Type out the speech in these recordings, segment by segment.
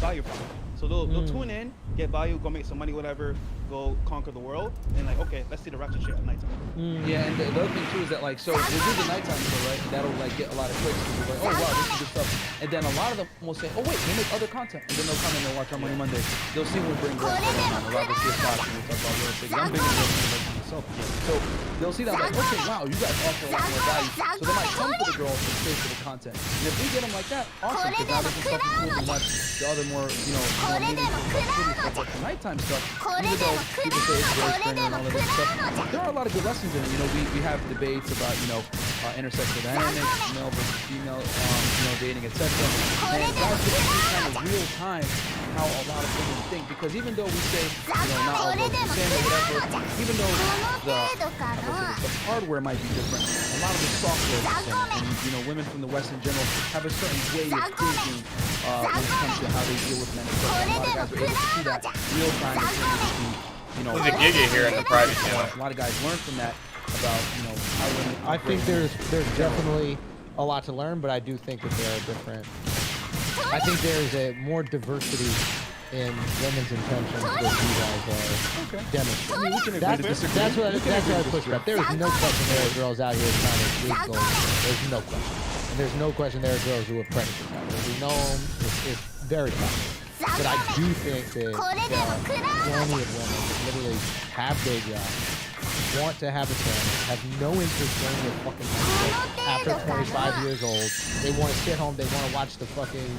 value from it. So they'll tune in, get value, go make some money, whatever, go conquer the world, and like, okay, let's see the ratchet shit at nighttime. Yeah, and the other thing too is that like, so we'll do the nighttime show, right? And that'll like get a lot of clicks. People are like, oh wow, this is good stuff. And then a lot of them will say, oh wait, they make other content. And then they'll come in and watch our Money Monday. They'll see when we bring girls on. A lot of us see spots and we talk about real estate. I'm big into real estate myself. So they'll see that like, okay, wow, you guys offer a lot more value. So they might come for the girls and stay for the content. And if we get them like that, awesome, because now they can fucking cool and watch the other more, you know, stuff like the nighttime stuff. Even though people say it's very strange and all that other stuff, there are a lot of good lessons in it. You know, we have debates about, you know, intersectional dynamics, male versus female, you know, dating, etc. And guys get to see kind of real time how a lot of women think, because even though we say, you know, not all girls are the same or whatever, even though the hardware might be different, a lot of the software is the same. And, you know, women from the West in general have a certain way of thinking when it comes to how they deal with men. So a lot of guys are able to see that real time and you know, there's a gig here in the private channel. A lot of guys learn from that about, you know, how women. I think there's definitely a lot to learn, but I do think that there are different. I think there is a more diversity in women's intentions than you guys are demonstrating. That's what I push back. There is no question there are girls out here trying to achieve goals. There's no question. And there's no question there are girls who are predators out there. We know them. It's very common. But I do think that there are plenty of women that literally have day jobs, want to have a family, have no interest going to fucking high school after 25 years old. They want to sit home, they want to watch the fucking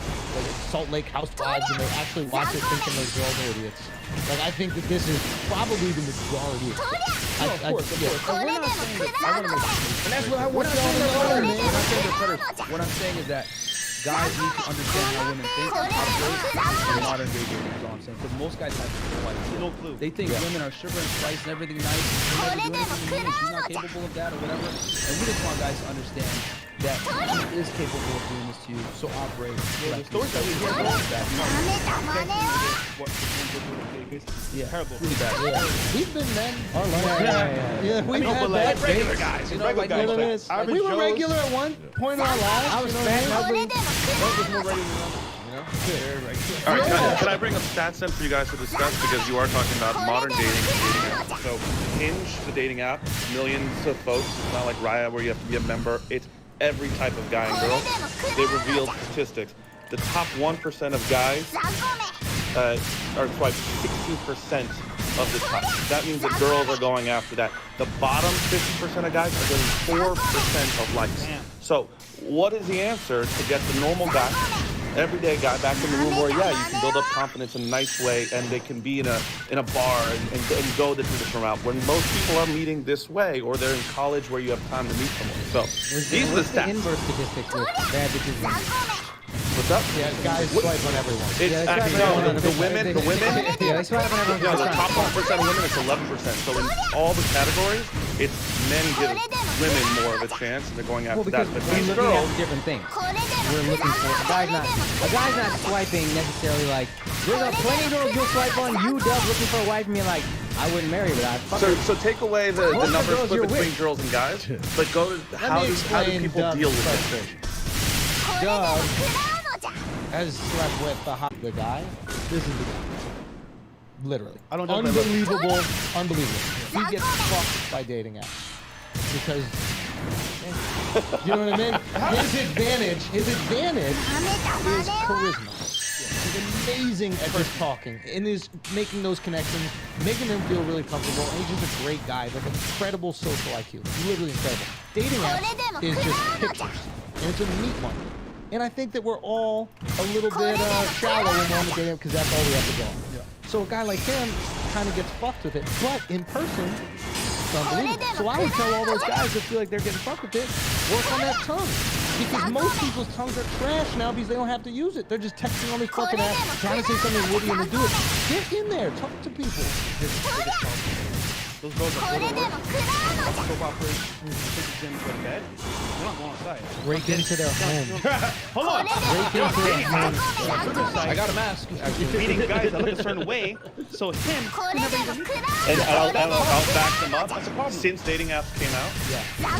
Salt Lake Housewives, and they actually watch it thinking those girls are idiots. Like, I think that this is probably the majority of it. Of course. And we're not saying that, I want to make sure. And that's what I want y'all to know, man. We're not saying they're predators. What I'm saying is that guys need to understand how women think and operate in modern day dating, is all I'm saying. Because most guys have no idea. No clue. They think women are sugar and spice and everything nice. They never do anything to me, and she's not capable of that or whatever. And we just want guys to understand that she is capable of doing this to you. So operate. The stories that we hear about that. Yeah, terrible. Really bad. Yeah. We've been men. Our life. Yeah. We've I mean, had like bad regular dates. guys. You know, Regular like guys. Average We were Joes. regular at one point in our lives. I was you know fat and what I mean? ugly. That was more regular than others. You know? Very regular. All right, can I bring up stats then for you guys to discuss, because you are talking about modern dating and dating apps. So Hinge, the dating app, millions of folks. It's not like Raya where you have to be a member. It's every type of guy and girl. They revealed statistics. The top 1% of guys are swiped 16% of the time. That means that girls are going after that. The bottom 50% of guys are getting 4% of likes. So what is the answer to get the normal guy, everyday guy, back in the room where, yeah, you can build up confidence in a nice way, and they can be in a bar and go the traditional route, when most people are meeting this way, or they're in college where you have time to meet someone. So these are the stats. Inverse statistics with bad bitches. What's up? Yeah, guys swipe on everyone. It's actually, no, the women, Yeah, they swipe on everyone. no, the top 1% of women, it's 11%. So in all the categories, it's men give women more of a chance, and they're going after that. But we're these looking girls, at different things. We're looking for a guy's not swiping necessarily like there's a plenty of girls you'll swipe on. You Dub looking for a wife and being like, I wouldn't marry her, but I'd fuck her. so take away the numbers split between girls and guys, but go to how do people deal with it? Dub has slept with the guy. This is the guy. Literally. I don't know. Unbelievable. He gets fucked by dating apps. Because, you know what I mean? His advantage is charisma. He's amazing at just talking and is making those connections, making them feel really comfortable. And he's just a great guy, like incredible social IQ. Literally incredible. Dating apps is just pictures, and it's a neat one. And I think that we're all a little bit shallow when we're on the dating app because that's all we have to go on. Yeah. So a guy like him kind of gets fucked with it, but in person, it's unbelievable. So I would tell all those guys that feel like they're getting fucked with it, work on that tongue. Because most people's tongues are trash now because they don't have to use it. They're just texting on this fucking app, trying to say something witty and to do it. Get in there, talk to people. Those girls are go to work, soap operas, take the gym, go to bed. They're not going outside. Break into their home. Hold on. Break into their home. I got a mask. Meeting guys that look a certain way, so him, he never even meet them. And I'll back them up. Since dating apps came out,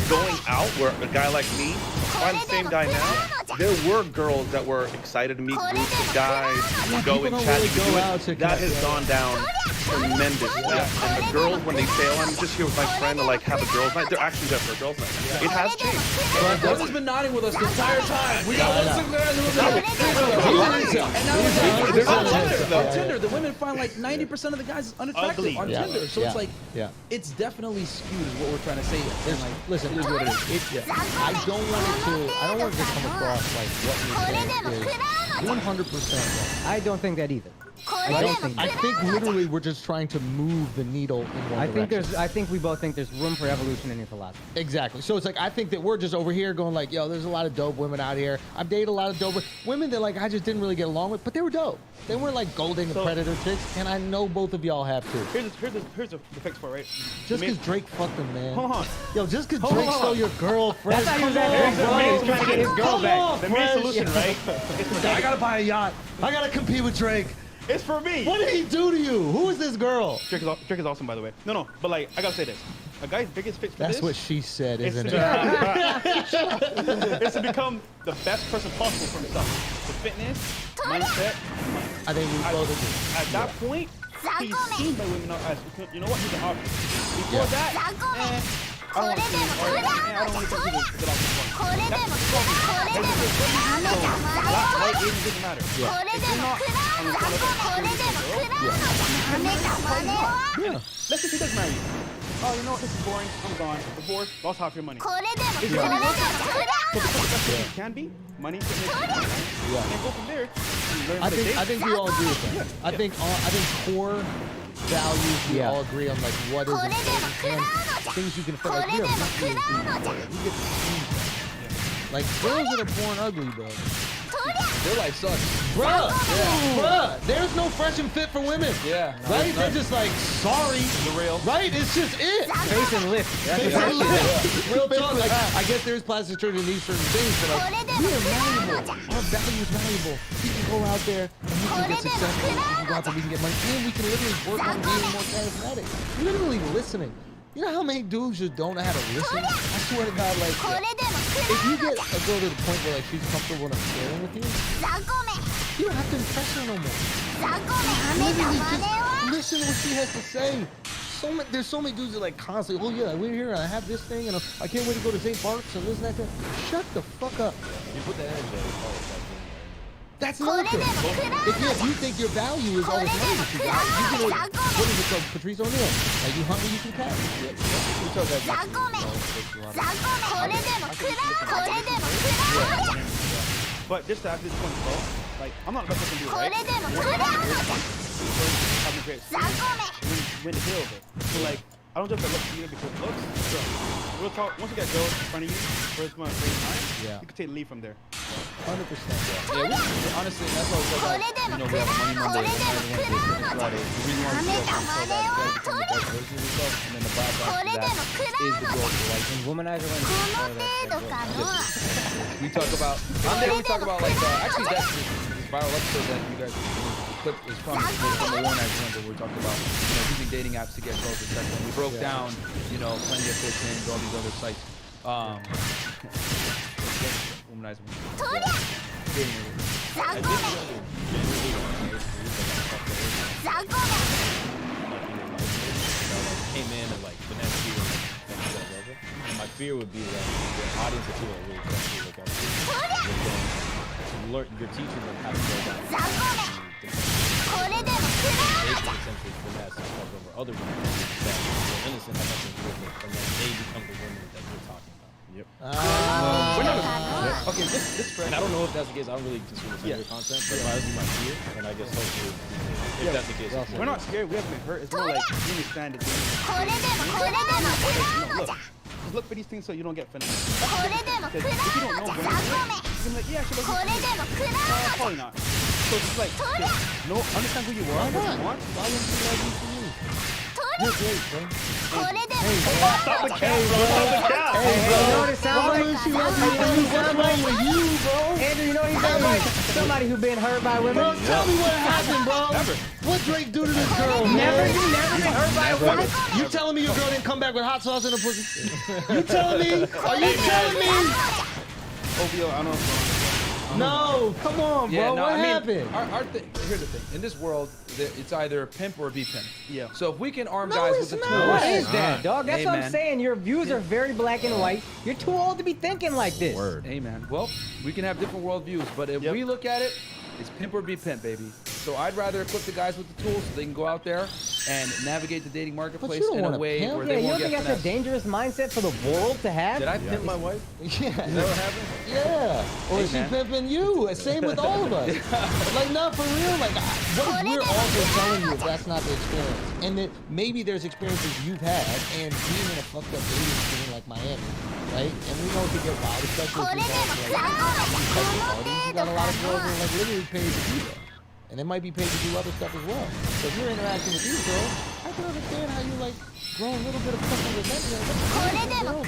going out where a guy like me, are the same guy now, there were girls that were excited to meet groups of guys, go and chat. That has gone down tremendously. And the girls, when they say, oh, I'm just here with my friend to like have a girls' night, they're actually there for a girls' night. It has changed. But Doug's been nodding with us the entire time. We got one single guy who was on Tinder. The women find like 90% of the guys unattractive on Tinder. So it's like, it's definitely skewed is what we're trying to say. And like, Listen, here's what it is. I don't want it to come across like what you're saying is 100% wrong. I don't think that either. I don't think. I think literally we're just trying to move the needle in one direction. I think we both think there's room for evolution in your philosophy. Exactly. So it's like I think that we're just over here going like, yo, there's a lot of dope women out here. I've dated a lot of dope women that like I just didn't really get along with, but they were dope. They weren't like golden and predator chicks, and I know both of y'all have too. Here's the fix for it, right? Just because Drake fucked them, man. Hold on. Yo, just because Drake stole your girlfriend. That's not even He's trying to get his girl back. The main Fresh. solution, right? Is for I gotta buy a yacht. I gotta compete with Drake. It's for me. What did he do to you? Who is this girl? Drake is awesome, by the way. No, but like I gotta say this: a guy's biggest fix for That's this what she said, is isn't to, it? is to become the best person possible for himself. The fitness, mindset, money. I think we both agree. At that point, he's seen by women as, you know what, he's an option. Before that, I don't want to see him, or I don't want to see him to get off the phone. That's the problem. So, light age doesn't matter. If you're not on the front of let's say he does marry you. Oh, you know what, this is boring, I'm gone. Divorce, lost half your money. If you're really working so become the best person you can be, money, fitness, and then go from there. Learn how to date. I think we all agree with that. I think core values we all agree on, like what is important and things you can fit. Like we are not being we get to change that. Like girls that are born ugly, bro. Their life sucks. Bruh, there's no fresh and fit for women. Yeah. Right? They're just like, sorry. The real. Right? It's just it. Face and lift. That's what that shit is. Real talk. Like, I guess there's plastic surgery in these certain things, but like, we are malleable. Our value is malleable. We can go out there and we can get successful. We can go out there, we can get money, and we can literally work on being more charismatic. Literally listening. You know how many dudes just don't know how to listen? I swear to God, like, if you get a girl to the point where like she's comfortable enough sharing with you, you don't have to impress her no more. Literally just listen to what she has to say. There's so many dudes that like constantly, oh yeah, we're here and I have this thing and I can't wait to go to St. Bart's and this and that. Shut the fuck up. You put that energy out. That's another thing. If you think your value is all this money that you got, you can, what is it called? Patrice O'Neal. Like you hunt where you can catch. We told that. But just to add this point as well, like I'm not the best person to do it, right? Having a great experience, win the deal of it. So like, I don't just look at you because looks. So real talk, once you get girls in front of you, first time, you can take the lead from there. 100%. Yeah, honestly, that's why we talk about, you know, we have a Money Monday, Wednesday, Friday. The reason why we do that is so that you guys become the best version of yourself, and then the byproduct of that is the goal for life. And Womanizer Wednesday. We talk about, on there we talk about like, actually that's this viral episode that you guys clip is from the Womanizer Wednesday where we talked about, you know, using dating apps to get girls, etc. We broke down, you know, Plenty of Fish and all these other sites. Womanizer Came in and like finesse you and my fear would be that the audience that you are really closely look up to, you're teaching them how to go down essentially finesse and fuck over other women that are innocent, have nothing to do with it, and then they become the women that you're talking about. Yep. Okay, this friend. And I don't know if that's the case. I don't really consume the your content, but if I was my fear, and I guess hopefully, if that's the case, We're not scared. We haven't been hurt. It's more like we understand it. Look, just look for these things so you don't get finished. Because if you don't know when you can be like, yeah, I should look. Probably not. So it's like, no, understand who you are, what you want. Why wouldn't you love you for you? You're great, bro. Stop the cap, bro. Stop the cap. Hey, bro. You know what it sounds Why like? wouldn't she love you for you? What's wrong with you, bro? Andrew, you know what he sounds like? Somebody who's been hurt by women. Bro, tell me what happened, bro. What Drake do to this girl, man? Never been hurt by a woman? You telling me your girl didn't come back with hot sauce in her pussy? You telling me? Are you telling me? OVO, I don't know if No, come on, bro. What happened? Here's the thing. In this world, it's either a pimp or a be pimp. Yeah. So if we can arm No, guys it's with the not. tools, What is that, dog? That's Hey, what I'm man. saying. Your views are very black and white. You're too old to be thinking like this. Word. Hey man, well, we can have different worldviews, but if Yep. we look at it, it's pimp or be pimp, baby. So I'd rather equip the guys with the tools so they can go out there and navigate the dating marketplace don't in wanna a way pimp. where Yeah, they you won't don't think get that's a finessed. dangerous mindset for the world to have? Did I pimp my wife? Yeah. Is that what happened? Yeah. Or is she man. pimping you? Same with all of us. Like, not for real. Like, what if we're also telling you if that's not the experience? And that maybe there's experiences you've had and being in a fucked up dating scene like Miami, right? And we know it can get wild, especially if you're going to like special parties. You got a lot of girls who are like literally paid to do that. And they might be paid to do other stuff as well. So if you're interacting with these girls, I can understand how you like grow a little bit of fucking resentment.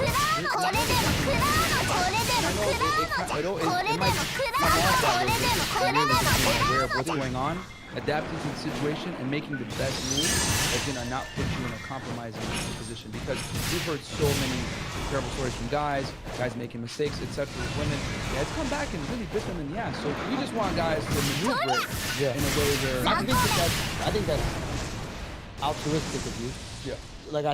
Aware of what's going on, adapting to the situation, and making the best move that's gonna not put you in a compromising position. Because we've heard so many terrible stories from guys making mistakes, etc. with women. Yeah, it's come back and really bit them in the ass. So we just want guys to maneuver it in a way where I think that's altruistic of you. Yeah. Like, I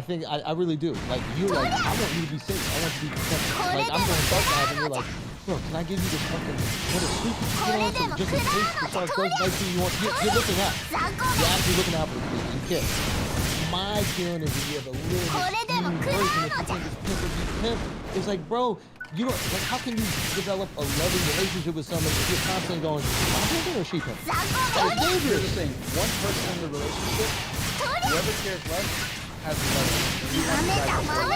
really do. Like, you like, I want you to be safe. I want you to be protected. Like, I'm going to start that and you're like, bro, can I give you this fucking, what a soup, you know, so just in case the shark goes right through you, you're looking out. You're actually looking out for the people. You care. My feeling is that you have a little extreme version if you think it's pimp or be pimp. It's like, bro, you don't, like, how can you develop a loving relationship with somebody if you're constantly going, am I pimping or she pimping? That's Here's dangerous. the thing, one person in the relationship, whoever cares less, has the leverage.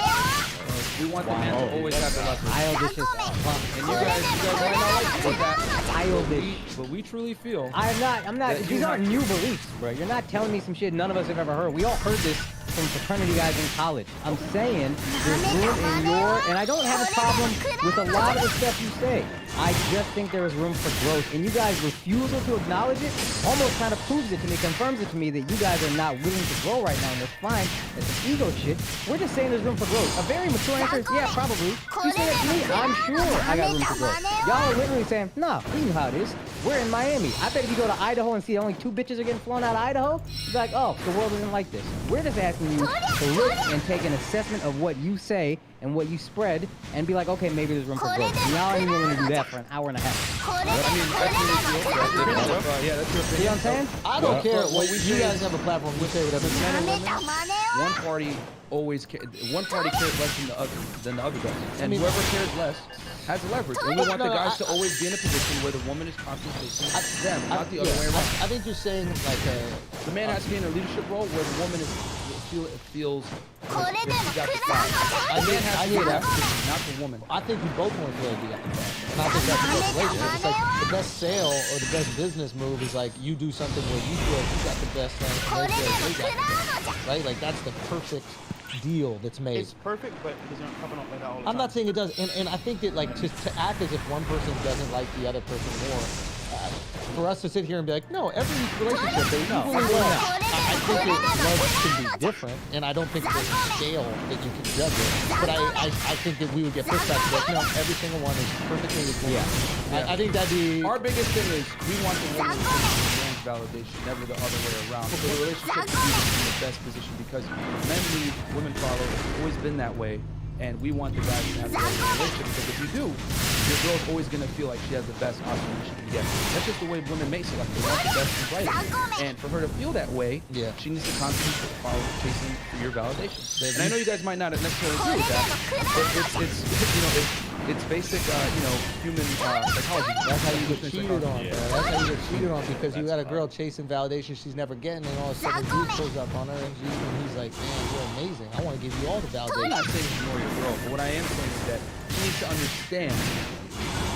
We want the man to always have the leverage. Childish as fuck. And you guys might not like that. Childish. But we truly feel I'm not, that these you aren't have- new beliefs, bro. You're not telling me some shit none of us have ever heard. We all heard this from fraternity guys in college. I'm saying there's room in your, and I don't have a problem with a lot of the stuff you say. I just think there is room for growth. And you guys' refusal to acknowledge it almost kind of proves it to me, confirms it to me that you guys are not willing to grow right now. And that's fine. That's an ego shit. We're just saying there's room for growth. A very mature answer is, yeah, probably. You say it to me, I'm sure I got room for growth. Y'all are literally saying, nah, we know how it is. We're in Miami. I bet if you go to Idaho and see only 2 bitches are getting flown out of Idaho, you'd be like, oh, the world isn't like this. We're just asking you to look and take an assessment of what you say and what you spread and be like, okay, maybe there's room for growth. And y'all ain't willing to do that for an hour and a half. I mean, yeah, that's your See what I'm saying? I don't care what what we you say guys have a platform. We say whatever. one party cares less than the other does, and whoever cares less has the leverage. And we want the guys to always be in a position where the woman is constantly facing them, not the other way around. I think you're saying like The man has to be in a leadership role where the woman feels like she got the flag. A man has to be in that position, not the woman. I think we both want to play the other part. And I think that's the best relationship. It's like the best sale or the best business move is like you do something where you feel like you got the best thing and they feel like they got the best. Right? Like that's the perfect deal that's made. It's perfect, but it doesn't happen like that all the time. I'm not saying it does, and I think that like to act as if one person doesn't like the other person more, for us to sit here and be like, no, every relationship they equally love. I think that love can be different, and I don't think there's a scale that you can judge it. But I think that we would get pushback to like, no, every single one is perfectly equal. I think that'd be Our biggest thing is we want the woman to be the man's validation, never the other way around. For the relationship to be in the best position because men lead, women follow. It's always been that way. And we want the guys to have the best relationship because if you do, your girl's always going to feel like she has the best option she can get. That's just the way women make select. They want the best and brightest. And for her to feel that way, she needs to constantly follow chasing for your validation. And I know you guys might not necessarily agree with that, but it's basic, human psychology. That's how you get cheated on, bro. That's how you get cheated on because you got a girl chasing validation she's never getting, and all of a sudden a dude pulls up on her, and he's like, man, you're amazing. I want to give you all the I'm validation. not saying ignore your girl, but what I am saying is that she needs to understand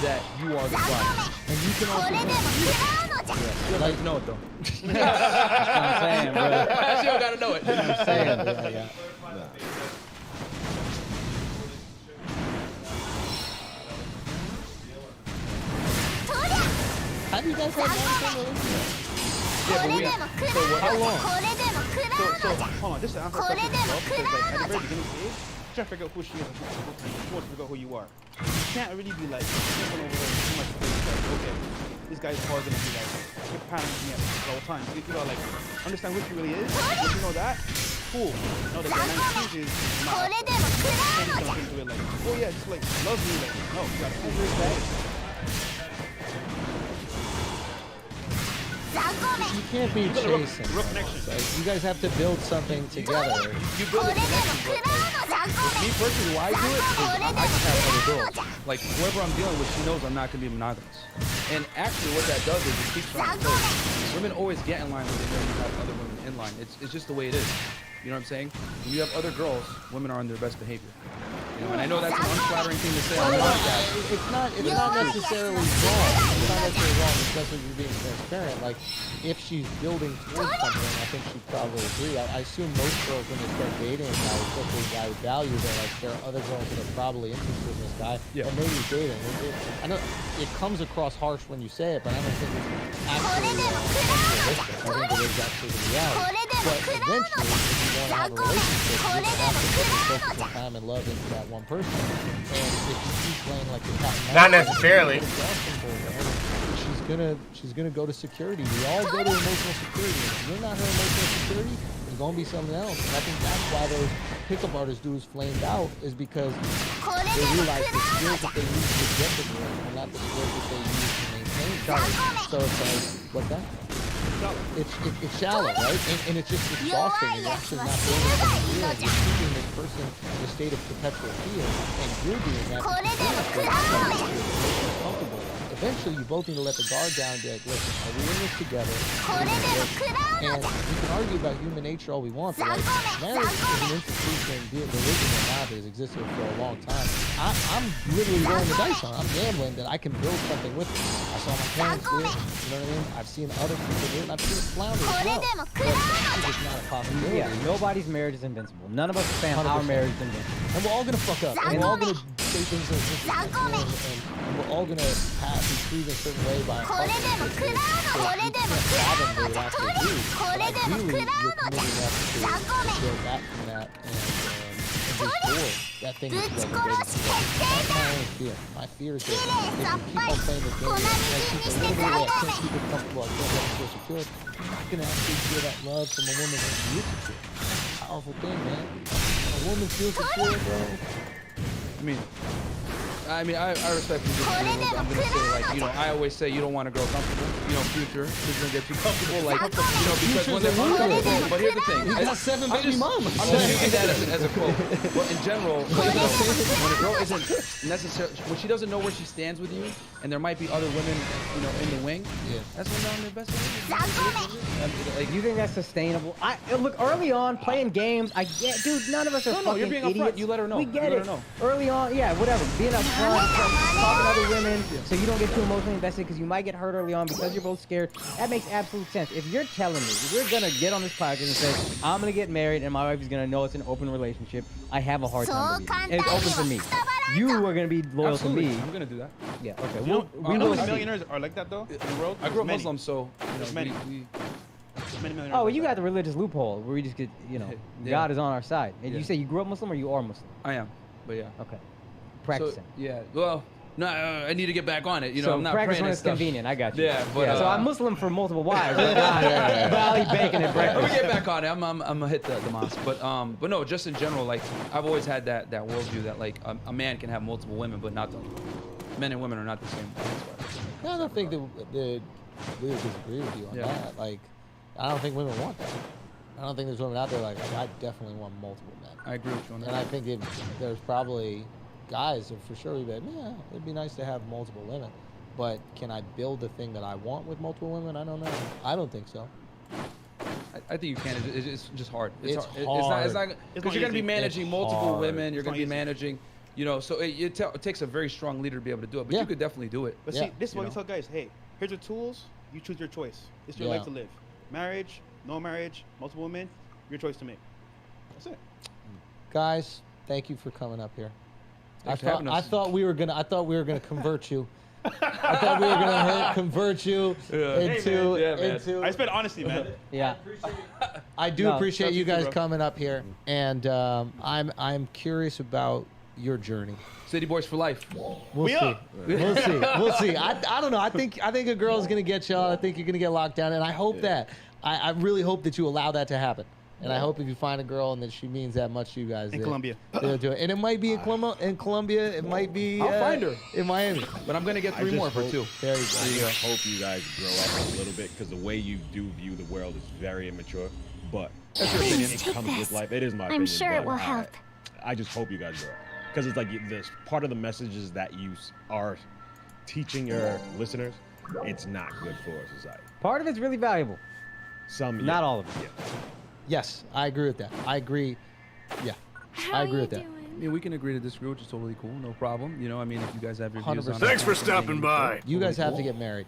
that you are the prize. And you can also She don't like to know it though. I'm saying, bro. She don't gotta know it. I'm saying, yeah. How do you guys have long-term relationships? Yeah, but we How long? so hold on, just to answer the question itself, because like at the very beginning stage, trying to figure out who she is and who wants to figure out who you are. You can't really be like jumping over her too much space. Like, okay, this guy's hard gonna be like you're patterning me at all times. You gotta like understand who she really is. Once you know that, cool. Now the dynamic changes. Not jump into it like, oh yeah, just like love me. Like, no, you gotta prove that. You can't be chasing. Like, you guys have to build something together. You build a connection, but like, me personally, why I do it is I just have other girls. Like whoever I'm dealing with, she knows I'm not gonna be monogamous. And actually, what that does is it keeps trying to play. Women always get in line when they know you have other women in line. It's just the way it is. You know what I'm saying? When you have other girls, women are on their best behavior. You know, and I know that's an unflattering thing to say on the podcast. It's not necessarily wrong. It's not necessarily wrong, especially if you're being transparent. Like, if she's building towards something, I think she'd probably agree. I assume most girls, when they start dating a guy, especially a guy with value, they're like, there are other girls that are probably interested in this guy, and maybe he's dating. I know it comes across harsh when you say it, but I don't think it's actually unrealistic. I think it is actually the reality. But eventually, if you want to have a relationship, you have to put focus your time and love into that one person. And if you keep playing like the cat and mouse, Not necessarily. She's gonna go to security. We all go to emotional security. If you're not her emotional security, it's gonna be something else. And I think that's why those pickup artist dudes flamed out, is because they realize the skills that they use to get the girl are not the skills that they use to maintain charge. So it's like, what's that? It's shallow, right? And it's just exhausting. And you're actually not doing it. You're keeping this person in a state of perpetual fear, and you're doing that because you're comfortable. Eventually, you both need to let the guard down and be like, listen, are we in this together? And we can argue about human nature all we want, but like, marriage is an institution, be it religion or not, that has existed for a long time. I'm literally rolling the dice on it. I'm gambling that I can build something with it. I saw my parents do it, you know what I mean? I've seen other people do it, and I've seen it flounder as well. But it's just not a possibility. Yeah, nobody's marriage is invincible. None of us are saying our marriage is invincible. And we're all gonna fuck up. And we're all gonna say things that are disrespectful, and we're all gonna be treated a certain way by our partners. So you can't fathom what it actually do. But ideally, you're committed enough to go back from that and move forward. That thing is together. That's my only fear. My fear is that if you keep on playing this game, I can't keep it comfortable, I can't let it feel secure, you're not gonna actually feel that love from a woman that you secure. It's a powerful thing, man. When a woman feels secure, bro. I respect you. I'm gonna say, like, you know, I always say you don't want a girl comfortable. You know, future is gonna get too comfortable, like, you know, because when they're comfortable. But here's the thing. He's got 7 baby moms. I'm just using that as a quote. But in general, like, you know, when a girl isn't necessarily, when she doesn't know where she stands with you, and there might be other women, you know, in the wing. Yeah. That's when they're on their best behavior. Like, you think that's sustainable? Look, early on, playing games, I get, dude, none of us are fucking you're being idiots. upfront. You let her know. We get it. Early on, yeah, whatever. Being upfront, talking to other women, so you don't get too emotionally invested because you might get hurt early on because you're both scared. That makes absolute sense. If you're telling me we're gonna get on this podcast and say I'm gonna get married and my wife is gonna know it's an open relationship, I have a hard time believing it. It's open for me. You are gonna be loyal Absolutely. to me. I'm gonna do that. Yeah. Okay. You know, We will see. millionaires are like that though in the world. I grew up Many. Muslim, so There's many. Many millionaires. Oh, well, like you that. got the religious loophole where we just get, you know, Yeah. God is on our side. And Yeah. you say you grew up Muslim or you are Muslim? I am, but yeah. Okay. Practicing. So, yeah. Well, no, I need to get back on it. You know, So I'm not practice praying when and it's stuff. convenient. I got you. Yeah, but so I'm Muslim for multiple wives. Valley bacon and Let me breakfast. get back on it. I'm gonna hit the mosque, but no, just in general, like I've always had that worldview that like a man can have multiple women, but not the men and women are not the same. I don't think that we would disagree with you on that. Like, I don't think women want that. I don't think there's women out there like I definitely want multiple men. I agree with you on that. And I think there's probably guys that for sure would be like, yeah, it'd be nice to have multiple women. But can I build the thing that I want with multiple women? I don't know. I don't think so. I think you can. It's just hard. It's hard. It's not It's because not you're gonna be easy. managing It's multiple hard. women. You're It's gonna not be easy. managing, you know. So it takes a very strong leader to be able to do it. But you could definitely do it. But Yeah. see, this is You why we know? tell guys, hey, here's your tools. You choose your choice. It's your Yeah. life to live. Marriage, no marriage, multiple women, your choice to make. That's it. Guys, thank you for coming up here. Thanks for having us. I thought we were gonna convert you, I thought we were gonna convert you into. I spent honesty, man. Yeah. I do appreciate you guys bro. coming up here, and I'm curious about your journey. City boys for life. We'll see. We'll see. We'll see. I don't know. I think a girl's gonna get y'all. I think you're gonna get locked down, and I hope that. I really hope that you allow that to happen. And I hope if you find a girl and that she means that much to you guys. In Colombia. They'll do it. And it might be in Colombia. It might be. I'll find her in Miami. But I'm gonna get 3 more for 2. There you go. I just hope you guys grow up a little bit because the way you do view the world is very immature. But That's your opinion. it comes with life. It is my opinion. I'm sure it but will help. I just hope you guys grow up because it's like this part of the messages that you are teaching your listeners. It's not good for society. Part of it's really valuable. Some, Not all of it. Yeah. Yes, I agree with that. I agree. Yeah, I agree with that. I mean, we can agree to disagree, which is totally cool. No problem. You know, I mean, if you guys have your views on 100%. it. Thanks for stopping by. You guys have to get married.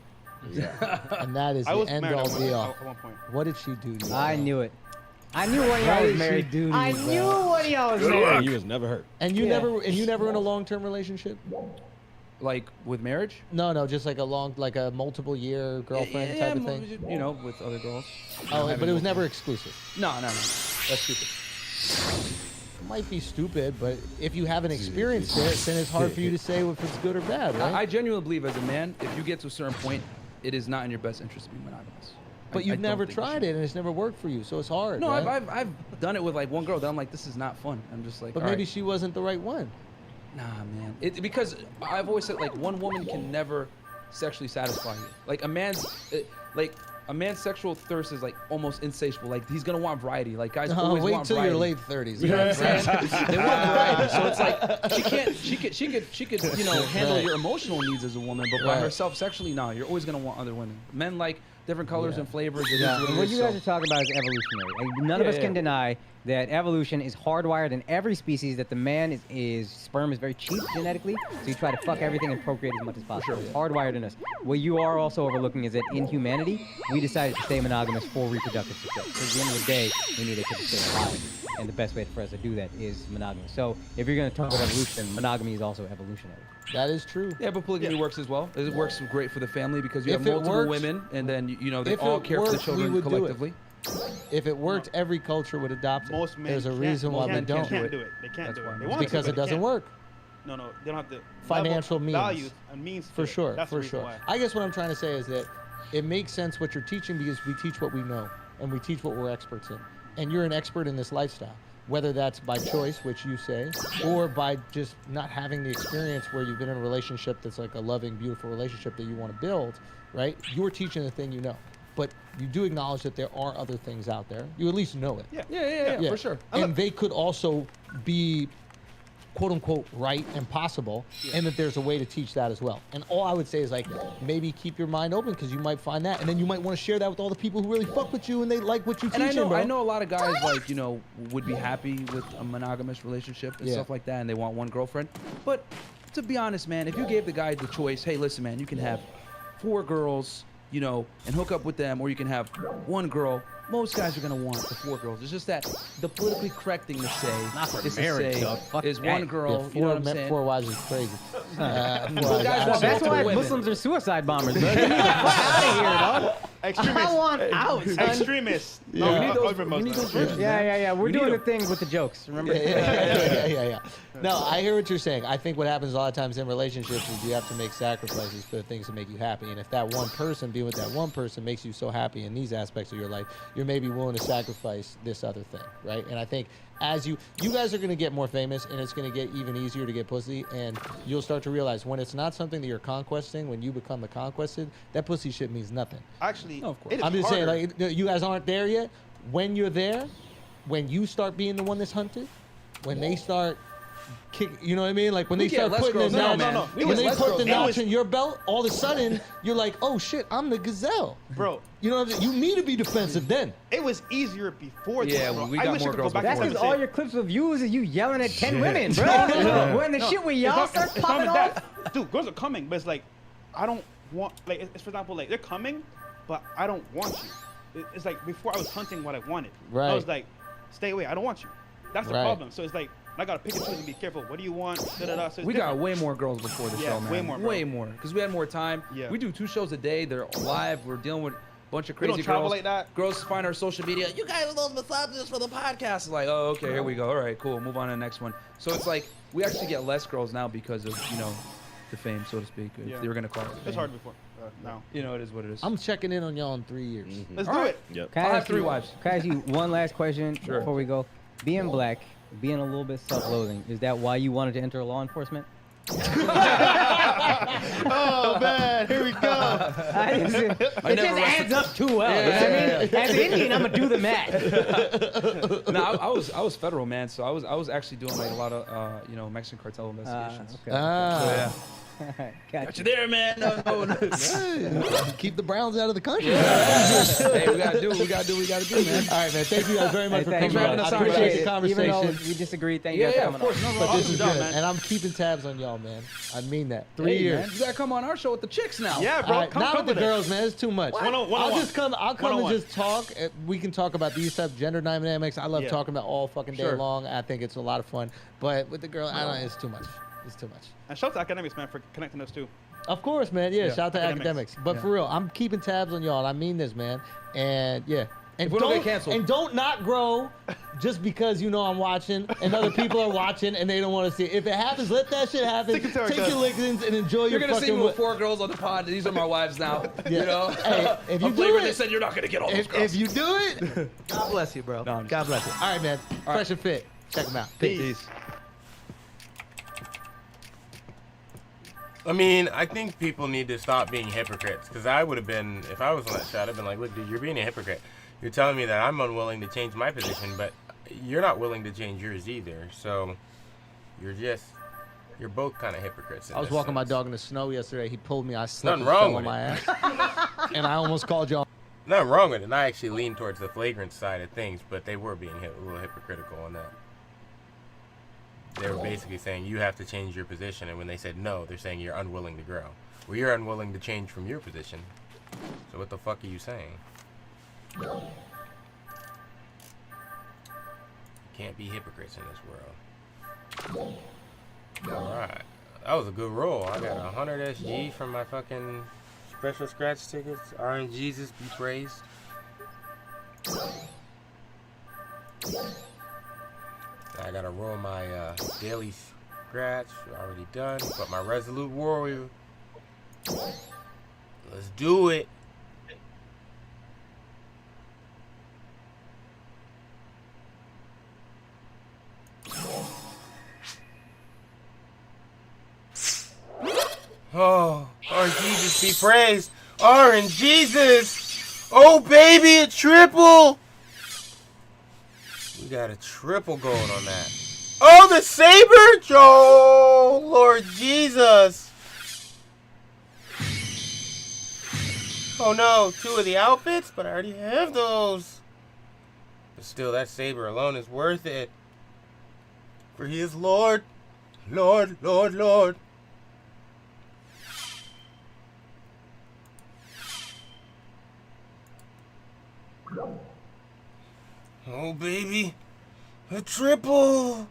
Yeah. And that is I the was end married all at be all. one point. What did she do to you? I knew it. I knew one of y'all Why was did she married. do to I you, knew bro? one of y'all was Good married. luck. You was never hurt. And you Yeah. never in a long-term relationship? Like with marriage? No, just like a multiple year girlfriend type of thing. You know, with other girls. Oh, but it was never exclusive. No. That's stupid. It might be stupid, but if you haven't experienced it, then it's hard for you to say if it's good or bad, right? I genuinely believe as a man, if you get to a certain point, it is not in your best interest to be monogamous. But I you've don't never think you tried should. it, and it's never worked for you, so it's hard. No, right? I've done it with like one girl that I'm like, this is not fun. I'm just like, But all maybe right. she wasn't the right one. Nah, man. Because I've always said like one woman can never sexually satisfy you. Like a man's sexual thirst is like almost insatiable. Like he's gonna want variety. Like guys always Wait want till variety. your late 30s. You know what I'm saying? They want variety. So it's like she could handle your emotional needs as a woman, but by Right. herself sexually, no. You're always gonna want other women. Men like different colors and flavors. It is Yeah, what it what is, you so- guys are talking about is evolutionary. Like, none of us can deny that evolution is hardwired in every species, that the man is sperm is very cheap genetically, so you try to fuck everything and procreate as much as possible. It's hardwired in us. What you are also overlooking is that in humanity, we decided to stay monogamous for reproductive success. Because at the end of the day, we need it to stay alive. And the best way for us to do that is monogamy. So if you're going to talk about evolution, monogamy is also evolutionary. That is true. Yeah, but polygamy works as well. It works great for the family because you If have it multiple works- women, and then they if all it care for the worked, we children would do it. collectively. If it worked, every culture would adopt it. Most men There's a can't. reason why Most we men don't. can't do it. They can't That's do why it. They I'm- want Because to, it but they doesn't can't. work. No, they don't have the Financial means. values and means. For sure, That's the for reason sure. why. I guess what I'm trying to say is that it makes sense what you're teaching because we teach what we know and we teach what we're experts in. And you're an expert in this lifestyle, whether that's by choice, which you say, or by just not having the experience where you've been in a relationship that's like a loving, beautiful relationship that you want to build, right? You're teaching the thing you know. But you do acknowledge that there are other things out there. You at least know it. Yeah, for sure. And they could also be quote unquote right and possible, and that there's a way to teach that as well. And all I would say is like maybe keep your mind open because you might find that, and then you might want to share that with all the people who really fuck with you and they like what you teach. And bro. I know a lot of guys like would be happy with a monogamous relationship and Yeah. stuff like that, and they want one girlfriend. But to be honest, man, if you gave the guy the choice, hey, listen, man, you can have 4 girls, and hook up with them, or you can have 1 girl. Most guys are gonna want the 4 girls. It's just that the politically correct thing to say is marriage, to dog. say Fuck is that. 1 girl. Yeah, you know what I'm saying? 4 wives is crazy. guys Well, want that's multiple why women. Muslims are suicide bombers, bro. Get me the fuck out of here, dog. Extremists. I want out, son. Extremists. Yeah. No, We need those- over we need Muslims. those virgins. Yeah. We're We need doing the them. thing with the jokes. Remember? Yeah. No, I hear what you're saying. I think what happens a lot of times in relationships is you have to make sacrifices for the things that make you happy. And if that one person, being with that one person, makes you so happy in these aspects of your life, you're maybe willing to sacrifice this other thing, right? And I think as you guys are going to get more famous, and it's going to get even easier to get pussy, and you'll start to realize when it's not something that you're conquesting, when you become the conquested, that pussy shit means nothing. Actually, No, of course. it is I'm just harder. saying, like, you guys aren't there yet. When you're there, when you start being the one that's hunted, when they start you know what I mean? Like when they We get start less putting the girls now, notch, man. We when get they less put girls the now. notch in your belt, all of a sudden you're like, oh shit, I'm the gazelle. Bro, You know what I'm saying? You need to be defensive then. it was easier before this, Yeah, bro. we I got wish I more could go girls back That's in because time all and your clips of views is you yelling at 10 women, bro. No. When the shit with y'all starts it's not popping even off. that. Dude, girls are coming, but it's like, I don't want, like, it's for example, like, they're coming, but I don't want you. It's like, before I was hunting what I wanted. Right. I was like, stay away, I don't want you. That's the Right. problem. So it's like, I gotta pick and choose and be careful. What do you want? Da, da, da. So it's We got different. way more girls before the show, man. way more, bro. Way more, because we had more time. Yeah. We do 2 shows a day. They're live. We're dealing with a bunch of We crazy don't travel girls. like that. Girls find our social media. You guys are those misogynists for the podcast. It's like, oh, okay, here we go. All right, cool. Move on to the next one. So it's like we actually get less girls now because of the fame, so to speak. If they were gonna call it. It's fame. hard before. Now. You know, it is what it is. I'm checking in on y'all in 3 years. Let's All do right. it. Yep. Can I I'll have ask 3 you- wives. Can I ask you one last question Sure. before we go? Being black, being a little bit self-loathing, is that why you wanted to enter law enforcement? Oh man, here we go. It just never adds up too well. You know what I mean? As an Indian, I'm gonna do the math. No, I was federal, man. So I was actually doing like a lot of Mexican cartel investigations. Okay. So yeah. Alright, Got gotcha. you there, man. No. Keep the Browns out of the country. Hey, we gotta do what we gotta do, man. All right, man. Thank you guys very much Hey, for thanks, coming man. on. I I appreciate appreciate the it. Even though conversation. we disagree, thank you guys Yeah, for of coming course. on. No, But this Awesome is job, good, man. and I'm keeping tabs on y'all, man. I mean that. 3 Hey, years. man, you gotta come on our show with the chicks now. Yeah, All bro. right, Come not with with the it. girls, man. It's too much. One-on-one. I'll come One-on-one. and just talk. We can talk about these type of gender dynamics. I love Yeah. talking about all fucking day Sure. long. I think it's a lot of fun. But with the girl, I don't. It's too much. It's too much. And shout out to academics, man, for connecting us too. Of course, man. Yeah, shout out to Academics. academics. But for real, I'm keeping tabs on y'all. I mean this, man. And yeah. And If we don't get canceled. And don't not grow just because you know I'm watching and other people are watching and they don't want to see it. If it happens, let that shit happen. Stick it to our Take guts. your lickings and enjoy You're your gonna see fucking me with 4 girls on the pod. These are my wives now. Yeah. You know. Hey, if you A do flavor it- they said you're not gonna get all those girls. If you do it, God bless you, bro. No, I'm just God bless you. All right, man. Fresh and fit. Check them out. Peace. I mean, I think people need to stop being hypocrites. Because I would have been, if I was on that show, I'd have been like, look, dude, you're being a hypocrite. You're telling me that I'm unwilling to change my position, but you're not willing to change yours either. So you're both kind of hypocrites. I was walking my dog in the snow yesterday. He pulled me. I slipped Nothing and wrong fell on with my ass. And I almost called y'all. Nothing wrong with it. And I actually lean towards the flagrant side of things, but they were being a little hypocritical on that. They were basically saying you have to change your position, and when they said no, they're saying you're unwilling to grow. Well, you're unwilling to change from your position. So what the fuck are you saying? You can't be hypocrites in this world. Alright. That was a good roll. I got 100 SG from my fucking special scratch tickets. RNGesus be praised. I gotta roll my daily scratch. Already done. But my Resolute Warrior. Let's do it. Oh, RNGesus be praised. RNGesus. Oh, baby, a triple. We got a triple gold on that. Oh, the saber! Oh, Lord Jesus. Oh, no. 2 of the outfits, but I already have those. But still, that saber alone is worth it. For he is Lord. Lord, Lord, Lord. Oh, baby. A triple.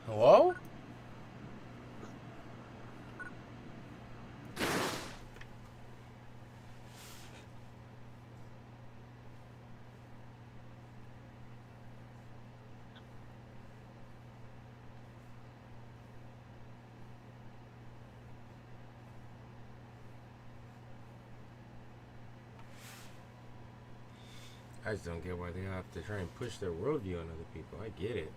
Hello? I just don't get why they have to try and push their worldview on other people. I get it.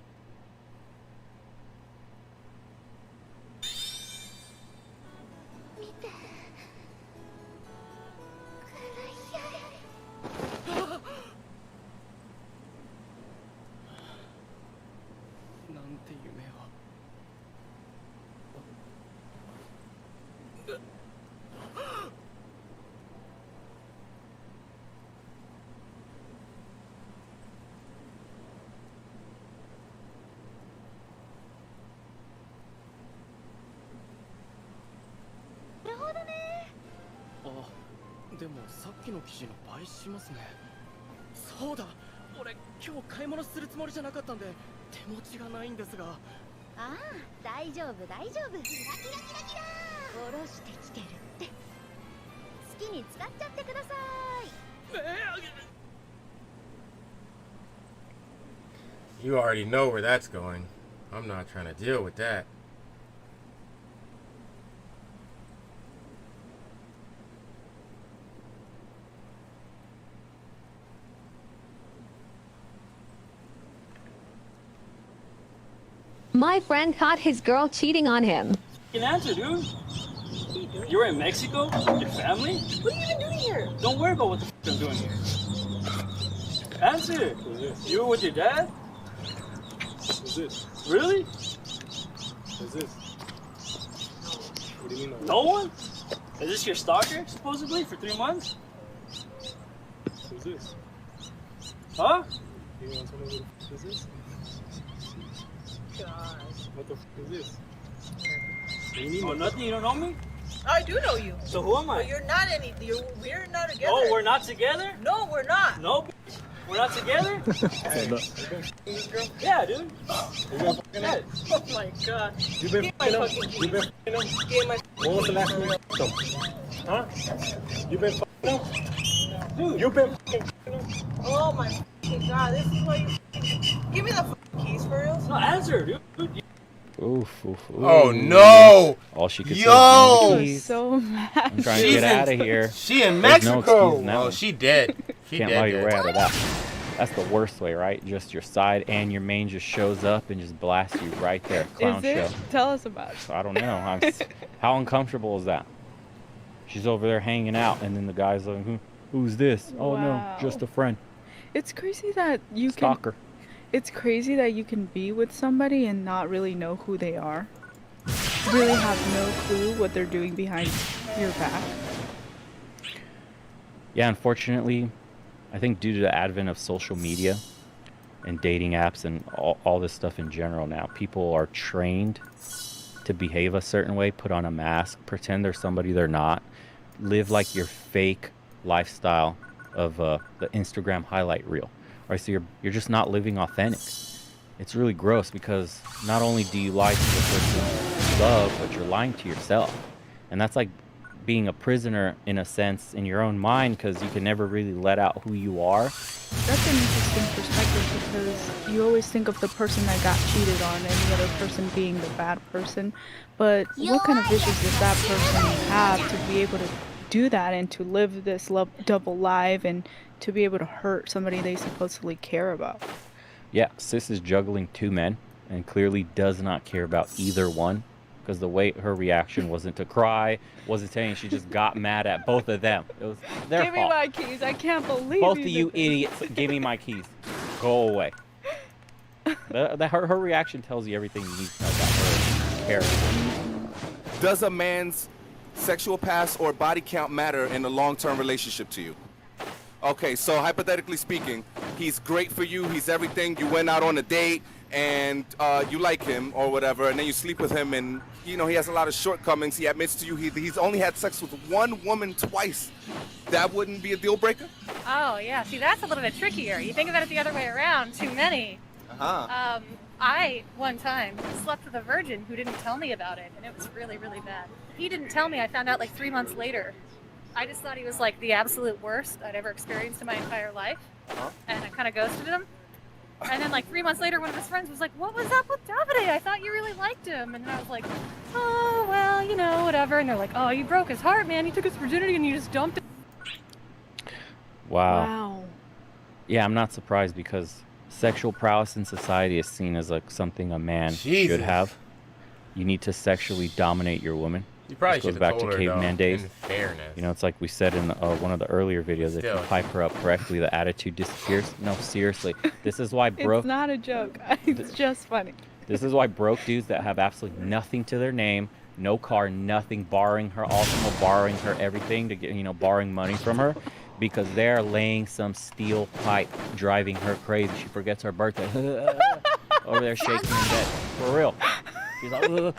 You already know where that's going. I'm not trying to deal with that. My friend caught his girl cheating on him. An answer, dude. You're in Mexico? Your family? What are you even doing here? Don't worry about what the f I'm doing here. Answer. You were with your dad? Who's this? Really? Who's this? What do you mean? No one? Is this your stalker, supposedly, for 3 months? Who's this? Huh? You want to tell me who the f is this? Gosh. What the f is this? What do you mean? Oh, nothing? You don't know me? I do know you. So who am I? But you're not we're not together. Oh, we're not together? No, we're not. No, bitch. We're not together? Hey, Yeah, dude. you been fucking him? Oh my god. You been Give my fucking him? fucking You been fucking him? Give my When was the last time you fucked him? Huh? You been fucking him? Dude. You been fucking him? Oh my fucking god. This is why you give me the fucking keys for real. No, answer, dude. Oof, oof, oof. Oh no! All she could Yo! say is So mad. I'm trying to get out of here. She in There's no Mexico. excuse now. Oh, she dead. She Can't dead. lie your way dead. out of that. That's the worst way, right? Just your side and your main just shows up and just blasts you right there. Clown Is it? show. Tell us about it. So I don't know. How uncomfortable is that? She's over there hanging out, and then the guy's like, "Who's this? Oh no, Wow. just a friend." It's crazy that you Stalker. It's crazy that you can be with somebody and not really know who they are. Really have no clue what they're doing behind your back. Yeah, unfortunately, I think due to the advent of social media and dating apps and all this stuff in general now, people are trained to behave a certain way, put on a mask, pretend they're somebody they're not, live like your fake lifestyle of the Instagram highlight reel. Right, so you're just not living authentic. It's really gross because not only do you lie to the person you love, but you're lying to yourself. And that's like being a prisoner in a sense in your own mind because you can never really let out who you are. That's an interesting perspective because you always think of the person that got cheated on, any other person being the bad person. But what kind of visions does that person have to be able to do that and to live this double life and to be able to hurt somebody they supposedly care about? Yeah, Sis is juggling two men and clearly does not care about either one because the way her reaction wasn't to cry, wasn't saying, she just got mad at both of them. It was their Give me fault. my keys. I can't believe Both of did you this. idiots, give me my keys. Go away. Her reaction tells you everything you need to know about her character. Does a man's sexual past or body count matter in a long-term relationship to you? Okay, so hypothetically speaking, he's great for you, he's everything, you went out on a date, and you like him or whatever, and then you sleep with him, and you know he has a lot of shortcomings. He admits to you he's only had sex with one woman twice. That wouldn't be a deal breaker? Oh, yeah. See, that's a little bit trickier. You think about it the other way around. Too many. Uh-huh. I, one time, slept with a virgin who didn't tell me about it, and it was really, really bad. He didn't tell me. I found out like 3 months later. I just thought he was like the absolute worst I'd ever experienced in my entire life, and I kind of ghosted him. And then like 3 months later, one of his friends was like, "What was up with Davide? I thought you really liked him." And then I was like, "Oh, well, you know, whatever." And they're like, "Oh, you broke his heart, man. You took his virginity and you just dumped him." Wow. Yeah, I'm not surprised because sexual prowess in society is seen as like something a man should Jesus. have. You need to sexually dominate your woman. You probably This goes should back have to told her, though, caveman days. in fairness. You know, it's like we said in one of the earlier videos. If you Still. pipe her up correctly, the attitude disappears. No, seriously. This is why It's not a joke. It's just funny. This is why broke dudes that have absolutely nothing to their name, no car, nothing, borrowing her ultimate, borrowing her everything to get, you know, borrowing money from her, because they're laying some steel pipe, driving her crazy. She forgets her birthday. Over there shaking in bed. For real. She's like,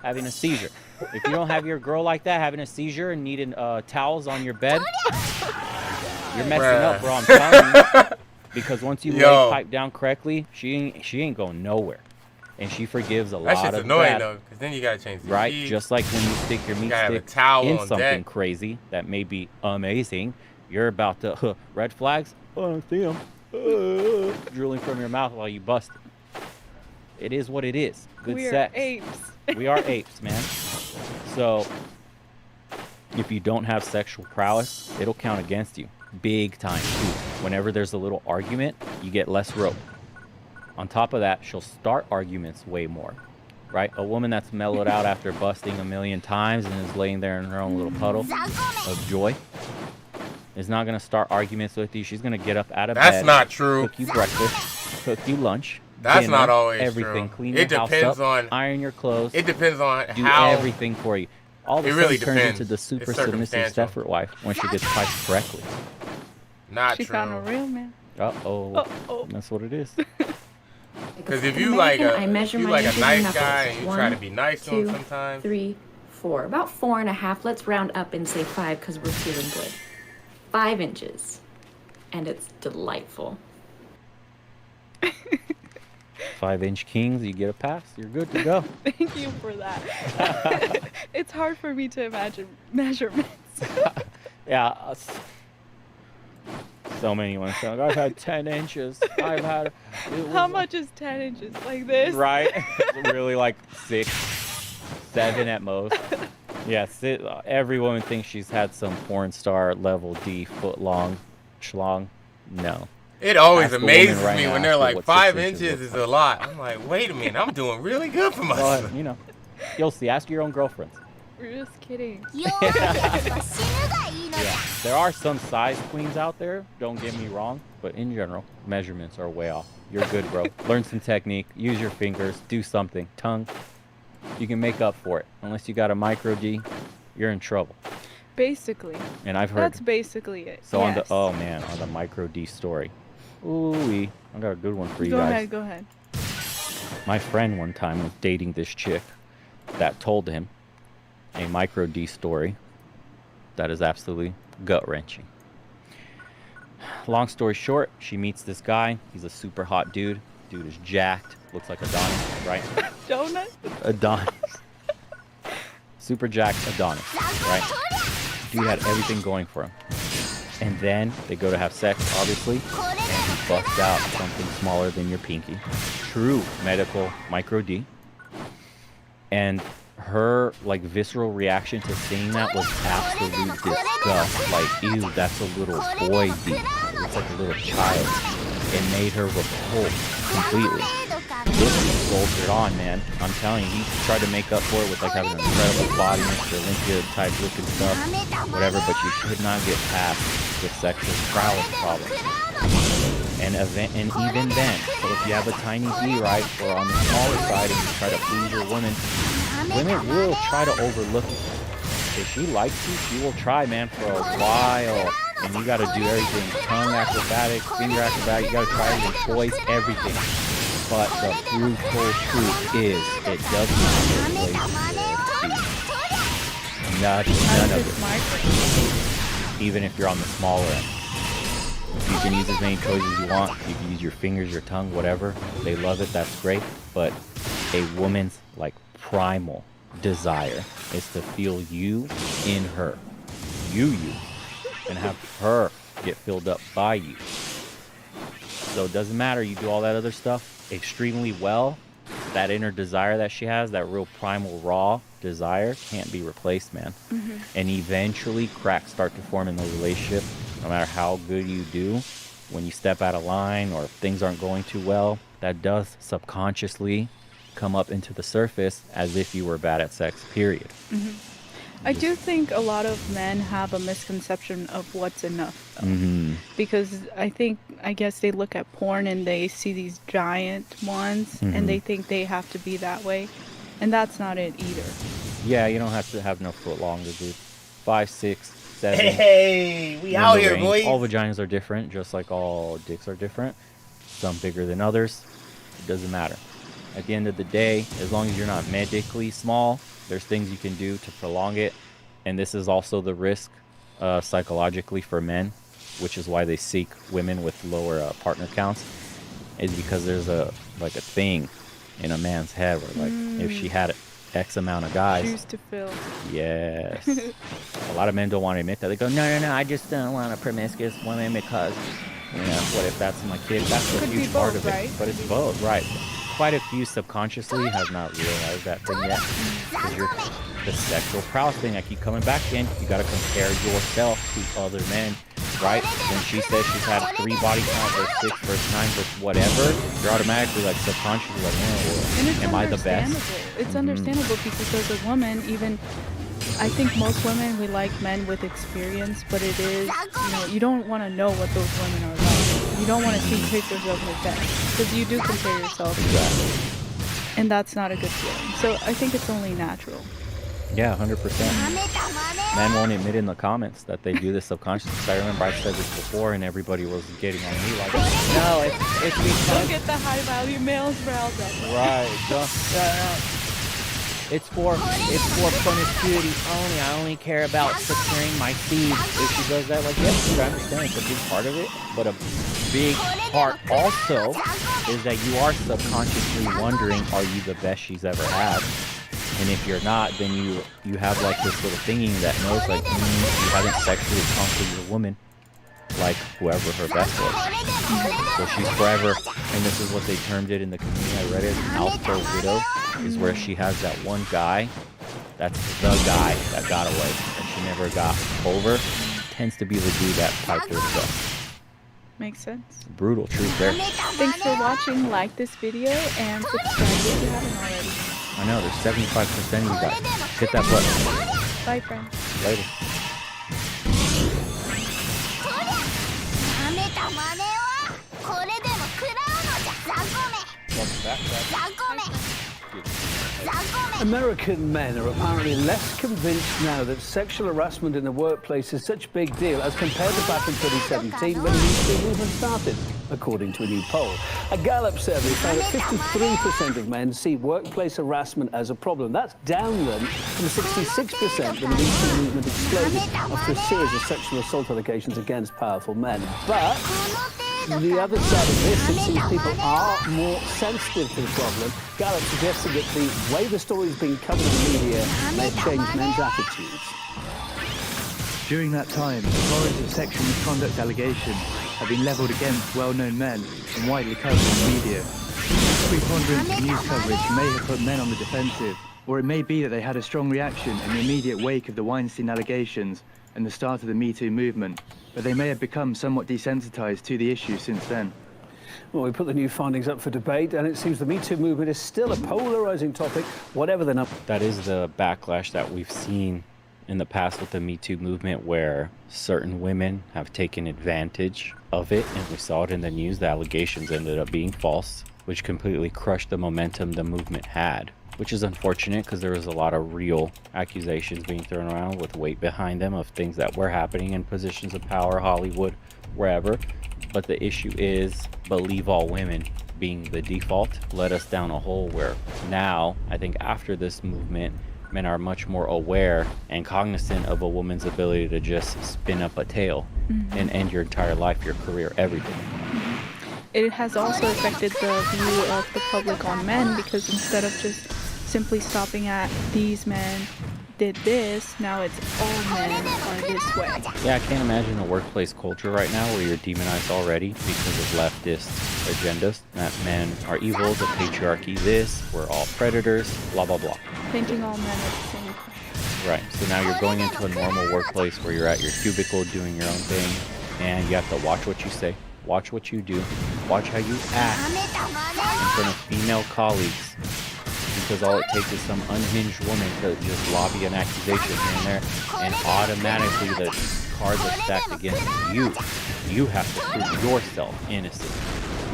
having a seizure. If you don't have your girl like that, having a seizure and needing towels on your bed, you're messing up, bro. I'm telling you. Because once you lay pipe down correctly, she ain't going nowhere. And she forgives a lot That shit's of annoying, bad. though, because then you gotta change the Right? sheets. Just like when you stick your meat gotta have a stick towel in on something deck. crazy that may be amazing, you're about to, red flags? Oh, I don't see them. Drooling from your mouth while you bust it. It is what it is. Good We are sex. apes. We are apes, man. So, if you don't have sexual prowess, it'll count against you. Big time, too. Whenever there's a little argument, you get less rope. On top of that, she'll start arguments way more, right? A woman that's mellowed out after busting a million times and is laying there in her own little puddle of joy is not going to start arguments with you. She's going to get up out of bed. That's not true. Cook you breakfast, cook you lunch. That's dinner, not always everything. true. Clean It your house depends up, on- iron your clothes. It depends on do how- everything for you. All of a It sudden really turns depends. into the super It's submissive circumstantial. Stepford wife when she gets piped correctly. Not She true. found a real man. Uh-oh. That's what it is. Because if you like a, I measure you my like a inches nice in knuckles. guy and you try 1, to be nice to him 2, sometimes. 3, 4. About 4.5. Let's round up and say 5 because we're feeling good. 5 inches. And it's delightful. 5-inch kings, you get a pass. You're good to go. Thank you for that. It's hard for me to imagine measurements. Yeah. So many ones. So I've had 10 inches. I've had. How much is 10 inches? Like this? Right? Really like 6, 7 at most. Yeah, every woman thinks she's had some porn star level D foot long schlong. No. It always Ask a woman amazes right me now, when they're ask her like what 5 6 inches inches looks is a lot. I'm like, wait a minute, I'm doing really good for myself. Well, you know, you'll see. Ask your own girlfriends. We're just kidding. Yeah, there are some size queens out there, don't get me wrong, but in general, measurements are way off. You're good, bro. Learn some technique, use your fingers, do something. Tongue, you can make up for it. Unless you got a micro D, you're in trouble. Basically. And I've heard. That's basically it. So yes. on the micro D story. Ooh-wee, I got a good one for you guys. Go ahead. My friend one time was dating this chick that told him a micro D story that is absolutely gut-wrenching. Long story short, she meets this guy. He's a super hot dude. Dude is jacked. Looks like Adonis, right? Donut? Adonis. Super jacked Adonis, right? Dude had everything going for him. And then they go to have sex, obviously, and he busts out something smaller than your pinky. True medical micro D. And her like visceral reaction to seeing that was absolute disgust. Like, ew, that's a little boy D. It's like a little child. It made her repulsed completely. This soldiered on, man. I'm telling you, he tried to make up for it with like having an incredible body, Mr. Olympia type looking stuff, whatever, but you could not get past the sexual prowess problem. And even then, so if you have a tiny D, right, or on the smaller side and you try to please your women will try to overlook it. If she likes you, she will try, man, for a while. And you gotta do everything. Tongue acrobatics, finger acrobatics, you gotta try everything, toys, everything. But the brutal truth is, it does not replace none of it. Even if you're on the smaller end. You can use as many toys as you want. You can use your fingers, your tongue, whatever. They love it, that's great. But a woman's like primal desire is to feel you in her. You. And have her get filled up by you. So it doesn't matter, you do all that other stuff extremely well. That inner desire that she has, that real primal raw desire, can't be replaced, man. And eventually cracks start to form in the relationship. No matter how good you do, when you step out of line or if things aren't going too well, that does subconsciously come up into the surface as if you were bad at sex, period. I do think a lot of men have a misconception of what's enough, though. Because I guess they look at porn and they see these giant ones and they think they have to be that way. And that's not it either. Yeah, you don't have to have no foot longer, dude. 5, 6, 7. Hey, we out here, boys. All vaginas are different, just like all dicks are different. Some bigger than others. It doesn't matter. At the end of the day, as long as you're not medically small, there's things you can do to prolong it. And this is also the risk psychologically for men, which is why they seek women with lower partner counts, is because there's a thing in a man's head where if she had X amount of guys. Choose to fill. Yes. A lot of men don't want to admit that. They go, no, I just don't want a promiscuous woman because, what if that's my kid? That's a huge part of it. Right? But it's both, right. Quite a few subconsciously have not realized that thing yet. Because the sexual prowess thing, I keep coming back in. You got to compare yourself to other men, right? When she says she's had 3 body counts or 6 versus 9 versus whatever, you're automatically subconsciously am I the best? It's understandable because as a woman, even I think most women, we like men with experience, but it is, you don't want to know what those women are like. You don't want to see pictures of her bed because you do compare yourself. Exactly. And that's not a good feeling. So I think it's only natural. Yeah, 100%. Men won't admit in the comments that they do this subconsciously. I remember I said this before and everybody was getting on me like, no, it's because... Don't get the high value males riled up. Right. It's for promiscuity only. I only care about securing my seed. If she does that, yes, I understand it's a big part of it, but a big part also is that you are subconsciously wondering, are you the best she's ever had? And if you're not, then you have this little thingy that knows you haven't sexually conquered your woman like whoever her best was. So she's forever, and this is what they termed it in the community. I read it, alpha widow, is where she has that one guy, that's the guy that got away, and she never got over. Tends to be the dude that piped her stuff. Makes sense. Brutal truth there. Thanks for watching. Like this video and subscribe if you haven't already. I know, there's 75% of you guys. Hit that button. Bye, friends. Later. American men are apparently less convinced now that sexual harassment in the workplace is such a big deal as compared to back in 2017 when the Me Too movement started, according to a new poll. A Gallup survey found that 53% of men see workplace harassment as a problem. That's down then from 66% when the Me Too movement exploded after a series of sexual assault allegations against powerful men. But the other side of this, it seems people are more sensitive to the problem. Gallup suggested that the way the story's been covered in the media may change men's attitudes. During that time, torrents of sexual misconduct allegations have been levelled against well-known men and widely covered in the media. The preponderance of news coverage may have put men on the defensive, or it may be that they had a strong reaction in the immediate wake of the Weinstein allegations and the start of the Me Too movement, but they may have become somewhat desensitized to the issue since then. Well, we put the new findings up for debate, and it seems the Me Too movement is still a polarizing topic, whatever the number. That is the backlash that we've seen in the past with the Me Too movement, where certain women have taken advantage of it, and we saw it in the news. The allegations ended up being false, which completely crushed the momentum the movement had, which is unfortunate because there was a lot of real accusations being thrown around with weight behind them of things that were happening in positions of power, Hollywood, wherever. But the issue is, believe all women being the default led us down a hole where now, I think after this movement, men are much more aware and cognizant of a woman's ability to just spin up a tale and end your entire life, your career, everything. It has also affected the view of the public on men, because instead of just simply stopping at these men did this, now it's all men are this way. Yeah, I can't imagine a workplace culture right now where you're demonized already because of leftist agendas, that men are evil, the patriarchy this, we're all predators, blah blah blah. Thinking all men are the same. Right, so now you're going into a normal workplace where you're at your cubicle doing your own thing, and you have to watch what you say, Watch what you do. Watch how you act in front of female colleagues. Because all it takes is some unhinged woman to just lobby an accusation here and there, and automatically the cards are stacked against you. You have to prove yourself innocent.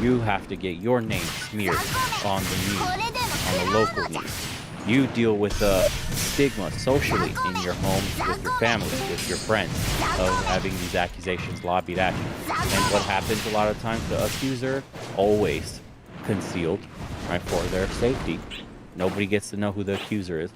You have to get your name smeared on the news, on the local news. You deal with the stigma socially in your home, with your family, with your friends, of having these accusations lobbied at you. And what happens a lot of times, the accuser always concealed, right, for their safety. Nobody gets to know who the accuser is.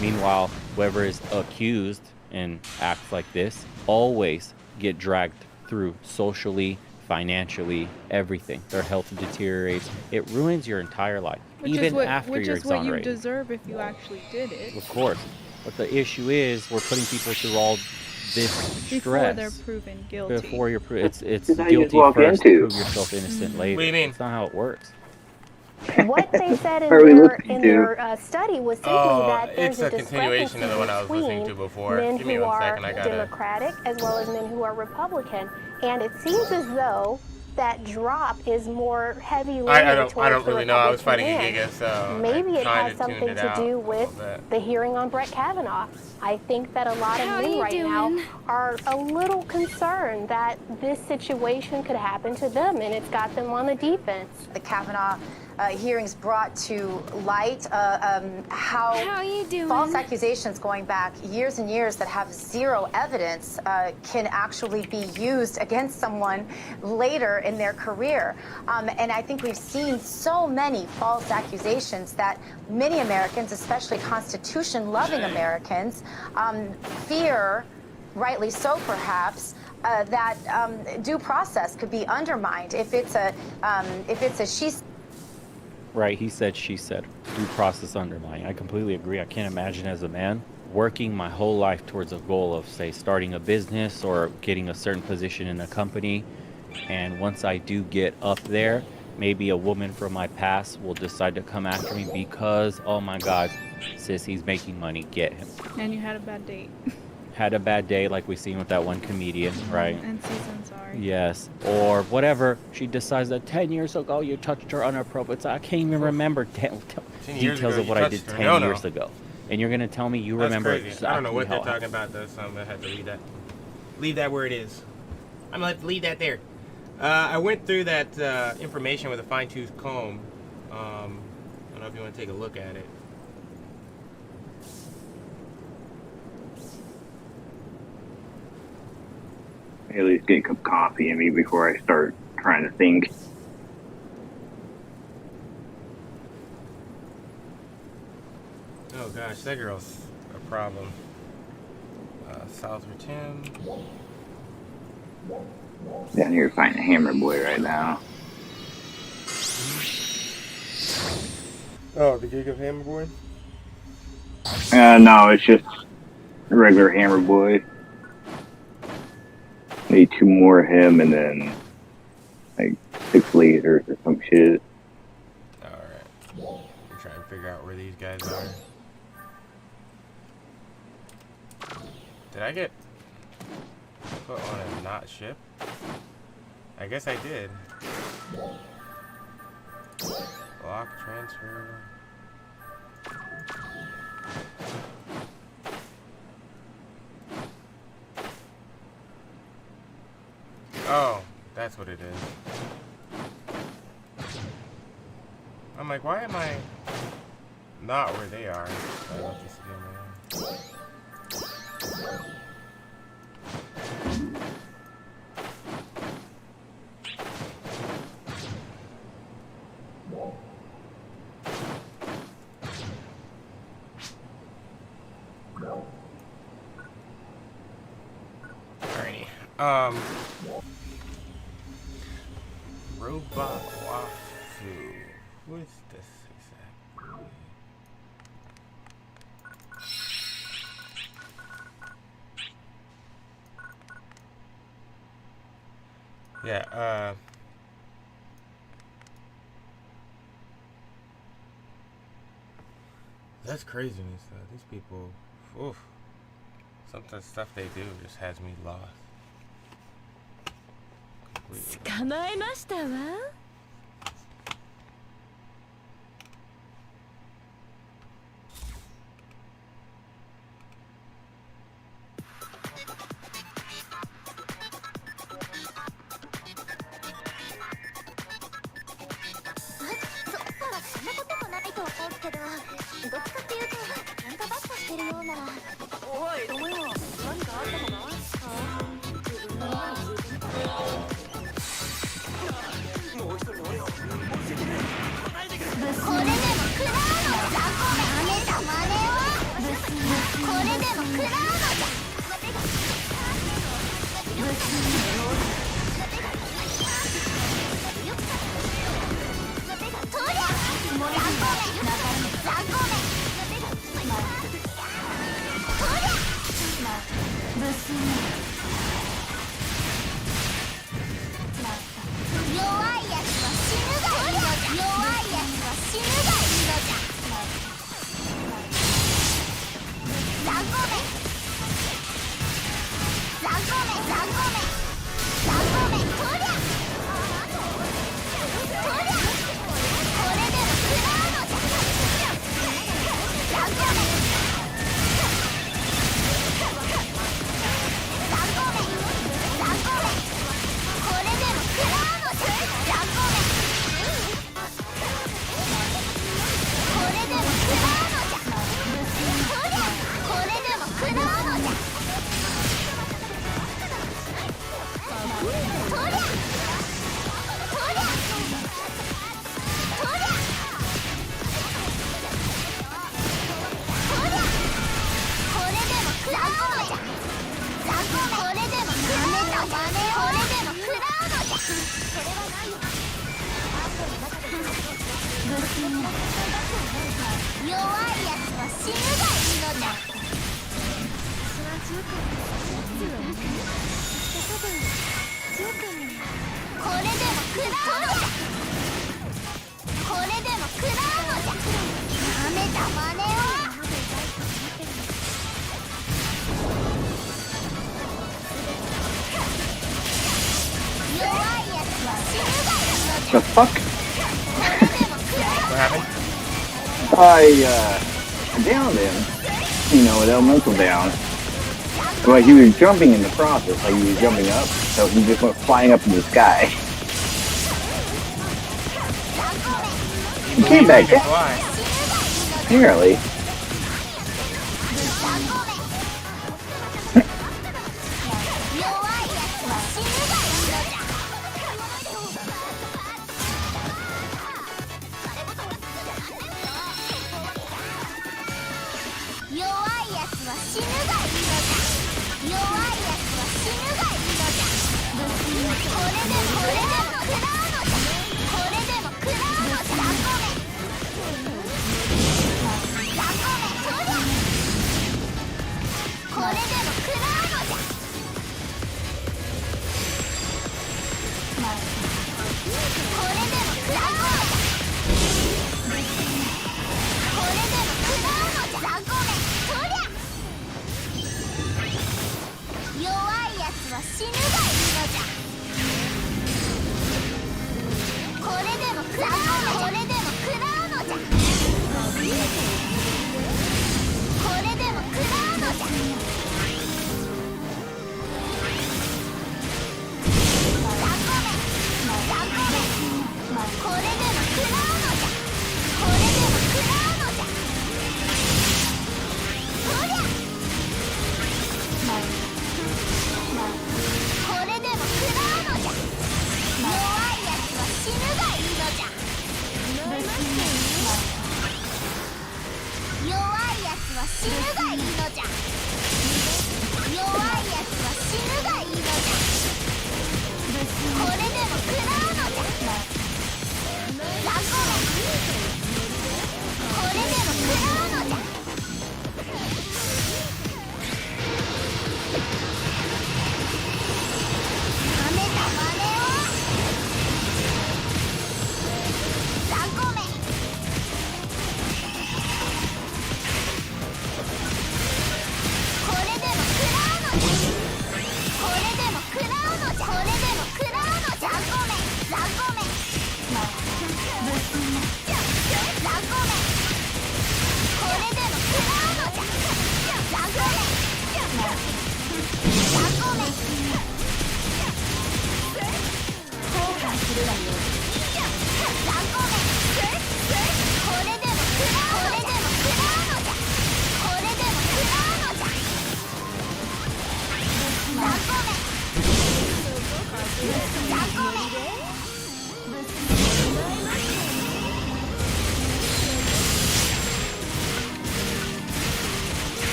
Meanwhile, whoever is accused and acts like this always get dragged through socially, financially, everything. Their health deteriorates. It ruins your entire life, even after you're exonerated. Which is what you deserve if you actually did it. Of course. But the issue is we're putting people through all this stress. Before they're proven guilty. Before you're it's how you guilty just walk first, into. prove yourself innocent later. What do you mean? That's not how it works. What they said in Are we their, listening to? study was simply that there's it's a a continuation of the one I was listening to between before. men Give me who one are second. I gotta. Democratic as well as men who are Republican, and it seems as though that drop is more heavy leaning I don't towards the really know. I was fighting a Republican Giga, so maybe it I has kinda tuned something it to out do a with little bit. the hearing on Brett Kavanaugh. I think that a lot of men right now are a little concerned that this situation could happen to them, and it's got them on the defense. The Kavanaugh hearings brought to light how false accusations going back years and years that have zero evidence can actually be used against someone later in their career. And I think we've seen so many false accusations that many Americans, especially Constitution-loving Americans, fear, rightly so perhaps, that due process could be undermined if it's a she. Right, he said, she said. Due process undermining. I completely agree. I can't imagine as a man working my whole life towards a goal of, say, starting a business or getting a certain position in a company. And once I do get up there, maybe a woman from my past will decide to come after me because, oh my God, sis, he's making money, get him. And you had a bad date. Had a bad day like we seen with that one comedian, right? And season, sorry. Yes. Or whatever. She decides that 10 years ago you touched her inappropriate. I can't even remember details of what I did 10 years ago. And you're going to tell me you remember exactly I don't know what they're how talking about, though, so I'm going to have to leave that. Leave that where it is. I'm going to have to leave that there. I went through that information with a fine-tooth comb. I don't know if you want to take a look at it. At least get a cup of coffee in me before I start trying to think. Oh gosh, that girl's a problem. Salzburg Tim. Down here fighting a hammer boy right now. Oh, the gig of Hammer Boy? No, it's just a regular hammer boy. Need 2 more of him and then like 6 lasers or some shit. Alright. I'm trying to figure out where these guys are. Did I get put on a not ship? I guess I did. Block transfer. Oh, that's what it is. I'm like, why am I not where they are? I love this again, man. Alrighty. Robot Wafu. Who is this exactly? Yeah, that's craziness though. These people, oof. Some of the stuff they do just has me lost. The fuck? What happened? I downed him, you know, with elemental down. But he was jumping in the process, like he was jumping up, so he just went flying up in the sky. He came back down. Apparently.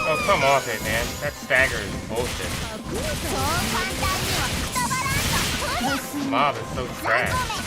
Oh, come off it, man. That stagger is bullshit. Mob is so trash.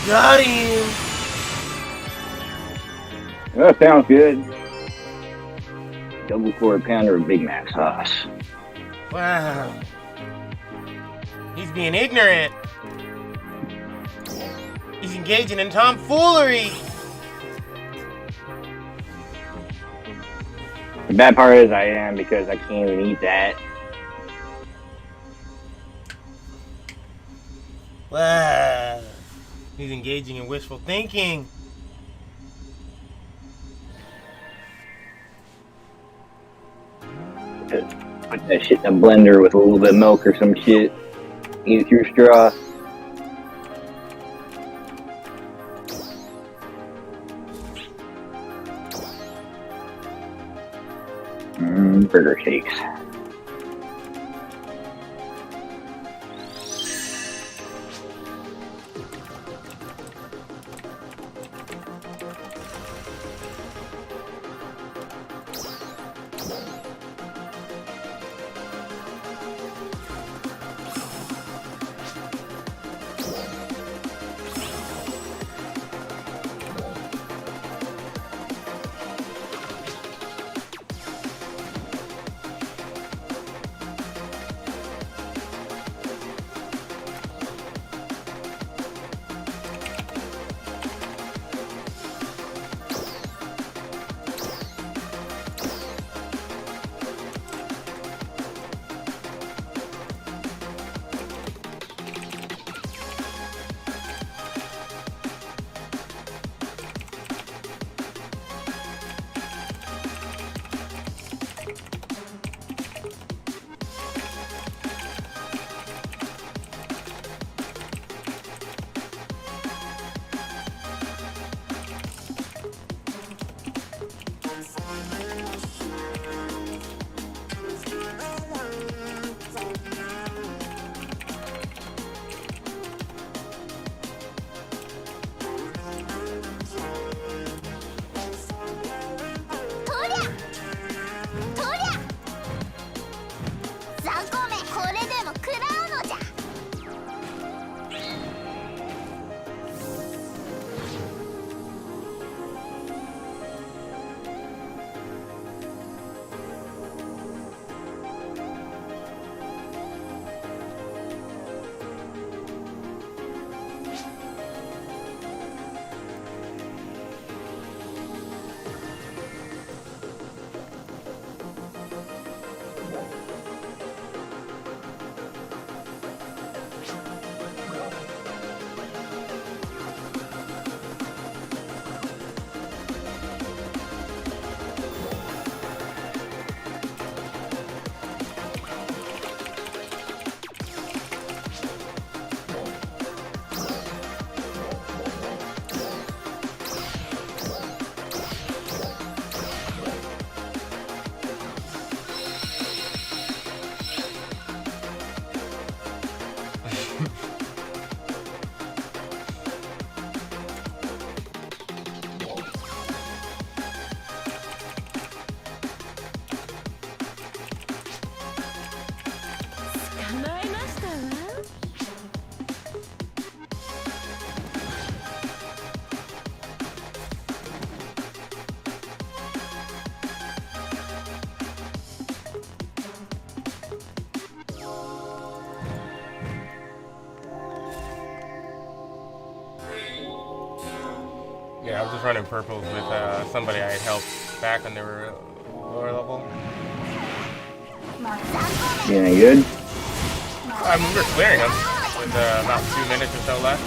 Got him. That sounds good. Double quarter pounder of Big Mac sauce. Wow. He's being ignorant. He's engaging in tomfoolery. The bad part is I am because I can't even eat that. Wow. He's engaging in wishful thinking. Just put that shit in a blender with a little bit of milk or some shit. Eat it through a straw. Burger shakes. Yeah, I was just running purples with somebody I had helped back when they were lower level. Yeah, good? I mean, we were clearing them with about 2 minutes or so left.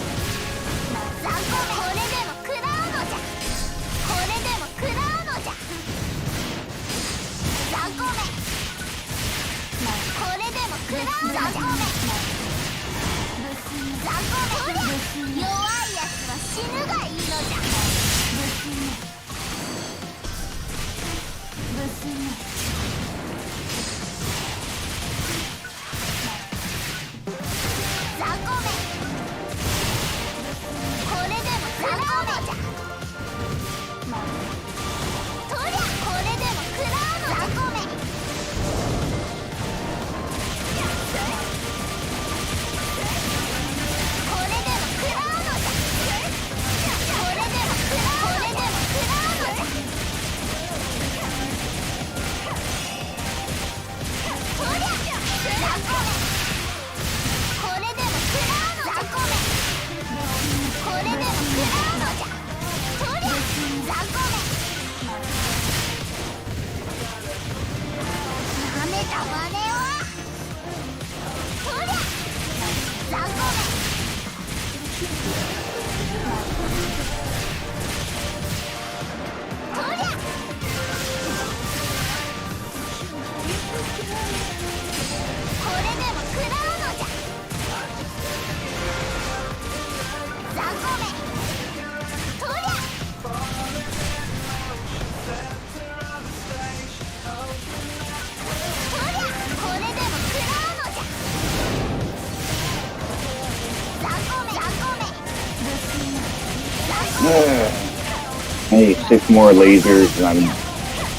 I need 6 more lasers and I'm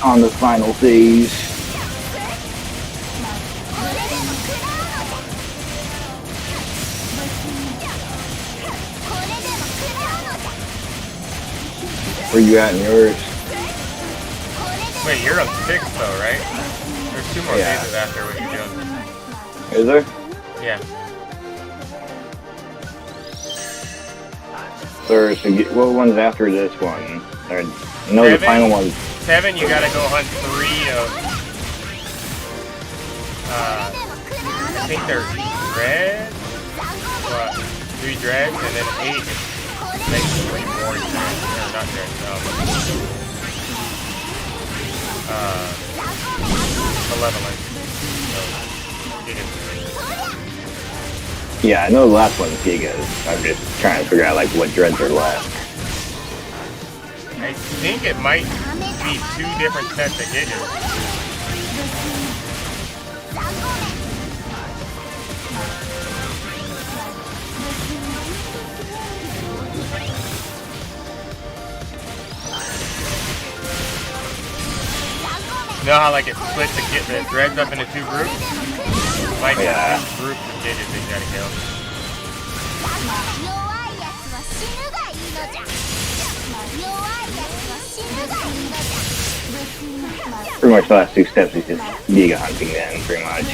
on the final phase. Where you at in yours? Wait, you're on 6 though, right? There's 2 more phases after what you're doing. Is there? Yeah. Third, so what one's after this one? No, the final one. 7, you gotta go hunt 3 of. I think they're dreads. What? 3 dreads, and then 8 is basically more dreads. Or not dreads. 11 lengths. So, Yeah, I know the last one's Gigas. I'm just trying to figure out like what dreads are left. I think it might be 2 different sets of Gigas. You know how like it splits to get the dreads up into 2 groups? Might be 2 groups of Gigas that you gotta kill. Pretty much the last 2 steps is just Giga hunting then, pretty much.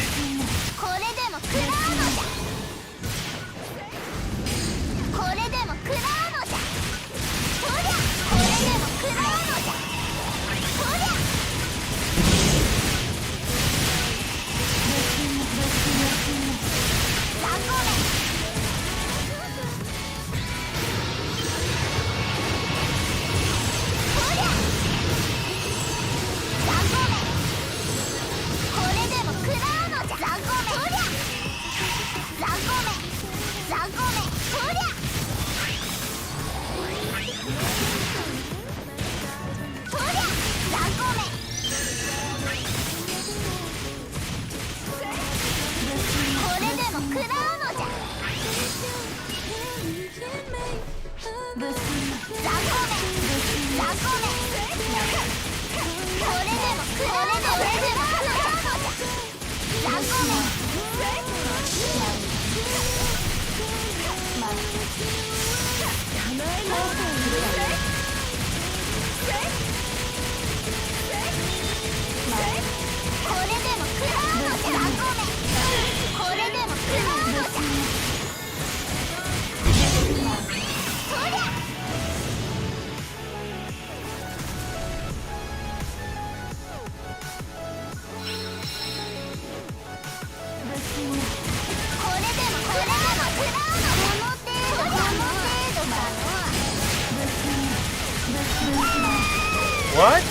What?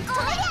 こ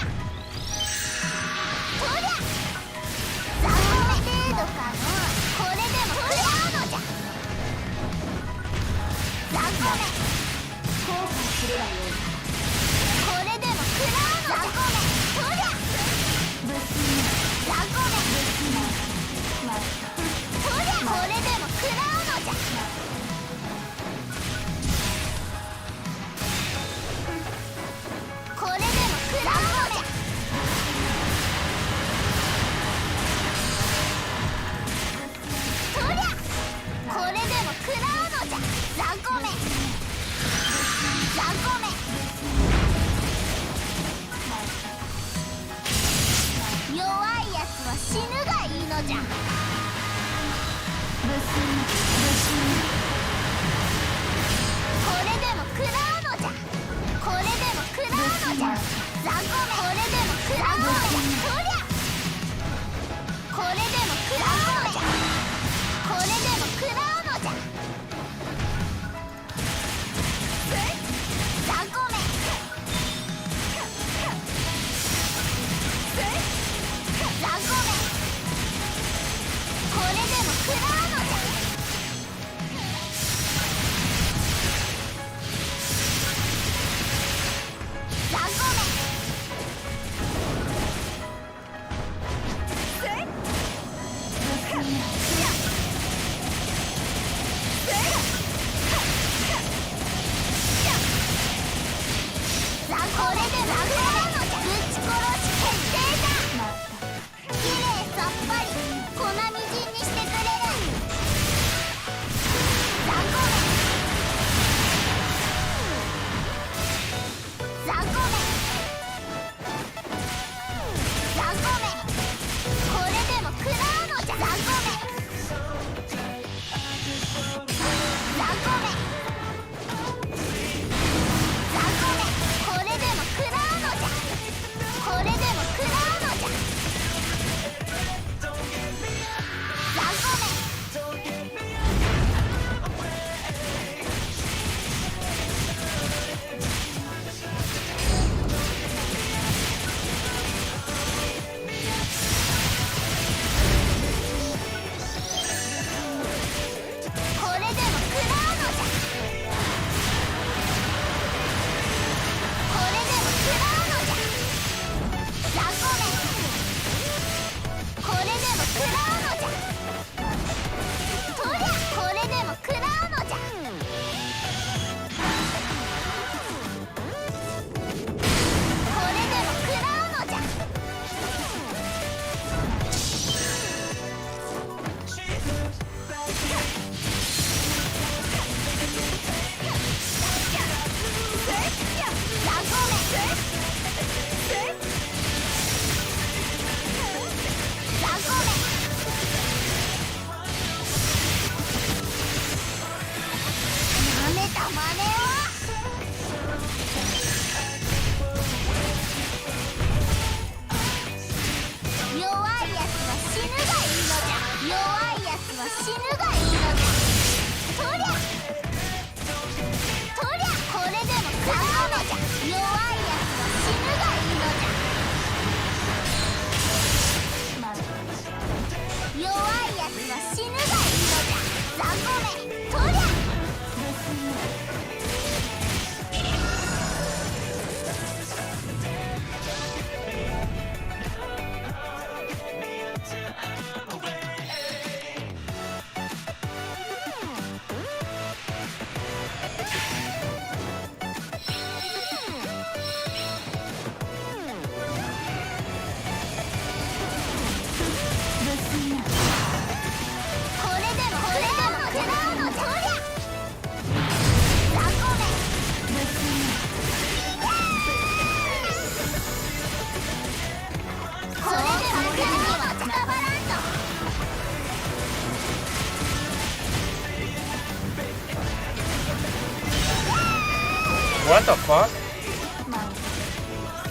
What the fuck?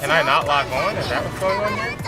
Can I not log on? Is that what's going on here?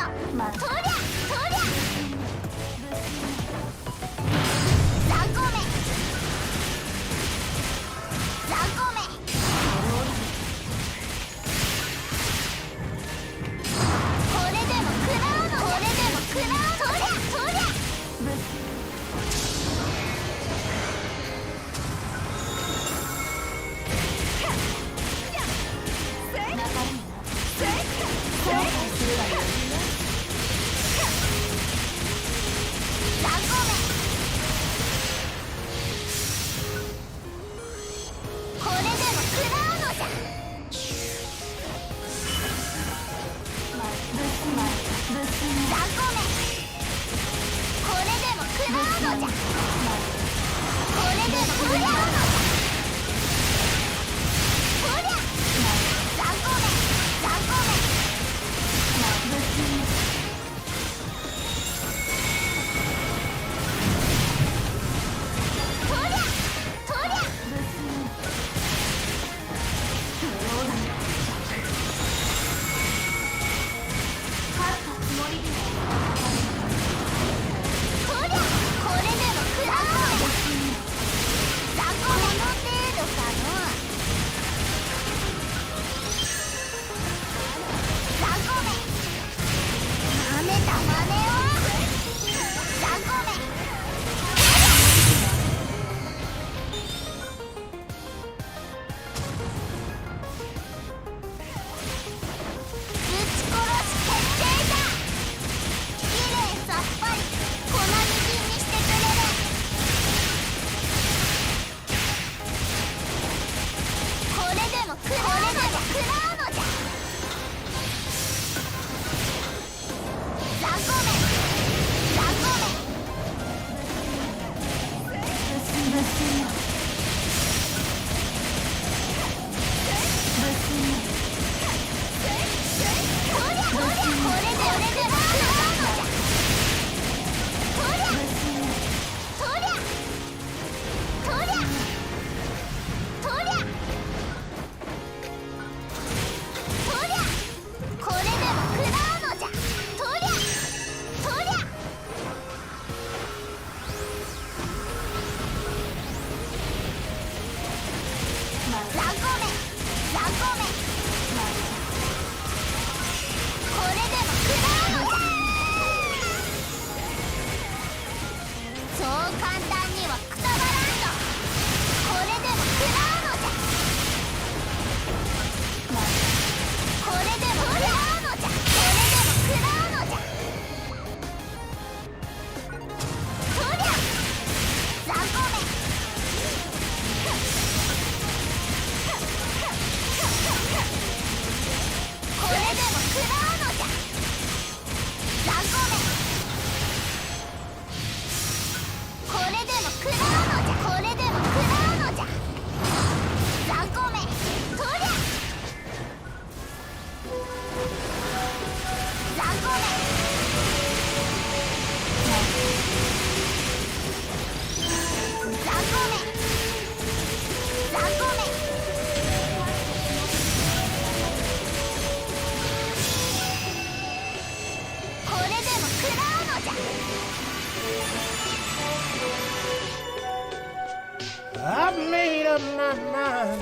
made up my mind.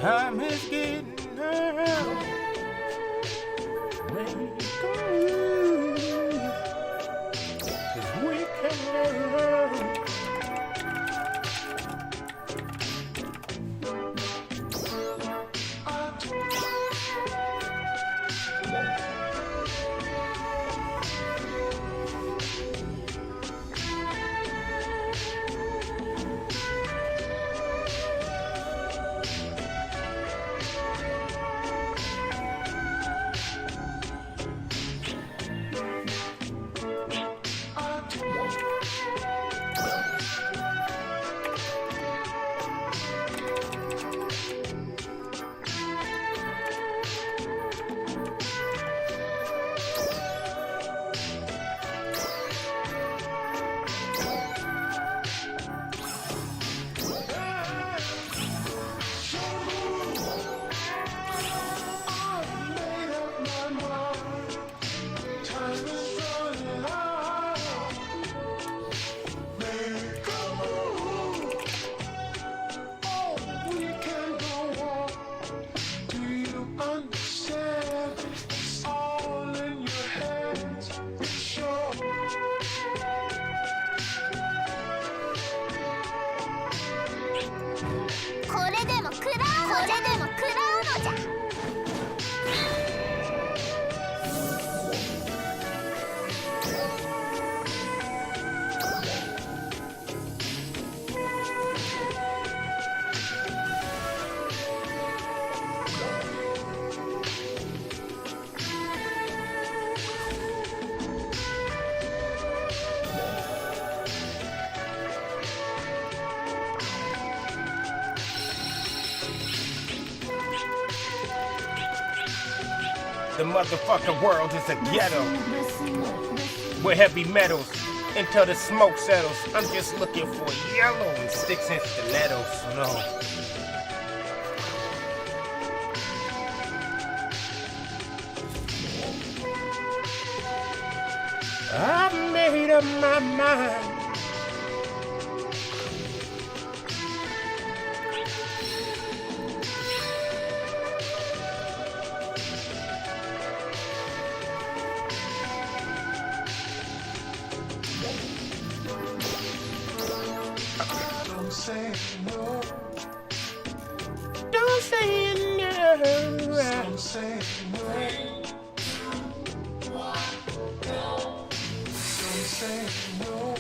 Time is getting around. Make a move, 'cause we can love. The motherfucking world is a ghetto where heavy metals until the smoke settles. I'm just looking for yellow and sticks and stilettos. No. I made up my mind. Don't say no. Don't say no. Don't say no. Don't say no.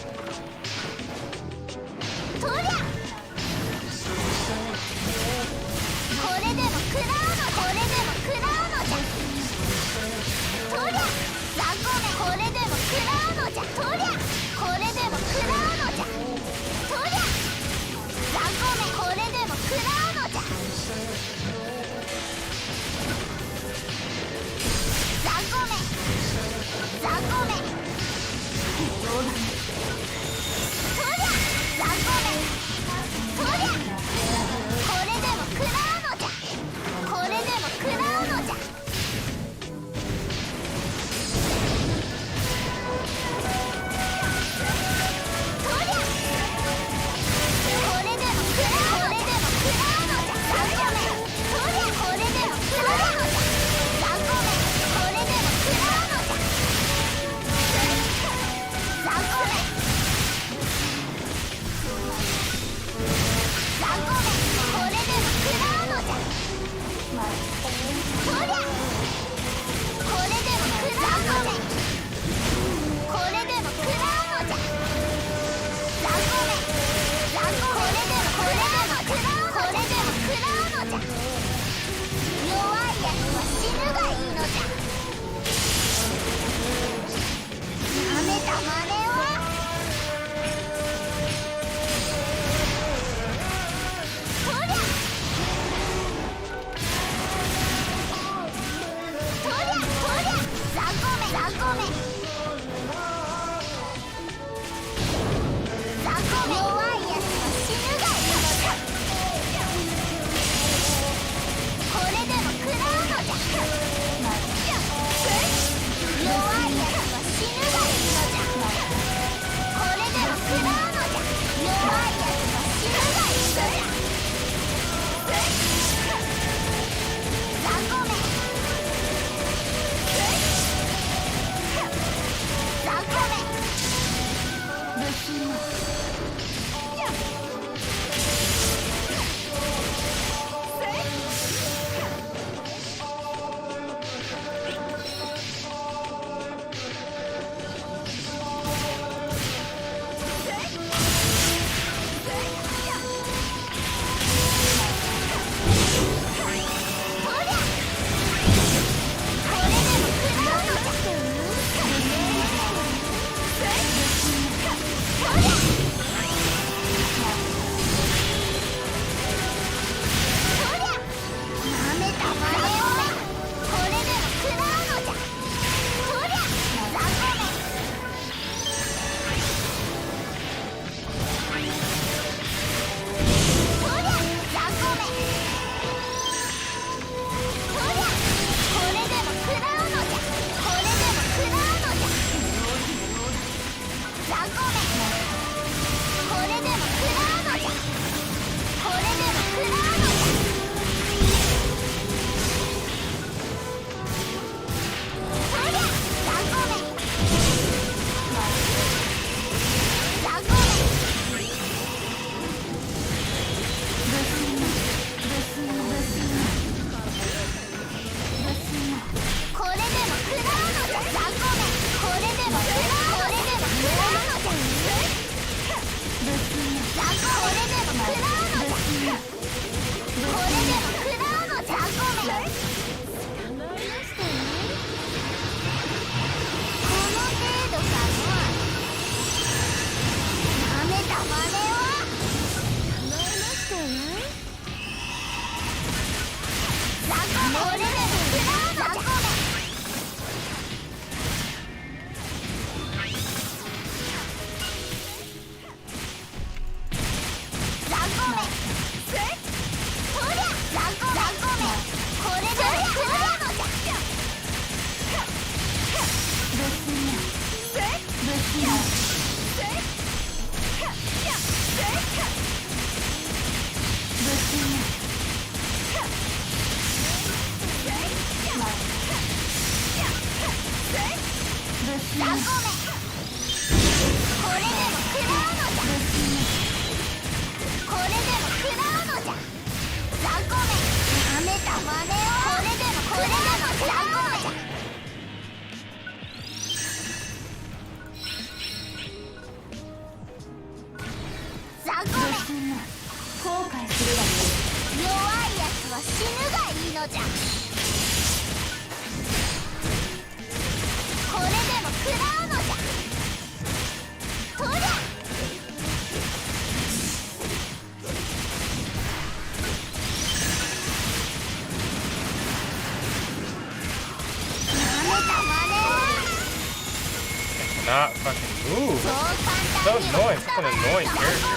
Not fucking move. So annoying. Such an annoying character.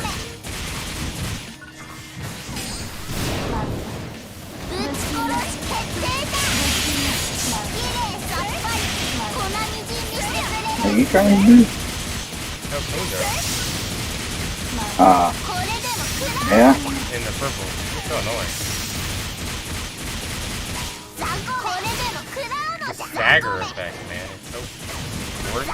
Are you trying to do? Yeah. In the purple. It's so annoying. The stagger effect, man. It's so worth it.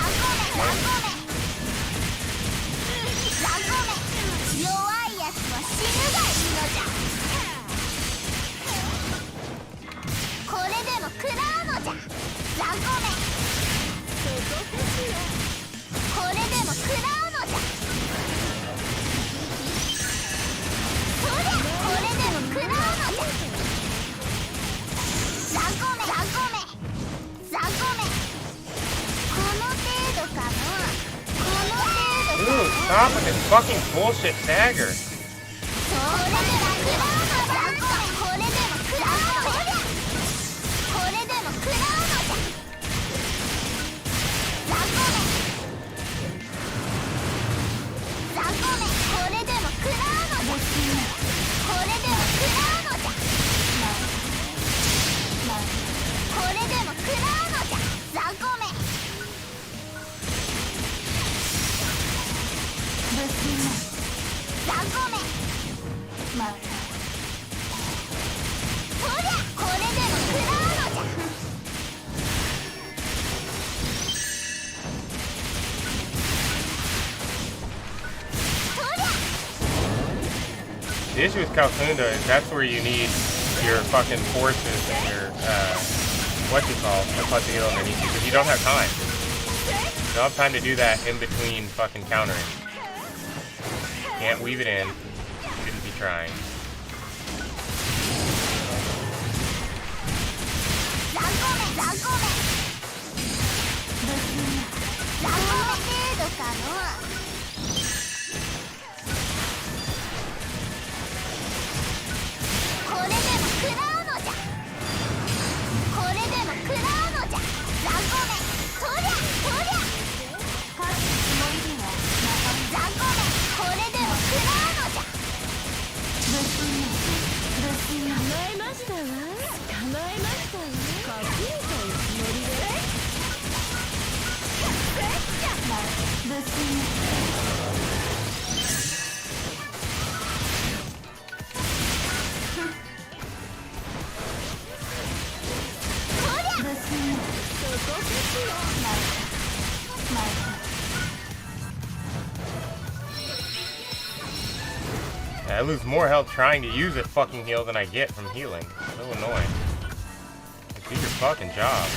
Dude, stop with this fucking bullshit stagger. The issue with Calcunda is that's where you need your fucking forces and your, to put the heal underneath you, because you don't have time. You don't have time to do that in between fucking countering. Can't weave it in. Shouldn't be trying. I lose more health trying to use a fucking heal than I get from healing. So annoying. Do your fucking job.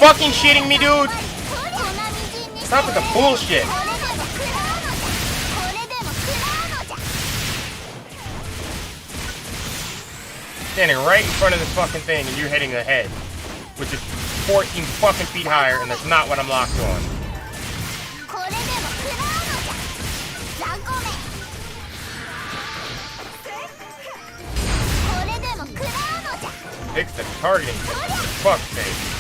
Fucking shitting me, dude! Stop with the bullshit! Standing right in front of this fucking thing and you're hitting the head, which is 14 fucking feet higher, and that's not what I'm locked on. Fix the targeting, for fuck's sake.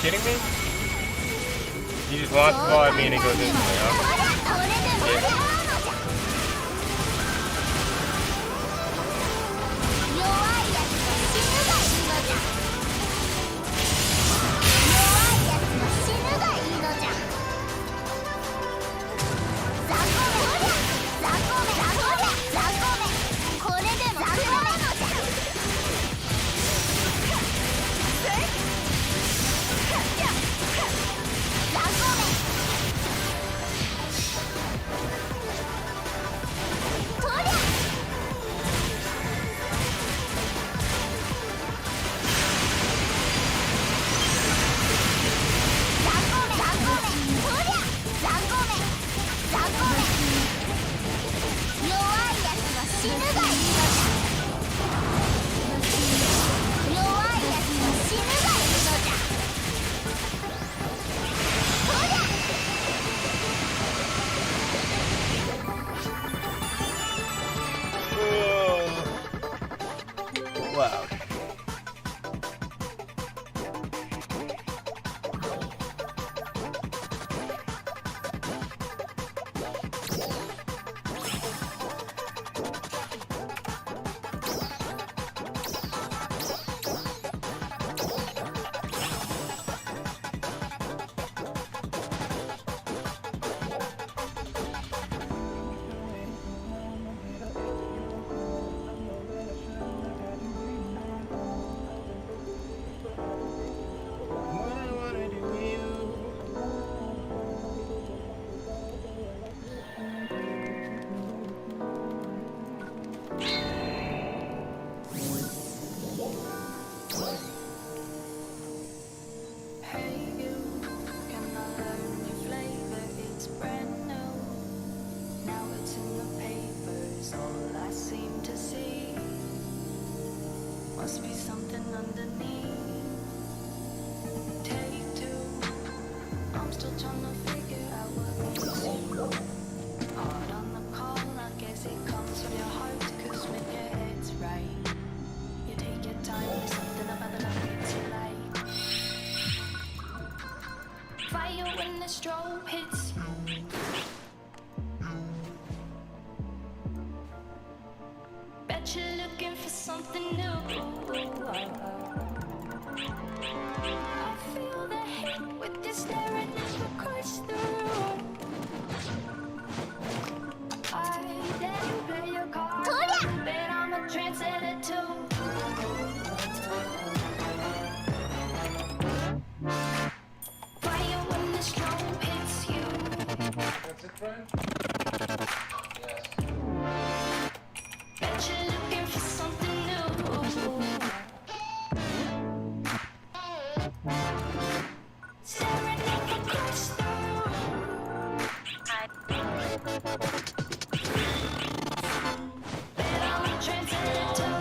kidding me? You just launch the ball at me and it goes instantly, huh? Yeah. Wow. Must be something underneath. Take two. I'm still trying to figure out what makes you hard on the call. I guess it comes from your heart, 'cause when your head's right, you take your time. There's something about the love hits you like fire when the strobe hits. Bet you're looking for something new. I feel the hit with this staring across the room. I let you play your card, but I'm a trendsetter too. Fire when the strobe hits you. That's it, Brian? Yes. Bet you're looking for something new. Staring across the room. Bet I'm a trendsetter too.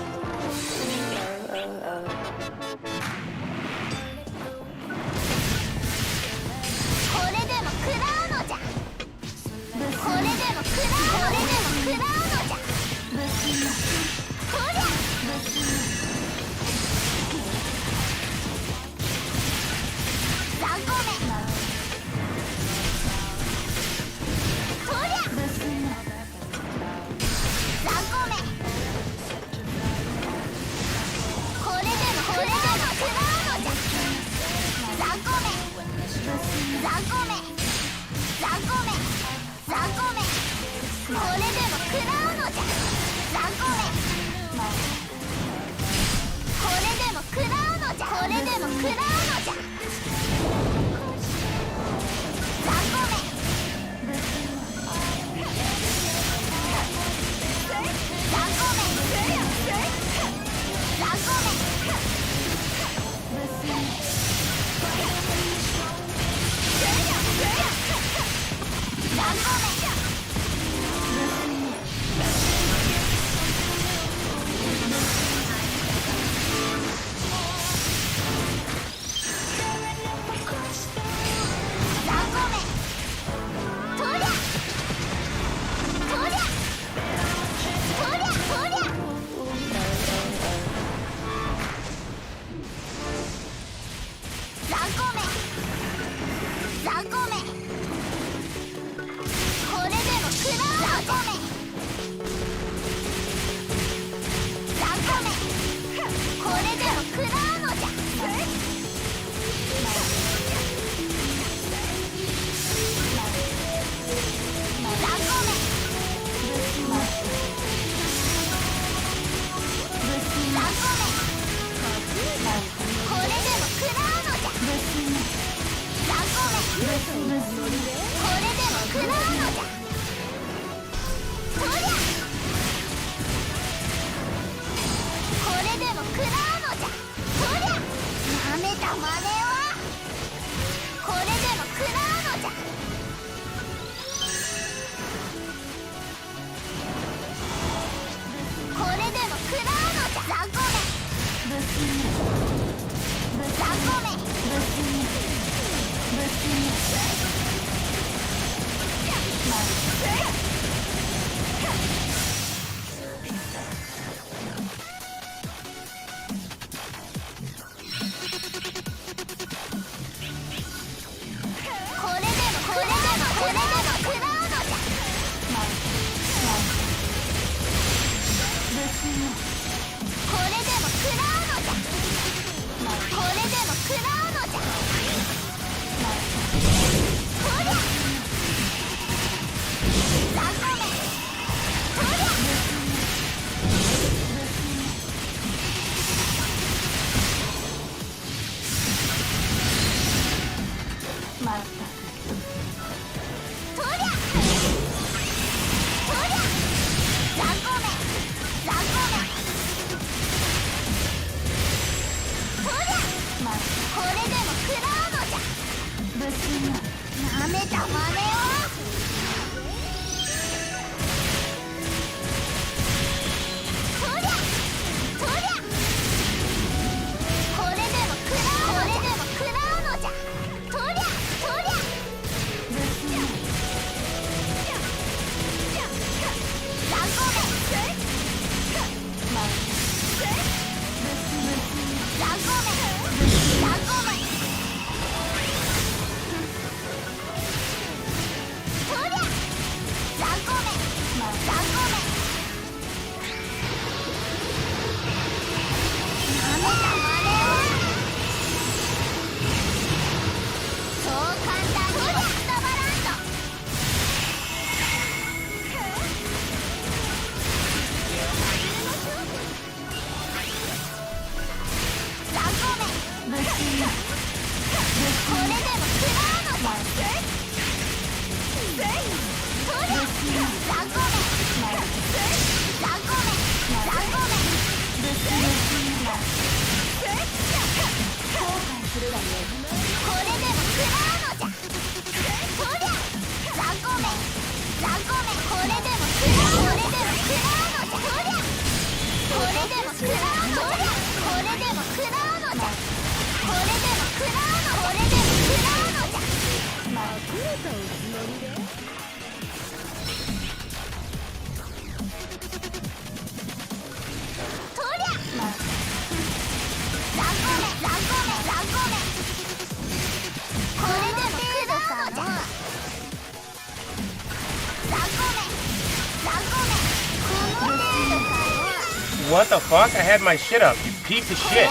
What the fuck? I had my shit up, you piece of shit.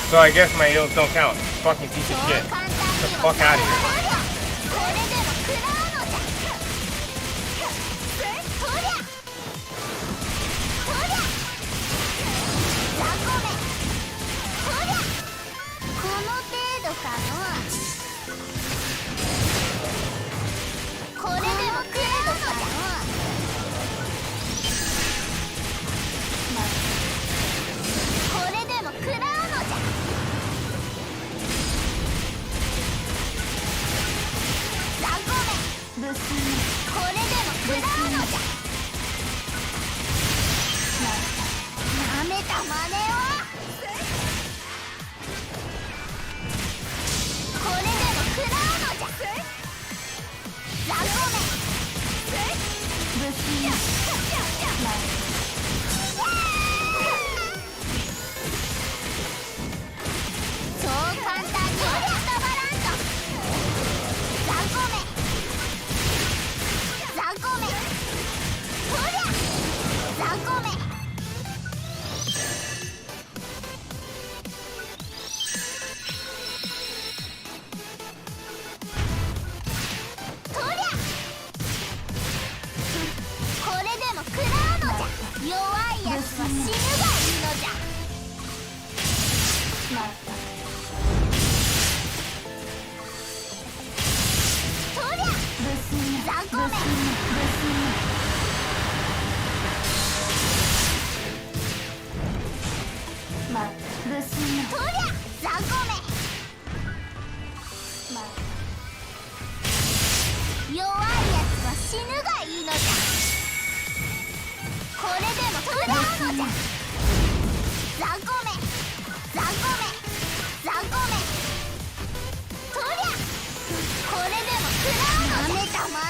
So I guess my ills don't count. Fucking piece of shit. Get the fuck out of here.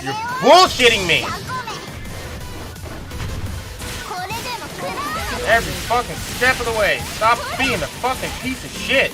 You're bullshitting me! Every fucking step of the way. Stop being a fucking piece of shit.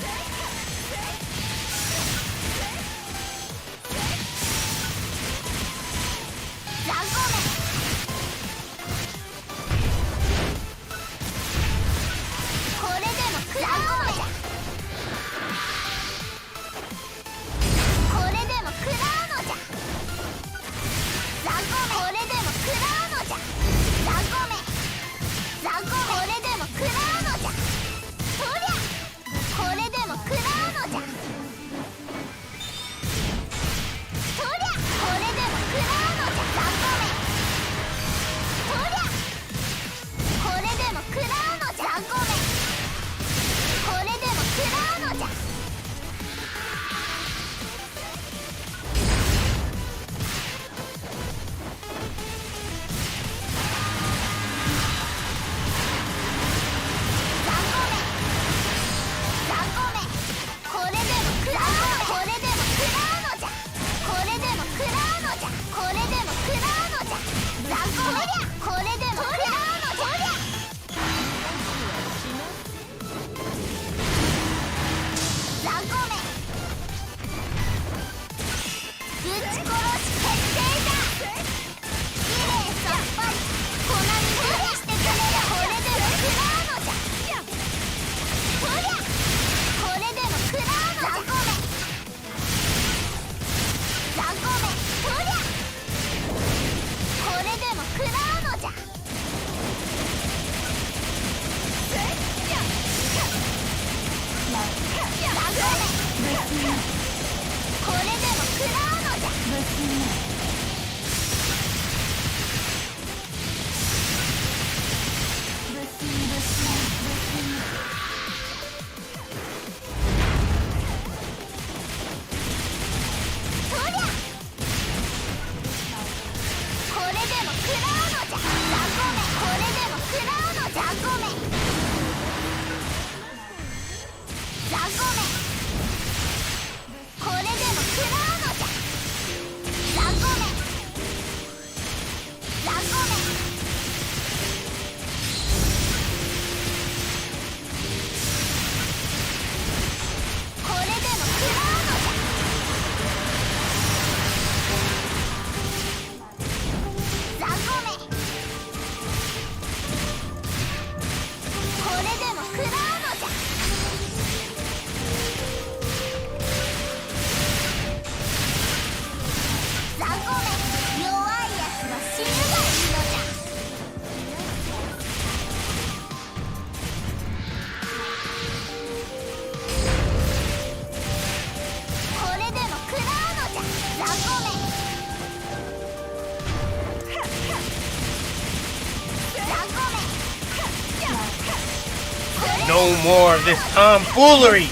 No more of this tomfoolery.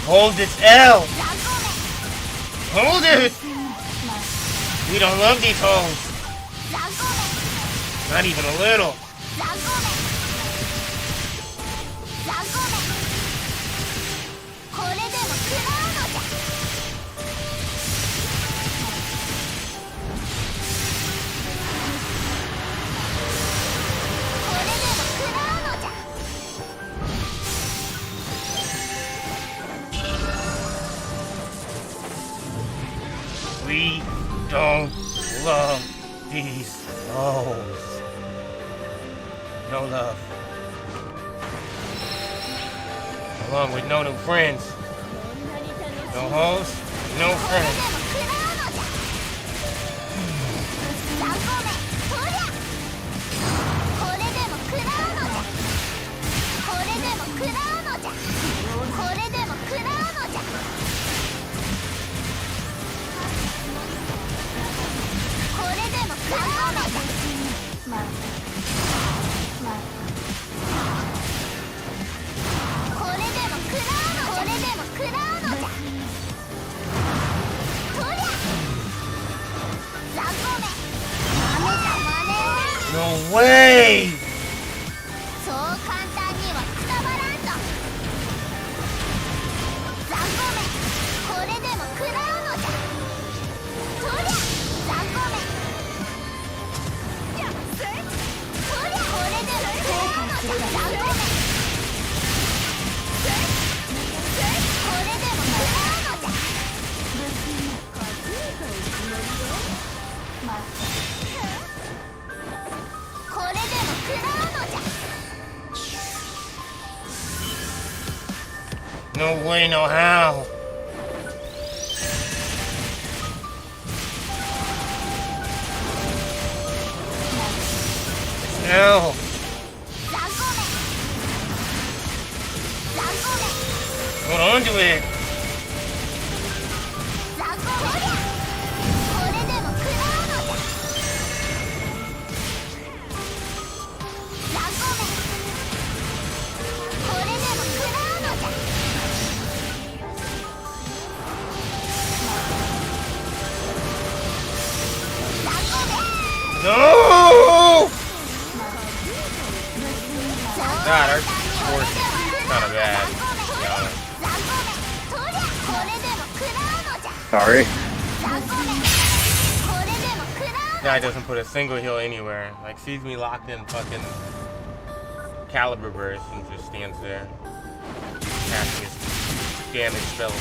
Hold this L. Hold it. We don't love these hoes. Not even a little. We don't love these hoes. No love. Along with no new friends. No hoes, no friends. No way! No way, no how. No. Hold on to it. No! God, our force is kind of bad, to be honest. Sorry. Guy doesn't put a single heal anywhere. Like, sees me locked in fucking caliber burst and just stands there. Casting his damage spell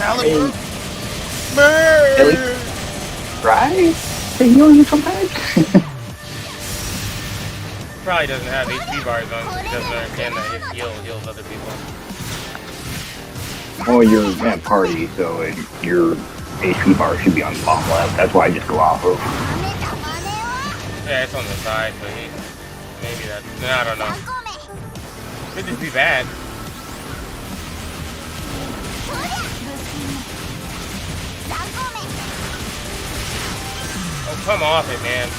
Caliber. Burn. Right? Hey, you want to come back? Probably doesn't have HP bars on, so he doesn't understand that his heal heals other people. Well, you're at party, so your HP bar should be on the bottom left. That's why I just go off of. Yeah, it's on the side, but maybe that's... I don't know. Could just be bad. Oh, come off it, man.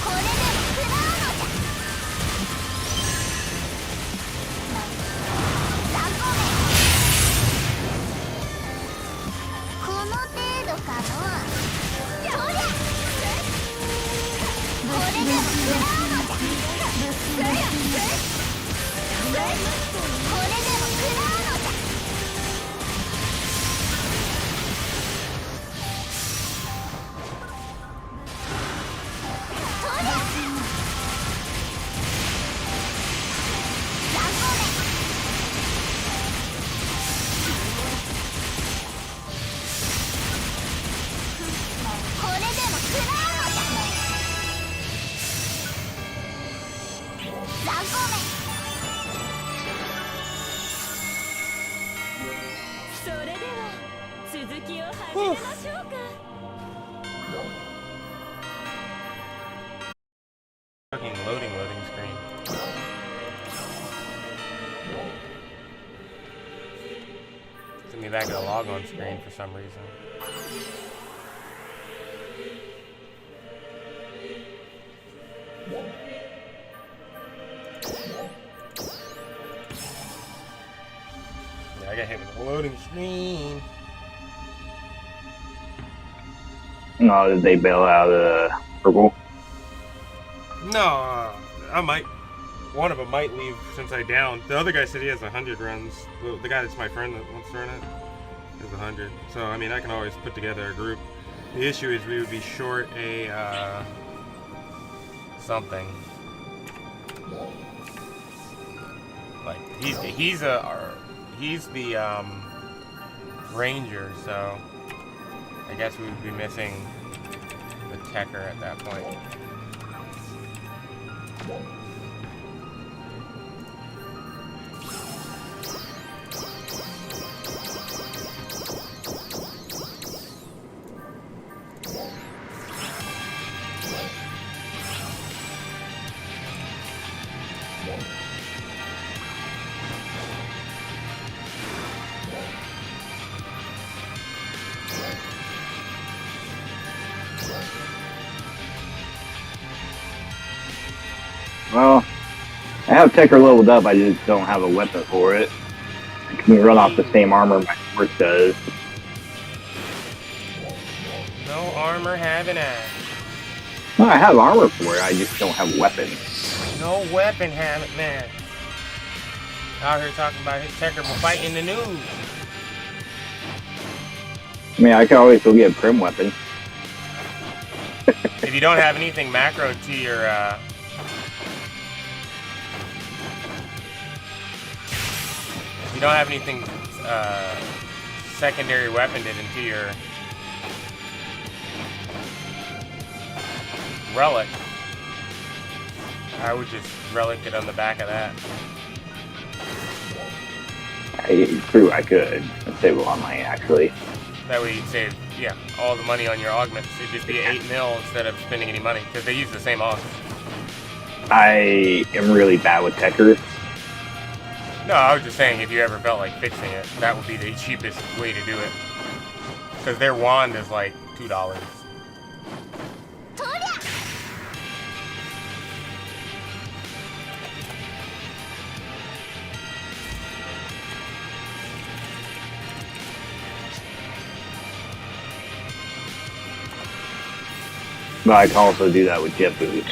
Fucking loading screen. Took me back to the log on screen for some reason. Yeah, I got hit with the loading screen. No, did they bail out purple? No, I might. One of them might leave since I downed. The other guy said he has 100 runs. The guy that's my friend that wants to run it has 100. So, I mean, I can always put together a group. The issue is we would be short a, something. Like, he's the, ranger, so I guess we would be missing the techer at that point. Well, I have Tekker leveled up, I just don't have a weapon for it. I can run off the same armor my horse does. No armor having I. No, I have armor for it, I just don't have a weapon. No weapon having man. Out here talking about his Tekker fight in the news. I mean, I can always go get a prim weapon. If you don't have anything macro to your, if you don't have anything, secondary weaponed into your relic, I would just relic it on the back of that. True, I could. I'd save a lot of money, actually. That way you'd save, yeah, all the money on your augments. It'd just be 8 mil instead of spending any money, because they use the same aug. I am really bad with Tekker. No, I was just saying if you ever felt like fixing it, that would be the cheapest way to do it. Because their wand is like $2. But I can also do that with jet boots.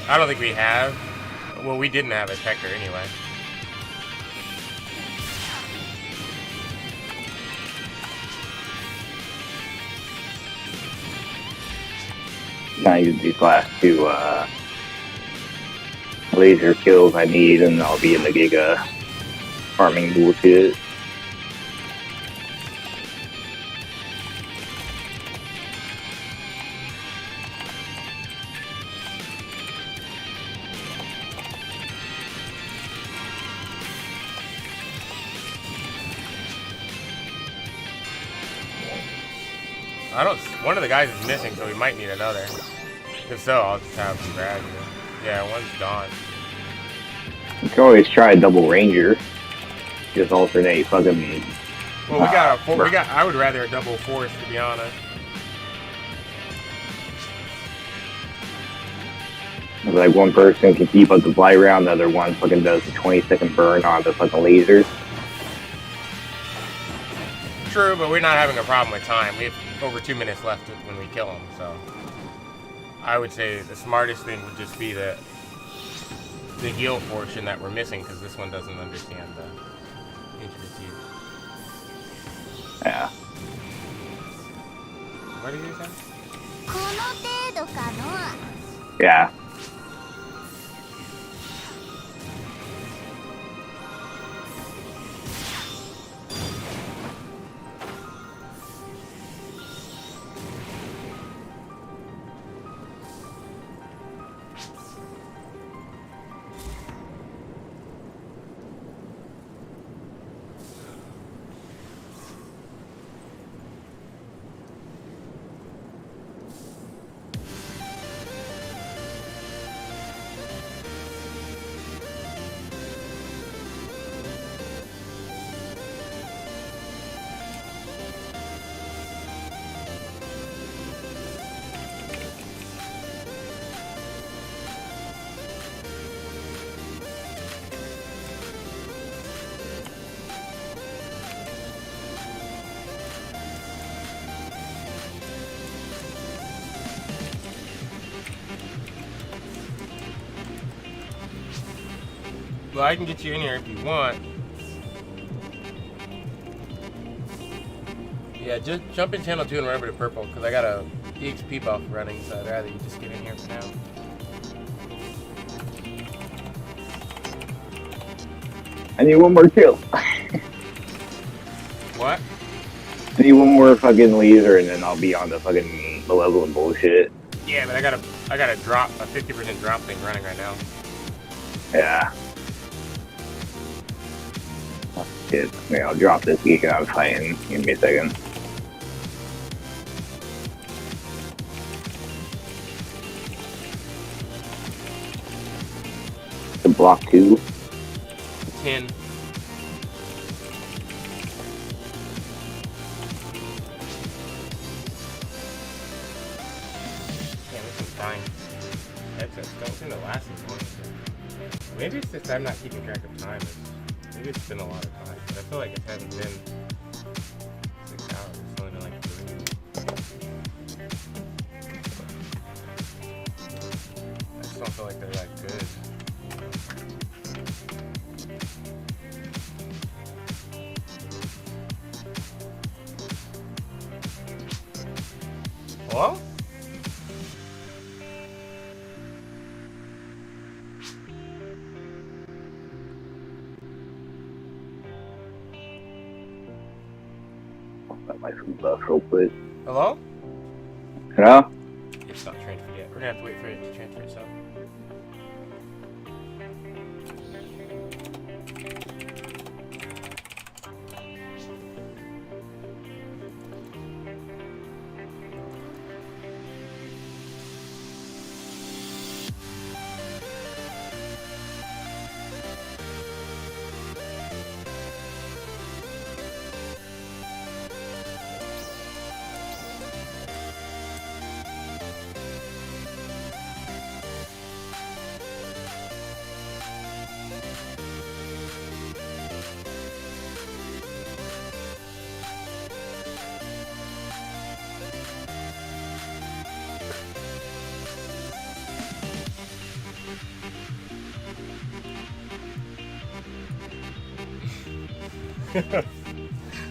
I don't think we have. Well, we didn't have a Tekker anyway. Can I use these last two laser kills I need, and I'll be in the Giga farming bullshit. I don't. One of the guys is missing, so we might need another. If so, I'll just have him grab you. Yeah, one's gone. You can always try a double ranger. Just alternate fucking. Well, we got a four. I would rather a double force, to be honest. Like one person can keep up the fly round, the other one fucking does the 20-second burn on the fucking lasers. True, but we're not having a problem with time. We have over 2 minutes left when we kill them, so I would say the smartest thing would just be the heal portion that we're missing, because this one doesn't understand the intricacies. Yeah. What did you say? Yeah. Well, I can get you in here if you want. Yeah, just jump in channel 2 and run over to purple, because I got a EXP buff running, so I'd rather you just get in here for now. I need one more kill. What? I need one more fucking laser and then I'll be on the fucking malevolent bullshit. Yeah, but I got a drop, a 50% drop thing running right now. Yeah. Oh, shit. Maybe I'll drop this geek and I'm fighting. Give me a second. The block 2. 10. Damn, this is dying. Headsets don't seem to last as long. Maybe it's just I'm not keeping track of time. Maybe it's been a lot of time, but I feel like it hasn't been 6 hours. It's only been like 3. I just don't feel like they're that good. Hello? Got my food buff real quick. Hello? Hello? It's not transferred yet. We're gonna have to wait for it to transfer itself.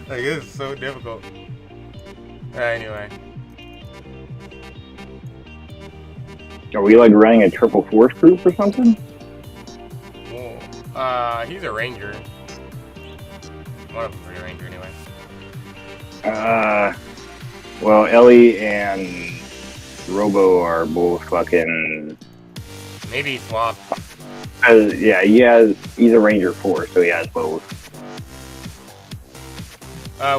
Like, this is so difficult. Anyway. Are we like running a triple force group or something? He's a ranger. One of them's a ranger anyway. Well, Ellie and Robo are both fucking... Maybe he's swapped. Yeah, he's a ranger 4, so he has both.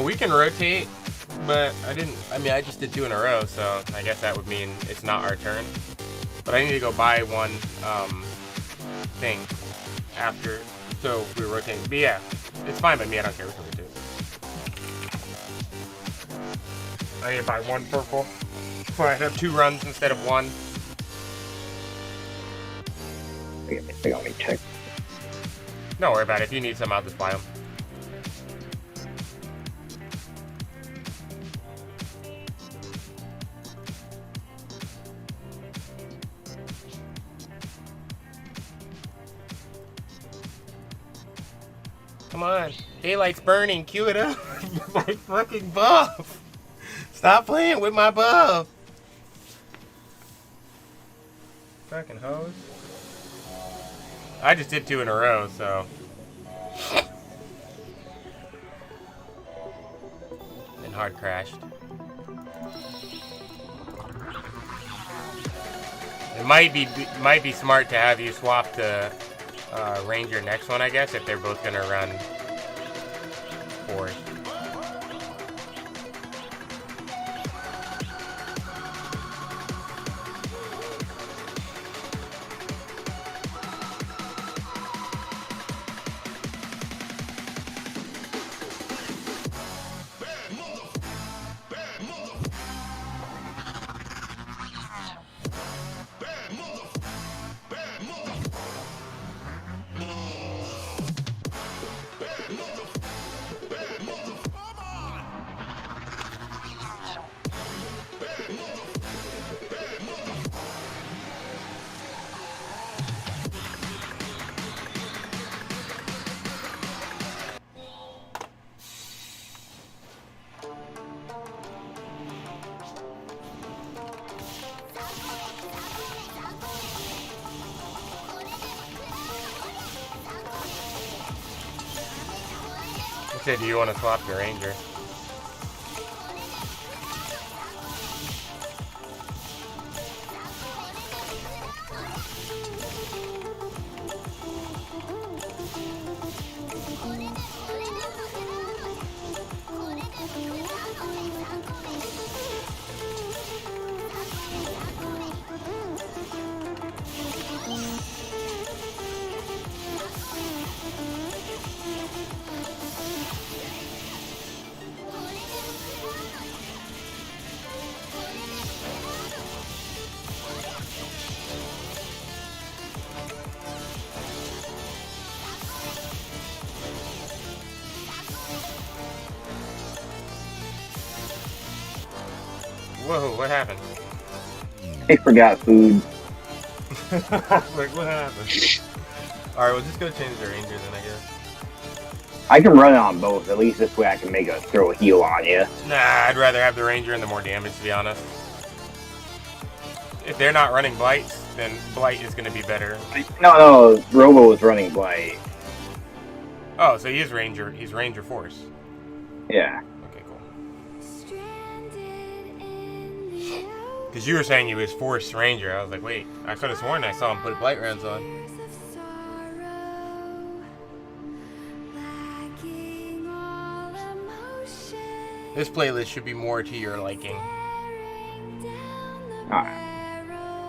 We can rotate, but I just did 2 in a row, so I guess that would mean it's not our turn. But I need to go buy one, thing after, so we're rotating. But yeah, it's fine by me, I don't care which one we do. I need to buy 1 purple, so I have 2 runs instead of 1. I got me check. Don't worry about it, if you need some, I'll just buy them. Come on. Daylight's burning. Cue it up. My fucking buff. Stop playing with my buff. Fucking hose. I just did 2 in a row, so. And hard crashed. It might be smart to have you swap the Ranger next one, I guess, if they're both gonna run forward. said, do you want to swap your ranger? Whoa, what happened? I forgot food. Like, what happened? Alright, we'll just go change the ranger then, I guess. I can run it on both. At least this way I can throw a heal on you. Nah, I'd rather have the ranger and the more damage, to be honest. If they're not running blights, then blight is going to be better. No, Robo was running Blight. Oh, so he is ranger. He's ranger force. Yeah. Okay, cool. Because you were saying he was force ranger. I was like, wait, I could have sworn I saw him put blight rounds on. This playlist should be more to your liking.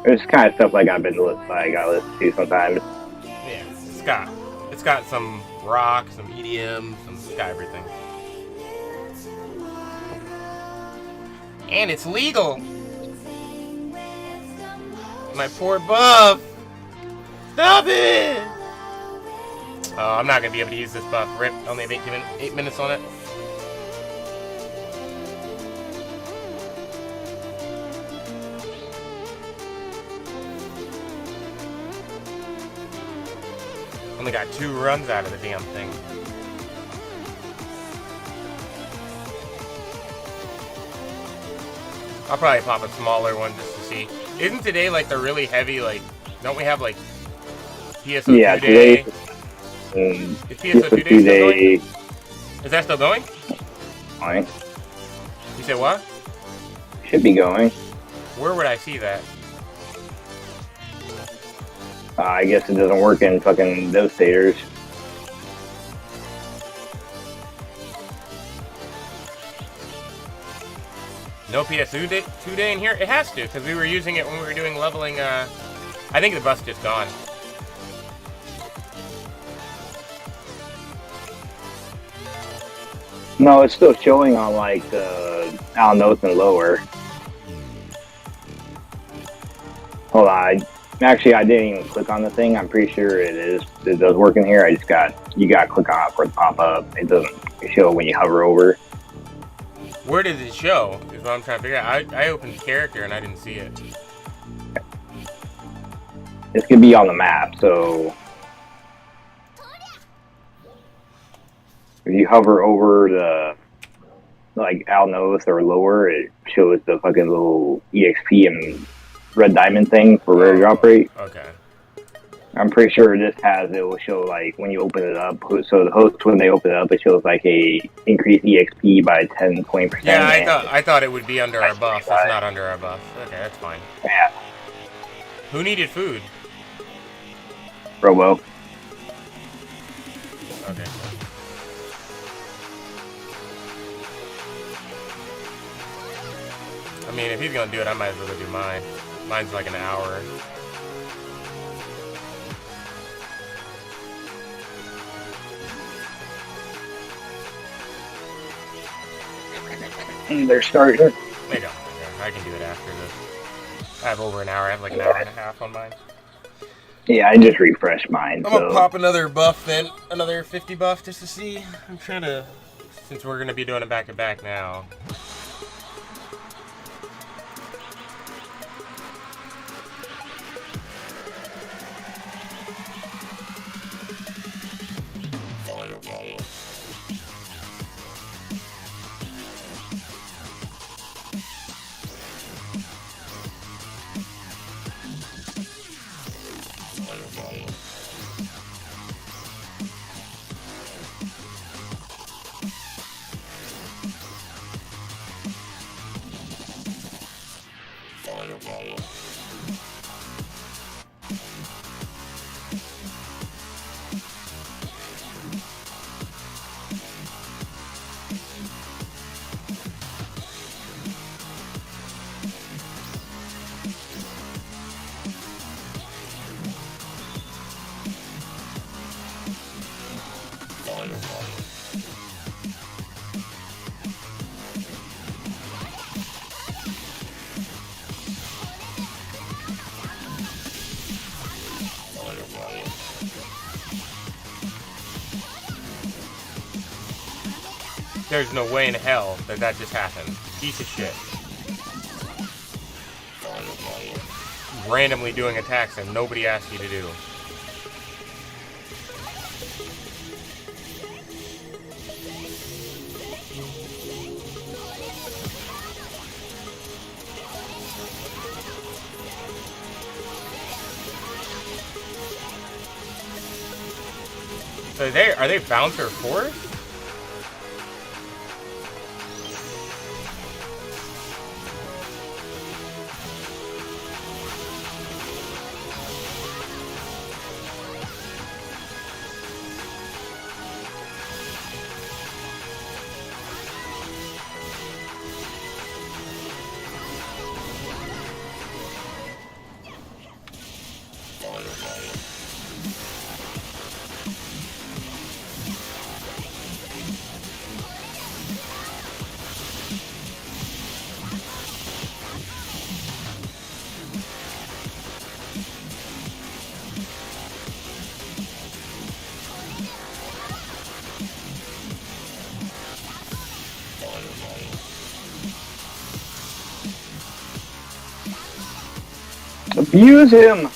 There's kind of stuff like I got listen to sometimes. Yeah, it's got some rock, some EDM, it's got everything. And it's legal. My poor buff. Stop it! Oh, I'm not gonna be able to use this buff. Rip. Only have 8 minutes on it. Only got 2 runs out of the damn thing. I'll probably pop a smaller one just to see. Isn't today like the really heavy, like, don't we have like PSO2 yeah, day? Is PSO2 day still going? Is that still going? Fine. You said what? Should be going. Where would I see that? I guess it doesn't work in fucking Devastators. No PSO2 day in here? It has to, because we were using it when we were doing leveling. I think the buff's just gone. No, it's still showing on like the Al Notes and lower. Hold on. Actually, I didn't even click on the thing. I'm pretty sure it does work in here. You got to click on it for it to pop up. It doesn't show when you hover over. Where does it show? Is what I'm trying to figure out. I opened character and I didn't see it. This could be on the map, so if you hover over the like Al Noth or lower, it shows the fucking little EXP and red diamond thing for rare drop rate. Okay. I'm pretty sure it will show like when you open it up. So the host, when they open it up, it shows like a increased EXP by 10-20%. Yeah, I thought it would be under our buff. It's not under our buff. Okay, that's fine. Yeah. Who needed food? Robo. Okay. I mean, if he's gonna do it, I might as well go do mine. Mine's like an hour. They're starting. They don't. I can do it after this. I have over an hour. I have like an hour and a half on mine. Yeah, I just refreshed mine. I'm gonna pop another buff then. Another 50 buff just to see. I'm trying to... Since we're gonna be doing it back to back now. There's no way in hell that that just happened. Piece of shit. Randomly doing attacks that nobody asked you to do. So are they bouncer fours? Abuse him!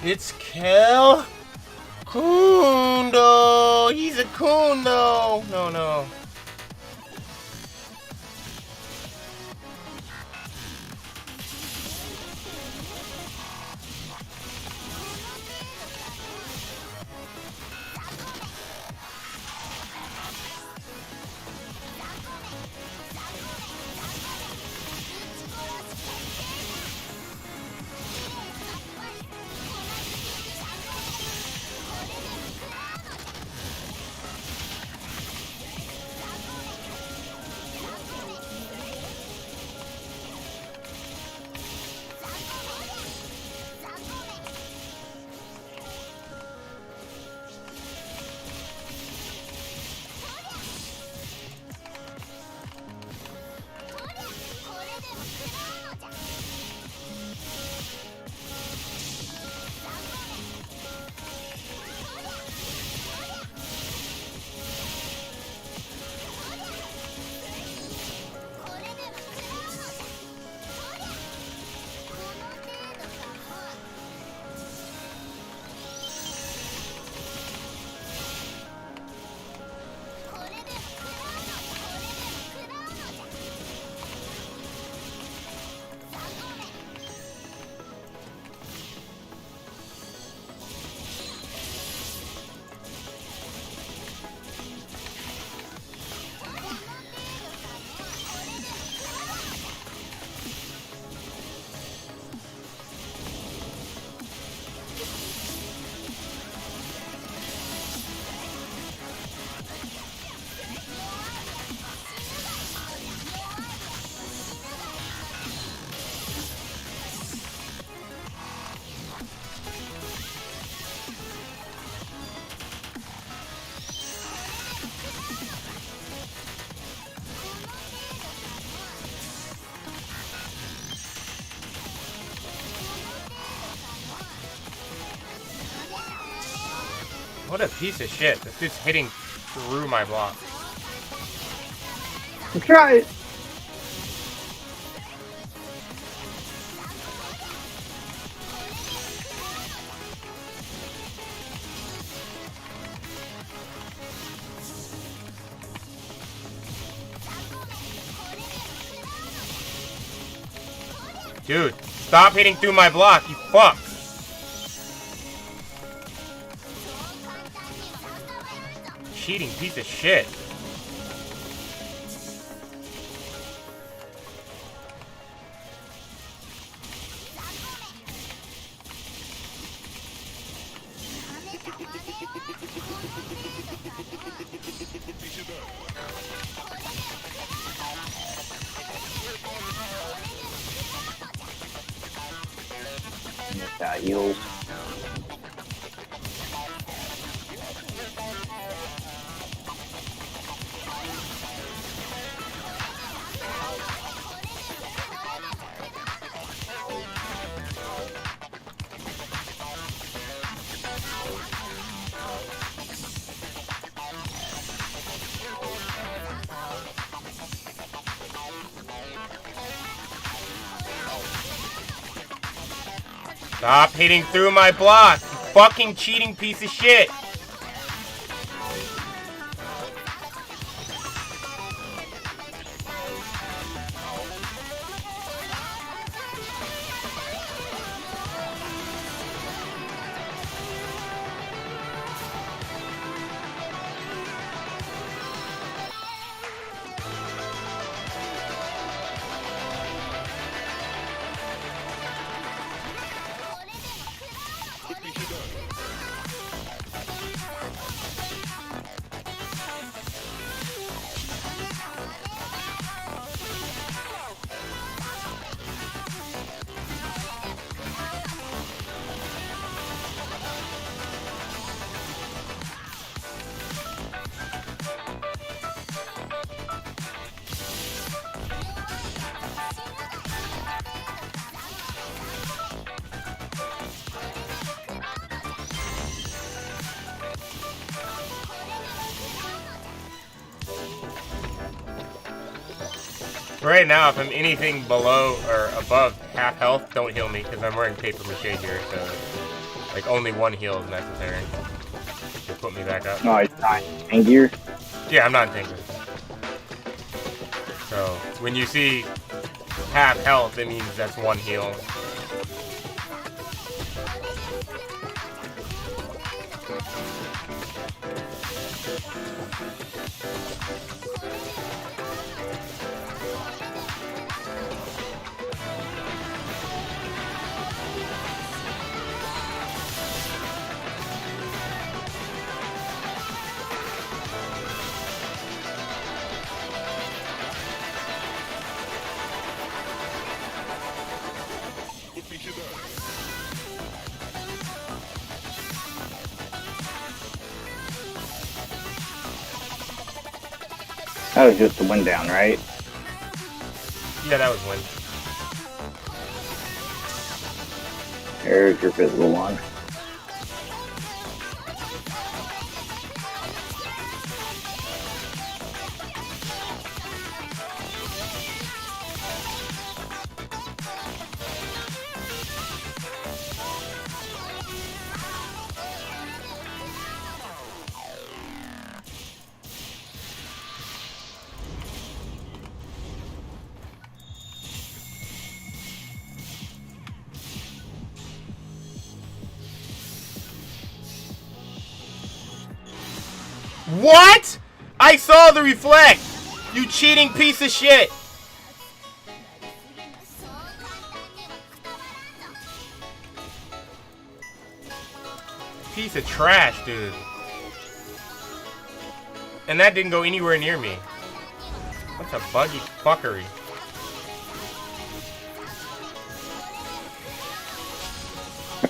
It's Kel Kundo. He's a Kundo. No. What a piece of shit. This dude's hitting through my block. Try it. Dude, stop hitting through my block, you fuck. Cheating piece of shit. Heals. Stop hitting through my block, you fucking cheating piece of shit. Right now, if I'm anything below or above half health, don't heal me, because I'm wearing paper mache here, so like only one heal is necessary to put me back up. No, it's not in gear. Yeah, I'm not in tanker. So when you see half health, it means that's one heal. That was just the wind down, right? Yeah, that was wind. There's your physical one. What? I saw the reflect! You cheating piece of shit! Piece of trash, dude. And that didn't go anywhere near me. What's a buggy fuckery?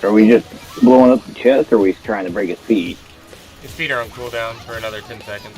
Are we just blowing up the chest, or are we trying to break his feet? His feet are on cooldown for another 10 seconds.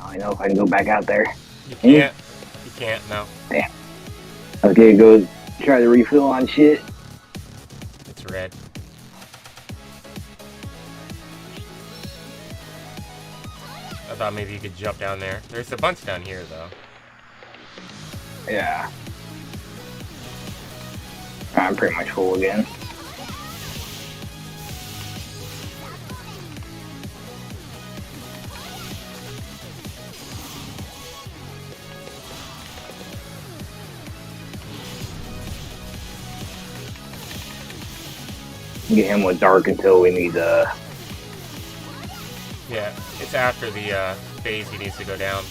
I know if I can go back out there. You can't. You can't, no. Damn. Okay, go try to refill on shit. It's red. I thought maybe you could jump down there. There's a bunch down here, though. Yeah. I'm pretty much full again. Get him with dark until we need Yeah, it's after the phase he needs to go down.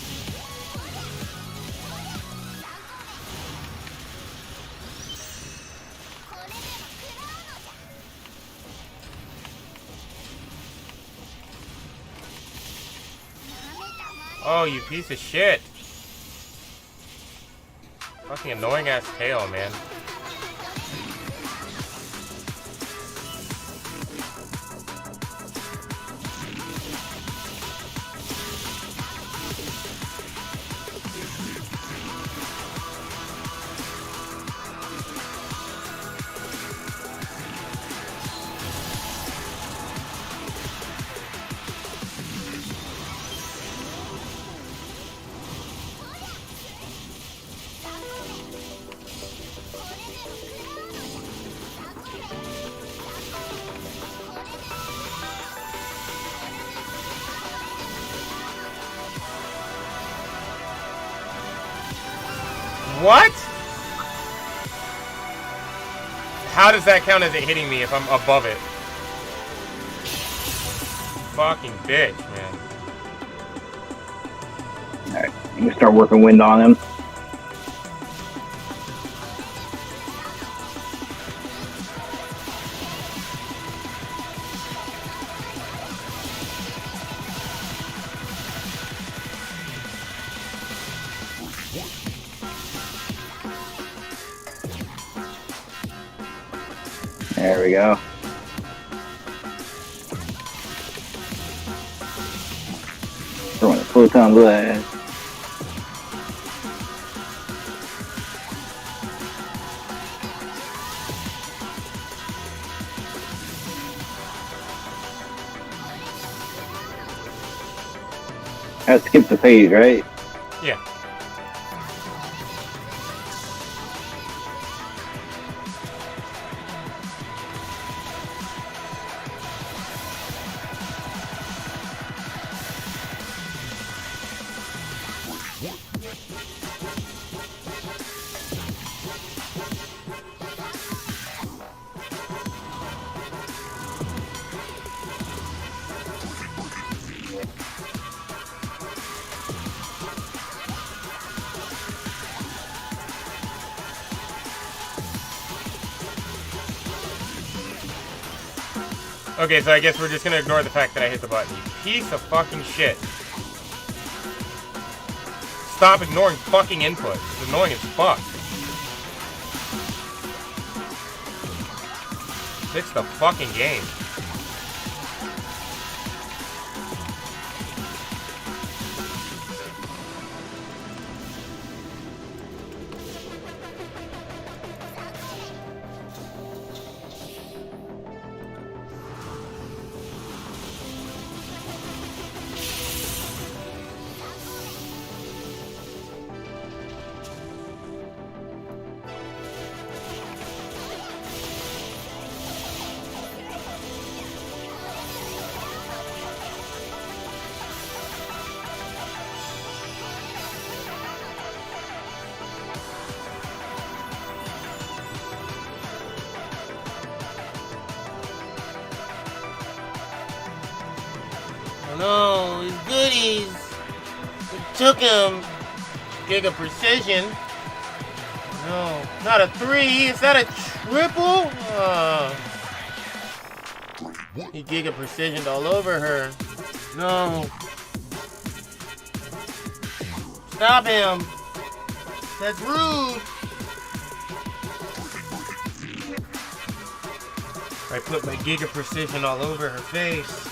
Oh, you piece of shit. Fucking annoying ass tail, man. What? How does that count as it hitting me if I'm above it? Fucking bitch, man. Alright, I'm gonna start working wind on him. There we go. Throwing a photon blast. I skipped the phase, right? Yeah. Okay, so I guess we're just gonna ignore the fact that I hit the button. You piece of fucking shit. Stop ignoring fucking input. It's annoying as fuck. Fix the fucking game. No, his goodies. It took him. Giga precision. No, not a 3. Is that a triple? He giga precisioned all over her. No. Stop him. That's rude. I put my giga precision all over her face.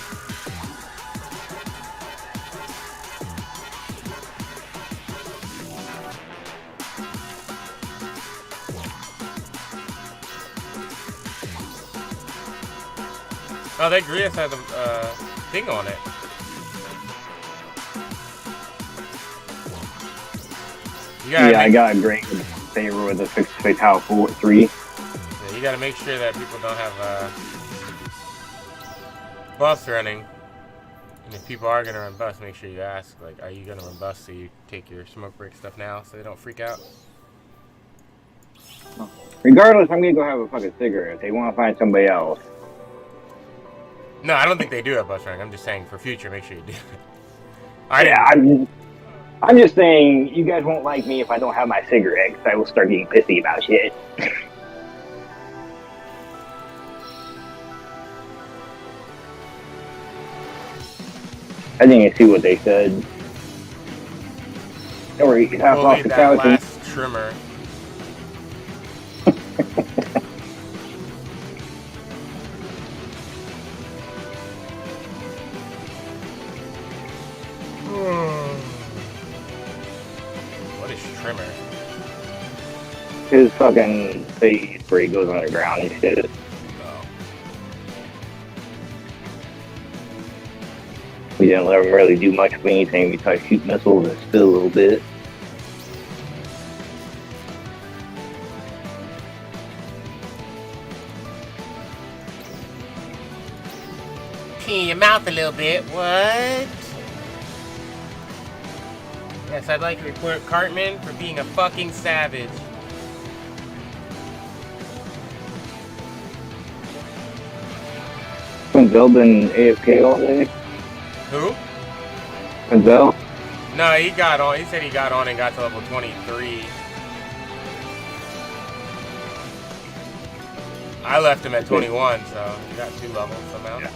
Oh, that Grius has a thing on it. Yeah, I got a great favor with a fixed fatal 3. Yeah, you gotta make sure that people don't have buffs running. And if people are gonna run buffs, make sure you ask, like, are you gonna run buffs so you take your smoke break stuff now so they don't freak out? Regardless, I'm gonna go have a fucking cigarette. If they want to find somebody else. No, I don't think they do have buffs running. I'm just saying for future, make sure you do. I'm just saying, you guys won't like me if I don't have my cigarette, because I will start getting pissy about shit. I didn't see what they said. Don't worry, half We'll off leave the that couch. last trimmer. What is trimmer? His fucking face where he goes underground and shit. We didn't let him really do much of anything. We tried to shoot missiles and still a little bit. Pee in your mouth a little bit. What? Yes, I'd like to report Cartman for being a fucking savage. Denzel been AFK all day? Who? Denzel? No, he got on. He said he got on and got to level 23. I left him at 21, so he got 2 levels somehow. Yeah.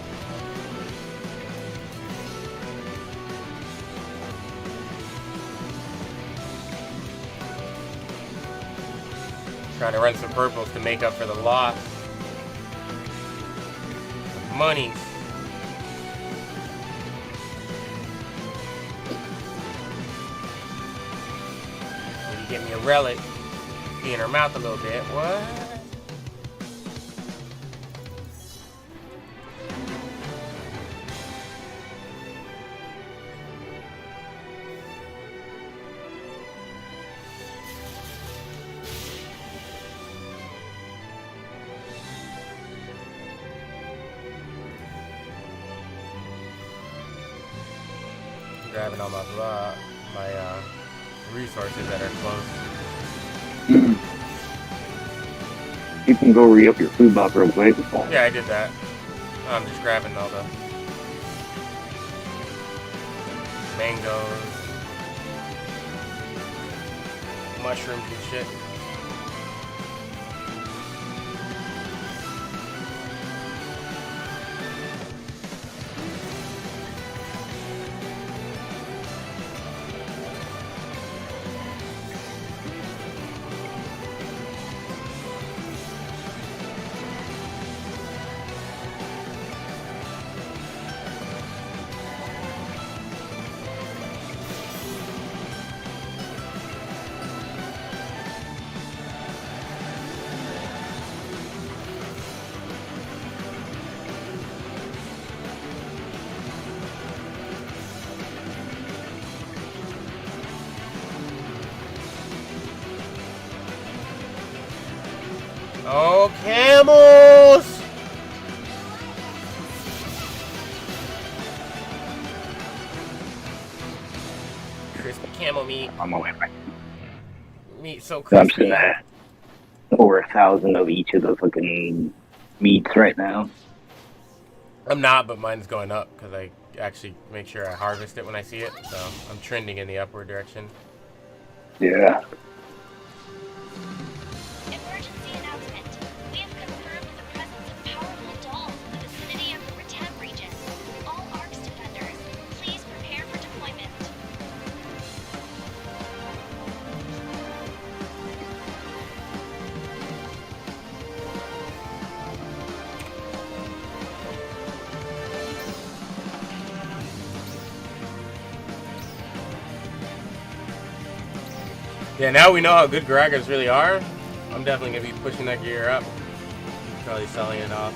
Trying to run some purples to make up for the loss. Monies. Maybe give me a relic. Pee in her mouth a little bit. What? Grabbing all my resources that are close. You can go re-up your food box real quick. Yeah, I did that. I'm just grabbing all the mangoes, mushrooms and shit. Oh, camels! Crispy camel meat. I'm on my way. Meat so I'm crispy. sitting at over 1,000 of each of the fucking meats right now. I'm not, but mine's going up because I actually make sure I harvest it when I see it. So I'm trending in the upward direction. Yeah. Emergency announcement. We have confirmed the presence of powerful dolls in the vicinity of the Retem region. All ARCS defenders, please prepare for deployment. Yeah, now we know how good Garagas really are. I'm definitely going to be pushing that gear up. Probably selling it off.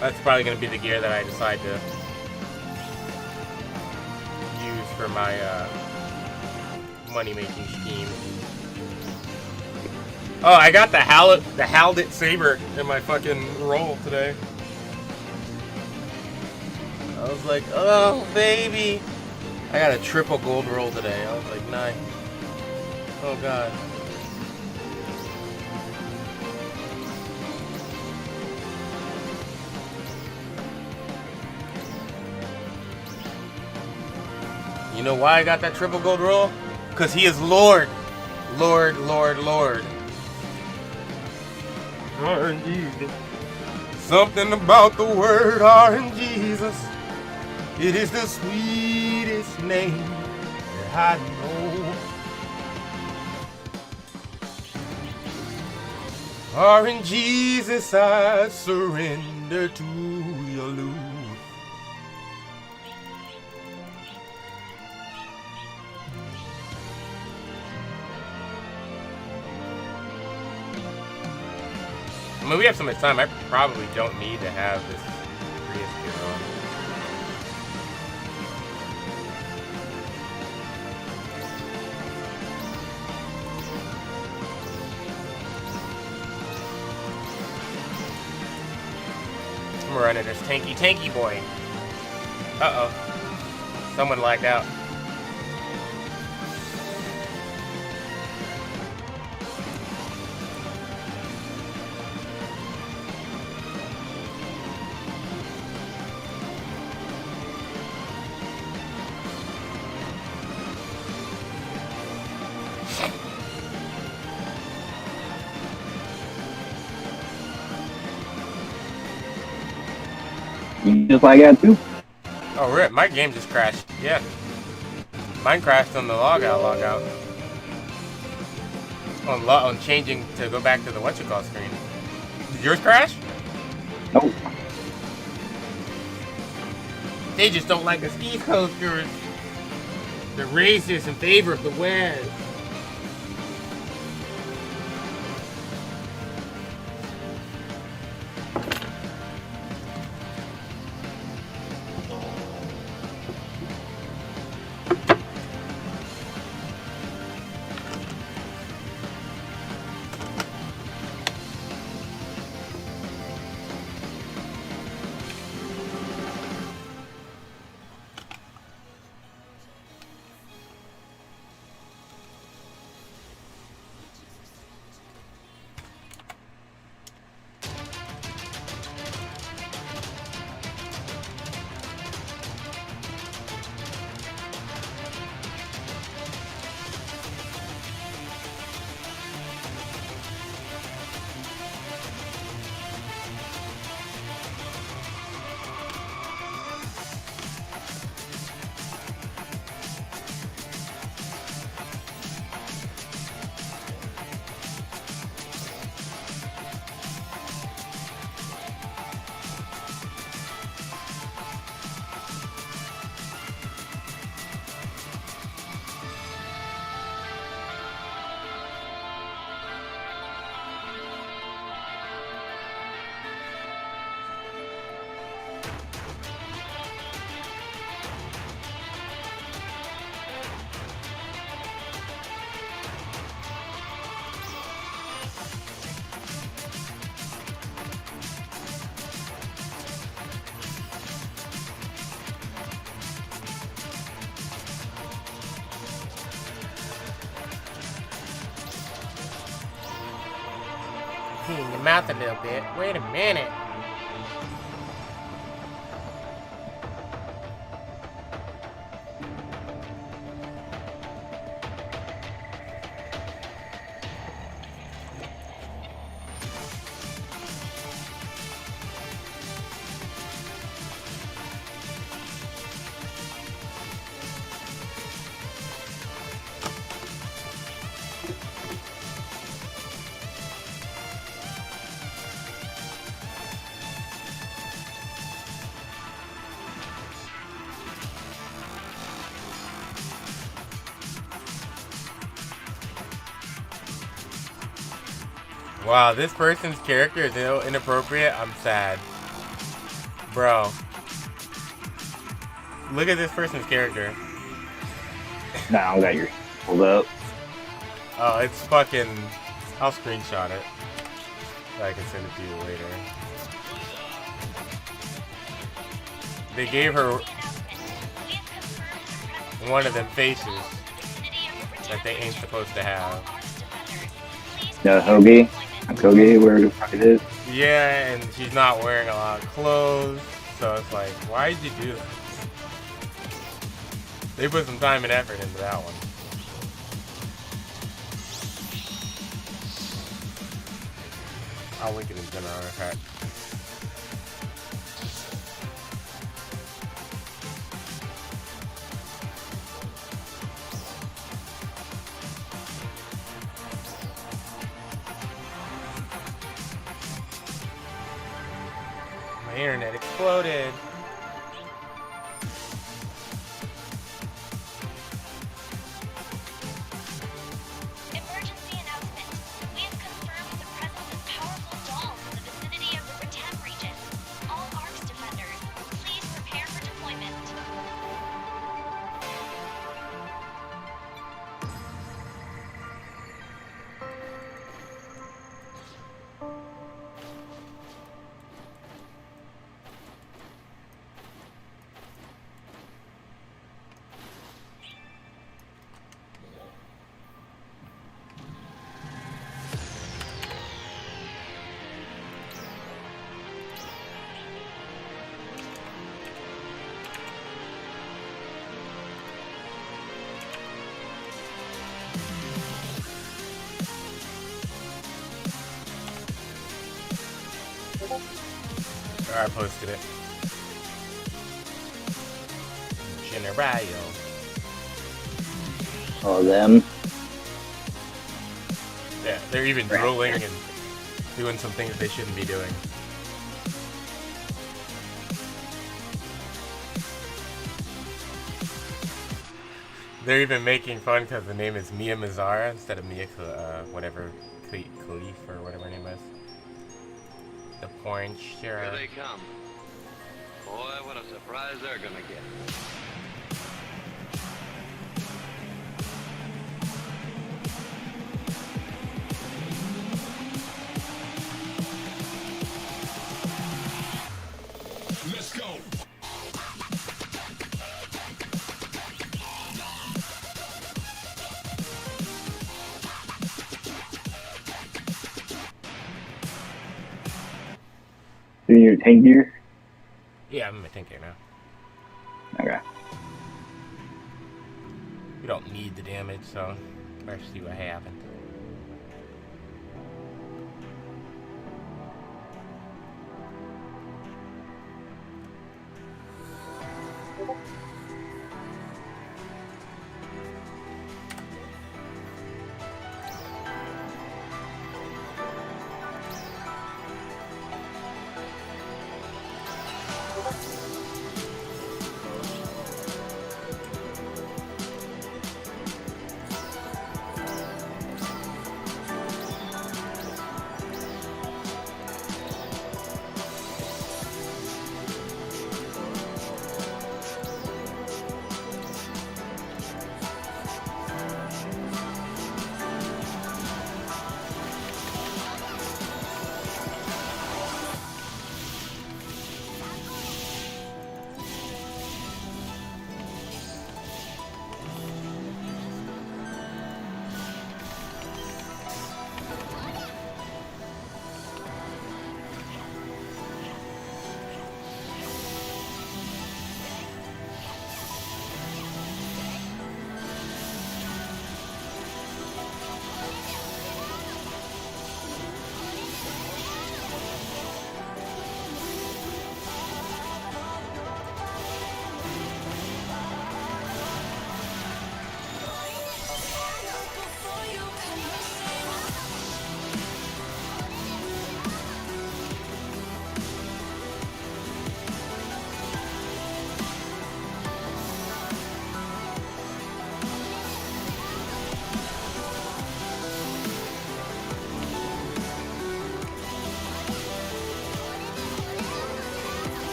That's probably going to be the gear that I decide to use for my money-making scheme. Oh, I got the Haldit Saber in my fucking roll today. I was like, oh, baby. I got a triple gold roll today. I was like, nice. Oh, God. You know why I got that triple gold roll? Because he is Lord. Lord, Lord, Lord. RNG. Something about the word RNG. It is the sweetest name that I know. RNG, I surrender to your lure. I mean, we have so much time, I probably don't need to have this Prius gear on. I'm running this tanky boy. Uh-oh. Someone lagged out. You just like that too? Oh, rip. My game just crashed. Yeah. Mine crashed on the logout. On changing to go back to the whatchamacall screen. Did yours crash? Nope. They just don't like us East Coasters. They're racist in favor of the West. In your mouth a little bit. Wait a minute. Wow, this person's character is inappropriate. I'm sad. Bro. Look at this person's character. No, I don't got yours pulled up. Oh, it's fucking... I'll screenshot it. So I can send it to you later. They gave her one of them faces that they ain't supposed to have. The Hoagie? Kogi, where the fuck it is? Yeah, and she's not wearing a lot of clothes, so it's like, why did you do that? They put some time and effort into that one. I'll link it in general artifact. My internet exploded. Emergency announcement. We have confirmed the presence of powerful dolls in the vicinity of the Ratam region. All ARCS defenders, please prepare for deployment. I posted it. General. Oh, them? Yeah, they're even drooling and doing some things they shouldn't be doing. They're even making fun because the name is Mia Mazzara instead of Mia, whatever, Khalif or whatever her name is. The porn sure. Here they come. Boy, what a surprise they're gonna get. Let's go. Do your tank gear? Yeah, I'm a tinker now. Okay. You don't need the damage, so let's see what happens.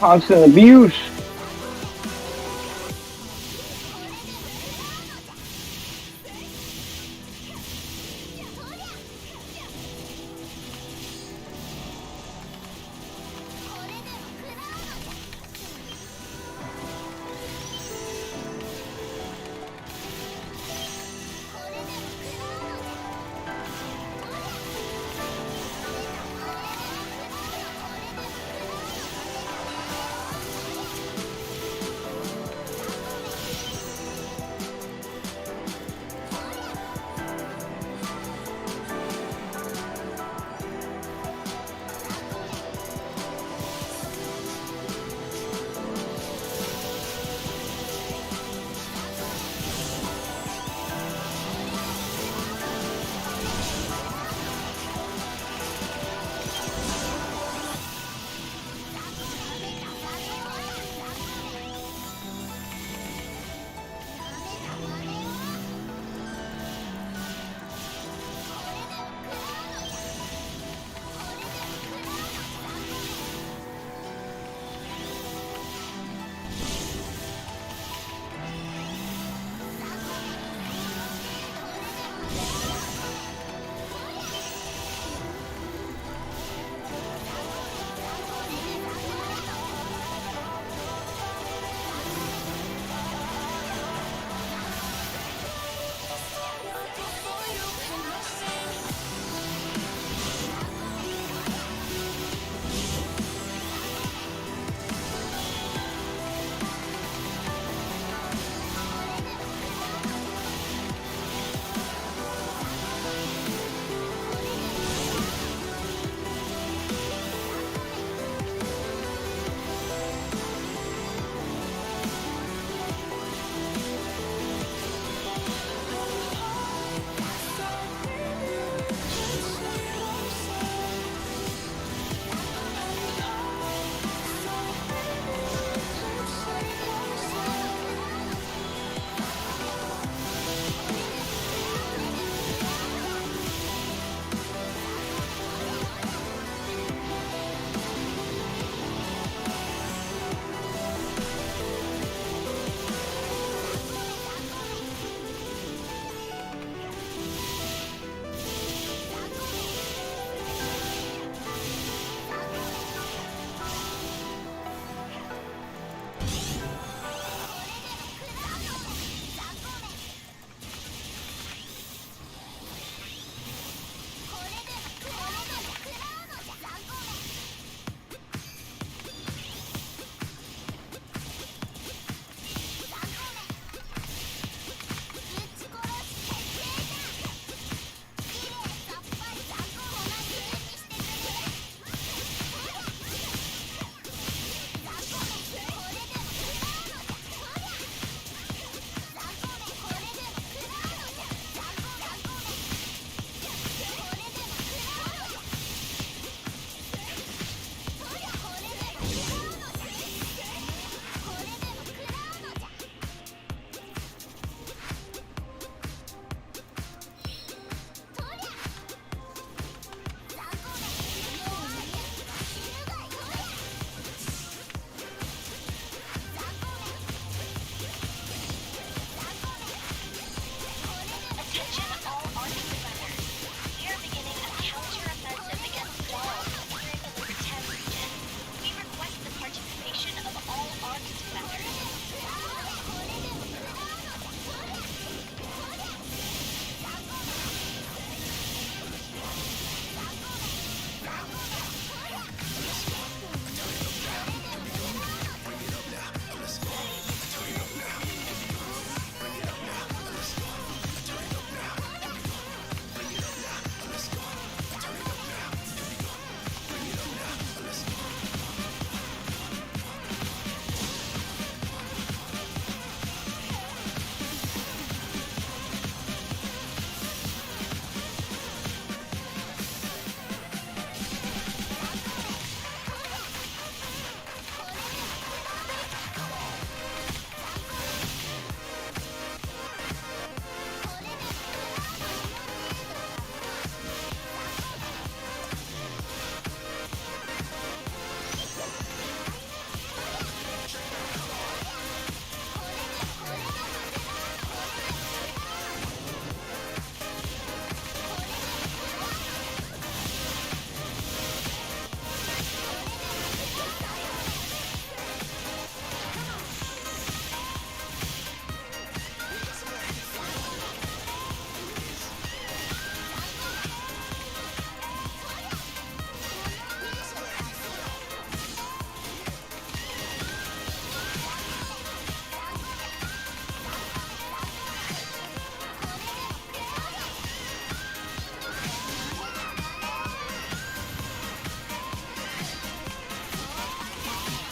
Constant abuse.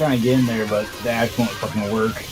trying to get in there, but the axe won't fucking work.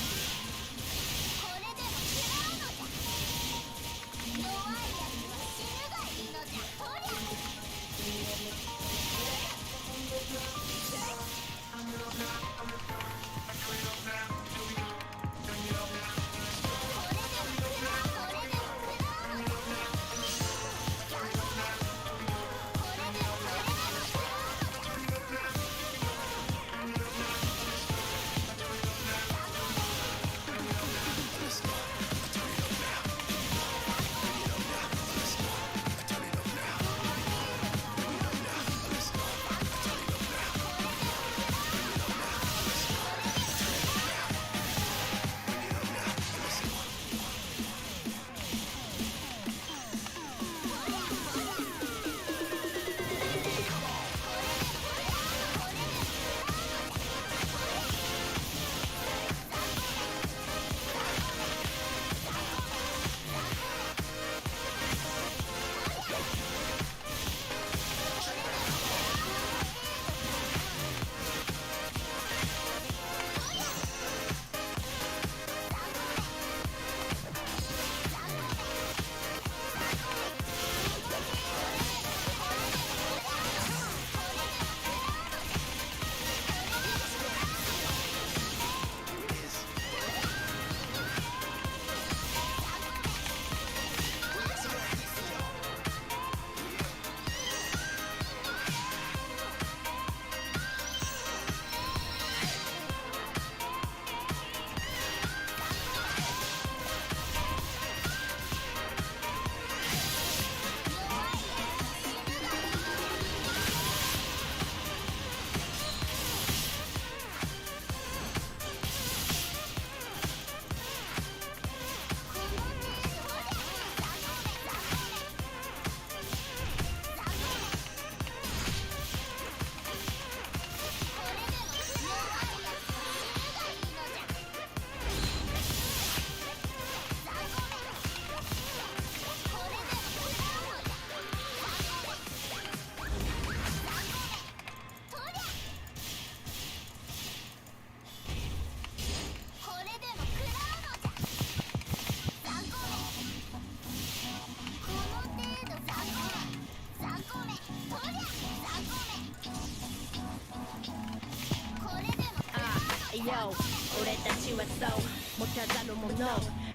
Yo 俺たちはそう持たざるもの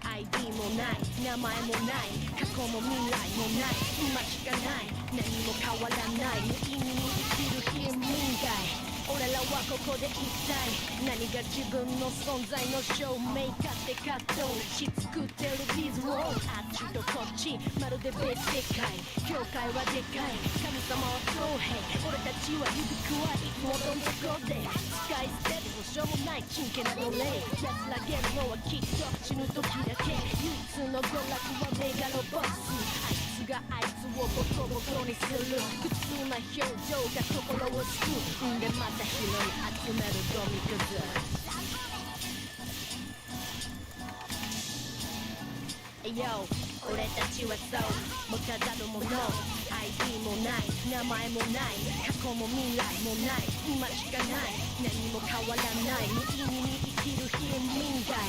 ID もない名前もない過去も未来もない今しかない何も変わらない無意味に生きる貧民街俺らはここで一体何が自分の存在の証明かって葛藤し作ってるビズをあっちとこっちまるで別世界教会はでかい神様は公平俺たちは指くわいつもどん底で使い捨てるどうしようもない真剣な奴隷安らげるのはきっと死ぬ時だけ唯一の娯楽はメガロボスあいつがあいつをボコボコにする普通な表情が心を救うんでまた拾い集めるゴミくずYo 俺たちはそう持たざるもの ID もない名前もない過去も未来もない今しかない何も変わらない無意味に生きる貧民街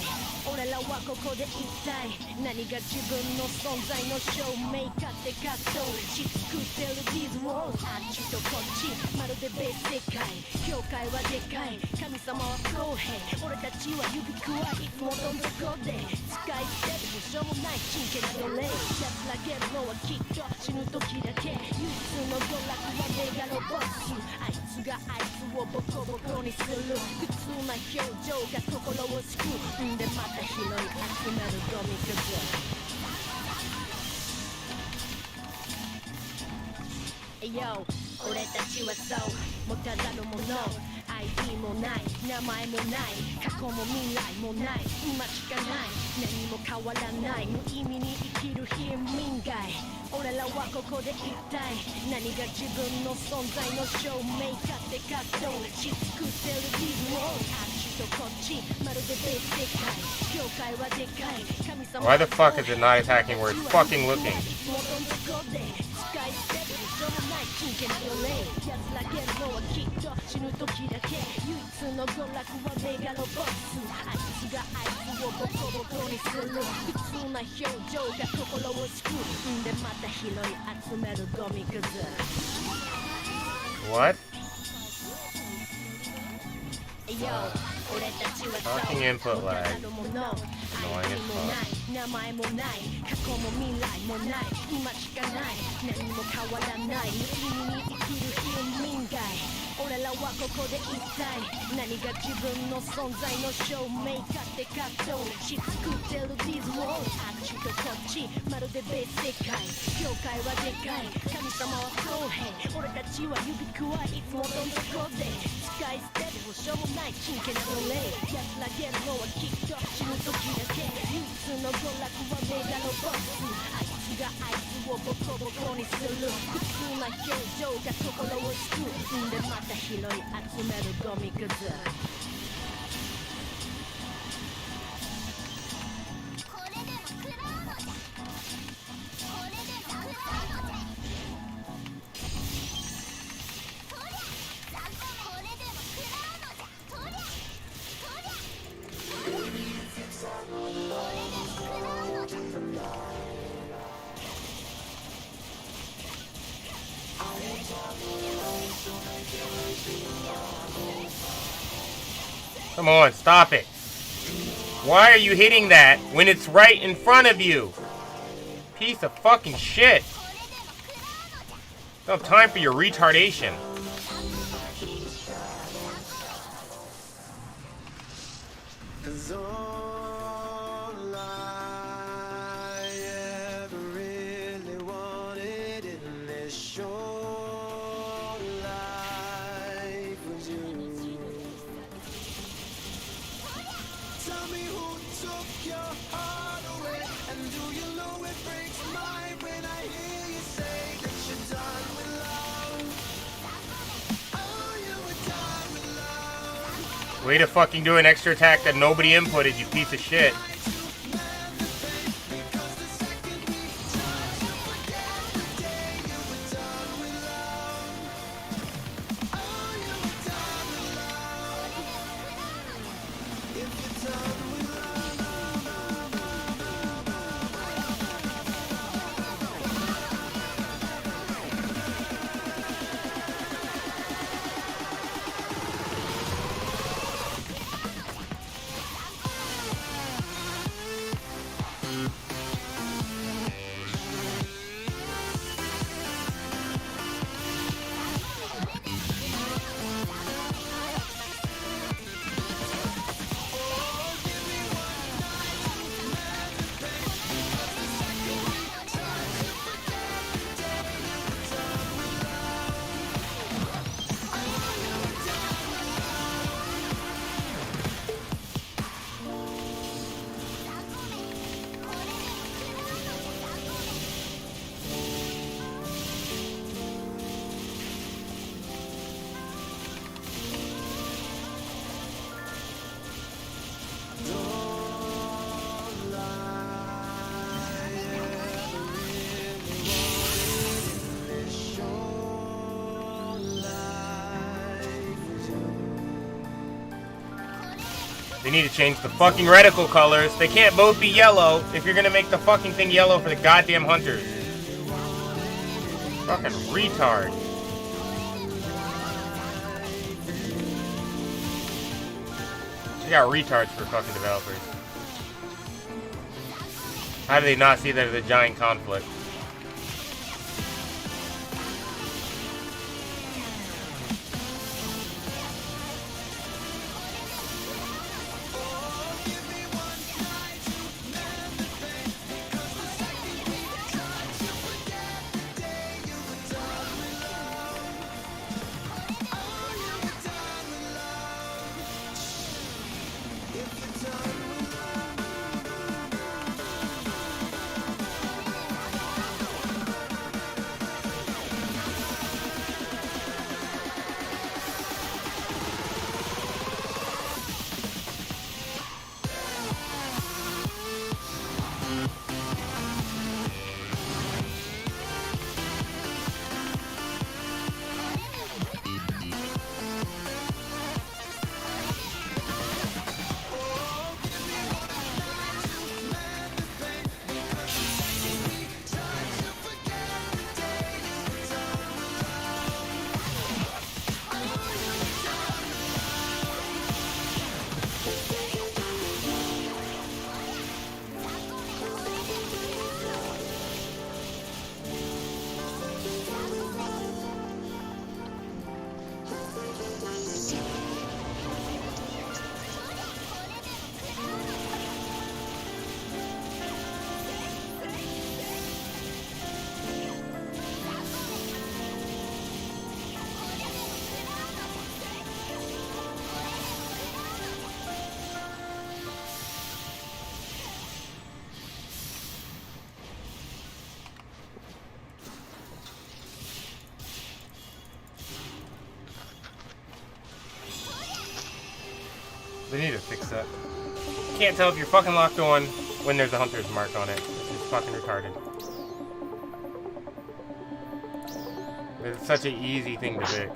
俺らはここで一体何が自分の存在の証明かって葛藤し作ってるビズをあっちとこっちまるで別世界教会はでかい神様は公平俺たちは指くわいつもどん底で使い捨てるどうしようもない真剣な奴隷安らげるのはきっと死ぬ時だけ唯一の娯楽はメガロボスあいつがあいつをボコボコにする普通な表情が心を救うんでまた拾い集めるゴミくずYo 俺たちはそう持たざるもの ID もない名前もない過去も未来もない今しかない何も変わらない無意味に生きる貧民街俺らはここで一体何が自分の存在の証明かって葛藤し作ってるビズをあっちとこっちまるで別世界教会はでかい神様 Why the fuck is it not attacking where it's fucking looking? What? Talking input lag. Annoying as fuck. 名前もない過去も未来もない今しかない何も変わらない無意味に生きる貧民街俺らはここで一体何が自分の存在の証明かって葛藤し作ってるディズモーあっちとこっちまるで別世界教会はでかい神様は不公平俺たちは指くわいつもどん底で使い捨てる保証もない真剣な奴隷安らげるのはきっと死ぬ時だけ唯一の娯楽はメガロボスあいつがあいつをボコボコにする普通な表情が心を救うんでまた拾い集めるゴミくずCome on, stop it. Why are you hitting that when it's right in front of you? Piece of fucking shit. Don't have time for your retardation. Way to fucking do an extra attack that nobody inputted, you piece of shit. They need to change the fucking reticle colors. They can't both be yellow if you're gonna make the fucking thing yellow for the goddamn hunters. Fucking retard. You got retards for fucking developers. How do they not see that it's a giant conflict? set. Can't tell if you're fucking locked on when there's a hunter's mark on it. It's fucking retarded. It's such an easy thing to fix.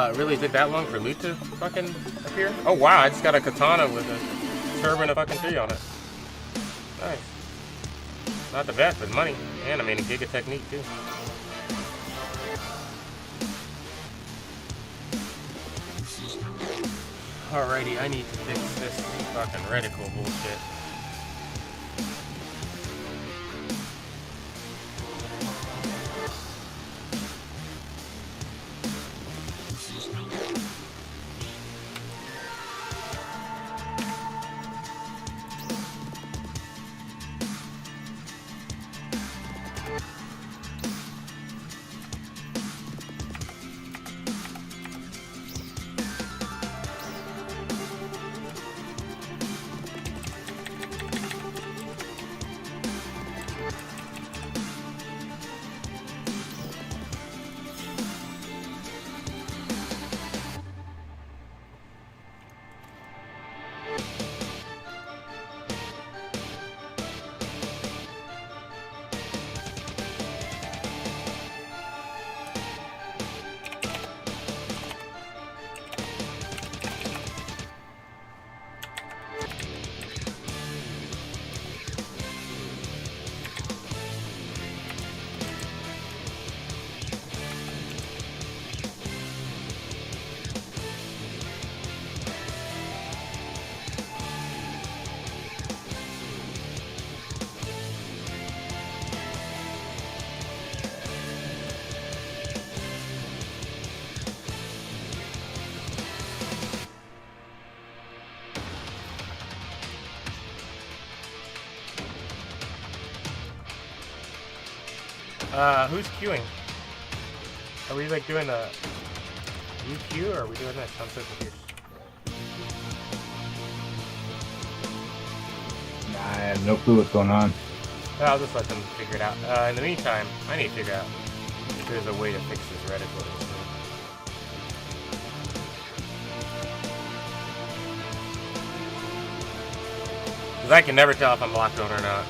It really took that long for loot to fucking appear? Oh wow, I just got a katana with a turban of fucking tree on it. Nice. Not the best, but money. And I mean a giga technique too. Alrighty, I need to fix this fucking reticle bullshit. Who's queuing? Are we like doing a queue or are we doing this? I'm so confused. Nah, I have no clue what's going on. I'll just let them figure it out. In the meantime, I need to figure out if there's a way to fix this reticle. Because I can never tell if I'm locked on or not.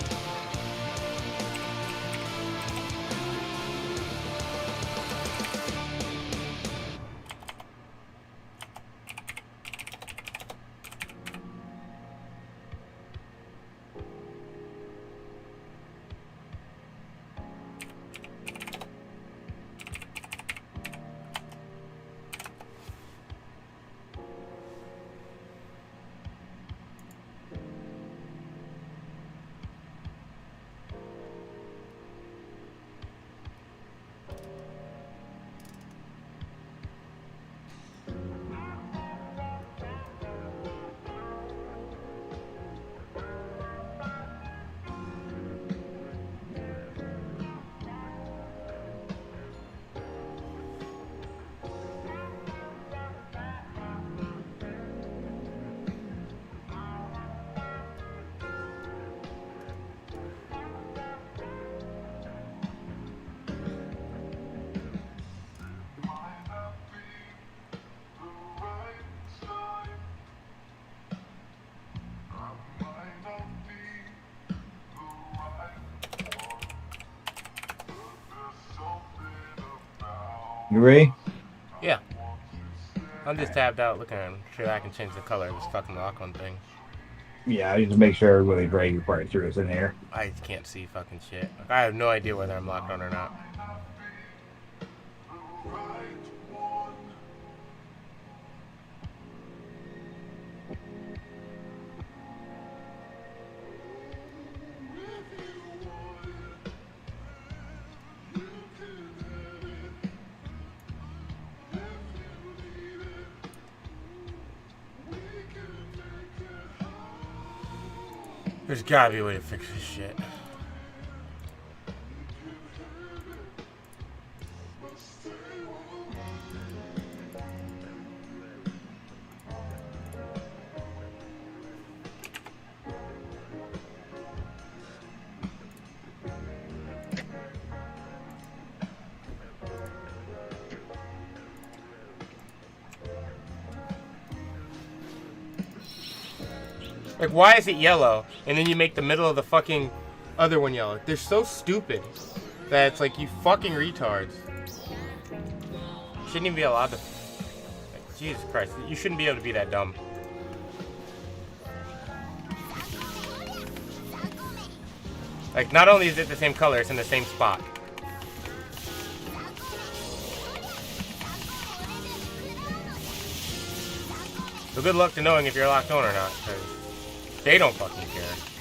You ready? Yeah. I'm just tabbed out looking at sure I can change the color of this fucking lock-on thing. Yeah, I need to make sure everybody's ready before I throw this in here. I can't see fucking shit. Like, I have no idea whether I'm locked on or not. There's gotta be a way to fix this shit. Like, why is it yellow? And then you make the middle of the fucking other one yellow. They're so stupid that it's like, you fucking retards. Shouldn't even be allowed to... Like, Jesus Christ, you shouldn't be able to be that dumb. Like, not only is it the same color, it's in the same spot. So good luck to knowing if you're locked on or not, because they don't fucking care.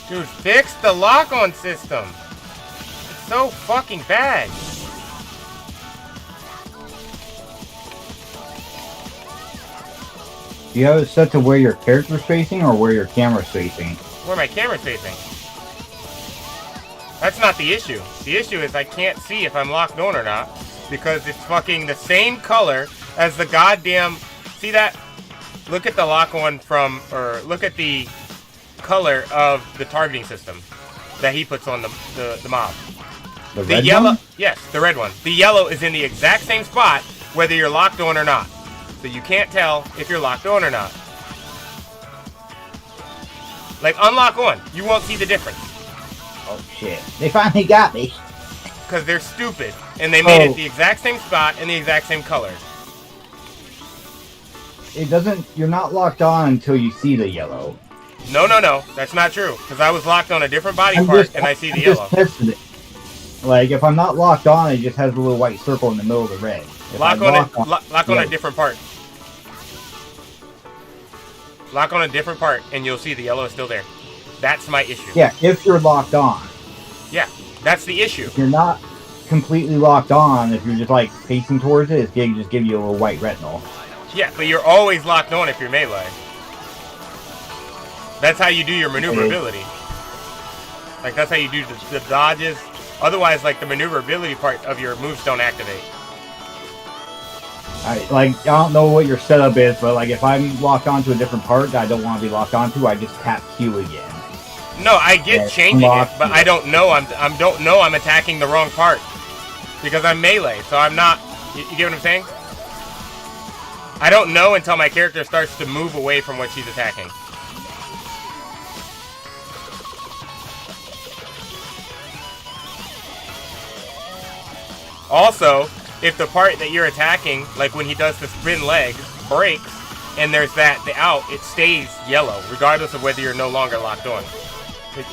Dude, fix the lock-on system. It's so fucking bad. Do you have it set to where your character's facing or where your camera's facing? Where my camera's facing. That's not the issue. The issue is I can't see if I'm locked on or not because it's fucking the same color as the goddamn... See that? Look at the lock-on from... Or look at the color of the targeting system that he puts on the mob. The red yellow, one? yes, the red one. The yellow is in the exact same spot whether you're locked on or not. So you can't tell if you're locked on or not. Like, unlock on. You won't see the difference. Oh, shit. They finally got me. Because they're stupid. And they made it the exact same spot and the exact same color. It doesn't... You're not locked on until you see the yellow. No, no, no. That's not true. Because I was locked on a different body part and I see the yellow. Tested it. Like, if I'm not locked on, it just has a little white circle in the middle of the red. Lock on a different part. Lock on a different part and you'll see the yellow is still there. That's my issue. Yeah, if you're locked on. Yeah, that's the issue. If you're not completely locked on, if you're just like facing towards it, it's going to just give you a little white retinal. Yeah, but you're always locked on if you're melee. That's how you do your maneuverability. Like, that's how you do the dodges. Otherwise, like, the maneuverability part of your moves don't activate. I don't know what your setup is, but like if I'm locked onto a different part that I don't want to be locked onto, I just tap Q again. No, I get changing it, but I don't know. I'm attacking the wrong part because I'm melee, so I'm not. You get what I'm saying? I don't know until my character starts to move away from what she's attacking. Also, if the part that you're attacking, like when he does the spin leg, breaks, and there's the out, it stays yellow, regardless of whether you're no longer locked on.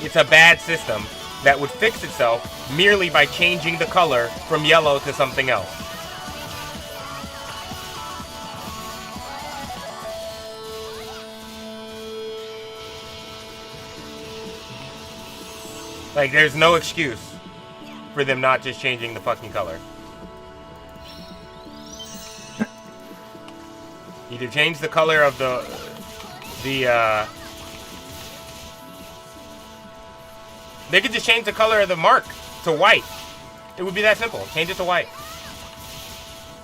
It's a bad system that would fix itself merely by changing the color from yellow to something else. Like, there's no excuse for them not just changing the fucking color. Either change the color of they could just change the color of the mark to white. It would be that simple. Change it to white.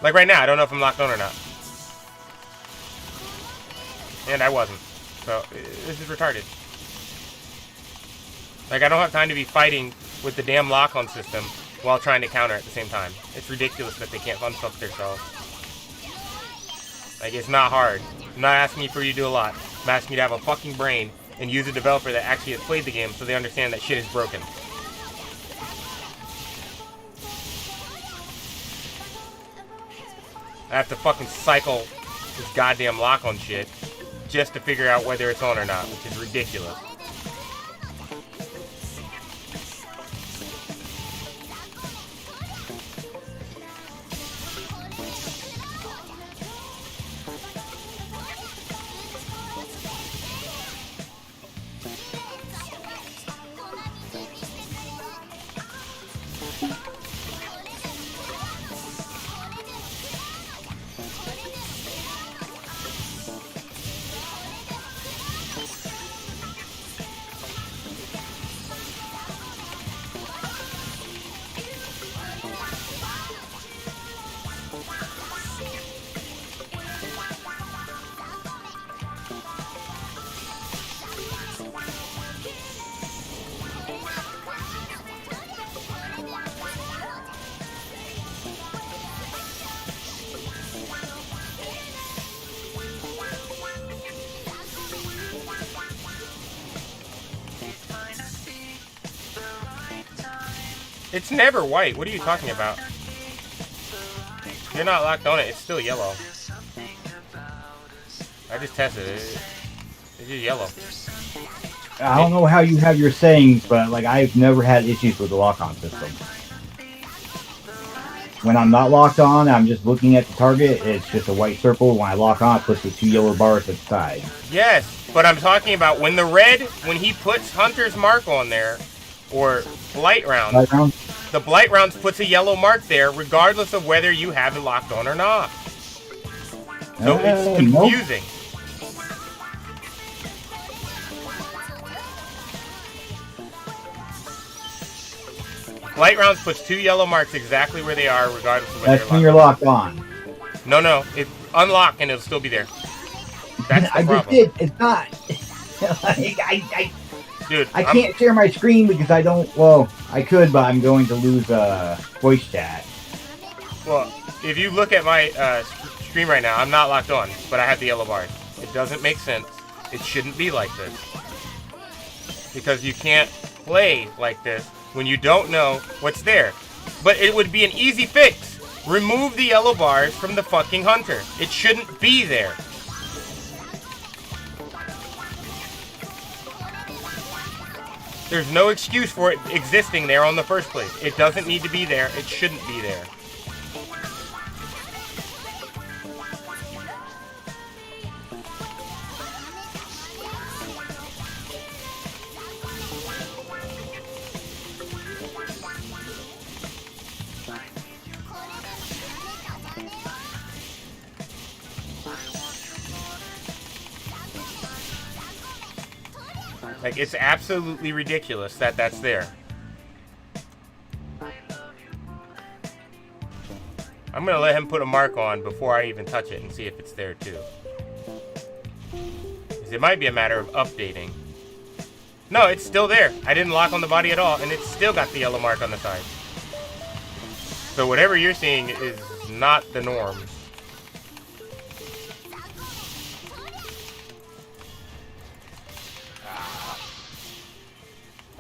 Like right now, I don't know if I'm locked on or not. And I wasn't. So, this is retarded. Like, I don't have time to be fighting with the damn lock-on system while trying to counter at the same time. It's ridiculous that they can't unfuck themselves. Like, it's not hard. I'm not asking you for you to do a lot. I'm asking you to have a fucking brain and use a developer that actually has played the game so they understand that shit is broken. I have to fucking cycle this goddamn lock-on shit just to figure out whether it's on or not, which is ridiculous. It's never white. What are you talking about? You're not locked on it. It's still yellow. I just tested it. It's just yellow. I don't know how you have your sayings, but like I've never had issues with the lock-on system. When I'm not locked on, I'm just looking at the target. It's just a white circle. When I lock on, it puts the 2 yellow bars at the side. Yes, but I'm talking about when when he puts Hunter's mark on there, or Blight Round, the Blight Rounds puts a yellow mark there regardless of whether you have it locked on or not. So it's confusing. Blight Rounds puts 2 yellow marks exactly where they are regardless of whether That's when you're locked on. No, it unlock and it'll still be there. That's the I problem. just did. It's not. Dude, I can't share my screen because I don't. Well, I could, but I'm going to lose voice chat. Well, if you look at my stream right now, I'm not locked on, but I have the yellow bars. It doesn't make sense. It shouldn't be like this. Because you can't play like this when you don't know what's there. But it would be an easy fix. Remove the yellow bars from the fucking Hunter. It shouldn't be there. There's no excuse for it existing there on the first place. It doesn't need to be there. It shouldn't be there. Like, it's absolutely ridiculous that that's there. I'm gonna let him put a mark on before I even touch it and see if it's there too. 'Cause it might be a matter of updating. No, it's still there. I didn't lock on the body at all, and it's still got the yellow mark on the side. So whatever you're seeing is not the norm.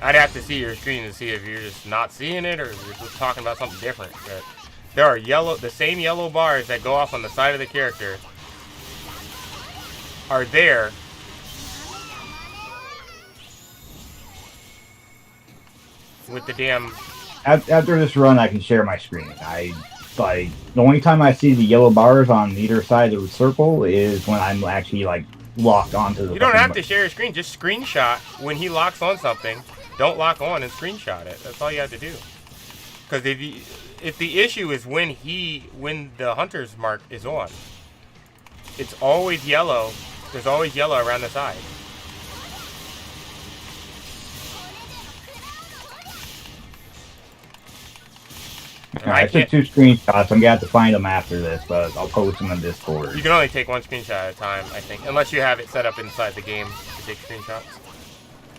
I'd have to see your screen to see if you're just not seeing it or you're just talking about something different. But there are the same yellow bars that go off on the side of the character are there. With the damn... After this run, I can share my screen. The only time I see the yellow bars on either side of the circle is when I'm actually like locked onto the. You don't have to share your screen. Just screenshot when he locks on something. Don't lock on and screenshot it. That's all you have to do. Because if the issue is when the hunter's mark is on, it's always yellow. There's always yellow around the side. I took 2 screenshots. I'm gonna have to find them after this, but I'll post them in Discord. You can only take 1 screenshot at a time, I think, unless you have it set up inside the game to take screenshots.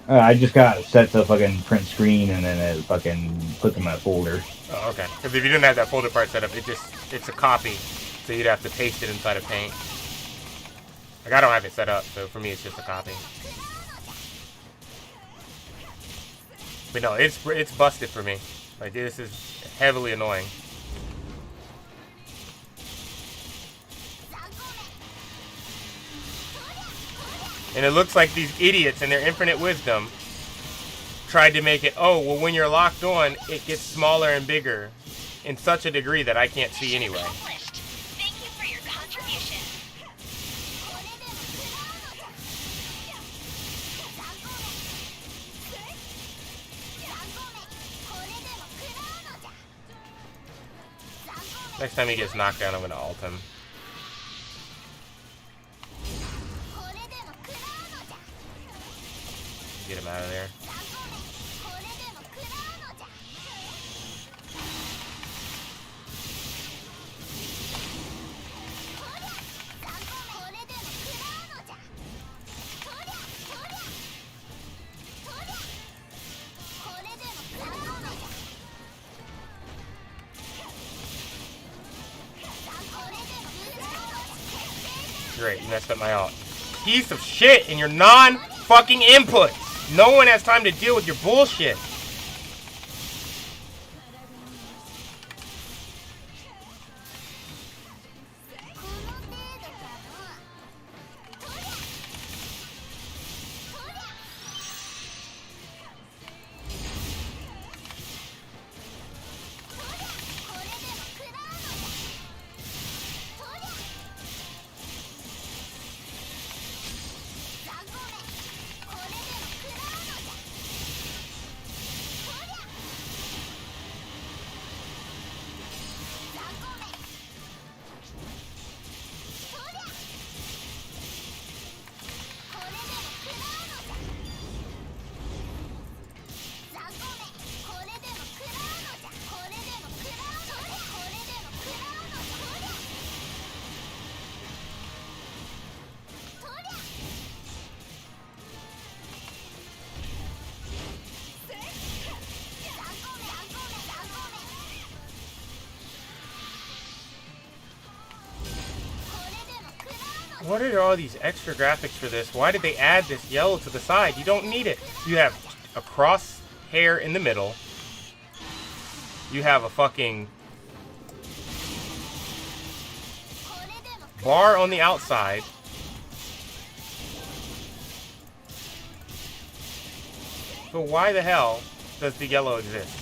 I just got it set to fucking print screen and then it fucking put them in a folder. Oh, okay. Because if you didn't have that folder part set up, it's a copy, so you'd have to paste it inside of Paint. Like, I don't have it set up, so for me it's just a copy. But no, it's busted for me. Like, this is heavily annoying. And it looks like these idiots in their infinite wisdom tried to make it, oh, well, when you're locked on, it gets smaller and bigger in such a degree that I can't see anyway. Next time he gets knocked down, I'm going to ult him. Get him out of there. Great, you messed up my ult. Piece of shit in your non-fucking inputs. No one has time to deal with your bullshit. What are all these extra graphics for this? Why did they add this yellow to the side? You don't need it. You have a crosshair in the middle. You have a fucking bar on the outside. So why the hell does the yellow exist?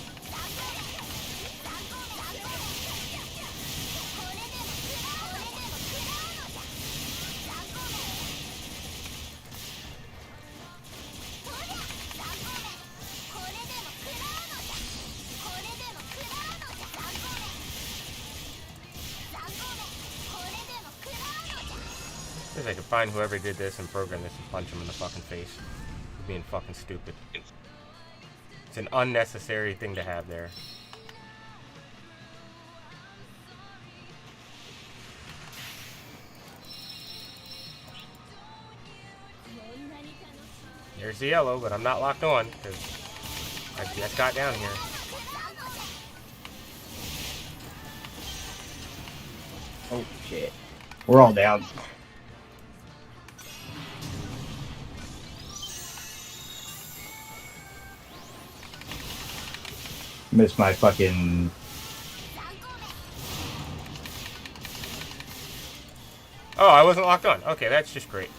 If I could find whoever did this and program this and punch him in the fucking face for being fucking stupid. It's an unnecessary thing to have there. There's the yellow, but I'm not locked on because I just got down here. Oh shit. We're all down. Missed my fucking... Oh, I wasn't locked on. Okay, that's just great.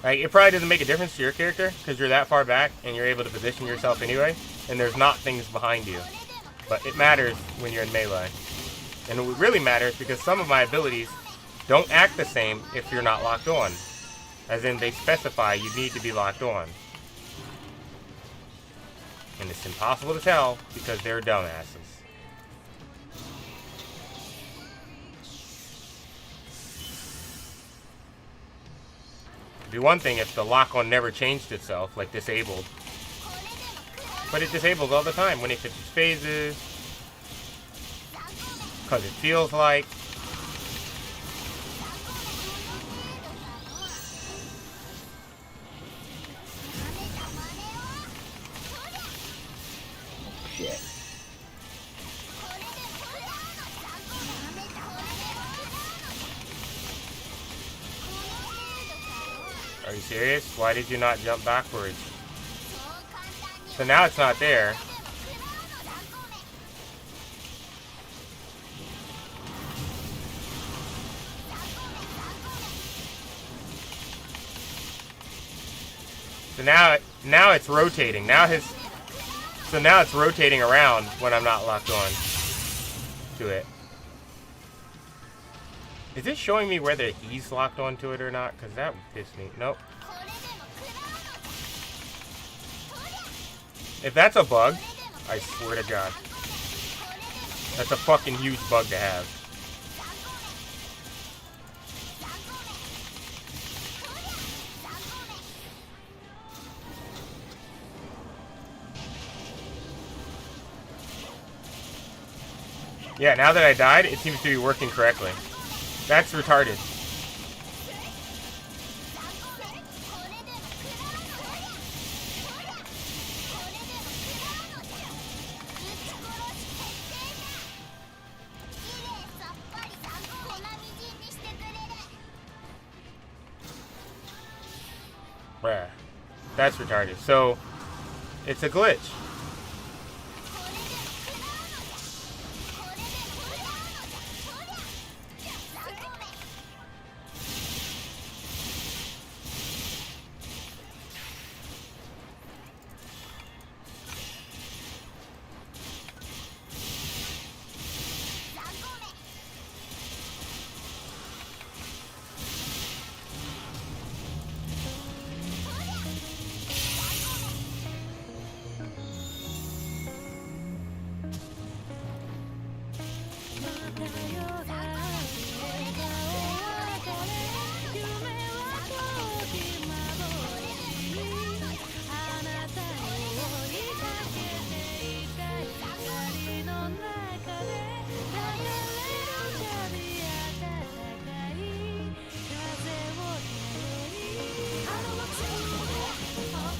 Like, it probably doesn't make a difference to your character because you're that far back and you're able to position yourself anyway, and there's not things behind you. But it matters when you're in melee. And it really matters because some of my abilities don't act the same if you're not locked on. As in, they specify you need to be locked on. And it's impossible to tell because they're dumbasses. It'd be one thing if the lock-on never changed itself, like disabled. But it disables all the time when it hits its phases. Because it feels like. Shit. Are you serious? Why did you not jump backwards? So now it's not there. So now it's rotating. Now it's rotating around when I'm not locked on to it. Is it showing me whether he's locked onto it or not? Because that would piss me. Nope. If that's a bug, I swear to God. That's a fucking huge bug to have. Yeah, now that I died, it seems to be working correctly. That's retarded. Bruh. That's retarded. So, it's a glitch.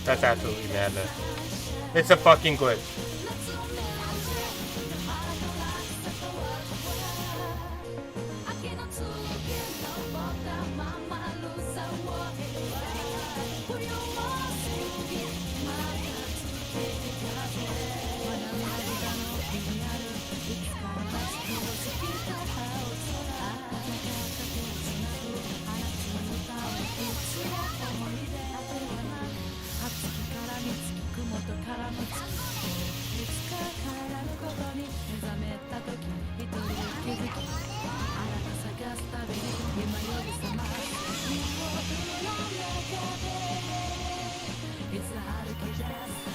That's absolutely madness. It's a fucking glitch.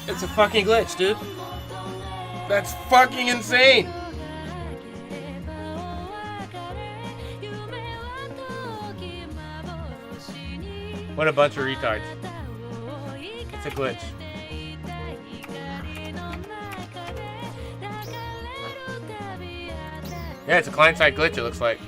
It's a fucking glitch, dude. That's fucking insane. What a bunch of retards. It's a glitch. Yeah, it's a client-side glitch, it looks like.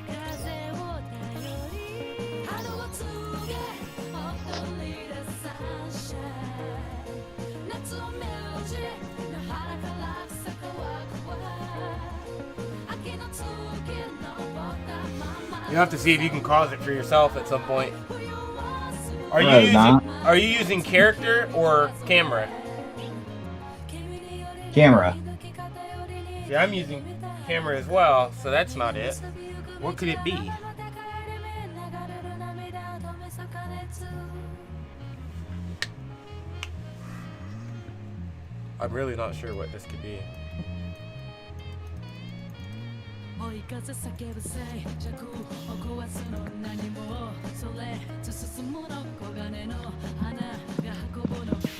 You have to see if you can cause it for yourself at some point. Are you using character or camera? Camera. See, I'm using camera as well, so that's not it. What could it be? I'm really not sure what this could be.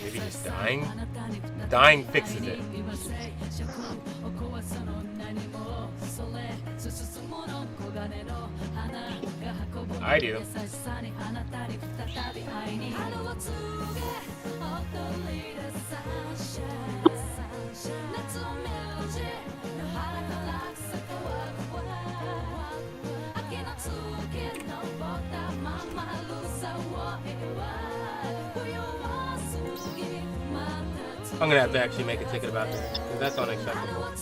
Maybe just dying? Dying fixes it. I do. I'm gonna have to actually make a ticket about that, because that's unacceptable.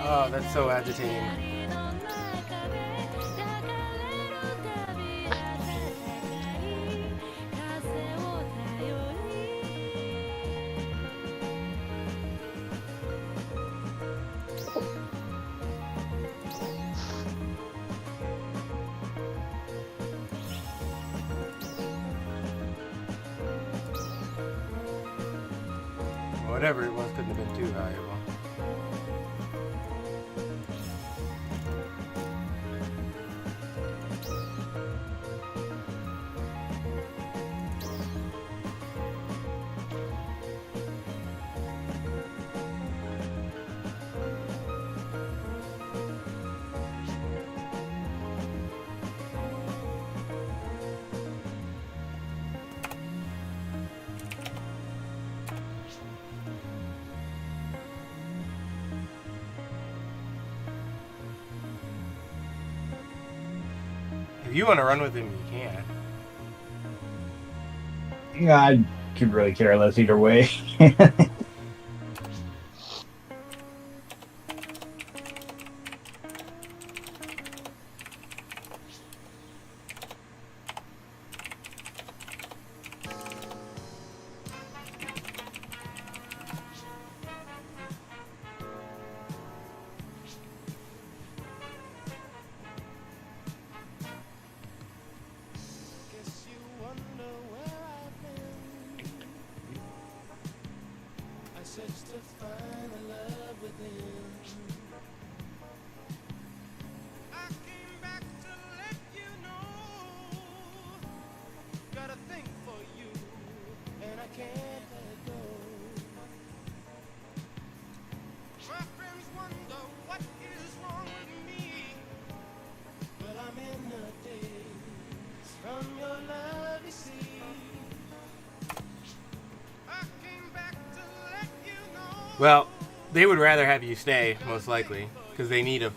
Oh, that's so agitating. Whatever it was couldn't have been too valuable. If you want to run with him, you can. Yeah, I could really care less either way. Well, they would rather have you stay, most likely, because they need a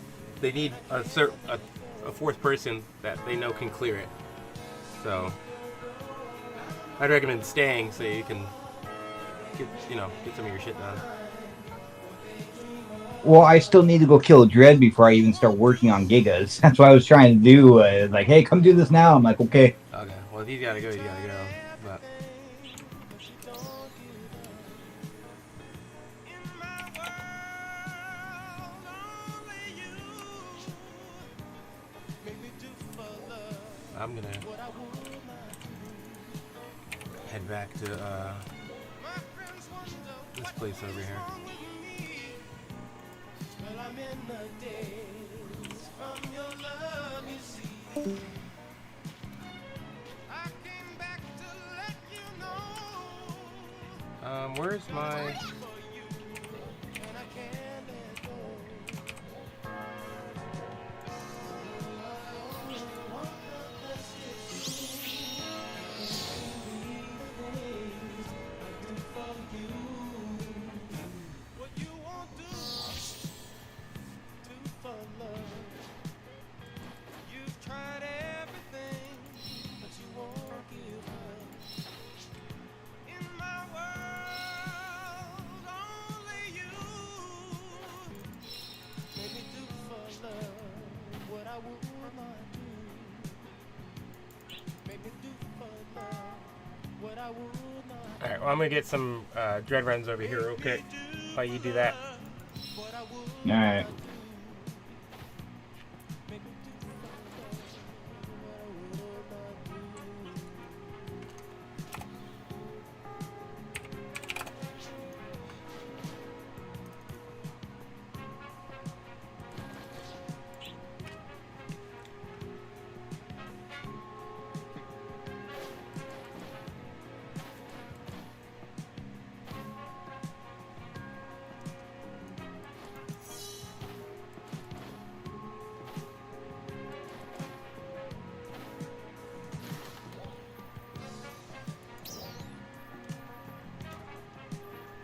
fourth person that they know can clear it. So I'd recommend staying so you can get some of your shit done. Well, I still need to go kill Dread before I even start working on Gigas. That's what I was trying to do. Like, hey, come do this now. I'm like, okay. Okay. Well, if he's gotta go, he's gotta go. But I'm gonna head back to this place over here. Where's my... Alright, well, I'm gonna get some dread runs over here real quick while you do that. Alright.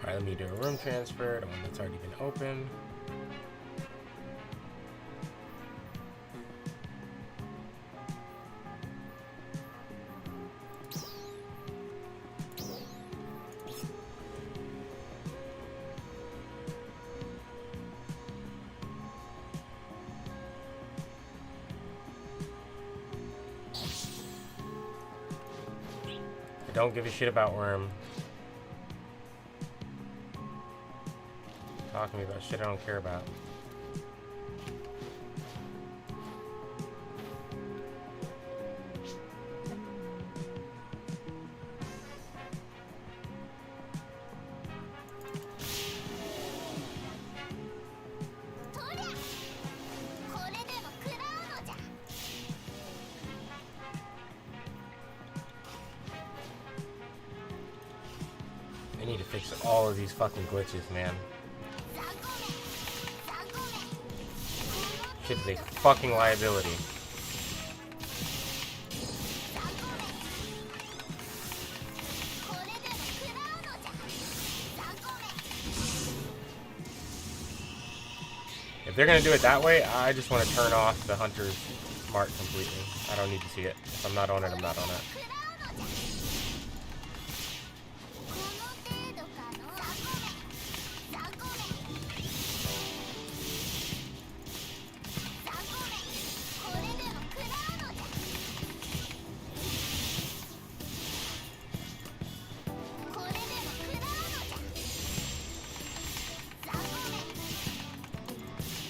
Alright, let me do a room transfer, the one that's already been opened. I don't give a shit about Worm. Talking to me about shit I don't care about. I need to fix all of these fucking glitches, man. Shit is a fucking liability. If they're gonna do it that way, I just want to turn off the Hunter's Mark completely. I don't need to see it. If I'm not on it, I'm not on it.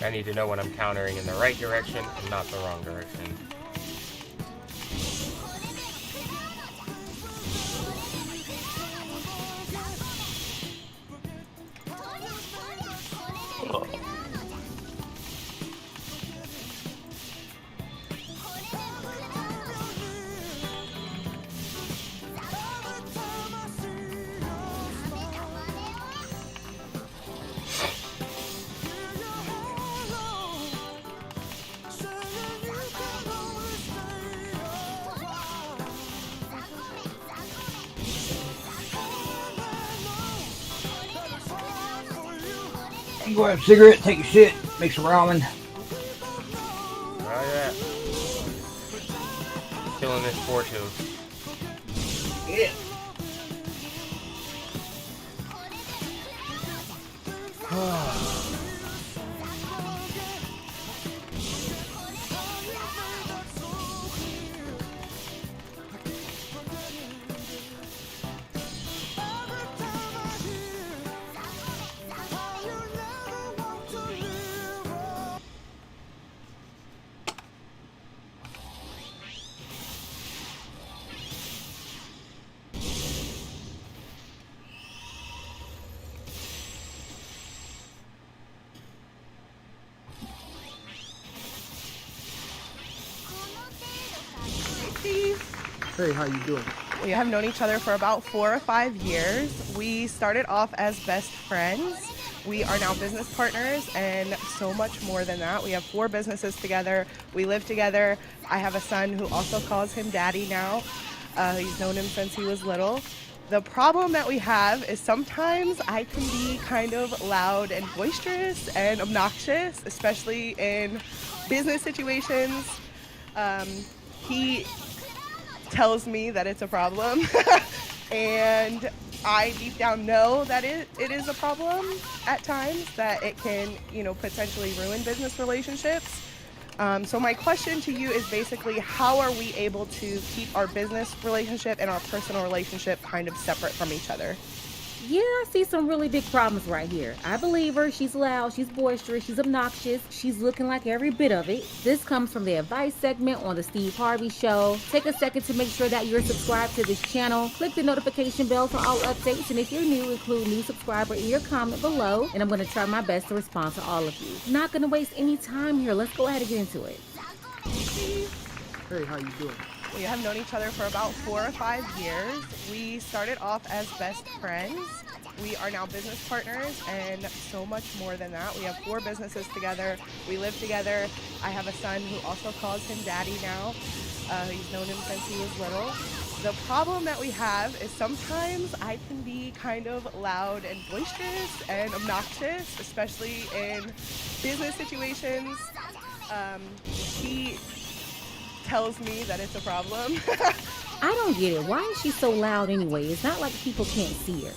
I need to know when I'm countering in the right direction and not the wrong direction. Go have a cigarette, take a shit, make some ramen. Oh yeah. Killing this 4-2. Yeah. Hey, how you doing? We have known each other for about 4 or 5 years. We started off as best friends. We are now business partners and so much more than that. We have 4 businesses together. We live together. I have a son who also calls him daddy now. He's known him since he was little. The problem that we have is sometimes I can be kind of loud and boisterous and obnoxious, especially in business situations. He tells me that it's a problem and I deep down know that it is a problem at times, that it can, potentially ruin business relationships. So my question to you is basically, how are we able to keep our business relationship and our personal relationship kind of separate from each other? Yeah, I see some really big problems right here. I believe her. She's loud, she's boisterous, she's obnoxious, she's looking like every bit of it. This comes from the advice segment on the Steve Harvey Show. Take a second to make sure that you're subscribed to this channel. Click the notification bell for all updates, and if you're new, include new subscriber in your comment below, and I'm going to try my best to respond to all of you. Not going to waste any time here. Let's go ahead and get into it. Hey, how you doing? We have known each other for about 4 or 5 years. We started off as best friends. We are now business partners and so much more than that. We have 4 businesses together. We live together. I have a son who also calls him daddy now. He's known him since he was little. The problem that we have is sometimes I can be kind of loud and boisterous and obnoxious, especially in business situations. He tells me that it's a problem. I don't get it. Why is she so loud anyway? It's not like people can't see her.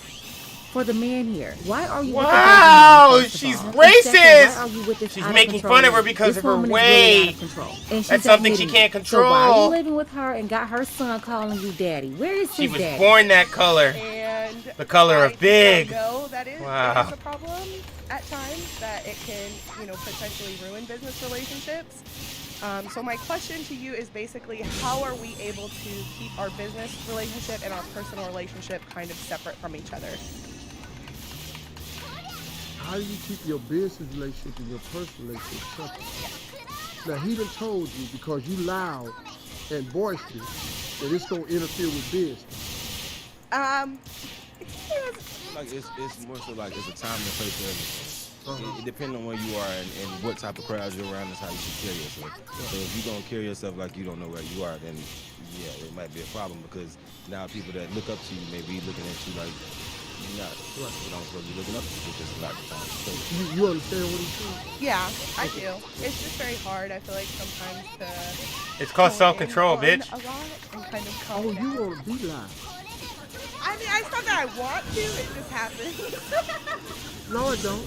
For the man here, why are you? Wow, she's racist. Why are you with this She's making fun of her because of her weight. That's something she can't control. So why are you living with her and got her son calling you daddy? Where is his daddy? She was born that color. And the color of big. I know that it is a problem at times, that it can, potentially ruin business relationships. So my question to you is basically, how are we able to keep our business relationship and our personal relationship kind of separate from each other? How do you keep your business relationship and your personal relationship separate? Now, he done told you because you loud and boisterous that it's going to interfere with business. Like it's more so like it's a time and place for everything. It depends on where you are and what type of crowds you're around is how you should carry yourself. So if you're gonna carry yourself like you don't know where you are, then yeah, it might be a problem, because now people that look up to you may be looking at you like you're not. You don't supposed to be looking up to you, which is not the time. So you understand what he's saying? Yeah, I do. It's just very hard, I feel like, sometimes to... It's called self-control, bitch. A lot and kind of calm down. You want to be loud. I mean, it's not that I want to, it just happens. No, it don't.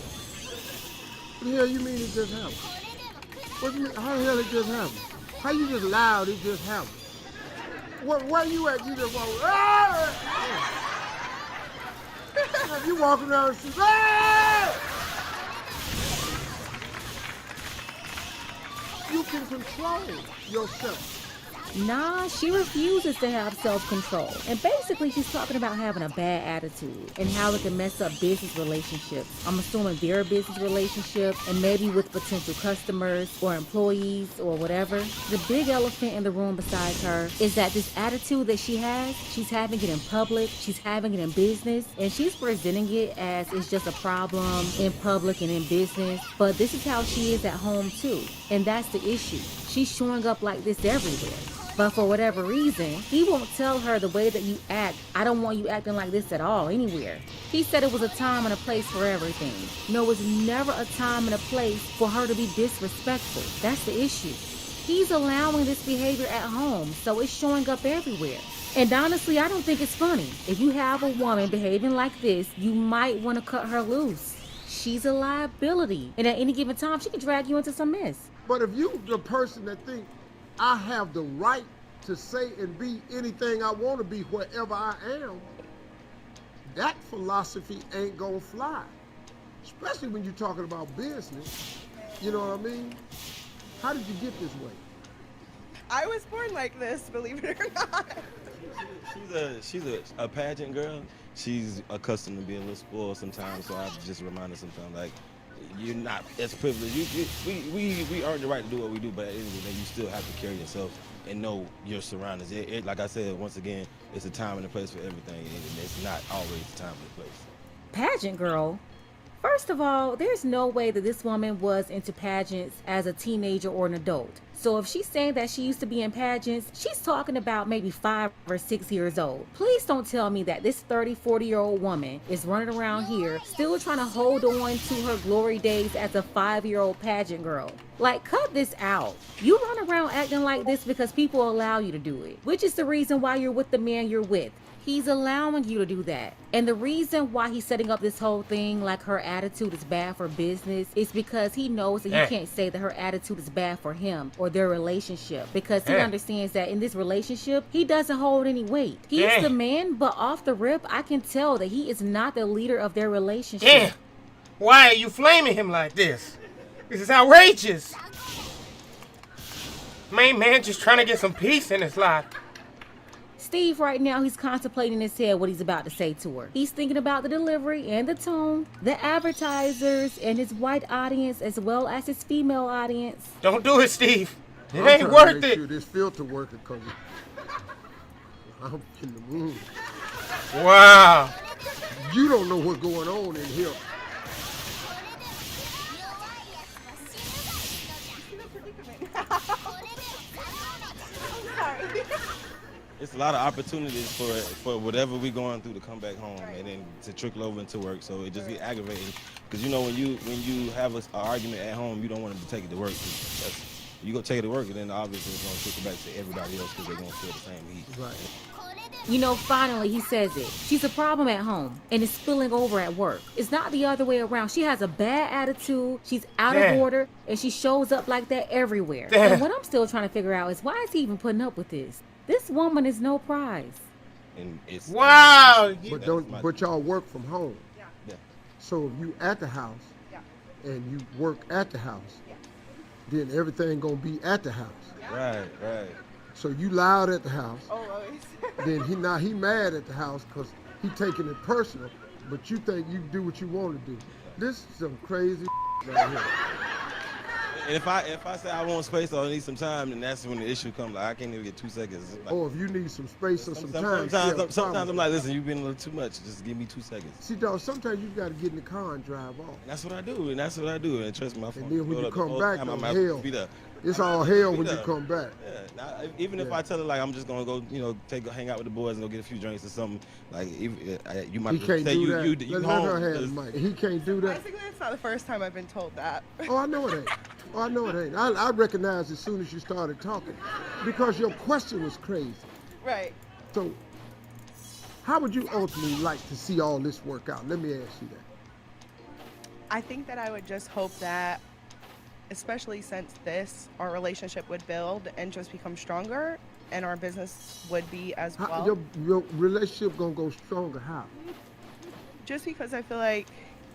What the hell you mean it just happened? What do you mean? How the hell it just happened? How you just loud, it just happened? Where you at? You just walk, you walking around the street, You can control yourself. Nah, she refuses to have self-control. And basically, she's talking about having a bad attitude and how it can mess up business relationships. I'm assuming their business relationship and maybe with potential customers or employees or whatever. The big elephant in the room besides her is that this attitude that she has, she's having it in public, she's having it in business, and she's presenting it as it's just a problem in public and in business. But this is how she is at home too. And that's the issue. She's showing up like this everywhere. But for whatever reason, he won't tell her the way that you act. I don't want you acting like this at all, anywhere. He said it was a time and a place for everything. No, it's never a time and a place for her to be disrespectful. That's the issue. He's allowing this behavior at home, so it's showing up everywhere. And honestly, I don't think it's funny. If you have a woman behaving like this, you might want to cut her loose. She's a liability. And at any given time, she can drag you into some mess. But if you the person that think I have the right to say and be anything I want to be wherever I am, that philosophy ain't gonna fly. Especially when you're talking about business. You know what I mean? How did you get this way? I was born like this, believe it or not. She's a pageant girl. She's accustomed to being a little spoiled sometimes, so I just remind her sometimes, like, you're not as privileged. We earn the right to do what we do, but at the end of the day, you still have to carry yourself and know your surroundings. Like I said, once again, it's a time and a place for everything, and it's not always the time and the place. Pageant girl? First of all, there's no way that this woman was into pageants as a teenager or an adult. So if she's saying that she used to be in pageants, she's talking about maybe 5 or 6 years old. Please don't tell me that this 30, 40-year-old woman is running around here still trying to hold on to her glory days as a 5-year-old pageant girl. Like, cut this out. You run around acting like this because people allow you to do it, which is the reason why you're with the man you're with. He's allowing you to do that. And the reason why he's setting up this whole thing like her attitude is bad for business is because he knows that you can't say that her attitude is bad for him or their relationship, because he understands that in this relationship, he doesn't hold any weight. He's the man, but off the rip, I can tell that he is not the leader of their relationship. Why are you flaming him like this? This is outrageous. Main man just trying to get some peace in his life. Steve, right now, he's contemplating in his head what he's about to say to her. He's thinking about the delivery and the tone, the advertisers, and his white audience, as well as his female audience. Don't do it, Steve. It ain't worth it. Sure this filter working, cause I'm in the mood. Wow. You don't know what's going on in here. It's a lot of opportunities for whatever we going through to come back home and then to trickle over into work. So it just get aggravating because you know when you have an argument at home, you don't want to take it to work. You go take it to work, and then obviously it's gonna trickle back to everybody else because they're gonna feel the same heat. Right. You know, finally he says it. She's a problem at home and it's spilling over at work. It's not the other way around. She has a bad attitude, she's out of order, and she shows up like that everywhere. And what I'm still trying to figure out is why is he even putting up with this? This woman is no prize. And it's wow. But y'all work from home. Yeah. So if you at the house and you work at the house, then everything gonna be at the house. Right. So you loud at the house. Always. Then he mad at the house because he taking it personal, but you think you do what you want to do. This is some crazy right here. And if I say I want space or I need some time, then that's when the issue comes. Like I can't even get 2 seconds. Like, Or if you need some space or some time. Sometimes I'm like, listen, you've been a little too much. Just give me 2 seconds. See, dog, sometimes you got to get in the car and drive off. And that's what I do. And trust me, my phone. And then when you come back, I'm hell. It's all hell when you come back. Yeah. Now, even if I tell her like I'm just gonna go, hang out with the boys and go get a few drinks or something, like you might He can't say do you that. Let home. her have the mic. He can't do that. Basically, it's not the first time I've been told that. Oh, I know it ain't. I recognized as soon as you started talking because your question was crazy. Right. So, how would you ultimately like to see all this work out? Let me ask you that. I think that I would just hope that, especially since our relationship would build and just become stronger, and our business would be as well. Your relationship gonna go stronger, how? Just because I feel like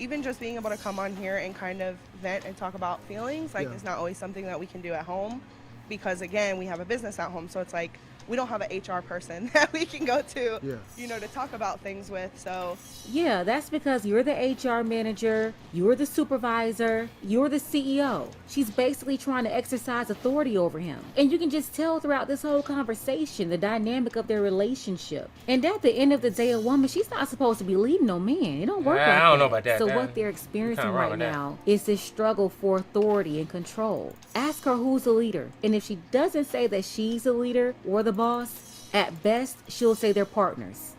even just being able to come on here and kind of vent and talk about feelings, like it's not always something that we can do at home, because again, we have a business at home, so it's like we don't have an HR person that we can go to, to talk about things with. So yeah, that's because you're the HR manager, you're the supervisor, you're the CEO. She's basically trying to exercise authority over him. And you can just tell throughout this whole conversation the dynamic of their relationship. And at the end of the day, a woman, she's not supposed to be leading no man. It don't work like that. I don't know about that. So what they're experiencing right now is this struggle for authority and control. Ask her who's the leader. And if she doesn't say that she's the leader or the boss, at best, she'll say they're partners.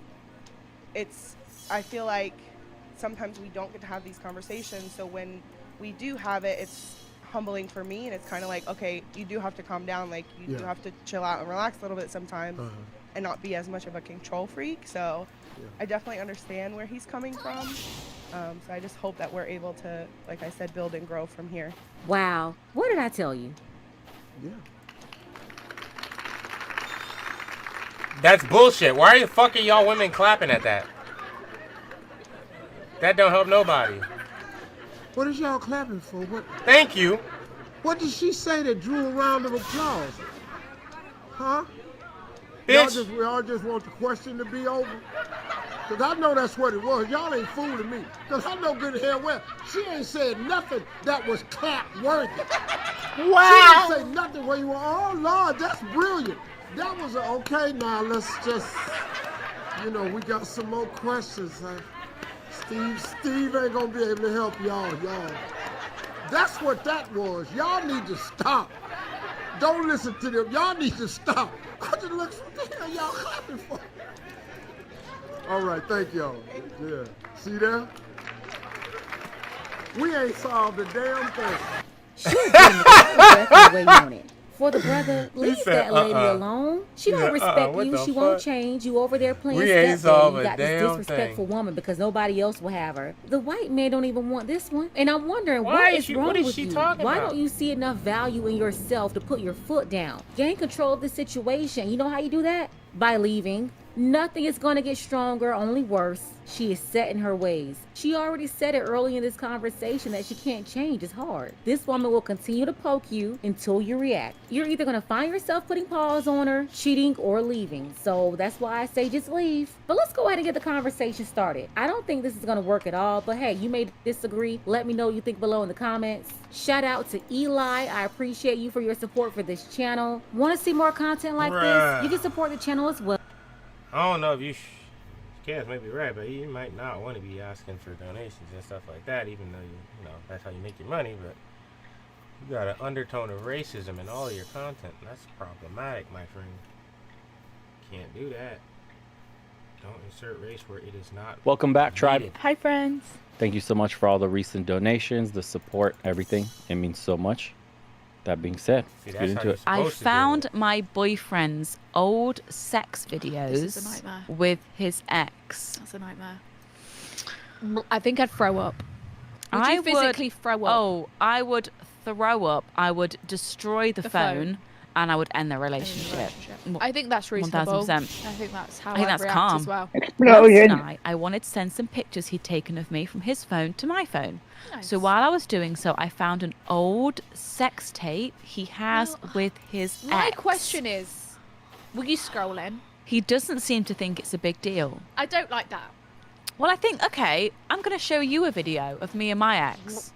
I feel like sometimes we don't get to have these conversations. So when we do have it, it's humbling for me. And it's kind of like, okay, you do have to calm down. Like you do have to chill out and relax a little bit sometimes and not be as much of a control freak. So I definitely understand where he's coming from. So I just hope that we're able to, like I said, build and grow from here. Wow. What did I tell you? Yeah. That's bullshit. Why are the fuck y'all women clapping at that? That don't help nobody. What is y'all clapping for? What? Thank you. What did she say that drew a round of applause? Huh? Bitch. Y'all just want the question to be over? Because I know that's what it was. Y'all ain't fooling me. Because I know good and hell well, she ain't said nothing that was clap worthy. Wow. She didn't say nothing where you were, oh, Lord, that's brilliant. That was okay, now let's just, you know, we got some more questions. Steve ain't going to be able to help y'all. That's what that was. Y'all need to stop. Don't listen to them. Y'all need to stop. What the hell y'all clapping for? All right, thank y'all. Yeah. See there? We ain't solved a damn thing. She's definitely waiting on it. For the brother, leave that lady alone. She don't respect you. She won't change. You over there playing stepdad. You got this disrespectful woman because nobody else will have her. The white man don't even want this one. And I'm wondering what is wrong with you? Why don't you see enough value in yourself to put your foot down? Gain control of the situation. You know how you do that? By leaving. Nothing is going to get stronger, only worse. She is set in her ways. She already said it early in this conversation that she can't change. It's hard. This woman will continue to poke you until you react. You're either going to find yourself putting paws on her, cheating, or leaving. So that's why I say just leave. But let's go ahead and get the conversation started. I don't think this is going to work at all, but hey, you may disagree. Let me know what you think below in the comments. Shout out to Eli. I appreciate you for your support for this channel. Want to see more content like this? You can support the channel as well. I don't know if you Kaz may be right, but you might not want to be asking for donations and stuff like that, even though you know that's how you make your money. But you got an undertone of racism in all of your content. That's problematic, my friend. Can't do that. Don't insert race where it is not. Welcome back, tribe. Hi, friends. Thank you so much for all the recent donations, the support, everything. It means so much. That being said, let's get into it. I found my boyfriend's old sex videos with his ex. That's a nightmare. I think I'd throw up. Would you physically throw up? Oh, I would throw up. I would destroy the phone, and I would end the relationship. I think that's reasonable. 1000%. I think that's how I think I'd that's react calm. as well. Last night, I wanted to send some pictures he'd taken of me from his phone to my phone. Nice. So while I was doing so, I found an old sex tape he has with his My ex. question is, were you scrolling? He doesn't seem to think it's a big deal. I don't like that. Well, I think, okay, I'm going to show you a video of me and my ex.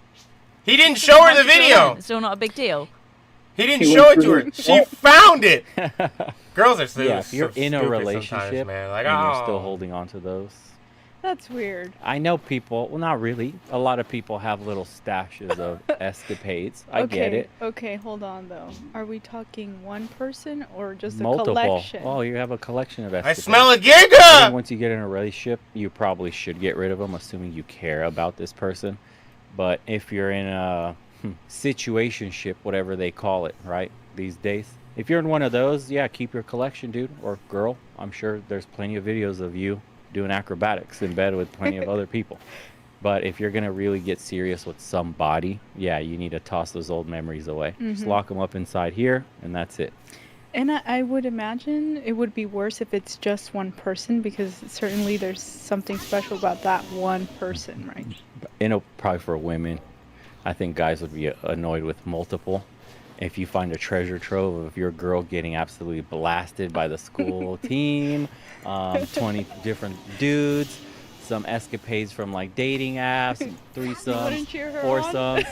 He didn't show her the video. It's still not a big deal. He didn't show it to her. She found it. Girls are so Yeah, if you're in a stupid relationship sometimes, man. Like, and you're oh. still holding on to those. That's weird. I know people, well, not really. A lot of people have little stashes of escapades. I get it. Okay, hold on though. Are we talking one person or just a Multiple. collection? Oh, you have a collection of escapades. smell a giga! I think once you get in a relationship, you probably should get rid of them, assuming you care about this person. But if you're in a situationship, whatever they call it, right, these days, if you're in one of those, yeah, keep your collection, dude, or girl. I'm sure there's plenty of videos of you doing acrobatics in bed with plenty of other people. But if you're gonna really get serious with somebody, yeah, you need to toss those old memories away. Just lock them up inside here, and that's it. And I would imagine it would be worse if it's just one person, because certainly there's something special about that one person, right? Probably for women, I think guys would be annoyed with multiple. If you find a treasure trove of your girl getting absolutely blasted by the school team, 20 different dudes, some escapades from like dating apps, threesomes, foursomes.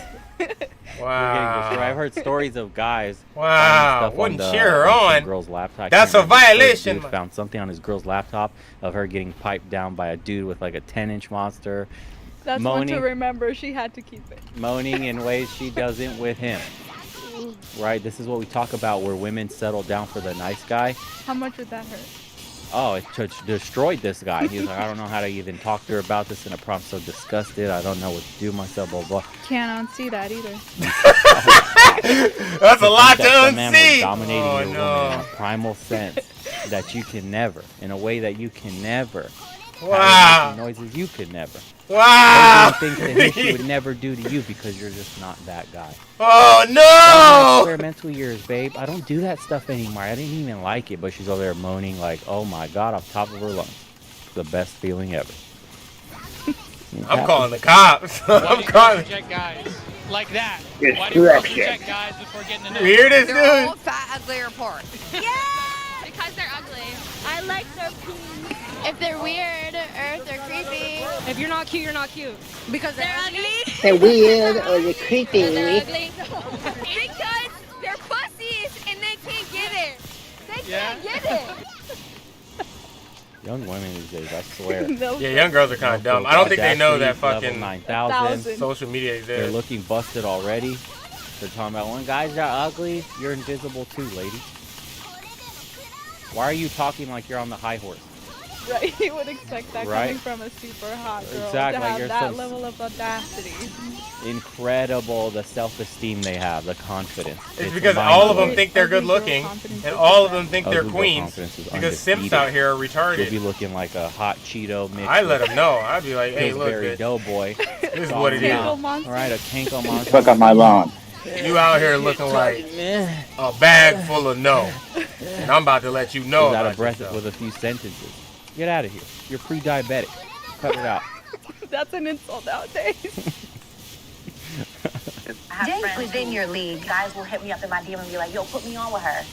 Wow. I've heard stories of guys. Wow. Wouldn't cheer her on. Girl's laptop. That's a violation. Dude found something on his girl's laptop of her getting piped down by a dude with like a 10-inch monster. That's one to remember. She had to keep it. Moaning in ways she doesn't with him. Right? This is what we talk about where women settle down for the nice guy. How much would that hurt? Oh, it destroyed this guy. He's like, I don't know how to even talk to her about this, and I'm so disgusted. I don't know what to do myself, blah, blah. Can't unsee that either. That's a lot to unsee. Man was dominating your woman in a primal sense that you can never, in a way that you can never. Wow. Noises you could never. Wow. Things that she would never do to you because you're just not that guy. Oh no! Experimental years, babe. I don't do that stuff anymore. I didn't even like it, but she's over there moaning like, "Oh my God!" off top of her lungs. It's the best feeling ever. I'm calling the cops. I'm calling. Check guys like that. It's Why do you correct. check guys before getting to know? You hear this, They're dude? all fat, ugly report. Because they're ugly. I I like their pee. If they're weird or if they're creepy. If you're not cute, you're not cute. Because they're ugly. They're weird or they're creepy. They're ugly. Because they're pussies and they can't get it. They can't get it. Young women these days, I swear. Yeah, young girls are kind of dumb. I don't think they know that fucking 9,000 social media exists. They're looking busted already. They're talking about when guys are ugly, you're invisible too, lady. Why are you talking like you're on the high horse? Right, you would expect that Right? coming from a super hot girl Exactly, to have you're that so- level of audacity. Incredible, the self-esteem they have, the confidence. It's because all of them think they're good looking, and all of them think they're Ugly girl queens. confidence is Because simps undefeated. out here are You'll retarded. be looking like a hot Cheeto mix. I let them know. I'd be like, hey, look, Pillsbury bitch. Doughboy. This is what it is. All right, a Kanko monster. Fuck up my lawn. You out here looking like a bag full of no. And I'm about to let you know He's out about of breath yourself. with a few sentences. Get out of here. You're pre-diabetic. Cut it out. That's an insult nowadays. Date within your league. Guys will hit me up in my DM and be like, yo, put me on with her.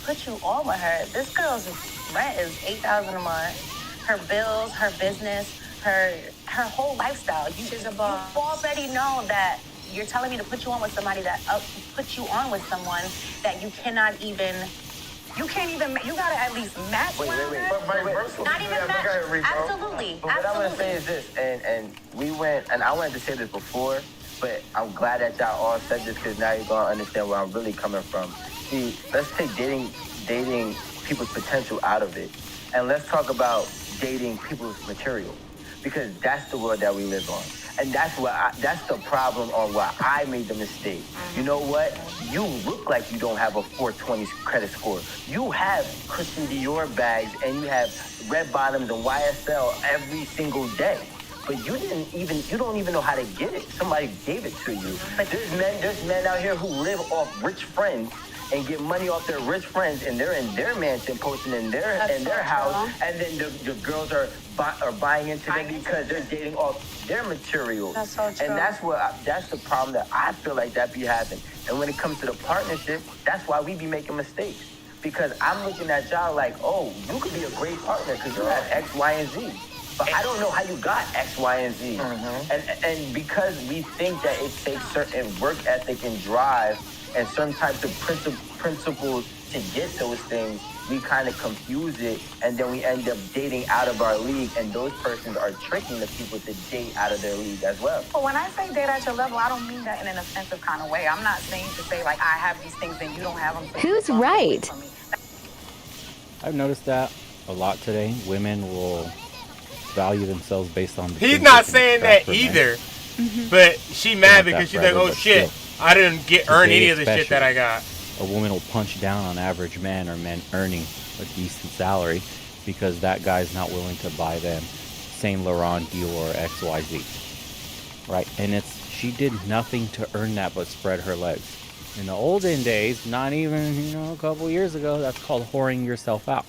Put you on with her. This girl's rent is $8,000 a month. Her bills, her business, her whole lifestyle. You've already known that you're telling me to put you on with somebody that put you on with someone that you cannot even. You can't even. You gotta at least match. Wait. Not even match. Absolutely. But what I'm gonna say is this, and we went, and I wanted to say this before, but I'm glad that y'all all said this because now you're gonna understand where I'm really coming from. See, let's take dating people's potential out of it, and let's talk about dating people's material, because that's the world that we live on. And that's the problem on why I made the mistake. You know what? You look like you don't have a 420 credit score. You have Christian Dior bags and you have red bottoms and YSL every single day. But you don't even know how to get it. Somebody gave it to you. There's men out here who live off rich friends and get money off their rich friends, and they're in their mansion, posting in their house, and then the girls are buying into them because they're dating off their material. That's so true. And that's the problem that I feel like that be having. And when it comes to the partnership, that's why we be making mistakes. Because I'm looking at y'all like, oh, you could be a great partner because you have X, Y, and Z. But I don't know how you got X, Y, and Z. And because we think that it takes certain work ethic and drive and certain types of principles to get those things, we kind of confuse it, and then we end up dating out of our league, and those persons are tricking the people to date out of their league as well. But when I say date at your level, I don't mean that in an offensive kind of way. I'm not saying to say, like, I have these things and you don't have them. So Who's right? I've noticed that a lot today. Women will value themselves based on the He's things not they can saying extract that from men. either. Mm-hmm. But she They mad want because that she's like, forever, oh but shit, still. I didn't earn Today any of the shit that I got. A woman will punch down on average men or men earning a decent salary because that guy's not willing to buy them Saint Laurent, Dior, XYZ. Right? And she did nothing to earn that but spread her legs. In the olden days, not even, a couple years ago, that's called whoring yourself out.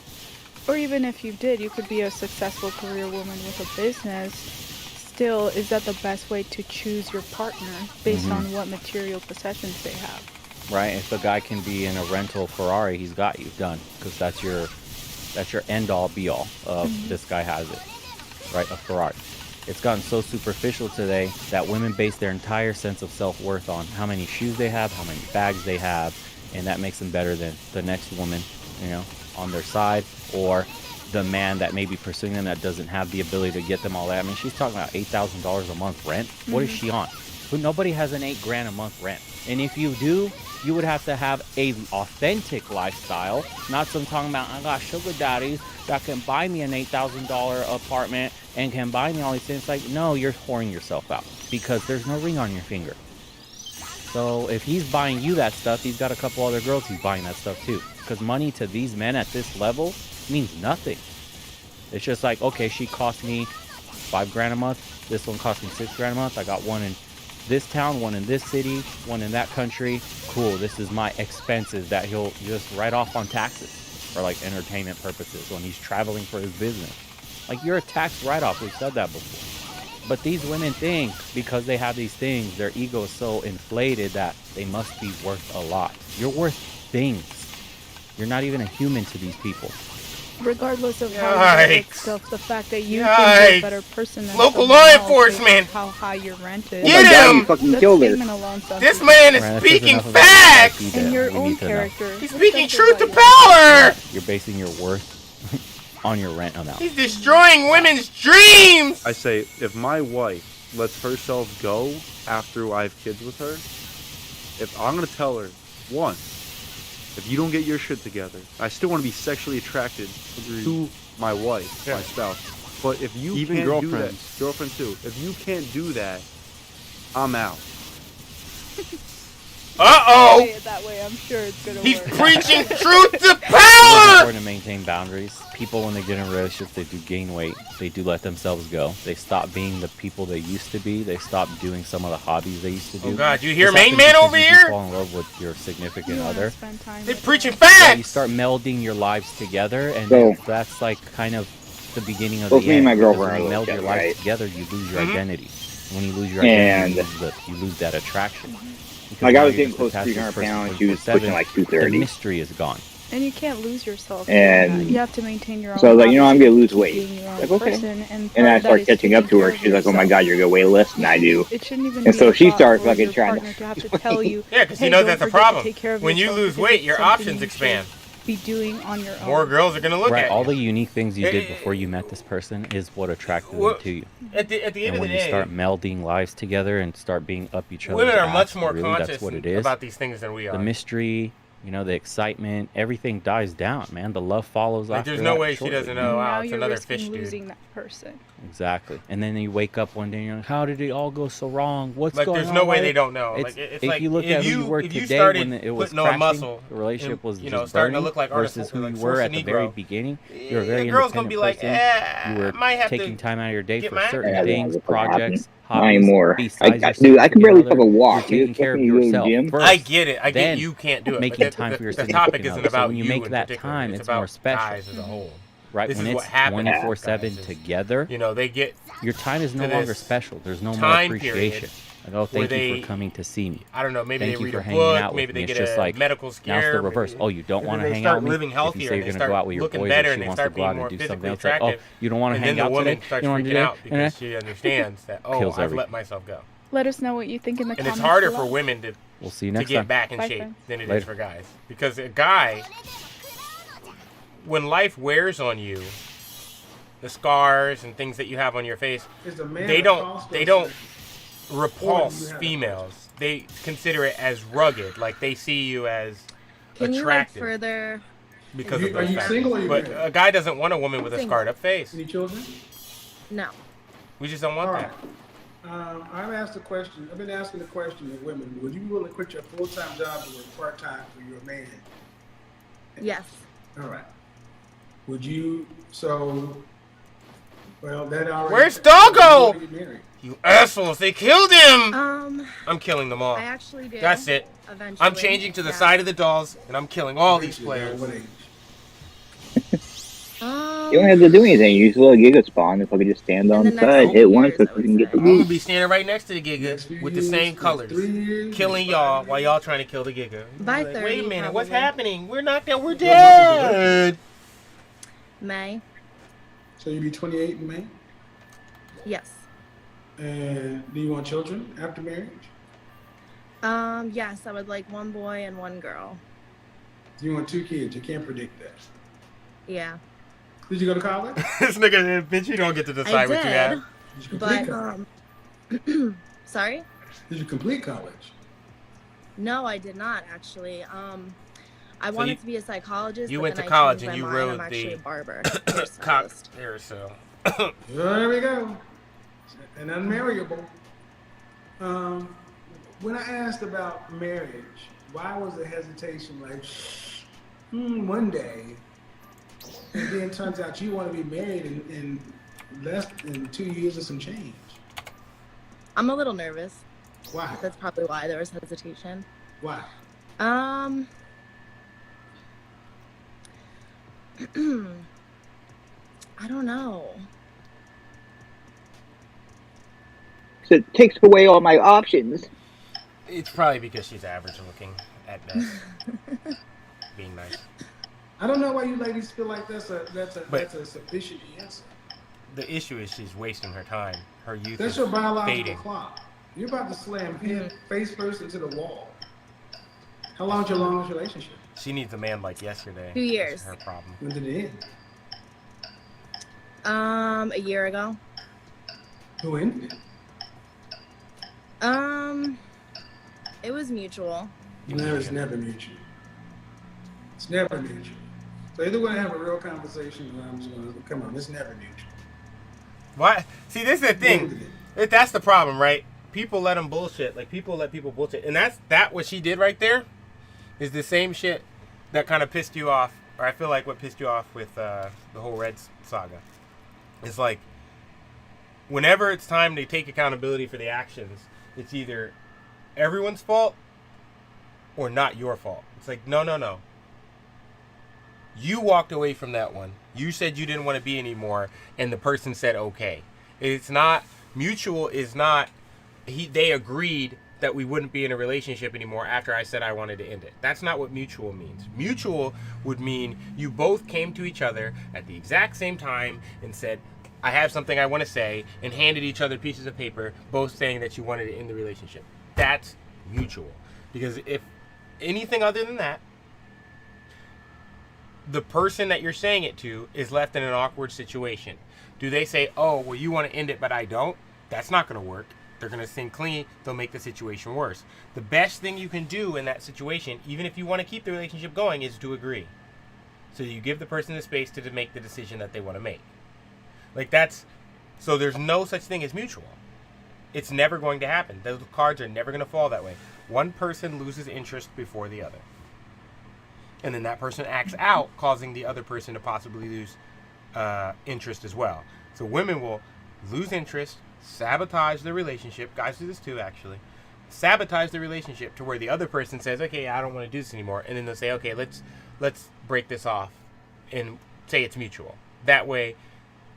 Or even if you did, you could be a successful career woman with a business. Still, is that the best way to choose your partner based on what material possessions they have? Right? If the guy can be in a rental Ferrari, he's got you done, because that's your end all be all of this guy has it, right? A Ferrari. It's gotten so superficial today that women base their entire sense of self-worth on how many shoes they have, how many bags they have, and that makes them better than the next woman, on their side, or the man that may be pursuing them that doesn't have the ability to get them all that. I mean, she's talking about $8,000 a month rent. What is she on? Nobody has an $8,000 a month rent. And if you do, you would have to have a authentic lifestyle, not some talking about, I got sugar daddies that can buy me an $8,000 apartment and can buy me all these things. Like, no, you're whoring yourself out because there's no ring on your finger. So if he's buying you that stuff, he's got a couple other girls he's buying that stuff too. Because money to these men at this level means nothing. It's just like, okay, she cost me $5,000 a month. This one cost me $6,000 a month. I got one in this town, one in this city, one in that country. Cool, this is my expenses that he'll just write off on taxes for like entertainment purposes when he's traveling for his business. Like, you're a tax write-off. We've said that before. But these women think because they have these things, their ego is so inflated that they must be worth a lot. You're worth things. You're not even a human to these people. Regardless of how you rent Yikes. stuff, the fact that you can be a better person than Local someone law else enforcement. is how high your rent is. Get him! That statement alone sounds This man is Right, speaking enough about facts! IP And that your we own need to know. character. He's speaking truth to power! You're basing your worth on your rent amount. He's destroying women's dreams! I say, if my wife lets herself go after I have kids with her, if I'm gonna tell her, one, if you don't get your shit together, I still want to be sexually attracted to my wife, my spouse. But if you Even can't do that, girlfriends. girlfriend too, if you can't do that, I'm out. Uh-oh! Say it that way, I'm sure it's gonna He's work. preaching truth to It's power! important to maintain boundaries. People, when they get in relationships, they do gain weight. They do let themselves go. They stop being the people they used to be. They stop doing some of the hobbies they used to do. Oh God, you hear This main happens man because over you do here? fall in love with your significant You wanna other. spend time They're with preaching them. Yeah, you facts! start melding your lives together, and So- that's like kind of the beginning of Both the me and end. my because girlfriend when you are meld your together, lives right? together, you lose your Mhm. identity. When you lose your identity, And- you lose that attraction. Because Like, I now was you're getting just close to attached 300 this person pounds. She was 24/7. pushing like The 230. mystery is gone. And you can't lose yourself. And You have to maintain your own. so I was like, you know, I'm gonna lose habits, weight. being your own Like, okay. person, and And part I of that start is catching up taking to her. care of She's like, oh my yourself. God, you're gonna weigh less than I do. It shouldn't even And be so a she thought starts for fucking your trying partner to have to to. tell you. Yeah, because hey, you know don't that's a forget to problem. take care of When you yourself lose because weight, it's your something options you expand. should Be doing on your own. More girls are gonna look Right, at all you. the unique things you did before you met this person is what attracted Well, them to you. At the end And of when the you day, start melding lives together and start being up each other's women are ass, much more really, conscious that's what it is. about these things than we are. The mystery, you know, the excitement, everything dies down, man. The love follows Like, after there's no that way she shortly, doesn't man. know. now Wow, it's you're another risking fish dude. losing that person. Exactly. And then you wake up one day and you're like, how did it all go so wrong? What's Like, going there's on? no way Why they did-" don't know. It's, Like, it's if like, you look if at who you were if you today started when it was putting on crashing, muscle the relationship and, was you know, just starting to burning look like versus who you were at the very beginning. You're a very the girl's gonna independent be like, person. You were might have to taking time out of your day get for my certain Yeah, things, that's what happened. projects, Not hobbies. anymore. Besides your Dude, I can significant barely other, fucking walk. you're You taking expect care of me to go to the yourself gym? first. I get it. I get then you can't do it. making but time for your the topic significant isn't other. So about when you you make in that particular. time, It's it's about more special. guys as a whole. Right? This When is what it's happens. 24/7 together, You know, they get your time is no to longer this special. There's no more time appreciation. period Like, oh, where thank you they- for coming to see me. I don't know, maybe Thank they you read for a hanging book, out with maybe me. they It's get just a like medical now it's scare. the reverse. maybe- Oh, you don't and want then to they hang start out with me. living If healthier you say and you're they gonna start go out with your looking boys better or and she they wants to start go out being more and do something physically else, like, attractive. oh, you don't want to And hang then out the woman today? starts You don't want to freaking do out that? because she understands that, oh, Kills I've everything. let myself go. Let us know what you think in the And comments it's harder below. for women to We'll see you to next get time. back in Bye, shape friends. than it is Later. for guys. Because a guy, when life wears on you, the scars and things that you have on your face, Is the man they a don't cost repulse you have a females. They consider it as rugged, like they see you as Can you like attractive further? because Are of you- are those you factors. single or you But married? a guy doesn't want a woman with a Single. scarred up face. Any children? No. We just don't want All that. right. I've asked the question. I've been asking the question of women: would you be willing to quit your full-time job to work part-time for your man? Yes. All right. Would you? So, well, that already. Where's You Doggo? wanna get married. You assholes! They killed him. I'm killing them all. I actually do. That's it. Eventually. I'm changing to the Yeah. side of the dolls, and I'm killing all these players. What age? You don't have to do anything. You just let a Giga spawn if I could just stand on the side, hit once, so we can get the I'm gonna loot. be standing right next to the Giga with the same colors, killing y'all while y'all trying to kill the Giga. By Like, 30, wait a minute, what's probably. happening? We're not dead. We're dead. May. So you'd be 28 in May. Yes. And do you want children after marriage? Yes, I would like one boy and one girl. Do you want 2 kids? You can't predict that. Yeah. Did you go to college? This nigga, bitch, you don't get to decide what you have. Did you complete But college? sorry? Did you complete college? No, I did not actually. I wanted you- to be a psychologist. you but went then to I college changed and my you mind. rode I'm actually the a barber. cock hairstylist. carousel. There we go. And unmarriable. When I asked about marriage, why was the hesitation like, one day? And then it turns out you want to be married in less than 2 years or some change. I'm a little nervous. Why? That's probably why there was hesitation. Why? I don't know. So it takes away all my options. It's probably because she's average looking at best. Being nice. I don't know why you ladies feel like that's a But sufficient answer. the issue is she's wasting her time. Her youth That's is your biological fading. clock. You're about to slam head face first into the wall. How long's your longest relationship? She needs a man like yesterday. 2 years. That's her problem. When did it end? A year ago. Who ended it? It was mutual. No, it's never mutual. It's never mutual. So either we're gonna have a real conversation, or I'm just gonna come on. It's never mutual. Why? See, this is the thing. That's the problem, right? People let them bullshit. Like, people let people bullshit. And that what she did right there is the same shit that kind of pissed you off. Or I feel like what pissed you off with the whole Red saga. It's like, whenever it's time to take accountability for the actions, it's either everyone's fault or not your fault. It's like, no. You walked away from that one. You said you didn't want to be anymore, and the person said okay. It's not mutual. Is not they agreed that we wouldn't be in a relationship anymore after I said I wanted to end it. That's not what mutual means. Mutual would mean you both came to each other at the exact same time and said, I have something I want to say, and handed each other pieces of paper, both saying that you wanted to end the relationship. That's mutual. Because if anything other than that, the person that you're saying it to is left in an awkward situation. Do they say, oh, well, you want to end it, but I don't? That's not going to work. They're going to sing clean. They'll make the situation worse. The best thing you can do in that situation, even if you want to keep the relationship going, is to agree. So you give the person the space to make the decision that they want to make. Like, so there's no such thing as mutual. It's never going to happen. Those cards are never going to fall that way. One person loses interest before the other. And then that person acts out, causing the other person to possibly lose interest as well. So women will lose interest, sabotage the relationship. Guys do this too, actually. Sabotage the relationship to where the other person says, okay, I don't want to do this anymore. And then they'll say, okay, let's break this off and say it's mutual. That way,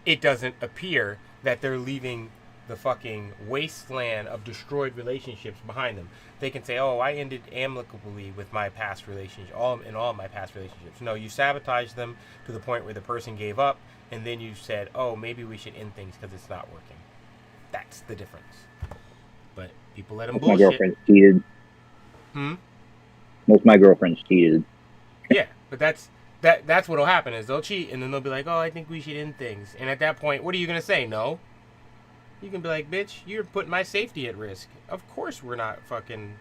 it doesn't appear that they're leaving the fucking wasteland of destroyed relationships behind them. They can say, oh, I ended amicably with my past relationship, all of my past relationships. No, you sabotaged them to the point where the person gave up, and then you said, oh, maybe we should end things because it's not working. That's the difference. But people let them bullshit. My girlfriend cheated. Most of my girlfriends cheated. Yeah, but that's what'll happen is they'll cheat, and then they'll be like, oh, I think we should end things. And at that point, what are you going to say? No. You can be like, bitch, you're putting my safety at risk. Of course we're not fucking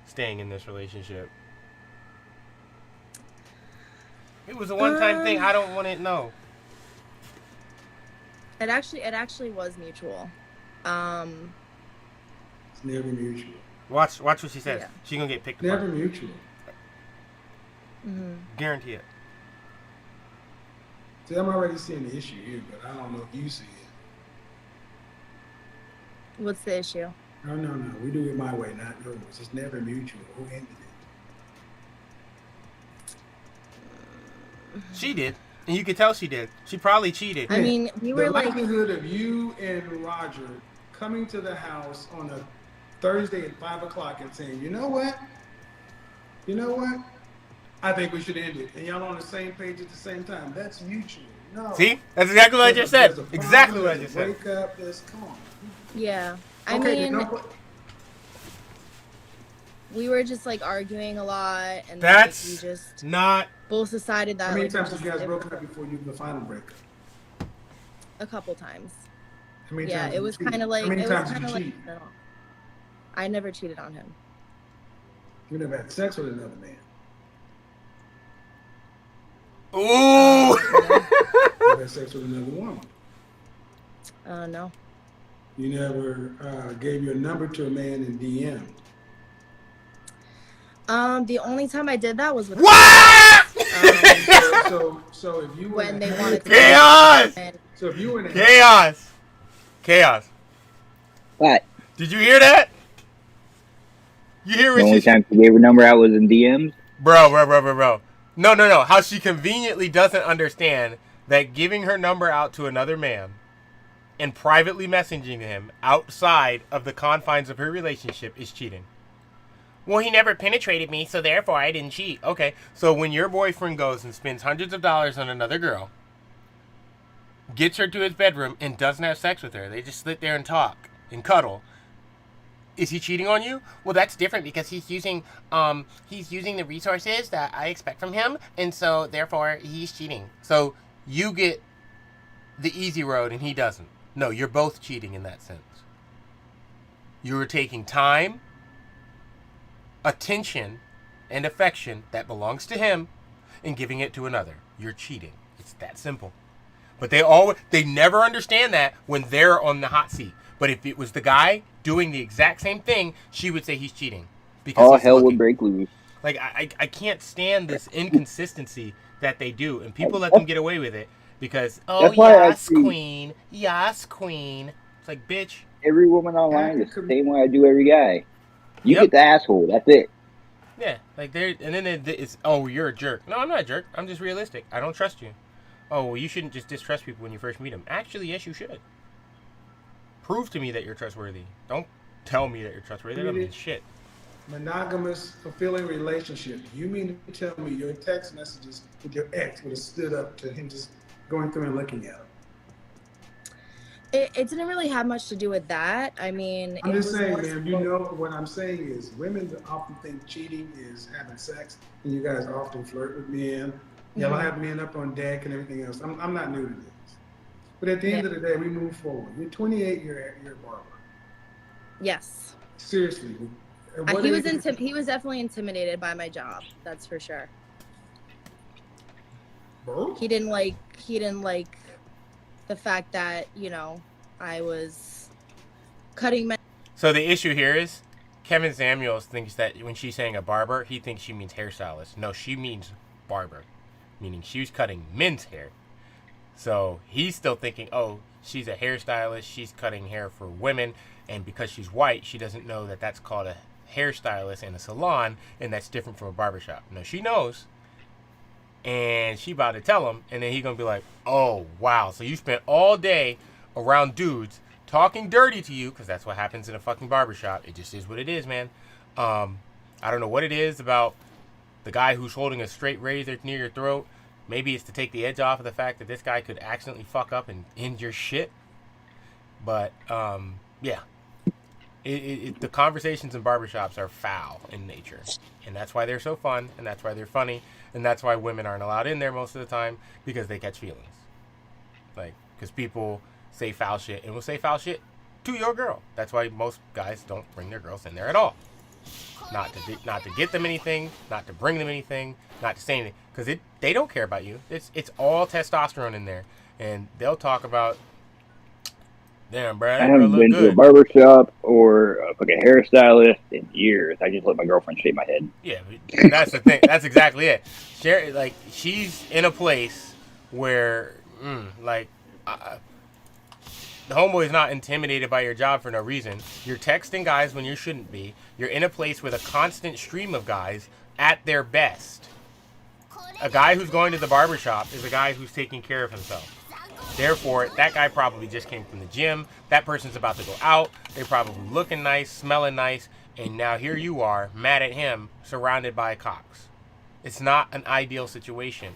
staying in this relationship. It was a one-time thing. I don't want it. No. It actually was mutual. It's never mutual. Watch what she says. Yeah. She's gonna get picked Never apart. mutual. Mm-hmm. Guarantee it. See, I'm already seeing the issue here, but I don't know if you see it. What's the issue? No. We do it my way, not yours. It's never mutual. Who ended it? She did. And you could tell she did. She probably cheated. I mean, we were the like... likelihood of you and Roger coming to the house on a Thursday at 5 o'clock and saying, you know what? I think we should end it. And y'all on the same page at the same time. That's mutual. No. See? That's exactly what I just said. Exactly what I just said. Wake up. Come on. Yeah. I mean, we were just like arguing a lot, and that's we just not both decided that. How many times did you guys broke up before you the final breakup? A couple times. How many yeah, times it was kind of like. How many it times was did you like, cheat? no. I never cheated on him. You never had sex with another man. Ooh. You never had sex with another woman. No. You never gave your number to a man in DM. The only time I did that was with what? So if you when they wanted to chaos. So if you were in chaos. What? Did you hear that? You hear what the only time she gave her number out was in DMs? Bro. No. How she conveniently doesn't understand that giving her number out to another man and privately messaging him outside of the confines of her relationship is cheating. Well, he never penetrated me, so therefore I didn't cheat. Okay, so when your boyfriend goes and spends hundreds of dollars on another girl, gets her to his bedroom, and doesn't have sex with her, they just sit there and talk and cuddle, is he cheating on you? Well, that's different because he's using the resources that I expect from him, and so therefore he's cheating. So you get the easy road and he doesn't. No, you're both cheating in that sense. You're taking time, attention, and affection that belongs to him and giving it to another. You're cheating. It's that simple. But they never understand that when they're on the hot seat. But if it was the guy doing the exact same thing, she would say he's cheating. Because All he's hell looking. would break loose. Like, I can't stand this inconsistency that they do. And people let them get away with it because, oh, yes, queen. Yes, queen. It's like, bitch. Every woman online is the same way I do every guy. You get the asshole. That's it. Yeah, like and then it's, oh, you're a jerk. No, I'm not a jerk. I'm just realistic. I don't trust you. Oh, well, you shouldn't just distrust people when you first meet them. Actually, yes, you should. Prove to me that you're trustworthy. Don't tell me that you're trustworthy. That doesn't mean shit. Monogamous, fulfilling relationship. You mean to tell me your text messages with your ex would have stood up to him just going through and looking at them? It didn't really have much to do with that. I mean, I'm just saying, man, you know what I'm saying is women often think cheating is having sex, and you guys often flirt with men. Y'all have men up on deck and everything else. I'm not new to this. But at the end of the day, we move forward. You're 28, you're a barber. Yes. Seriously. He was definitely intimidated by my job. That's for sure. He didn't like the fact that, you know, I was cutting men. So the issue here is Kevin Samuels thinks that when she's saying a barber, he thinks she means hairstylist. No, she means barber, meaning she was cutting men's hair. So he's still thinking, oh, she's a hairstylist. She's cutting hair for women. And because she's white, she doesn't know that that's called a hairstylist in a salon, and that's different from a barbershop. No, she knows. And she about to tell him, and then he's going to be like, oh, wow. So you spent all day around dudes talking dirty to you, because that's what happens in a fucking barbershop. It just is what it is, man. I don't know what it is about the guy who's holding a straight razor near your throat. Maybe it's to take the edge off of the fact that this guy could accidentally fuck up and end your shit. But, yeah. The conversations in barbershops are foul in nature. And that's why they're so fun, and that's why they're funny, and that's why women aren't allowed in there most of the time, because they catch feelings. Like, because people say foul shit and will say foul shit to your girl. That's why most guys don't bring their girls in there at all. Not to get them anything, not to bring them anything, not to say anything, because they don't care about you. It's all testosterone in there, and they'll talk about, damn, Brad, I haven't been to a barbershop or a fucking hairstylist in years. I just let my girlfriend shave my head. Yeah, that's the thing. That's exactly it. Like, she's in a place where, the homeboy's not intimidated by your job for no reason. You're texting guys when you shouldn't be. You're in a place with a constant stream of guys at their best. A guy who's going to the barbershop is a guy who's taking care of himself. Therefore, that guy probably just came from the gym. That person's about to go out. They're probably looking nice, smelling nice. And now here you are, mad at him, surrounded by cocks. It's not an ideal situation.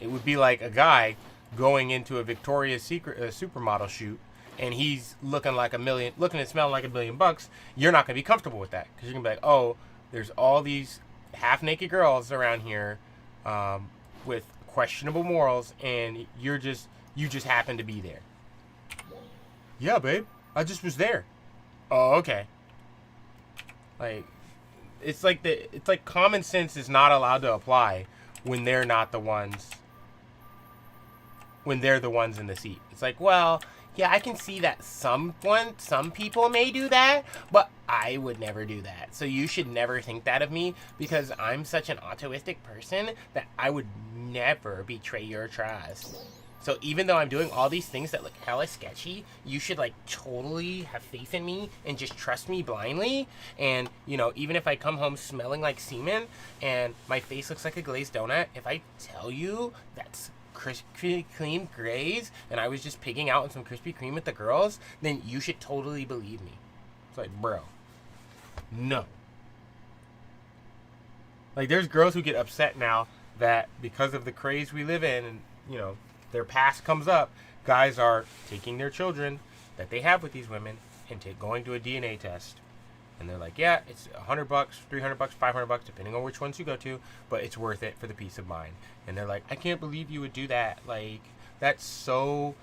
It would be like a guy going into a Victoria's Secret supermodel shoot, and he's looking and smelling like $1 million. You're not going to be comfortable with that, because you're going to be like, oh, there's all these half-naked girls around here with questionable morals, and you just happen to be there. Yeah, babe, I just was there. Oh, okay. Like, it's like common sense is not allowed to apply when they're not the ones. When they're the ones in the seat. It's like, well, yeah, I can see that some people may do that, but I would never do that. So you should never think that of me, because I'm such an altruistic person that I would never betray your trust. So even though I'm doing all these things that look hella sketchy, you should like totally have faith in me and just trust me blindly. And, you know, even if I come home smelling like semen and my face looks like a glazed donut, if I tell you that's Krispy Kreme glaze and I was just pigging out on some Krispy Kreme with the girls, then you should totally believe me. It's like, bro, no. Like, there's girls who get upset now that because of the craze we live in, and you know, their past comes up, guys are taking their children that they have with these women and going to a DNA test. And they're like, yeah, it's $100, $300, $500, depending on which ones you go to, but it's worth it for the peace of mind. And they're like, I can't believe you would do that. Like, that's so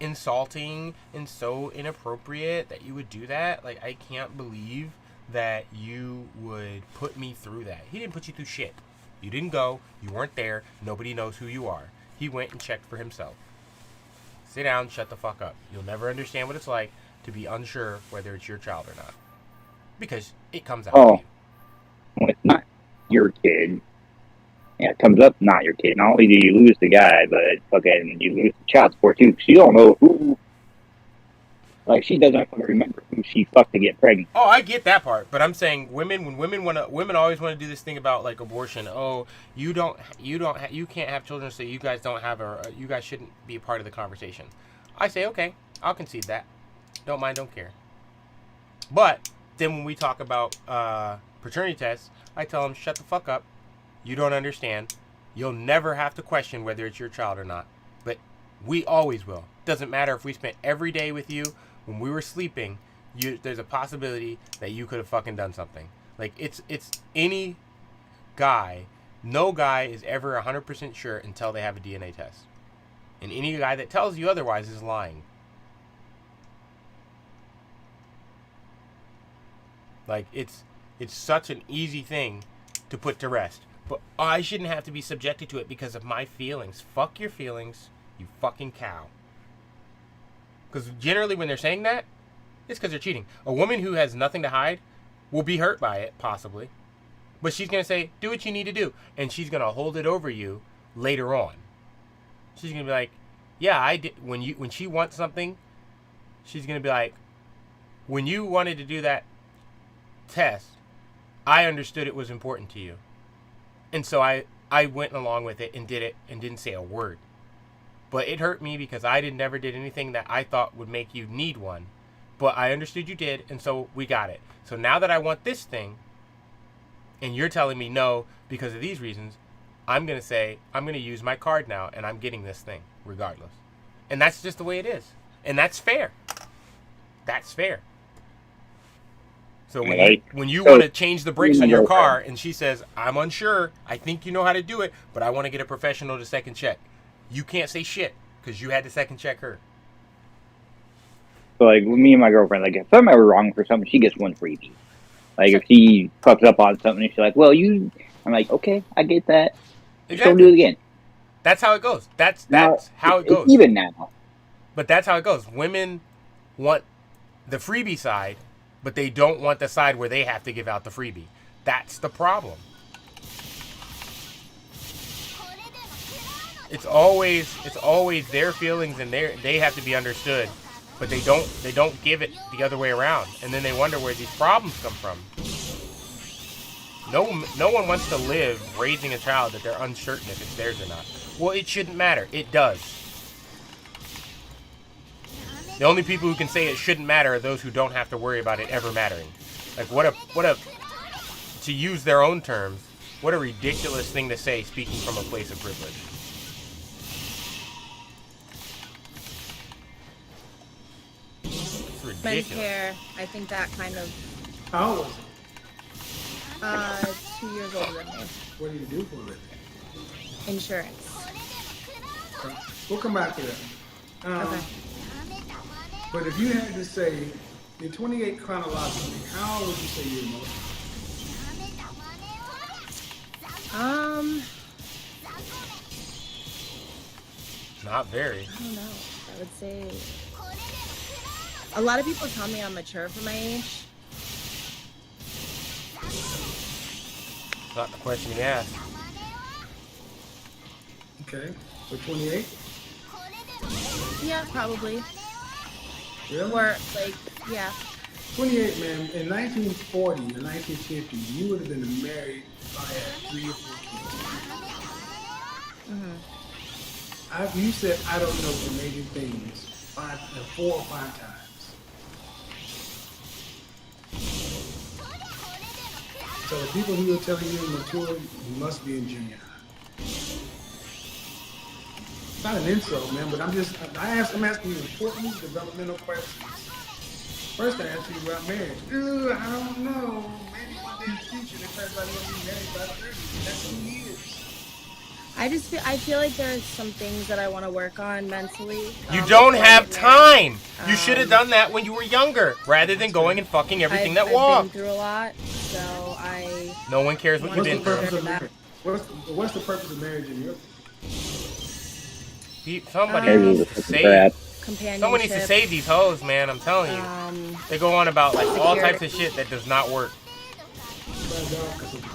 insulting and so inappropriate that you would do that. Like, I can't believe that you would put me through that. He didn't put you through shit. You didn't go. You weren't there. Nobody knows who you are. He went and checked for himself. Sit down, shut the fuck up. You'll never understand what it's like to be unsure whether it's your child or not. Because it comes out of you. Well, it's not your kid. Yeah, it comes up not your kid. Not only do you lose the guy, but fucking you lose the child support too. She don't know who. Like, she doesn't fucking remember who she fucked to get pregnant. Oh, I get that part, but I'm saying women always want to do this thing about like abortion. Oh, you can't have children, so you guys don't have you guys shouldn't be a part of the conversation. I say, okay, I'll concede that. Don't mind, don't care. But then when we talk about paternity tests, I tell them, shut the fuck up. You don't understand. You'll never have to question whether it's your child or not. But we always will. Doesn't matter if we spent every day with you. When we were sleeping, there's a possibility that you could have fucking done something. Like, it's any guy. No guy is ever 100% sure until they have a DNA test. And any guy that tells you otherwise is lying. Like, it's such an easy thing to put to rest. But I shouldn't have to be subjected to it because of my feelings. Fuck your feelings, you fucking cow. Because generally when they're saying that, it's because they're cheating. A woman who has nothing to hide will be hurt by it, possibly. But she's going to say, do what you need to do. And she's going to hold it over you later on. She's going to be like, yeah, I did. When she wants something, she's going to be like, when you wanted to do that test, I understood it was important to you. And so I went along with it and did it and didn't say a word. But it hurt me because I never did anything that I thought would make you need one. But I understood you did, and so we got it. So now that I want this thing, and you're telling me no because of these reasons, I'm going to say, I'm going to use my card now, and I'm getting this thing regardless. And that's just the way it is. And that's fair. That's fair. So when you want to change the brakes on your car, and she says, I'm unsure, I think you know how to do it, but I want to get a professional to second check. You can't say shit because you had to second check her. So, like, me and my girlfriend, like, if I'm ever wrong for something, she gets one freebie. Like, if she fucks up on something, she's like, well, I'm like, okay, I get that. Exactly. Don't do it again. That's how it goes. That's how it goes. Even now. But that's how it goes. Women want the freebie side, but they don't want the side where they have to give out the freebie. That's the problem. It's always their feelings and they have to be understood, but they don't give it the other way around, and then they wonder where these problems come from. No one wants to live raising a child that they're uncertain if it's theirs or not. Well, it shouldn't matter. It does. The only people who can say it shouldn't matter are those who don't have to worry about it ever mattering. Like, what a to use their own terms, what a ridiculous thing to say speaking from a place of privilege. Medicare, I think that kind of. How old was it? 2 years older than me. What do you do for it? Insurance. We'll come back to that. Okay. But if you had to say, you're 28 chronologically, how old would you say you're most? Not very. I don't know. I would say. A lot of people tell me I'm mature for my age. Not the question you asked. Okay. So 28? Yeah, probably. Really? Or, like, yeah. 28, man. In 1940 or 1950, you would have been married if I had 3 or 4 kids. Mm-hmm. You said, I don't know the major things 4 or 5 times. So the people who are telling you mature, you must be in junior high. It's not an insult, man, but I'm asking you important developmental questions. First, I asked you about marriage. Ooh, I don't know. Maybe one day in the future, they probably want to be married by 30. That's 2 years. I feel like there's some things that I want to work on mentally. You don't before I have get married. time. You should have done that when you were younger, rather than going and fucking everything that I've walked. been through a lot, so I. No one cares what you've been through. What's the purpose of marriage in your? Somebody Marriage needs is to fucking save. Companionship. Someone needs to save these hoes, man. I'm telling you. They go on about like all types of shit that does not work.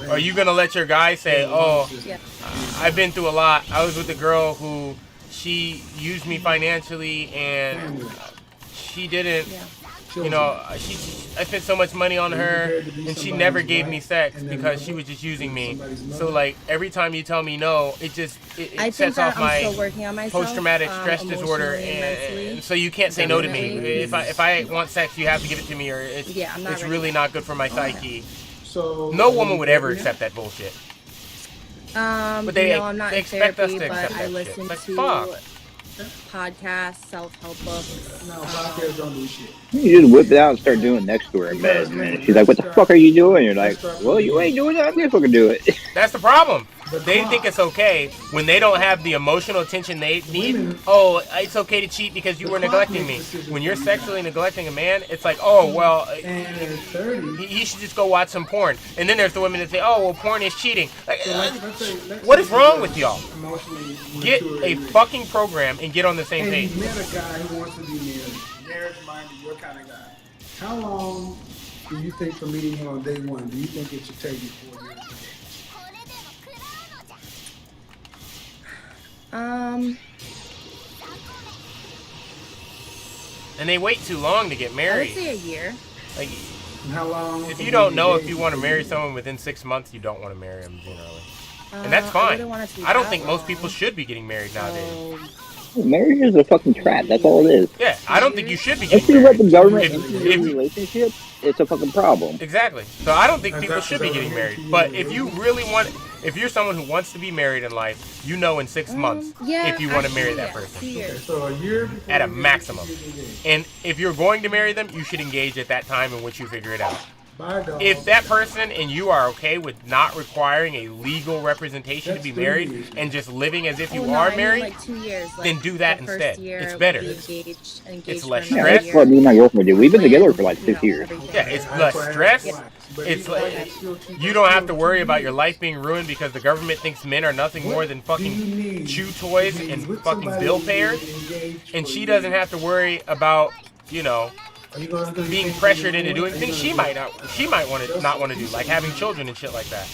Are you gonna let your guy say, "Oh, I've been through a lot. I was with a girl who she used me financially and she didn't." You know, I spent so much money on her, and she never gave me sex because she was just using me. So, like, every time you tell me no, it sets off my post-traumatic stress disorder, and so you can't say no to me. If I want sex, you have to give it to me, or it's really not good for my psyche. So no woman would ever accept that bullshit. But they I'm not they in expect therapy, us to but accept I that listen shit. Like, to fuck. podcasts, self-help books. No, podcasts don't do shit. You just whip it out and start doing next to her in bed, man. She's like, "What the fuck are you doing?" You're like, "Well, you ain't doing it. I'm gonna fucking do it." That's the problem. They think it's okay when they don't have the emotional attention they need. Oh, it's okay to cheat because you were neglecting me. When you're sexually neglecting a man, it's like, oh, well, he should just go watch some porn. And then there's the women that say, oh, well, porn is cheating. Like, what is wrong with y'all? Get a fucking program and get on the same page. And you met a guy who wants to be marriage-minded, your kind of guy. How long do you think from meeting him on day one, do you think it should take you 4 years? And they wait too long to get married. I would say a year. Like, how long? If you don't know if you want to marry someone within 6 months, you don't want to marry them generally, and that's fine. I don't think most people should be getting married nowadays. Marriage is a fucking trap. That's all it is. Yeah, I don't think you should be If getting you let married. the government into your relationship, it's a fucking problem. Exactly. So I don't think people should be getting married. But if you really want, if you're someone who wants to be married in life, you know in 6 months if you want to marry that person. Okay, so a year before At a maximum. And if you're going to marry them, you should engage at that time in which you figure it out. If that person and you are okay with not requiring a legal representation to be married and just living as if you are married, like 2 years, then do that instead. It's better. It's less Yeah, stress. that's what me and my girlfriend do. We've been together for like 6 years. Yeah, it's less stress. It's like you don't have to worry about your life being ruined because the government thinks men are nothing more than fucking chew toys and fucking bill payers, and she doesn't have to worry about, you know, being pressured into doing things she might want to not want to do, like having children and shit like that.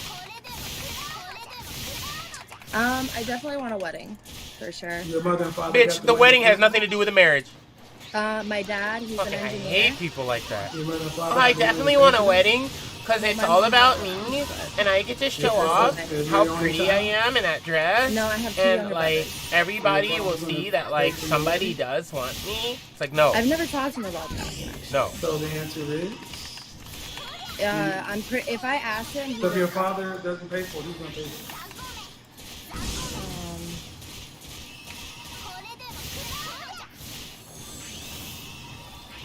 I definitely want a wedding, for sure. Your mother and father. Bitch, the wedding has nothing to do with the marriage. My dad, he's an I engineer. hate people like that. Oh, I definitely want a wedding because it's all about me, and I get to show off how pretty I am in that dress. No, I have 2 and younger like brothers. everybody will see that like somebody does want me. It's like no, I've never talked to him about that. no. So the answer is? If I ask him, So if your father doesn't pay for it, who's going to pay for it?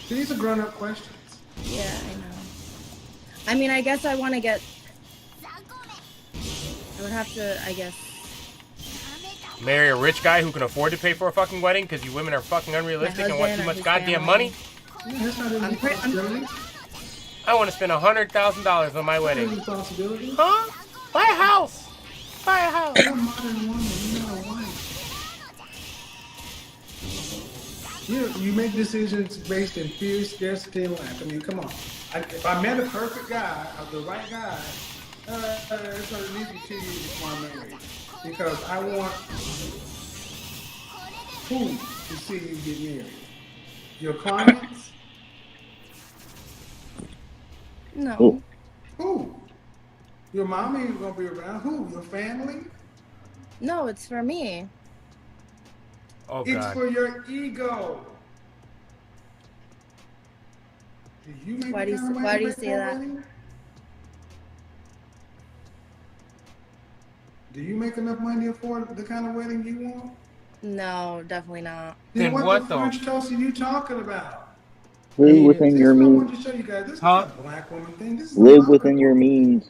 See, these are grown-up questions. Yeah, I know. I mean, I guess I want to get. I would have to, I guess. Marry a rich guy who can afford to pay for a fucking wedding because you women are fucking unrealistic and want too much goddamn money. Yeah, that's not a responsibility. I want to spend $100,000 on my wedding. Responsibility? Huh? Buy a house. Buy a house. You're a modern woman. You're not a wife. You make decisions based in fear, scarcity, and lack. I mean, come on. If I met a perfect guy, the right guy, it's going to need to be 2 years before I'm married. Because I want who to see you get married? Your clients? No. Who? Your mommy is going to be around? Who? Your family? No, it's for me. Oh, It's God. for your ego. Why do you say that? Do you make enough money to afford the kind of wedding you want? No, definitely not. Then what the French toast are you talking about? Live within This your is what I means. wanted to show you guys. This is not a black woman thing. This is a Live Maka within your means.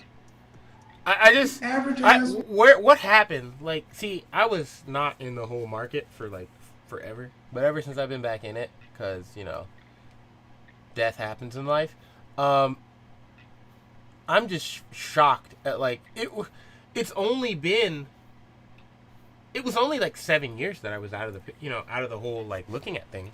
What happened? Like, see, I was not in the whole market for like forever, but ever since I've been back in it, because you know, death happens in life. I'm just shocked at like it's only been. It was only like 7 years that I was out of the whole like looking at things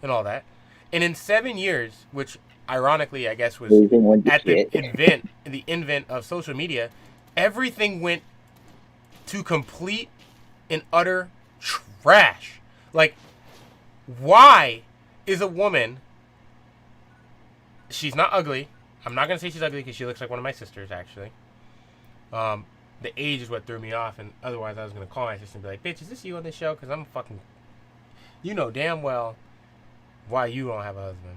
and all that, and in 7 years, which ironically I guess was at the invent of social media, everything went to complete and utter trash. Like, why is a woman? She's not ugly. I'm not gonna say she's ugly because she looks like one of my sisters actually. The age is what threw me off, and otherwise I was gonna call my sister and be like, "Bitch, is this you on this show?" Because I'm fucking. You know damn well why you don't have a husband.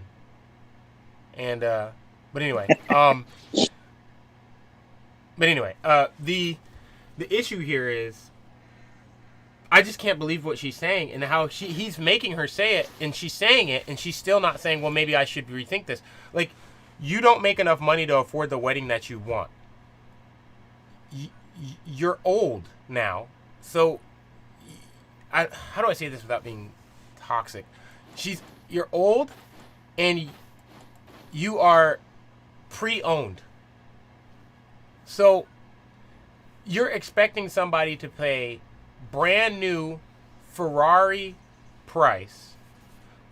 And but anyway, the issue here is, I just can't believe what she's saying and how he's making her say it, and she's saying it, and she's still not saying, well, maybe I should rethink this. Like, you don't make enough money to afford the wedding that you want. You're old now, so how do I say this without being toxic? You're old, and you are pre-owned. So you're expecting somebody to pay brand new Ferrari price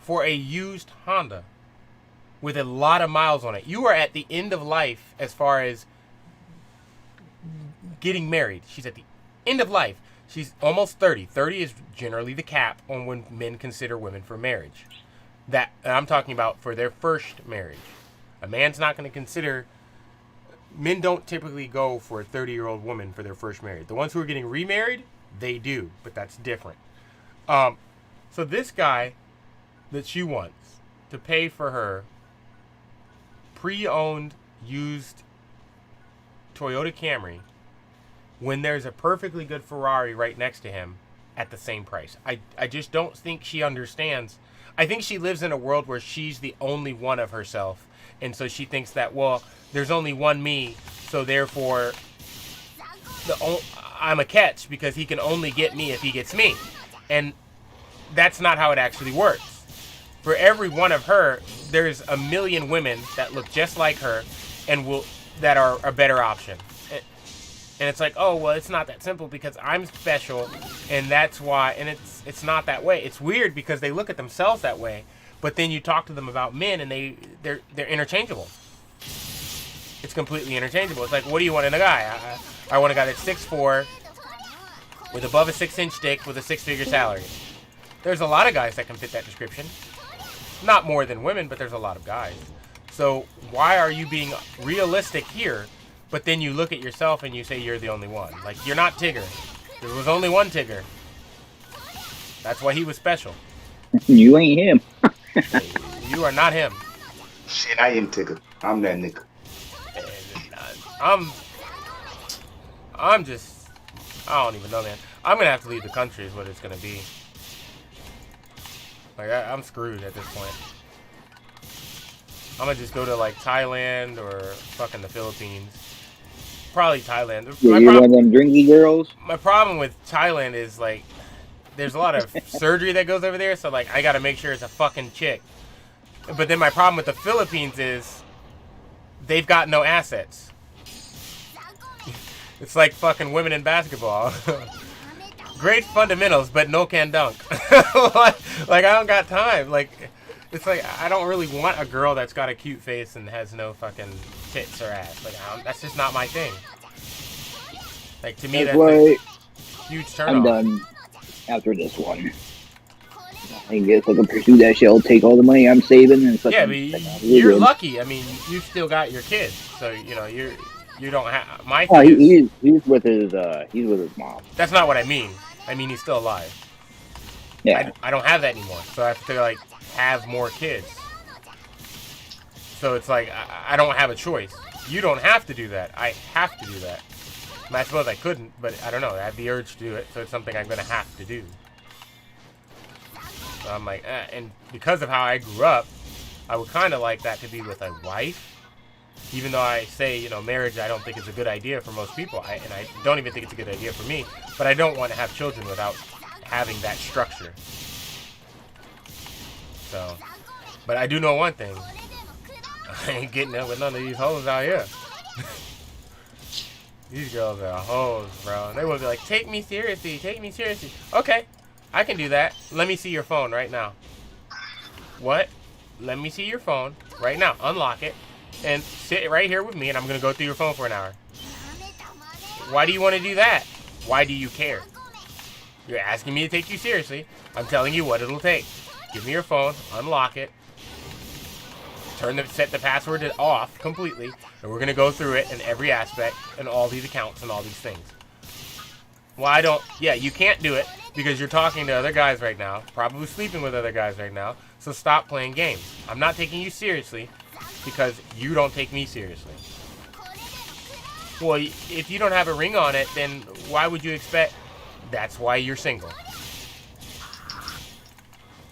for a used Honda with a lot of miles on it. You are at the end of life as far as getting married. She's at the end of life. She's almost 30. 30 is generally the cap on when men consider women for marriage. That I'm talking about for their first marriage. A man's not going to consider. Men don't typically go for a 30-year-old woman for their first marriage. The ones who are getting remarried, they do, but that's different. So this guy that she wants to pay for her pre-owned used Toyota Camry when there's a perfectly good Ferrari right next to him at the same price. I just don't think she understands. I think she lives in a world where she's the only one of herself. And so she thinks that, well, there's only one me, so therefore I'm a catch because he can only get me if he gets me. And that's not how it actually works. For every one of her, there's a million women that look just like her and that are a better option. And it's like, oh, well, it's not that simple because I'm special, and that's why. And it's not that way. It's weird because they look at themselves that way, but then you talk to them about men, and they're interchangeable. It's completely interchangeable. It's like, what do you want in a guy? I want a guy that's 6'4", with above a 6-inch dick, with a 6-figure salary. There's a lot of guys that can fit that description. Not more than women, but there's a lot of guys. So why are you being realistic here? But then you look at yourself and you say you're the only one. Like, you're not Tigger. There was only one Tigger. That's why he was special. You ain't him. You are not him. Shit, I am Tigger. I'm that nigga. I'm just, I don't even know, man. I'm going to have to leave the country is what it's going to be. Like, I'm screwed at this point. I'm going to just go to, like, Thailand or fucking the Philippines. Probably Thailand. Yeah, you're one of them drinky girls? My problem with Thailand is, like, there's a lot of surgery that goes over there, so, like, I got to make sure it's a fucking chick. But then my problem with the Philippines is they've got no assets. It's like fucking women in basketball. Great fundamentals, but no can dunk. Like, I don't got time. Like, it's like, I don't really want a girl that's got a cute face and has no fucking tits or ass. Like, that's just not my thing. Like, to me, that's a huge turn I'm off. done after this one. I guess I can pursue that shit. I'll take all the money I'm saving and fucking. Yeah, but you're lucky. I mean, you still got your kids, so you know you don't have. My thing he's with his mom. That's not what I mean. I mean, he's still alive. Yeah. I don't have that anymore, so I have to like have more kids. So it's like I don't have a choice. You don't have to do that. I have to do that. I suppose I couldn't, but I don't know. I have the urge to do it, so it's something I'm going to have to do. So I'm like, and because of how I grew up, I would kind of like that to be with a wife. Even though I say, you know, marriage I don't think is a good idea for most people. And I don't even think it's a good idea for me. But I don't want to have children without having that structure. So, but I do know one thing. I ain't getting up with none of these hoes out here. These girls are hoes, bro. They will be like, take me seriously, take me seriously. Okay, I can do that. Let me see your phone right now. What? Let me see your phone right now. Unlock it. And sit right here with me, and I'm going to go through your phone for an hour. Why do you want to do that? Why do you care? You're asking me to take you seriously. I'm telling you what it'll take. Give me your phone, unlock it, set the password off completely, and we're going to go through it in every aspect and all these accounts and all these things. Well, yeah, you can't do it because you're talking to other guys right now, probably sleeping with other guys right now, so stop playing games. I'm not taking you seriously because you don't take me seriously. Well, if you don't have a ring on it, then why would you expect? That's why you're single.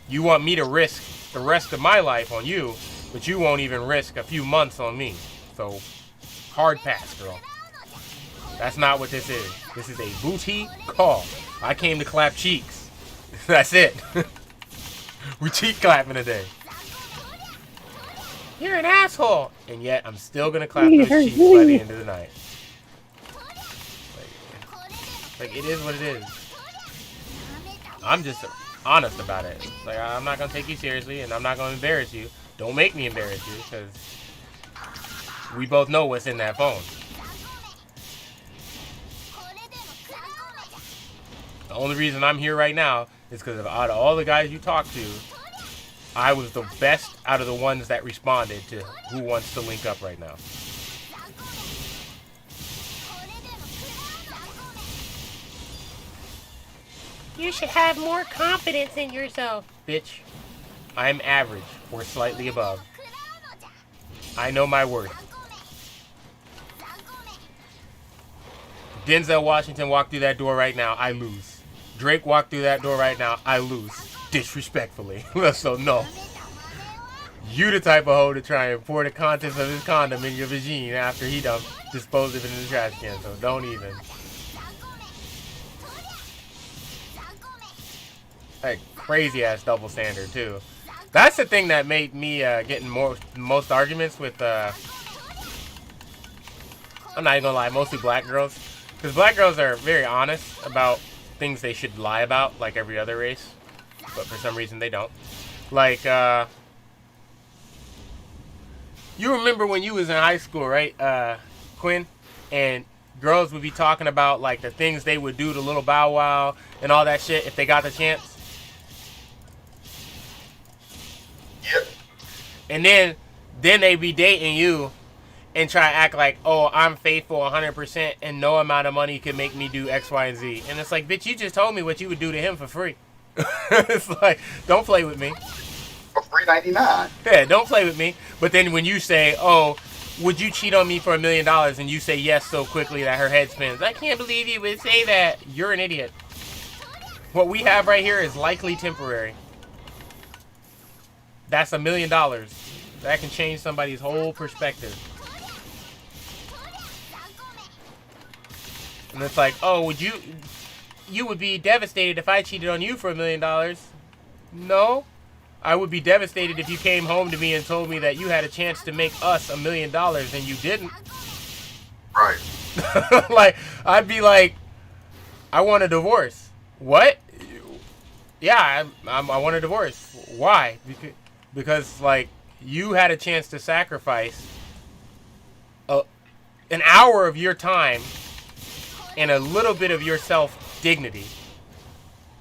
You want me to risk the rest of my life on you, but you won't even risk a few months on me. So, hard pass, girl. That's not what this is. This is a booty call. I came to clap cheeks. That's it. We cheek clapping today. You're an asshole! And yet, I'm still gonna clap those cheeks by the end of the night. Like, it is what it is. I'm just honest about it. Like, I'm not gonna take you seriously, and I'm not gonna embarrass you. Don't make me embarrass you, because we both know what's in that phone. The only reason I'm here right now is because out of all the guys you talk to, I was the best out of the ones that responded to who wants to link up right now. You should have more confidence in yourself. Bitch, I'm average or slightly above. I know my worth. Denzel Washington walked through that door right now, I lose. Drake walked through that door right now, I lose. Disrespectfully. So no. You the type of hoe to try and pour the contents of his condom in your vagine after he done disposed of it in the trash can. So don't even. Like crazy ass double standard too. That's the thing that made me getting most arguments with I'm not even gonna lie, mostly black girls. Because black girls are very honest about things they should lie about, like every other race. But for some reason they don't. Like, you remember when you was in high school, right, Quinn? And girls would be talking about, like, the things they would do to Little Bow Wow and all that shit if they got the chance? Yep. And then they be dating you and try to act like, oh, I'm faithful 100% and no amount of money can make me do X, Y, and Z. And it's like, bitch, you just told me what you would do to him for free. It's like, don't play with me. For $3.99. Yeah, don't play with me. But then when you say, oh, would you cheat on me for $1 million? And you say yes so quickly that her head spins. I can't believe you would say that. You're an idiot. What we have right here is likely temporary. That's $1 million. That can change somebody's whole perspective. And it's like, oh, you would be devastated if I cheated on you for $1 million. No. I would be devastated if you came home to me and told me that you had a chance to make us $1 million and you didn't. Right. Like, I'd be like, I want a divorce. What? Yeah, I want a divorce. Why? Because, like, you had a chance to sacrifice an hour of your time and a little bit of your self-dignity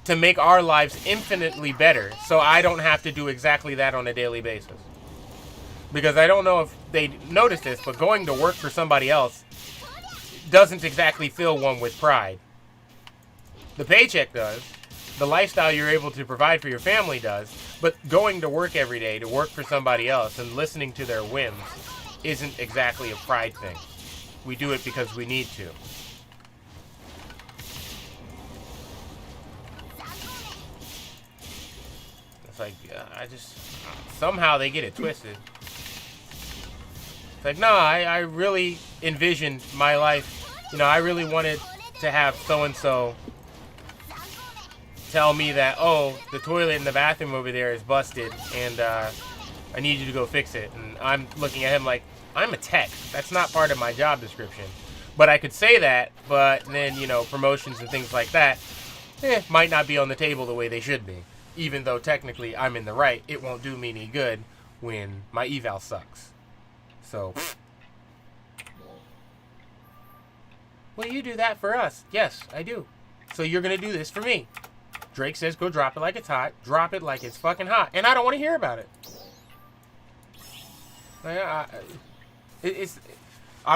to make our lives infinitely better, so I don't have to do exactly that on a daily basis. Because I don't know if they notice this, but going to work for somebody else doesn't exactly fill one with pride. The paycheck does. The lifestyle you're able to provide for your family does. But going to work every day to work for somebody else and listening to their whims isn't exactly a pride thing. We do it because we need to. like, I just, somehow they get it twisted. It's like, no, I really envisioned my life. You know, I really wanted to have so-and-so tell me that, oh, the toilet in the bathroom over there is busted, and I need you to go fix it. And I'm looking at him like, I'm a tech. That's not part of my job description. But I could say that, but then, you know, promotions and things like that, might not be on the table the way they should be. Even though technically I'm in the right, it won't do me any good when my eval sucks. So, well, you do that for us. Yes, I do. So you're going to do this for me. Drake says go drop it like it's hot. Drop it like it's fucking hot. And I don't want to hear about it. I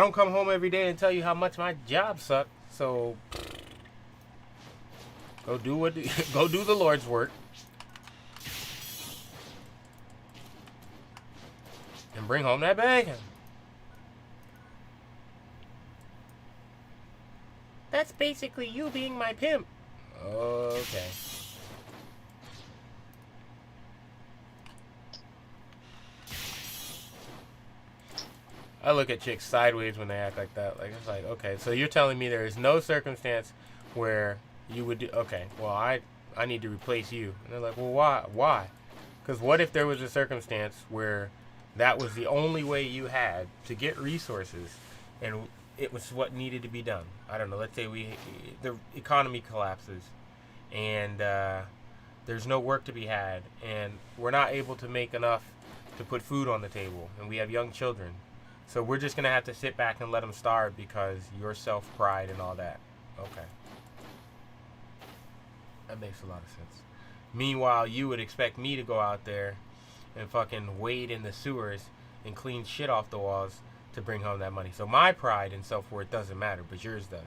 don't come home every day and tell you how much my job sucked. So go do the Lord's work. And bring home that bacon. That's basically you being my pimp. Okay. I look at chicks sideways when they act like that. Like, it's like, okay, so you're telling me there is no circumstance where you would do, okay, well, I need to replace you. And they're like, well, why? Why? Because what if there was a circumstance where that was the only way you had to get resources and it was what needed to be done? I don't know, let's say the economy collapses and there's no work to be had and we're not able to make enough to put food on the table and we have young children. So we're just going to have to sit back and let them starve because your self-pride and all that. Okay. That makes a lot of sense. Meanwhile, you would expect me to go out there and fucking wade in the sewers and clean shit off the walls to bring home that money. So my pride and self-worth doesn't matter, but yours does.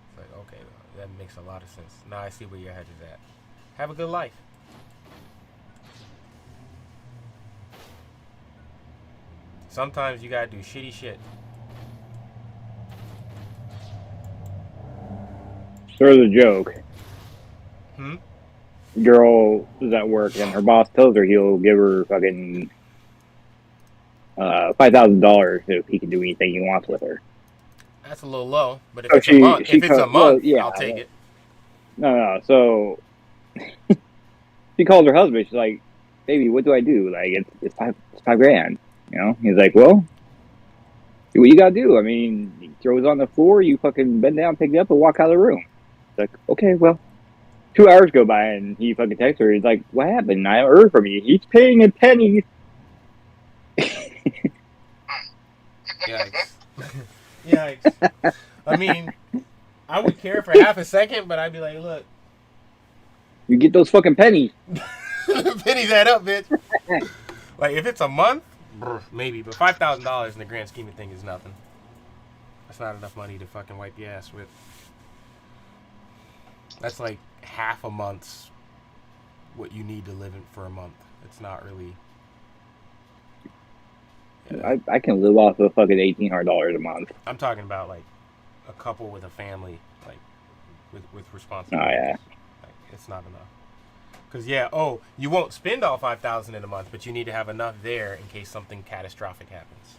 It's like, okay, that makes a lot of sense. Now I see where your head is at. Have a good life. Sometimes you gotta do shitty shit. There's a joke. Hmm? Girl is at work and her boss tells her he'll give her fucking $5,000 if he can do anything he wants with her. That's a little low, but if So it's a month, well, yeah, I'll take it. No. So she calls her husband. She's like, "Baby, what do I do? Like, it's $5,000." You know? He's like, "Well, do what you gotta do. I mean, he throws it on the floor. You fucking bend down, pick it up, and walk out of the room." It's like, okay, well. 2 hours go by and he fucking texts her. He's like, "What happened? I haven't heard from you." He's paying in pennies. Yikes. Yikes. I mean, I would care for half a second, but I'd be like, look. You get those fucking pennies. Pennies add up, bitch. Like, if it's a month, maybe. But $5,000 in the grand scheme of things is nothing. That's not enough money to fucking wipe your ass with. That's like half a month's what you need to live in for a month. It's not really. Yeah. I can live off of fucking $1,800 a month. I'm talking about like a couple with a family, like with responsibility. Oh yeah. Like, it's not enough. Cause yeah, you won't spend all $5,000 in a month, but you need to have enough there in case something catastrophic happens.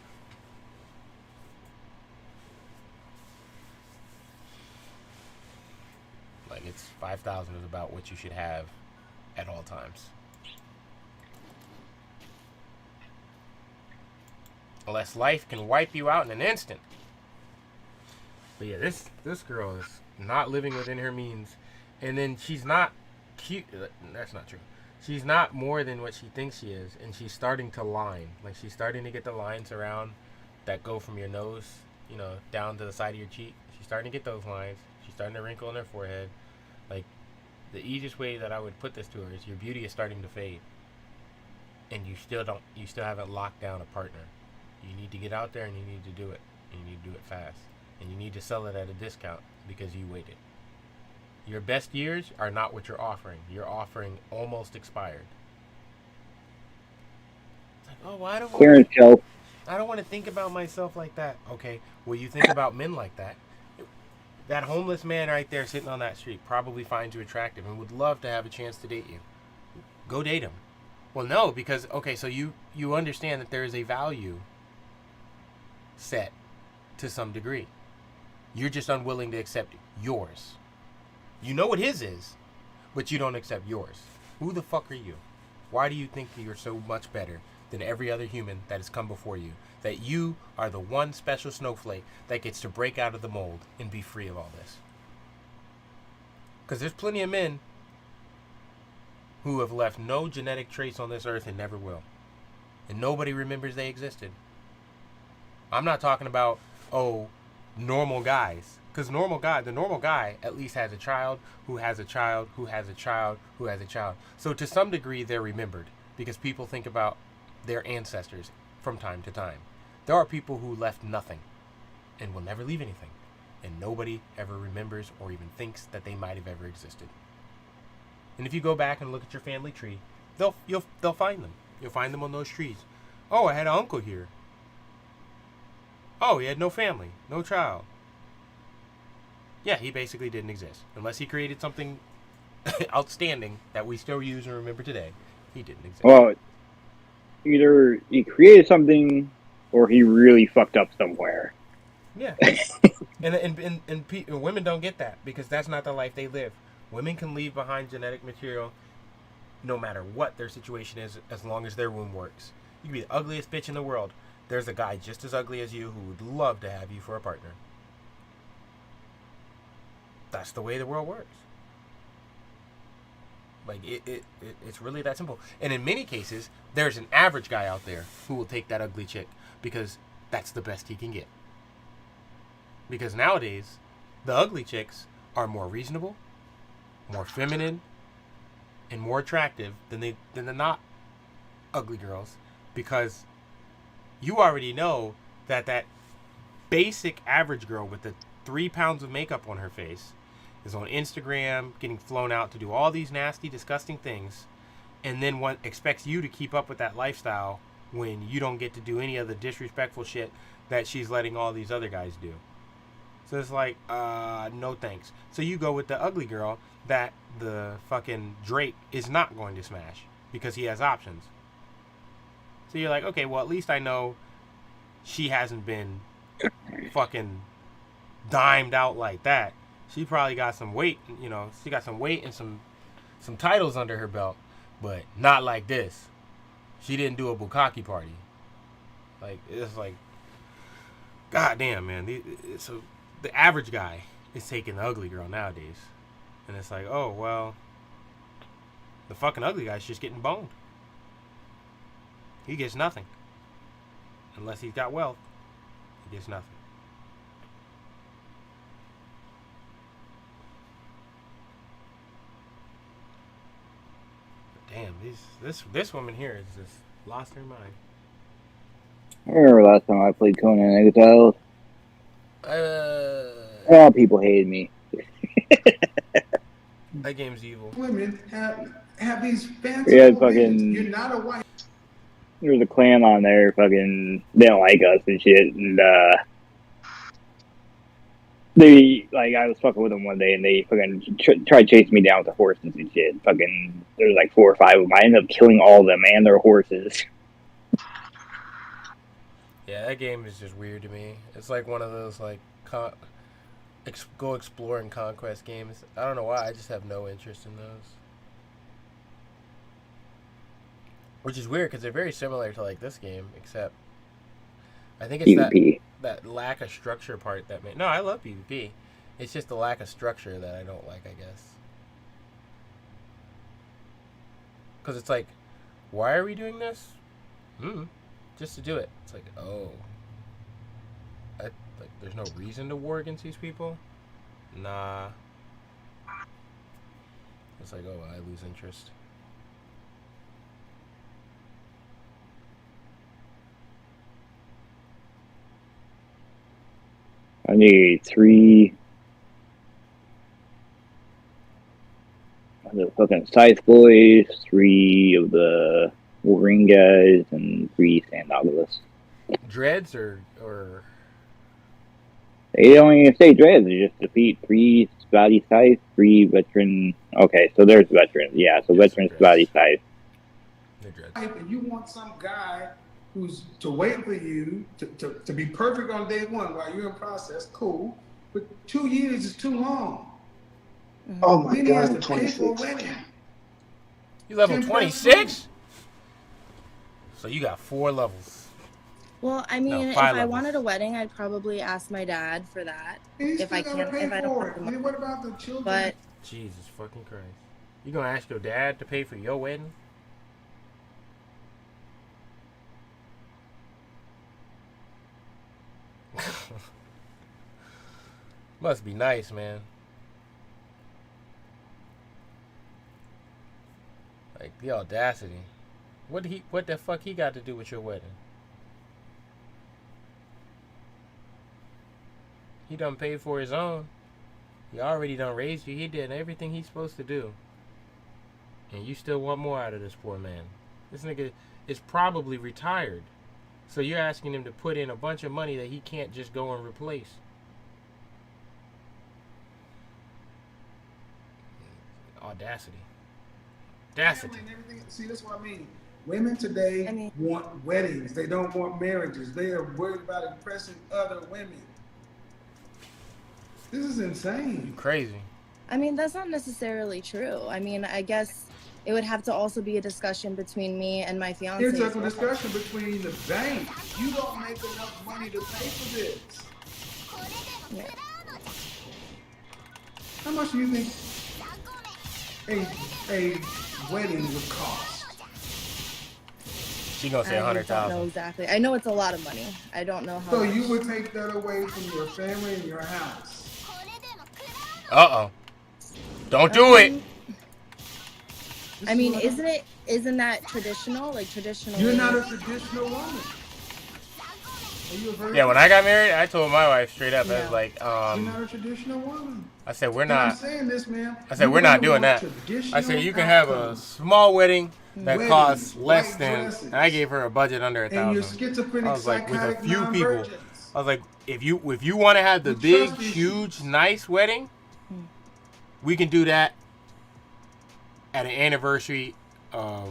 Like, it's $5,000 is about what you should have at all times. Unless life can wipe you out in an instant. But yeah, this girl is not living within her means. And then she's not cute. That's not true. She's not more than what she thinks she is. And she's starting to line. Like, she's starting to get the lines around that go from your nose, you know, down to the side of your cheek. She's starting to get those lines. She's starting to wrinkle in her forehead. Like, the easiest way that I would put this to her is your beauty is starting to fade. And you still haven't locked down a partner. You need to get out there and you need to do it. And you need to do it fast. And you need to sell it at a discount because you waited. Your best years are not what you're offering. You're offering almost expired. It's like, oh, I don't Clearance shelf. I don't want to think about myself like that. Okay, well, you think about men like that. That homeless man right there sitting on that street probably finds you attractive and would love to have a chance to date you. Go date him. Well, no, because, okay, so you understand that there is a value set to some degree. You're just unwilling to accept yours. You know what his is, but you don't accept yours. Who the fuck are you? Why do you think you're so much better than every other human that has come before you? That you are the one special snowflake that gets to break out of the mold and be free of all this. Because there's plenty of men who have left no genetic trace on this earth and never will. And nobody remembers they existed. I'm not talking about, normal guys. Because the normal guy at least has a child who has a child who has a child who has a child. So to some degree, they're remembered because people think about their ancestors from time to time. There are people who left nothing and will never leave anything. And nobody ever remembers or even thinks that they might have ever existed. And if you go back and look at your family tree, they'll find them. You'll find them on those trees. Oh, I had an uncle here. Oh, he had no family, no child. Yeah, he basically didn't exist. Unless he created something outstanding that we still use and remember today, he didn't exist. Well, either he created something or he really fucked up somewhere. Yeah. and women don't get that because that's not the life they live. Women can leave behind genetic material no matter what their situation is, as long as their womb works. You can be the ugliest bitch in the world. There's a guy just as ugly as you who would love to have you for a partner. That's the way the world works. Like, it's really that simple. And in many cases, there's an average guy out there who will take that ugly chick because that's the best he can get. Because nowadays, the ugly chicks are more reasonable, more feminine, and more attractive than the not ugly girls, because you already know that basic average girl with the 3 pounds of makeup on her face is on Instagram, getting flown out to do all these nasty, disgusting things, and then one expects you to keep up with that lifestyle when you don't get to do any of the disrespectful shit that she's letting all these other guys do. So it's like, no thanks. So you go with the ugly girl that the fucking Drake is not going to smash because he has options. So you're like, okay, well, at least I know she hasn't been fucking dimed out like that. She probably got some weight, she got some weight and some titles under her belt, but not like this. She didn't do a bukkake party. Like, it's like, goddamn, man. So the average guy is taking the ugly girl nowadays. And it's like, oh, well, the fucking ugly guy's just getting boned. He gets nothing. Unless he's got wealth, he gets nothing. But damn, this woman here is just lost her mind. I remember last time I played Conan Exiles. People hated me. That game's evil. Women have these fancy. We had fucking. You're not a white. There was a clan on there. Fucking, they don't like us and shit. And I was fucking with them one day, and they fucking tried chasing me down with the horses and shit. Fucking, there was like 4 or 5 of them. I ended up killing all of them and their horses. Yeah, that game is just weird to me. It's like one of those like go explore and conquest games. I don't know why. I just have no interest in those. Which is weird because they're very similar to like this game, except I think it's PvP. that lack of structure part that no, I love PvP. It's just the lack of structure that I don't like, I guess. Because it's like, why are we doing this? Just to do it. It's like, oh, there's no reason to war against these people? Nah. It's like, oh, I lose interest. I need 3 of the fucking Scythe boys, 3 of the Wolverine guys, and 3 Sandogulus. Dreads or they don't even say dreads. They just defeat 3 Spotty Scythe, 3 veteran. Okay, so there's veterans. Yeah, so veteran Spotty Scythe, And you want some guy who's to wait for you to be perfect on day one while you're in process, cool. But 2 years is too long. Oh my Then he has God, to I'm pay for a 26. wedding. You level 26? So you got 4 levels. Well, I mean, if 5 I levels. wanted a wedding, I'd probably ask my dad for that. He's If I still gotta can't, pay if I don't for have it. the I mean, money. what about the children? But Jesus fucking Christ. You gonna ask your dad to pay for your wedding? Must be nice, man. Like the audacity. What the fuck he got to do with your wedding? He done paid for his own. He already done raised you. He did everything he's supposed to do. And you still want more out of this poor man. This nigga is probably retired. So you're asking him to put in a bunch of money that he can't just go and replace. Audacity. Audacity. See, that's what I mean. Women today want weddings. They don't want marriages. They are worried about impressing other women. This is insane. Crazy. I mean, that's not necessarily true. I mean, I guess it would have to also be a discussion between me and my fiance. It's a discussion between the bank. You don't make enough money to pay for this. Yeah. How much do you think a wedding would cost? She gonna say I don't 100,000. know exactly. I know it's a lot of money. I don't know how So much. you would take that away from your family and your house. Uh-oh. Don't do it. I mean, isn't that traditional? Like traditional. You're not a traditional woman. Are you a virgin? Yeah, when I got married, I told my wife straight up, I was like, You're not a traditional woman. I said, we're And not. I'm saying this, man. I said, we're not doing that. I said, you can have a small wedding that costs less than, and I gave her a budget under And you're $1,000. schizophrenic, I was like, with a psychotic few people. non-virgins. I was like, if you want to have the With big, trust issues. huge, nice wedding, we can do that at an anniversary of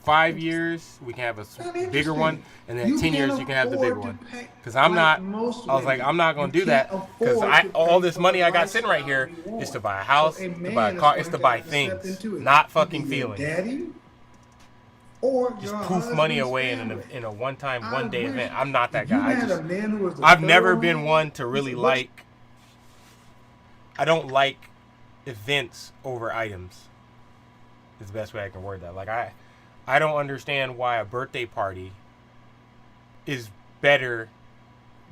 5 years. We can have a bigger one, and then 10 years you can have the bigger one. Because I'm not. I was like, I'm not gonna do that because all this money I got sitting right here is to buy a house, to buy a car, it's to buy things, not fucking feelings. Daddy, or just your poof money husband's away family. in a one-time, one-day wish event. I'm not that you guy. had a man who was a I've never thorough been man. one to really like. I don't like events over items. Is the best way I can word that. Like I don't understand why a birthday party is better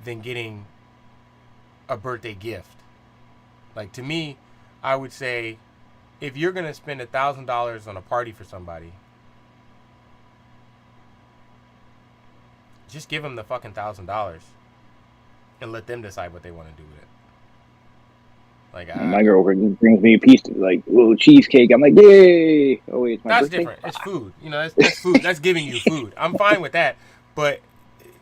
than getting a birthday gift. Like to me, I would say if you're gonna spend $1,000 on a party for somebody, just give them the fucking $1,000 and let them decide what they want to do with it. Like My girlfriend brings me a piece of like little cheesecake. I'm like, yay! Oh wait, it's my that's birthday. different. It's food. You know, that's food. That's giving you food. I'm fine with that. But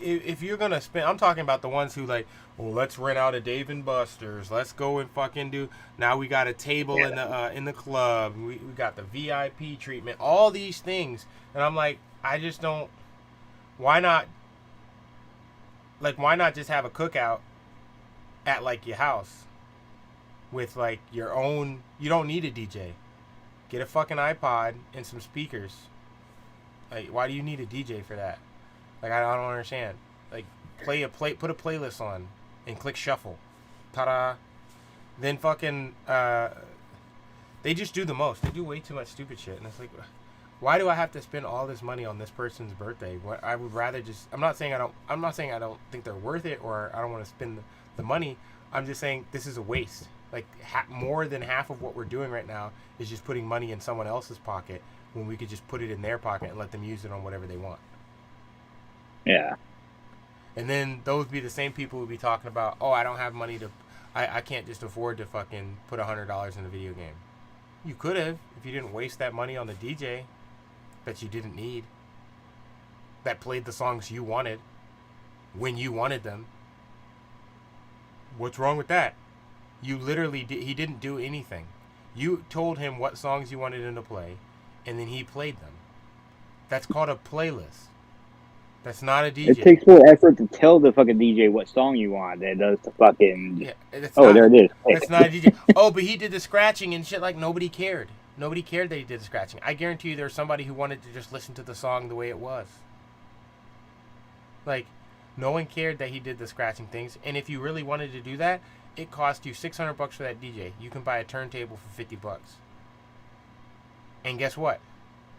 if you're gonna spend, I'm talking about the ones who like, well, let's rent out a Dave and Buster's. Let's go and fucking do. Now we got a table in the club. We got the VIP treatment. All these things, and I'm like, I just don't. Why not? Like, why not just have a cookout at like your house? With like your own, you don't need a DJ. Get a fucking iPod and some speakers. Like, why do you need a DJ for that? Like, I don't understand. Like, put a playlist on and click shuffle. Ta-da. Then fucking, they just do the most. They do way too much stupid shit, and it's like, why do I have to spend all this money on this person's birthday? I would rather just. I'm not saying I don't think they're worth it or I don't want to spend the money. I'm just saying this is a waste. Like more than half of what we're doing right now is just putting money in someone else's pocket when we could just put it in their pocket and let them use it on whatever they want. Yeah. And then those be the same people who be talking about, oh, I don't have money to, I can't just afford to fucking put $100 in a video game. You could have if you didn't waste that money on the DJ that you didn't need, that played the songs you wanted when you wanted them. What's wrong with that? You literally he didn't do anything. You told him what songs you wanted him to play, and then he played them. That's called a playlist. That's not a DJ. It takes more effort to tell the fucking DJ what song you want than it does to fucking. Yeah, There it is. That's not a DJ. Oh, but he did the scratching and shit like nobody cared. Nobody cared that he did the scratching. I guarantee you there's somebody who wanted to just listen to the song the way it was. Like, no one cared that he did the scratching things. And if you really wanted to do that, it cost you $600 for that DJ. You can buy a turntable for $50. And guess what?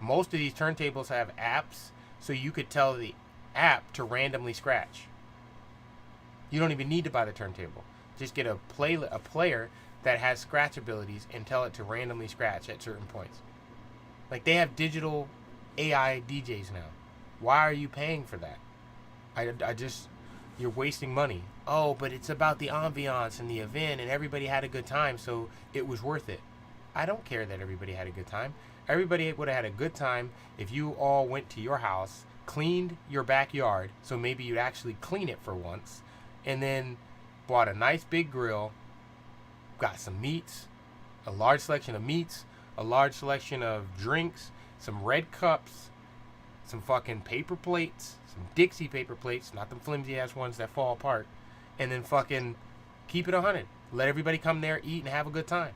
Most of these turntables have apps, so you could tell the app to randomly scratch. You don't even need to buy the turntable. Just get a player that has scratch abilities and tell it to randomly scratch at certain points. Like, they have digital AI DJs now. Why are you paying for that? I just, you're wasting money. Oh, but it's about the ambiance and the event and everybody had a good time, so it was worth it. I don't care that everybody had a good time. Everybody would have had a good time if you all went to your house, cleaned your backyard, so maybe you'd actually clean it for once, and then bought a nice big grill, got some meats, a large selection of meats, a large selection of drinks, some red cups, some fucking paper plates, some Dixie paper plates, not them flimsy ass ones that fall apart, and then fucking keep it 100. Let everybody come there, eat, and have a good time.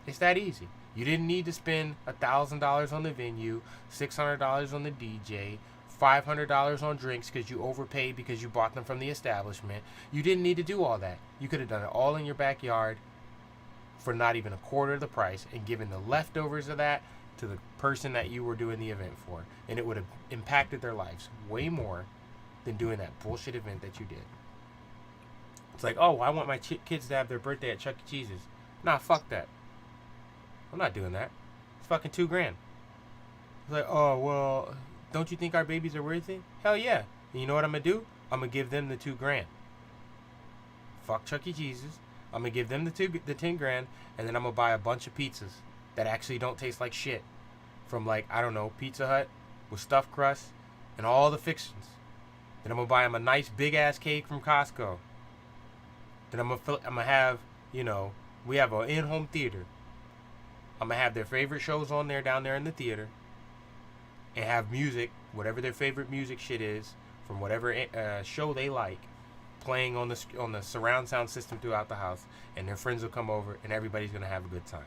It's that easy. You didn't need to spend $1,000 on the venue, $600 on the DJ, $500 on drinks because you overpaid because you bought them from the establishment. You didn't need to do all that. You could have done it all in your backyard for not even a quarter of the price and given the leftovers of that to the person that you were doing the event for. And it would have impacted their lives way more than doing that bullshit event that you did. It's like, oh, I want my kids to have their birthday at Chuck E. Cheese's. Nah, fuck that. I'm not doing that. It's fucking $2,000. It's like, oh, well, don't you think our babies are worth it? Hell yeah. And you know what I'm going to do? I'm going to give them the $2,000. Fuck Chuck E. Cheese's. I'm going to give them the $10,000, and then I'm going to buy a bunch of pizzas that actually don't taste like shit. From, like, I don't know, Pizza Hut with stuffed crust and all the fixings. Then I'm going to buy them a nice big-ass cake from Costco. Then I'm going to have, you know, we have an in-home theater. I'm going to have their favorite shows on there down there in the theater. And have music, whatever their favorite music shit is, from whatever show they like, playing on the surround sound system throughout the house. And their friends will come over and everybody's going to have a good time.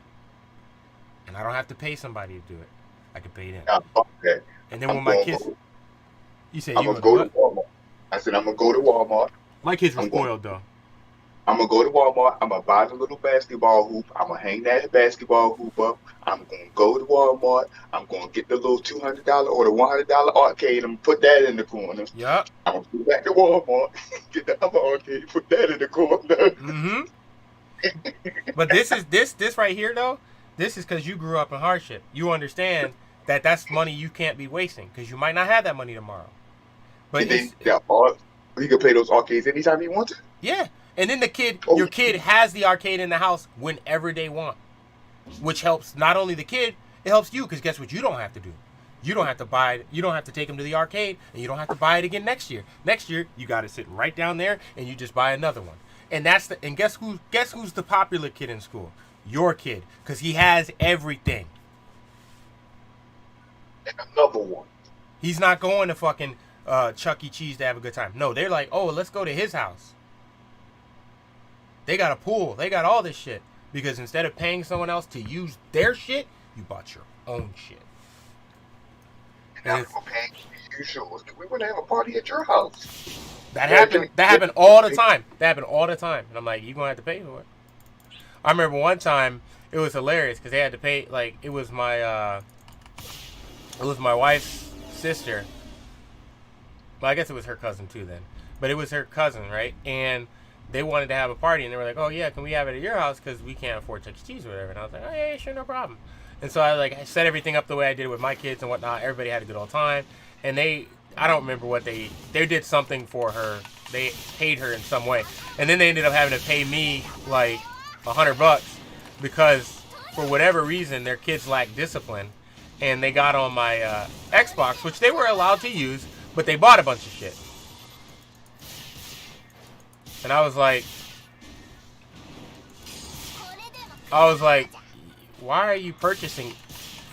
And I don't have to pay somebody to do it. I can pay them. Okay. And then when my kids... You say I'm you going to go to Walmart. I said I'm going to go to Walmart. My kids were spoiled, though. I'm going to go to Walmart. I'm going to buy the little basketball hoop. I'm going to hang that basketball hoop up. I'm going to go to Walmart. I'm going to get the little $200 or the $100 arcade and put that in the corner. Yep. I'm going to go back to Walmart, get the other arcade, put that in the corner. Mm-hmm. But this right here, though, this is because you grew up in hardship. You understand that that's money you can't be wasting because you might not have that money tomorrow. But you can play those arcades anytime you want to? Yeah. And then your kid has the arcade in the house whenever they want, which helps not only the kid, it helps you because guess what you don't have to do? You don't have to buy it. You don't have to take them to the arcade, and you don't have to buy it again next year. Next year, you got to sit right down there, and you just buy another one. And guess who's the popular kid in school? Your kid, because he has everything. And another one. He's not going to fucking Chuck E. Cheese to have a good time. No, they're like, oh, let's go to his house. They got a pool. They got all this shit. Because instead of paying someone else to use their shit, you bought your own shit. And now we're paying to use yours. We want to have a party at your house. That happened all the time. And I'm like, you're going to have to pay for it. I remember one time, it was hilarious because they had to pay, like, it was my wife's sister. Well, I guess it was her cousin too then. But it was her cousin, right? And they wanted to have a party, and they were like, oh, yeah, can we have it at your house? Because we can't afford Chuck E. Cheese or whatever. And I was like, oh, yeah, sure, no problem. And so I set everything up the way I did with my kids and whatnot. Everybody had a good old time. And I don't remember what they did something for her. They paid her in some way. And then they ended up having to pay me, like, $100 because, for whatever reason, their kids lacked discipline. And they got on my Xbox, which they were allowed to use, but they bought a bunch of shit. And I was like, why are you purchasing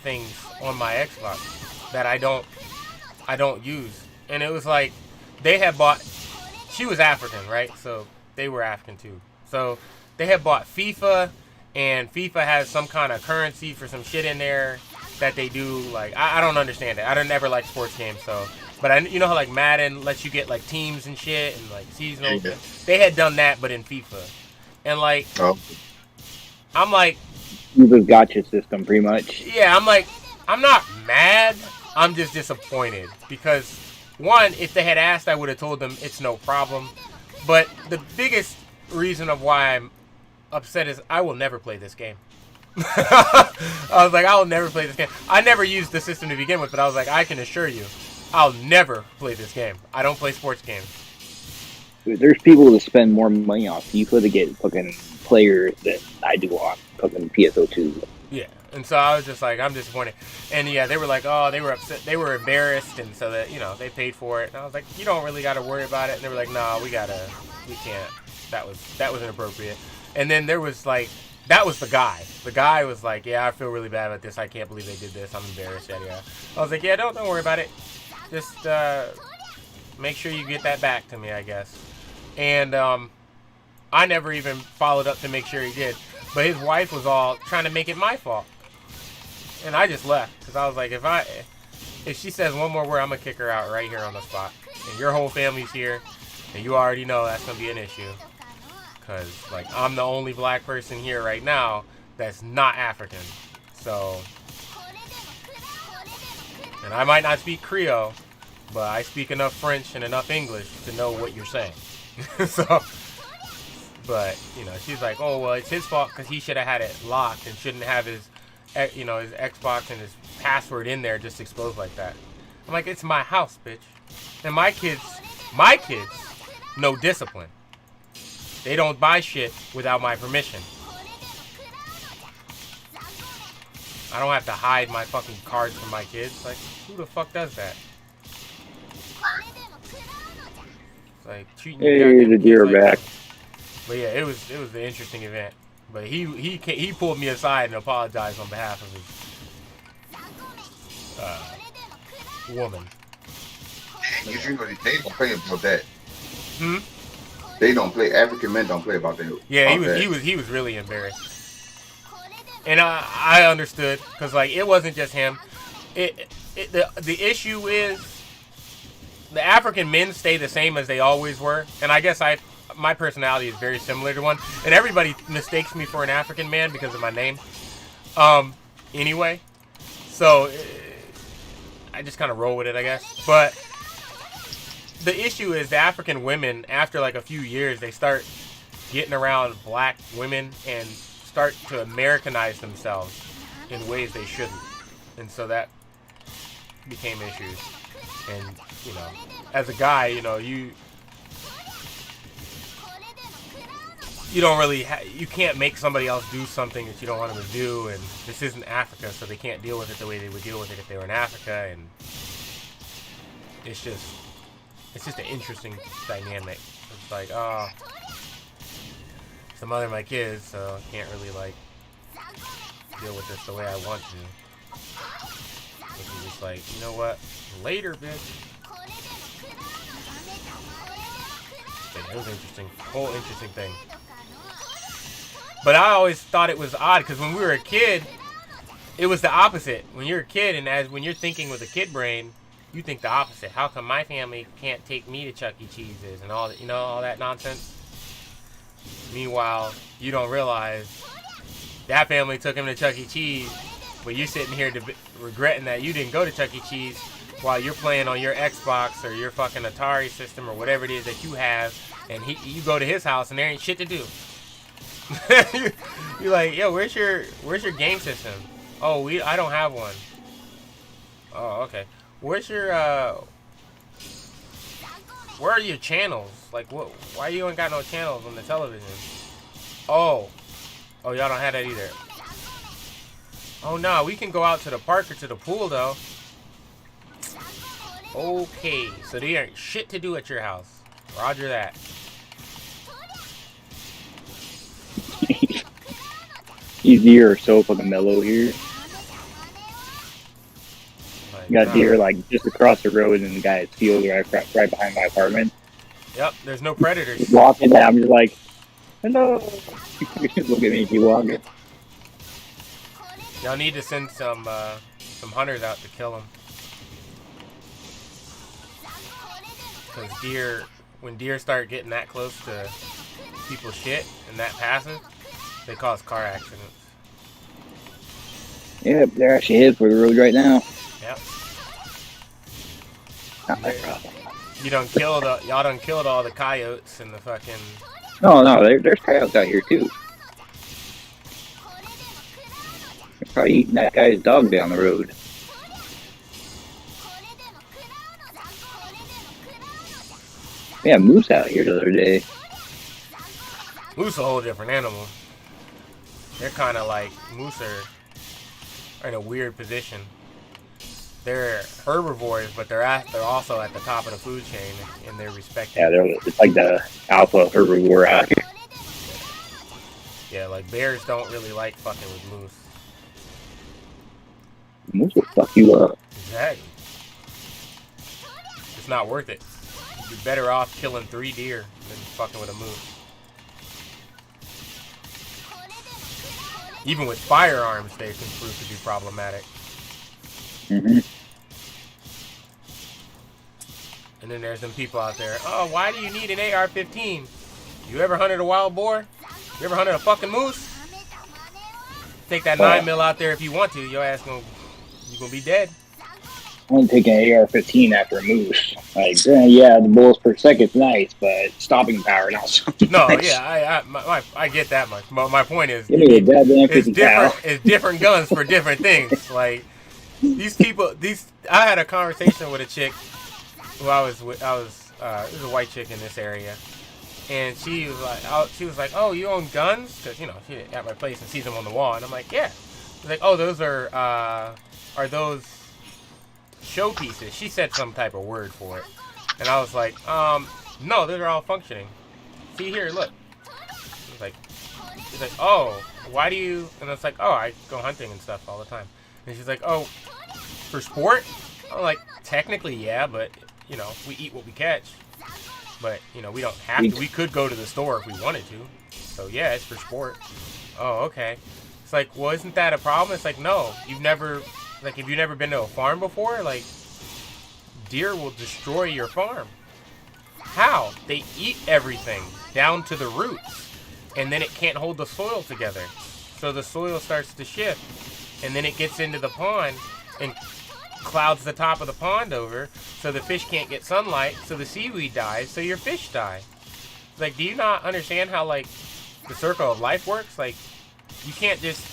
things on my Xbox? that I don't use. And it was like they had bought. She was African, right? So they were African too. So they had bought FIFA, and FIFA has some kind of currency for some shit in there that they do. Like I don't understand it. I don't never like sports games, so. But you know how like Madden lets you get like teams and shit and like seasonal. Yeah. They had done that, but in FIFA, and like, I'm like, FIFA's gotcha system, pretty much. Yeah, I'm like, I'm not mad. I'm just disappointed because one, if they had asked, I would have told them it's no problem. But the biggest reason of why I'm upset is I will never play this game. I was like, I will never play this game. I never used the system to begin with, but I was like, I can assure you, I'll never play this game. I don't play sports games. Dude, there's people that spend more money on FIFA to get fucking players than I do on fucking PSO2. Yeah, and so I was just like, I'm disappointed. And yeah, they were like, oh, they were upset, they were embarrassed, and so that, you know, they paid for it. And I was like, you don't really got to worry about it. And they were like, no, we can't. That was inappropriate. And then there was like, that was the guy. The guy was like, yeah, I feel really bad about this. I can't believe they did this. I'm embarrassed. Yeah. I was like, yeah, don't worry about it. Just make sure you get that back to me, I guess. And I never even followed up to make sure he did. But his wife was all trying to make it my fault. And I just left. Because I was like, if she says one more word, I'm going to kick her out right here on the spot. And your whole family's here. And you already know that's going to be an issue. Because, like, I'm the only black person here right now that's not African. So, and I might not speak Creole, but I speak enough French and enough English to know what you're saying. So, but, you know, she's like, oh, well, it's his fault because he should have had it locked and shouldn't have his, you know, his Xbox and his password in there just exposed like that. I'm like, it's my house, bitch. And my kids know discipline. They don't buy shit without my permission. I don't have to hide my fucking cards from my kids. Like, who the fuck does that? It's like treating hey, the deer like back. That. But yeah, it was an interesting event. But he pulled me aside and apologized on behalf of his woman. Because you know they don't play about that. Hmm. They don't play. African men don't play about that. Yeah, he was really embarrassed, and I understood because like it wasn't just him. The issue is the African men stay the same as they always were, and I guess my personality is very similar to one, and everybody mistakes me for an African man because of my name. Anyway, so I just kind of roll with it, I guess, but. The issue is the African women, after like a few years, they start getting around black women and start to Americanize themselves in ways they shouldn't. And so that became issues. And, you know, as a guy, you know, you don't really, you can't make somebody else do something that you don't want them to do. And this isn't Africa, so they can't deal with it the way they would deal with it if they were in Africa. And it's just an interesting dynamic. It's like, oh, it's the mother of my kids, so I can't really, like, deal with this the way I want to. It's just like, you know what? Later, bitch. But it was interesting. Whole interesting thing. But I always thought it was odd, because when we were a kid, it was the opposite. When you're a kid, and when you're thinking with a kid brain, you think the opposite. How come my family can't take me to Chuck E. Cheese's and all that, you know, all that nonsense? Meanwhile, you don't realize that family took him to Chuck E. Cheese, but you're sitting here regretting that you didn't go to Chuck E. Cheese while you're playing on your Xbox or your fucking Atari system or whatever it is that you have, and you go to his house and there ain't shit to do. You're like, yo, where's your game system? Oh, I don't have one. Oh, okay. Where's your, where are your channels? Like, why you ain't got no channels on the television? Oh, y'all don't have that either. Oh, no, we can go out to the park or to the pool, though. Okay, so there ain't shit to do at your house. Roger that. These deer are so fucking mellow here. Like, Like, got deer like just across the road in the guy's field right behind my apartment. Yep, there's no predators. Walking down, I'm just like, hello. Look at me if you walk. Y'all need to send some hunters out to kill them. Because when deer start getting that close to people's shit and that passive, they cause car accidents. Yep, there actually is for the road right now. Yep. Not my problem. Y'all done killed all the coyotes and the fucking... No, there's coyotes out here too. They're probably eating that guy's dog down the road. We had moose out here the other day. Moose a whole different animal. They're kind of like, moose are in a weird position. They're herbivores, but they're also at the top of the food chain in their respective. Yeah, it's like the alpha herbivore out here. Yeah, like bears don't really like fucking with moose. Moose will fuck you up. Exactly. It's not worth it. You're better off killing 3 deer than fucking with a moose. Even with firearms, they can prove to be problematic. Mm-hmm. And then there's them people out there, oh, why do you need an AR-15? You ever hunted a wild boar? You ever hunted a fucking moose? Take that 9mm out there if you want to. Your ass you gonna be dead. I'm gonna take an AR-15 after a moose. Like, yeah, the bullets per second's nice, but stopping power not so much. No, yeah, I get that much. But my point is, give me a goddamn 50 cal. It's different guns for different things. Like these people, I had a conversation with a chick who it was a white chick in this area, and she was like, oh, you own guns? Because she at my place and sees them on the wall, and I'm like, yeah. She's like, oh, those are those showpieces? She said some type of word for it, and I was like, no, those are all functioning. See here, look. She's like, oh, why do you? And it's like, oh, I go hunting and stuff all the time. And she's like, oh, for sport? I'm like, technically, yeah, but we eat what we catch. But we don't have to. We could go to the store if we wanted to. So yeah, it's for sport. Oh, okay. It's like, well, isn't that a problem? It's like, no, have you never been to a farm before? Like, deer will destroy your farm. How? They eat everything down to the roots, and then it can't hold the soil together. So the soil starts to shift, and then it gets into the pond and clouds the top of the pond over, so the fish can't get sunlight, so the seaweed dies, so your fish die. Like, do you not understand how, like, the circle of life works? Like, you can't just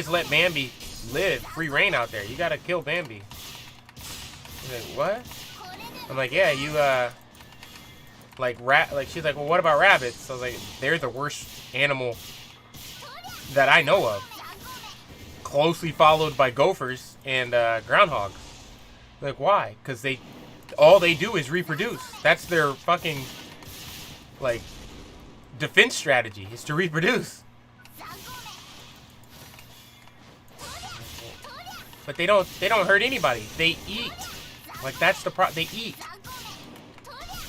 let Bambi live free reign out there. You gotta kill Bambi. She's like, what? I'm like, yeah, you like she's like, well, what about rabbits? I was like, they're the worst animal that I know of, closely followed by gophers and groundhogs. Like, why? Because all they do is reproduce. That's their fucking like defense strategy, is to reproduce. But they don't hurt anybody. They eat. Like, that's the they eat.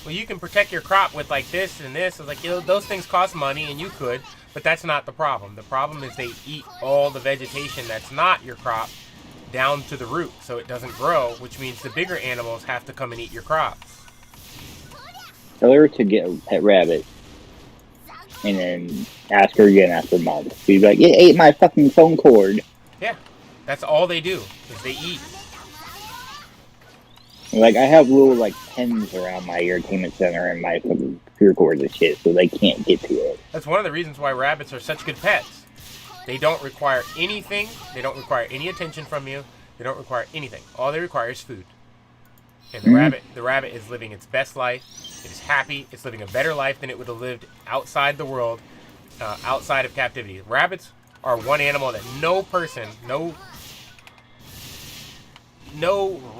Well, you can protect your crop with like this and this. It's like, those things cost money, and you could, but that's not the problem. The problem is they eat all the vegetation that's not your crop down to the root, so it doesn't grow, which means the bigger animals have to come and eat your crops. Tell her to get a pet rabbit, and then ask her again after a month. She's like, it ate my fucking phone cord. Yeah, that's all they do, is they eat. Like, I have little, like, pens around my entertainment center and my fucking computer cords and shit, so they can't get to it. That's one of the reasons why rabbits are such good pets. They don't require anything. They don't require any attention from you. They don't require anything. All they require is food. And the rabbit is living its best life. It is happy. It's living a better life than it would have lived outside the world, outside of captivity. Rabbits are one animal that no person, no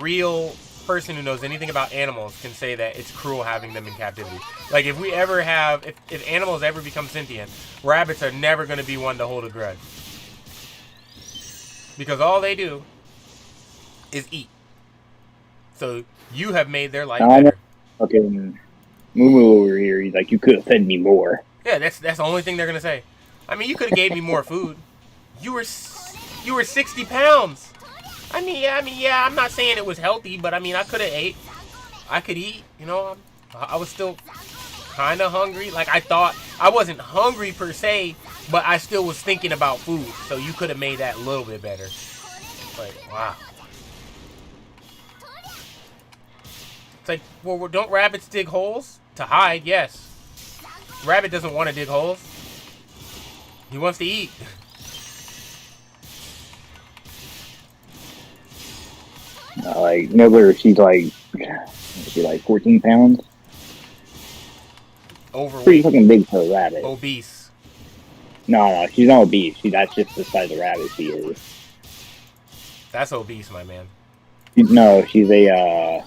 real person who knows anything about animals can say that it's cruel having them in captivity. Like, if animals ever become sentient, rabbits are never going to be one to hold a grudge. Because all they do is eat. So you have made their life I know better. fucking Moo over here. He's like, you could have fed me more. Yeah, that's the only thing they're gonna say. I mean, you could have gave me more food. You were 60 pounds. I mean, yeah. I'm not saying it was healthy, but I mean, I could have ate. I could eat. You know, I was still kind of hungry. Like, I thought I wasn't hungry per se, but I still was thinking about food. So you could have made that a little bit better. Like, wow. It's like, well, don't rabbits dig holes to hide? Yes. Rabbit doesn't want to dig holes. He wants to eat. Like Nibbler, she's like 14 pounds. Overweight. Pretty fucking big for a rabbit. Obese. No, she's not obese. That's just the size of rabbit she is. That's obese, my man. No, she's a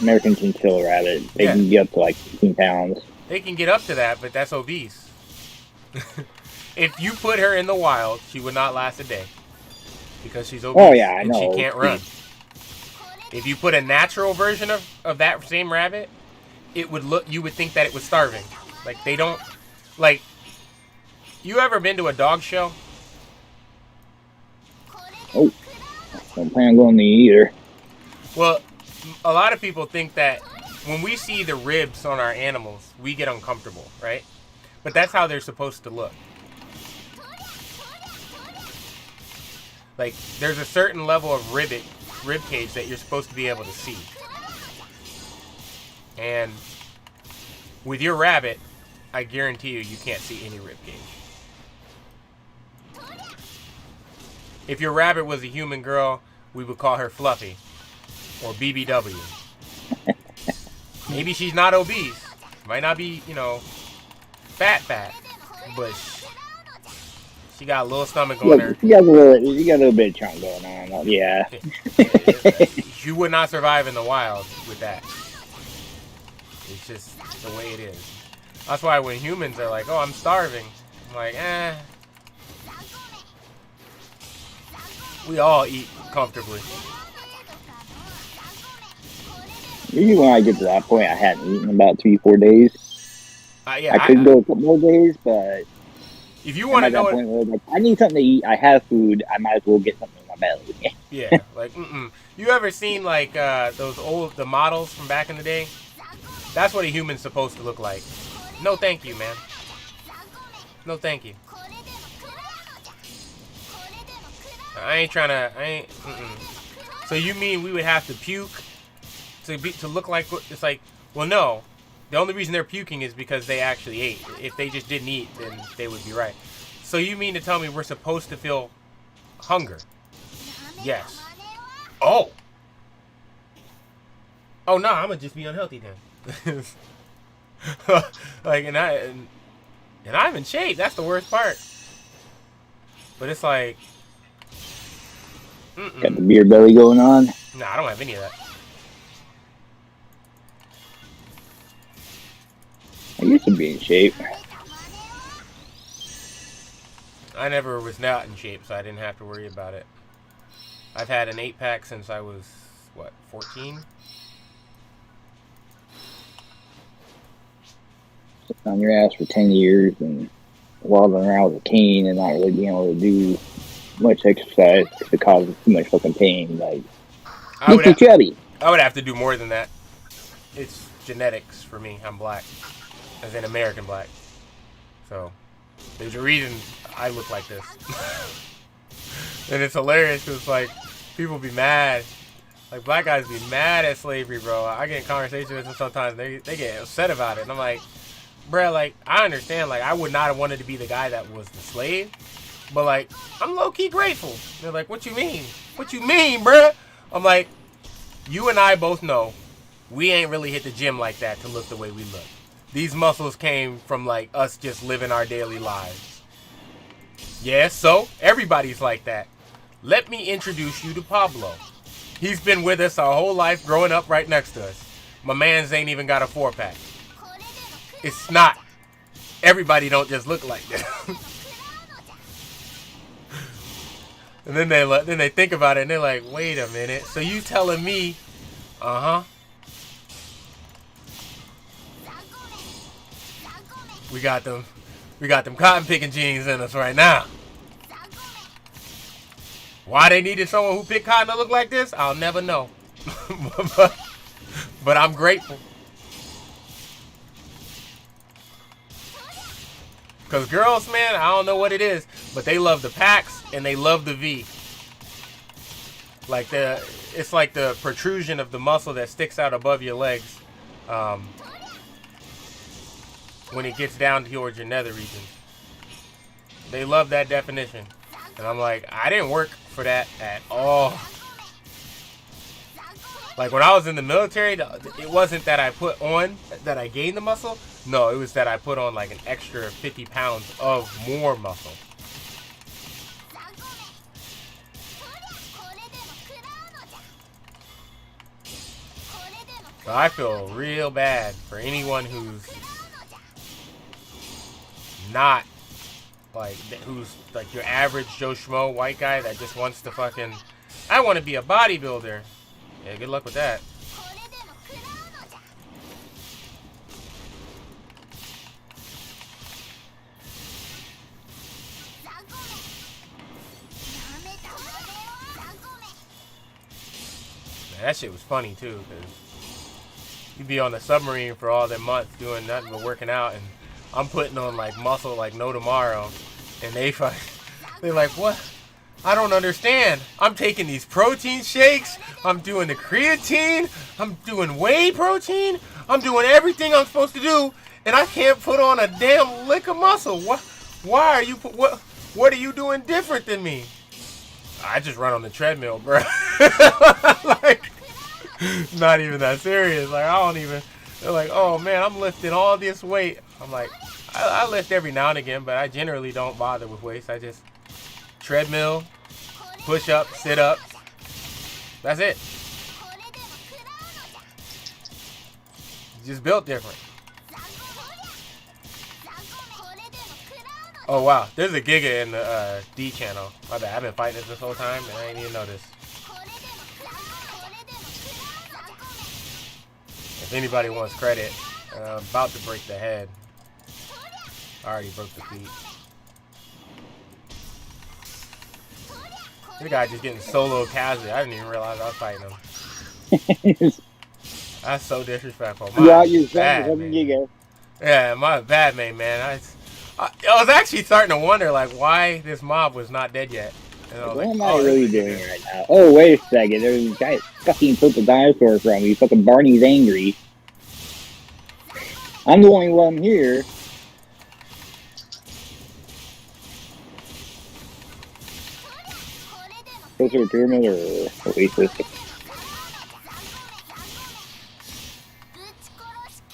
American chinchilla rabbit. They can get up to like 15 pounds. They can get up to that, but that's obese. If you put her in the wild, she would not last a day. Because she's obese. Oh, yeah, I and know. she can't run. If you put a natural version of that same rabbit, it would look, you would think that it was starving. Like, they don't, like, you ever been to a dog show? Oh, don't plan on going to either. Well, a lot of people think that when we see the ribs on our animals, we get uncomfortable, right? But that's how they're supposed to look. Like, there's a certain level of rib cage that you're supposed to be able to see. And with your rabbit, I guarantee you can't see any rib cage. If your rabbit was a human girl, we would call her Fluffy or BBW. Maybe she's not obese. Might not be, you know, fat, but she got a little stomach on her. You got a little bit of chunk going on. Yeah. You would not survive in the wild with that. It's just the way it is. That's why when humans are like, oh, I'm starving, I'm like, we all eat comfortably. Usually when I get to that point, I hadn't eaten in about 3-4 days. Yeah, I could go a couple more days, but if you want to know, point where, like, I need something to eat. I have food. I might as well get something in my belly. Yeah, like, You ever seen like the models from back in the day? That's what a human's supposed to look like. No, thank you, man. No, thank you. I ain't. So you mean we would have to puke to look like? It's like, well, no. The only reason they're puking is because they actually ate. If they just didn't eat, then they would be right. So you mean to tell me we're supposed to feel hunger? Yes. Oh. Oh no, I'm gonna just be unhealthy then. Like, and I'm in shape. That's the worst part. But it's like, Got the beer belly going on. Nah, I don't have any of that. I used to be in shape. I never was not in shape, so I didn't have to worry about it. I've had an 8-pack since I was, what, 14? Sitting on your ass for 10 years and wobbling around with a cane and not really being able to do much exercise because it causes too much fucking pain. Like, makes you chubby. I would have to do more than that. It's genetics for me. I'm black. As in American black. So, there's a reason I look like this. And it's hilarious because, like, people be mad. Like, black guys be mad at slavery, bro. I get in conversations with them sometimes. They get upset about it. And I'm like, bruh, like, I understand. Like, I would not have wanted to be the guy that was the slave. But, like, I'm low-key grateful. They're like, what you mean? What you mean, bruh? I'm like, you and I both know we ain't really hit the gym like that to look the way we look. These muscles came from, like, us just living our daily lives. Yeah, so everybody's like that. Let me introduce you to Pablo. He's been with us our whole life, growing up right next to us. My man's ain't even got a 4-pack. It's not. Everybody don't just look like that. And then they think about it and they're like, wait a minute. So you telling me, we got them cotton picking genes in us right now. Why they needed someone who picked cotton to look like this, I'll never know. But I'm grateful. Because girls, man, I don't know what it is, but they love the packs and they love the V. Like it's like the protrusion of the muscle that sticks out above your legs when it gets down towards your nether region. They love that definition. And I'm like, I didn't work for that at all. Like when I was in the military, it wasn't that that I gained the muscle. No, it was that I put on like an extra 50 pounds of more muscle. So I feel real bad for anyone who's not who's like your average Joe Schmo white guy that just wants to fucking, I want to be a bodybuilder. Yeah, good luck with that. Man, that shit was funny too, because you'd be on the submarine for all them months doing nothing but working out, and I'm putting on like muscle like no tomorrow, and they're like, what? I don't understand. I'm taking these protein shakes. I'm doing the creatine. I'm doing whey protein. I'm doing everything I'm supposed to do, and I can't put on a damn lick of muscle. Why are you? What are you doing different than me? I just run on the treadmill, bro. Like, not even that serious. Like, I don't even. They're like, oh man, I'm lifting all this weight. I'm like, I lift every now and again, but I generally don't bother with weights. I just treadmill, push up, sit up. That's it. Just built different. Oh wow, there's a Giga in the D channel. My bad, I've been fighting this whole time and I ain't even noticed. If anybody wants credit, I'm about to break the head. I already broke the feet. This guy just getting solo casually. I didn't even realize I was fighting him. That's so disrespectful. My bad, man. Yeah, my bad, man. I was actually starting to wonder, like, why this mob was not dead yet. What am I really doing right now? Oh, wait a second. There's a giant fucking purple dinosaur from me. Fucking Barney's angry. I'm the only one here. Closer to pyramid or oasis?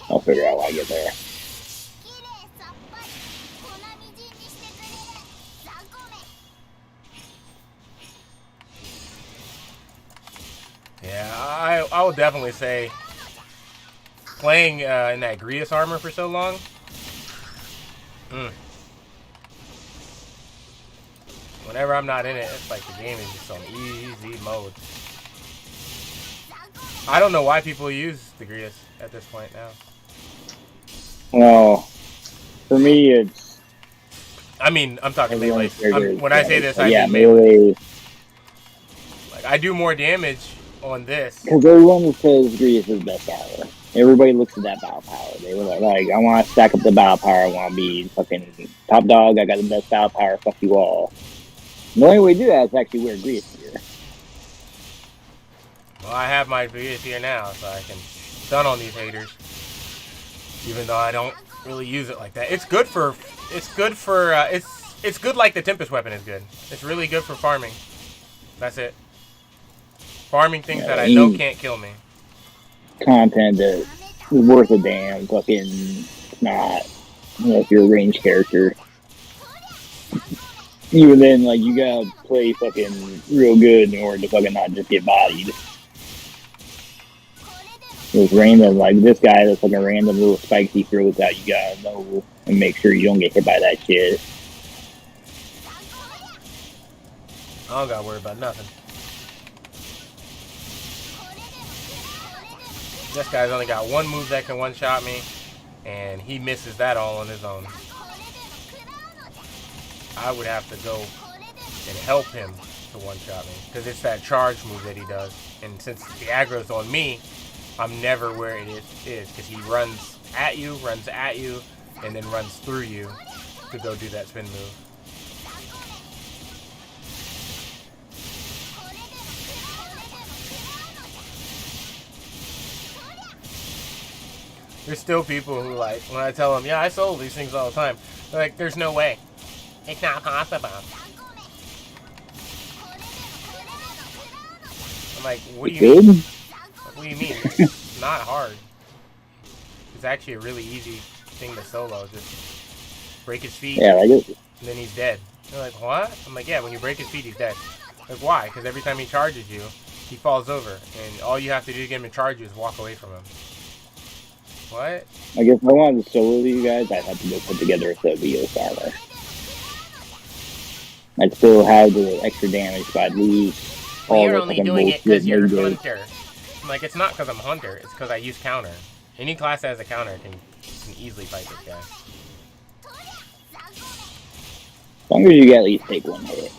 I'll figure out how I get there. Yeah, I would definitely say playing in that Grievous armor for so long. Whenever I'm not in it, it's like the game is just on easy mode. I don't know why people use the Grievous at this point now. Well, for me, it's. I mean, I'm talking melee. When I say this, I mean melee. Like, I do more damage on this. Because everyone says Grievous is best power. Everybody looks at that battle power. They were like, I want to stack up the battle power. I want to be fucking top dog. I got the best battle power. Fuck you all. The only way to do that is actually wear Grievous gear. Well, I have my Grievous here now, so I can stun on these haters. Even though I don't really use it like that. It's good like the Tempest weapon is good. It's really good for farming. That's it. Farming things that I know can't kill me. Content that is worth a damn. Fucking not. Unless you're a ranged character. Even then, like, you gotta play fucking real good in order to fucking not just get bodied. There's random, like, this guy, that's fucking random little spikes he throws out, you gotta know and make sure you don't get hit by that shit. I don't gotta worry about nothing. This guy's only got one move that can one-shot me, and he misses that all on his own. I would have to go and help him to one-shot me, because it's that charge move that he does. And since the aggro's on me, I'm never where it is, because he runs at you, and then runs through you to go do that spin move. There's still people who, like, when I tell them, yeah, I sold these things all the time, they're like, there's no way. It's not possible. I'm like, what do you mean? What do you mean? It's not hard. It's actually a really easy thing to solo. Just break his feet, and then he's dead. They're like, what? I'm like, yeah, when you break his feet, he's dead. Like, why? Because every time he charges you, he falls over, and all you have to do to get him to charge you is walk away from him. What? I guess if I wanted to solo you guys, I'd have to go put together a set of EOS armor. I'd still have the extra damage, but I'd lose all You're the only fucking doing it because bullshit you're ninjas. Hunter. I'm like, it's not because I'm Hunter, it's because I use counter. Any class that has a counter can easily fight this guy. As long as you at least take one hit.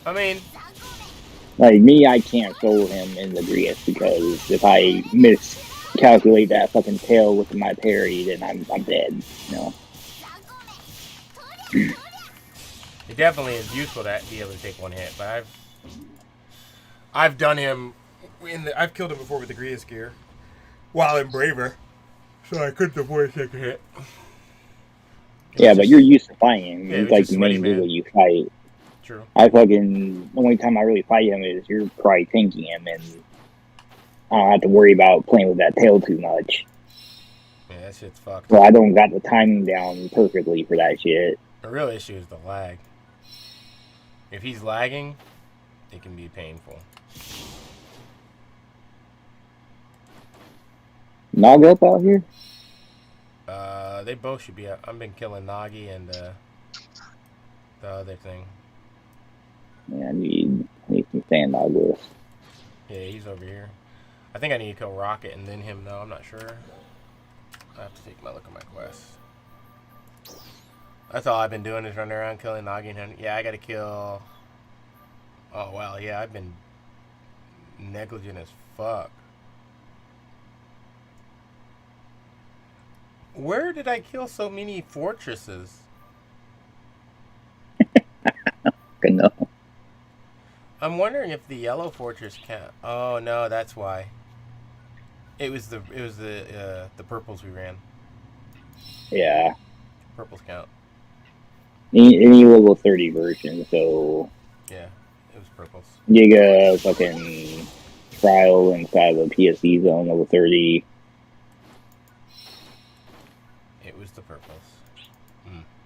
I mean, like me, I can't solo him in the Grius because if I miscalculate that fucking tail with my parry, then I'm dead. You know. it definitely is useful to be able to take one hit, but I've done him I've killed him before with the Grius gear while in Braver, so I couldn't avoid taking a hit. Yeah, but you're used to fighting him. Yeah, He's like the main dude that you fight. True. The only time I really fight him is you're probably tanking him, and I don't have to worry about playing with that tail too much. Yeah, that shit's fucked. So I don't got the timing down perfectly for that shit. The real issue is the lag. If he's lagging, it can be painful. Nog up out here? They both should be up. I've been killing Nagi and the other thing. Yeah, I need some sand Douglas. Yeah, he's over here. I think I need to kill Rocket and then him though. I'm not sure. I have to take my look at my quest. That's all I've been doing is running around killing Nagi and him. Yeah, I gotta kill. Oh wow, yeah, I've been negligent as fuck. Where did I kill so many fortresses? No. I'm wondering if the yellow fortress count. Oh no, that's why. It was the purples we ran. Yeah. Purples count. Any level 30 version, so Yeah, it was purples. Giga fucking trial inside of the PSE zone level 30. It was the purples.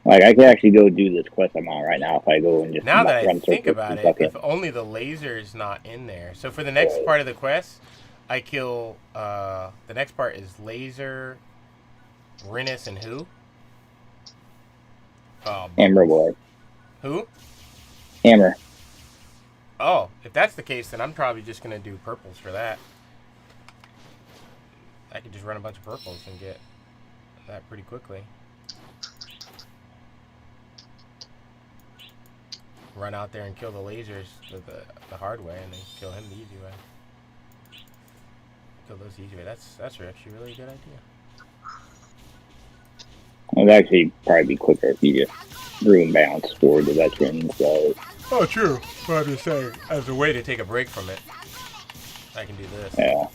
Like I could actually go do this quest I'm on right now if I go and just Now that I run think circles about and it, fucking- if only the laser is not in there. So for the next part of the quest, I kill. The next part is laser, Rinus, and who? Hammer boy. Who? Hammer. Oh, if that's the case, then I'm probably just gonna do purples for that. I could just run a bunch of purples and get that pretty quickly. Run out there and kill the lasers the hard way, and then kill him the easy way. Kill those the easy way. That's actually really a good idea. It would actually probably be quicker if you just room bounce for the veterans. So. Oh, true. But I'm just saying, as a way to take a break from it, I can do this. Yeah.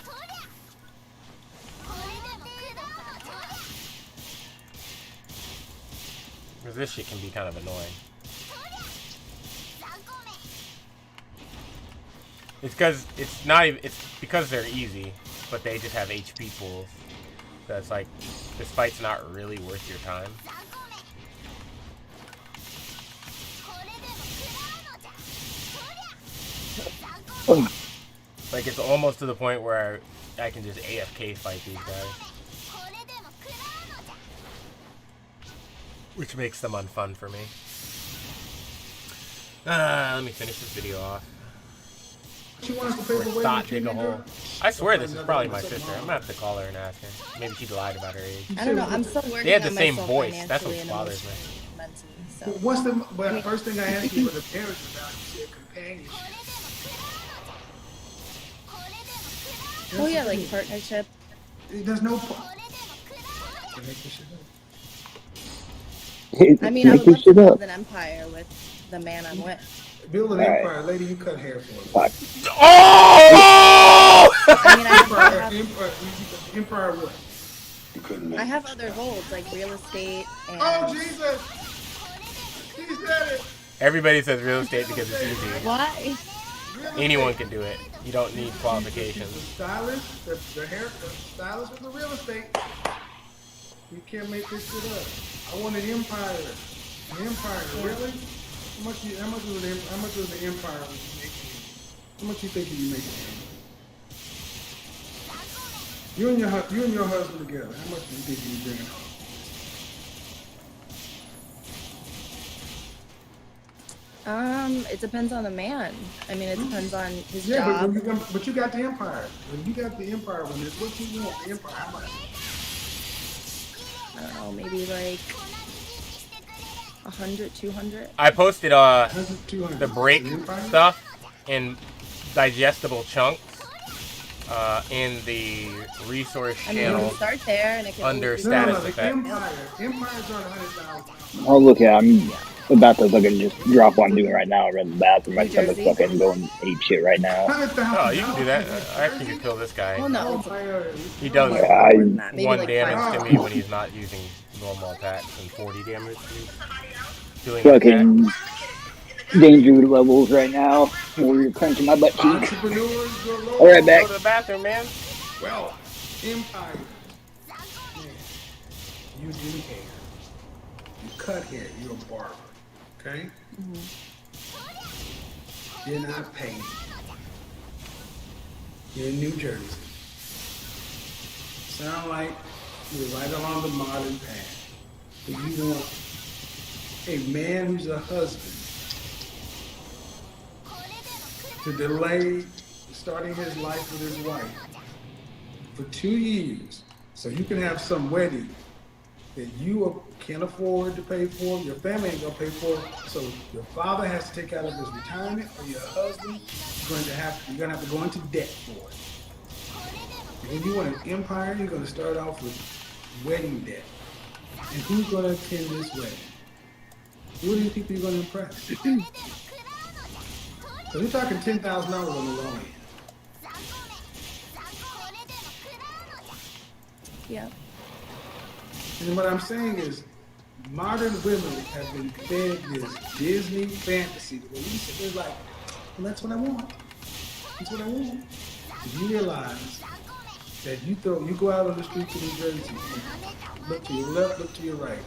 Because this shit can be kind of annoying. It's because they're easy, but they just have HP pools. So it's like, this fight's not really worth your time. Like, it's almost to the point where I can just AFK fight these guys. Which makes them unfun for me. Let me finish this video off. She wants to pay Or for way thought to dig a treat me, hole. girl? I swear this is probably my sister. I'm gonna have to call her and ask her. Maybe she lied about her age. I don't know. I'm still working They have the on same myself voice. That's what financially and bothers me. emotionally, mentally. So. But what's the? But first thing I asked you for the marriage about, you said companionship. Oh yeah, like partnership. There's no. I mean, I would love to build an empire with the man I'm with. Build an All empire, lady. You cut hair for me. Oh! I mean, Empire what? You couldn't I have other goals like real estate and. Oh Jesus! He said it. Everybody says real estate because it's easy. Why? Anyone can do it. You don't need qualifications. The stylist, the hair, the stylist with the real estate. You can't make this shit up. I want an empire. An empire, really? How much was the empire was you making? How much you think you making? You and your husband together. How much do you think you bringing home? It depends on the man. I mean, it depends on his Yeah, job. but you got the empire. When you got the empire, when it's what you want, the empire, how much? I don't know, maybe like 100, 200. I posted the break stuff in digestible chunks in the resource I mean, you channel can start there and it can under always- status the effect. Empire's on 100,000. Oh, look, I'm about to fucking just drop what I'm doing right now. Run to the bathroom. My stomach's fucking going ape shit right now. Oh, you can do that. I can just kill this guy. Oh no. He does Maybe 1 like damage to 5. me when he's not using normal attacks and 40 damage to me. Doing Fucking danger levels right now. We're clenching my butt cheek. Entrepreneurs, your Lord. All right, back. Go to the bathroom, man. Well, empire. Man, you do hair. You cut hair. You're a barber. Okay? You're not paid. You're in New Jersey. Sound like you're right along the modern path. But you want a man who's a husband to delay starting his life with his wife for 2 years so you can have some wedding that you can't afford to pay for, your family ain't gonna pay for, so your father has to take out of his retirement, or your husband you're gonna have to go into debt for it. When you want an empire, you're gonna start off with wedding debt. And who's gonna attend this wedding? Who are these people you're gonna impress? So we're talking $10,000 on the low end. Yeah. And what I'm saying is, modern women have been fed this Disney fantasy where you sit there like, well, that's what I want. That's what I want. And you realize that you go out on the streets of New Jersey, look to your left, look to your right.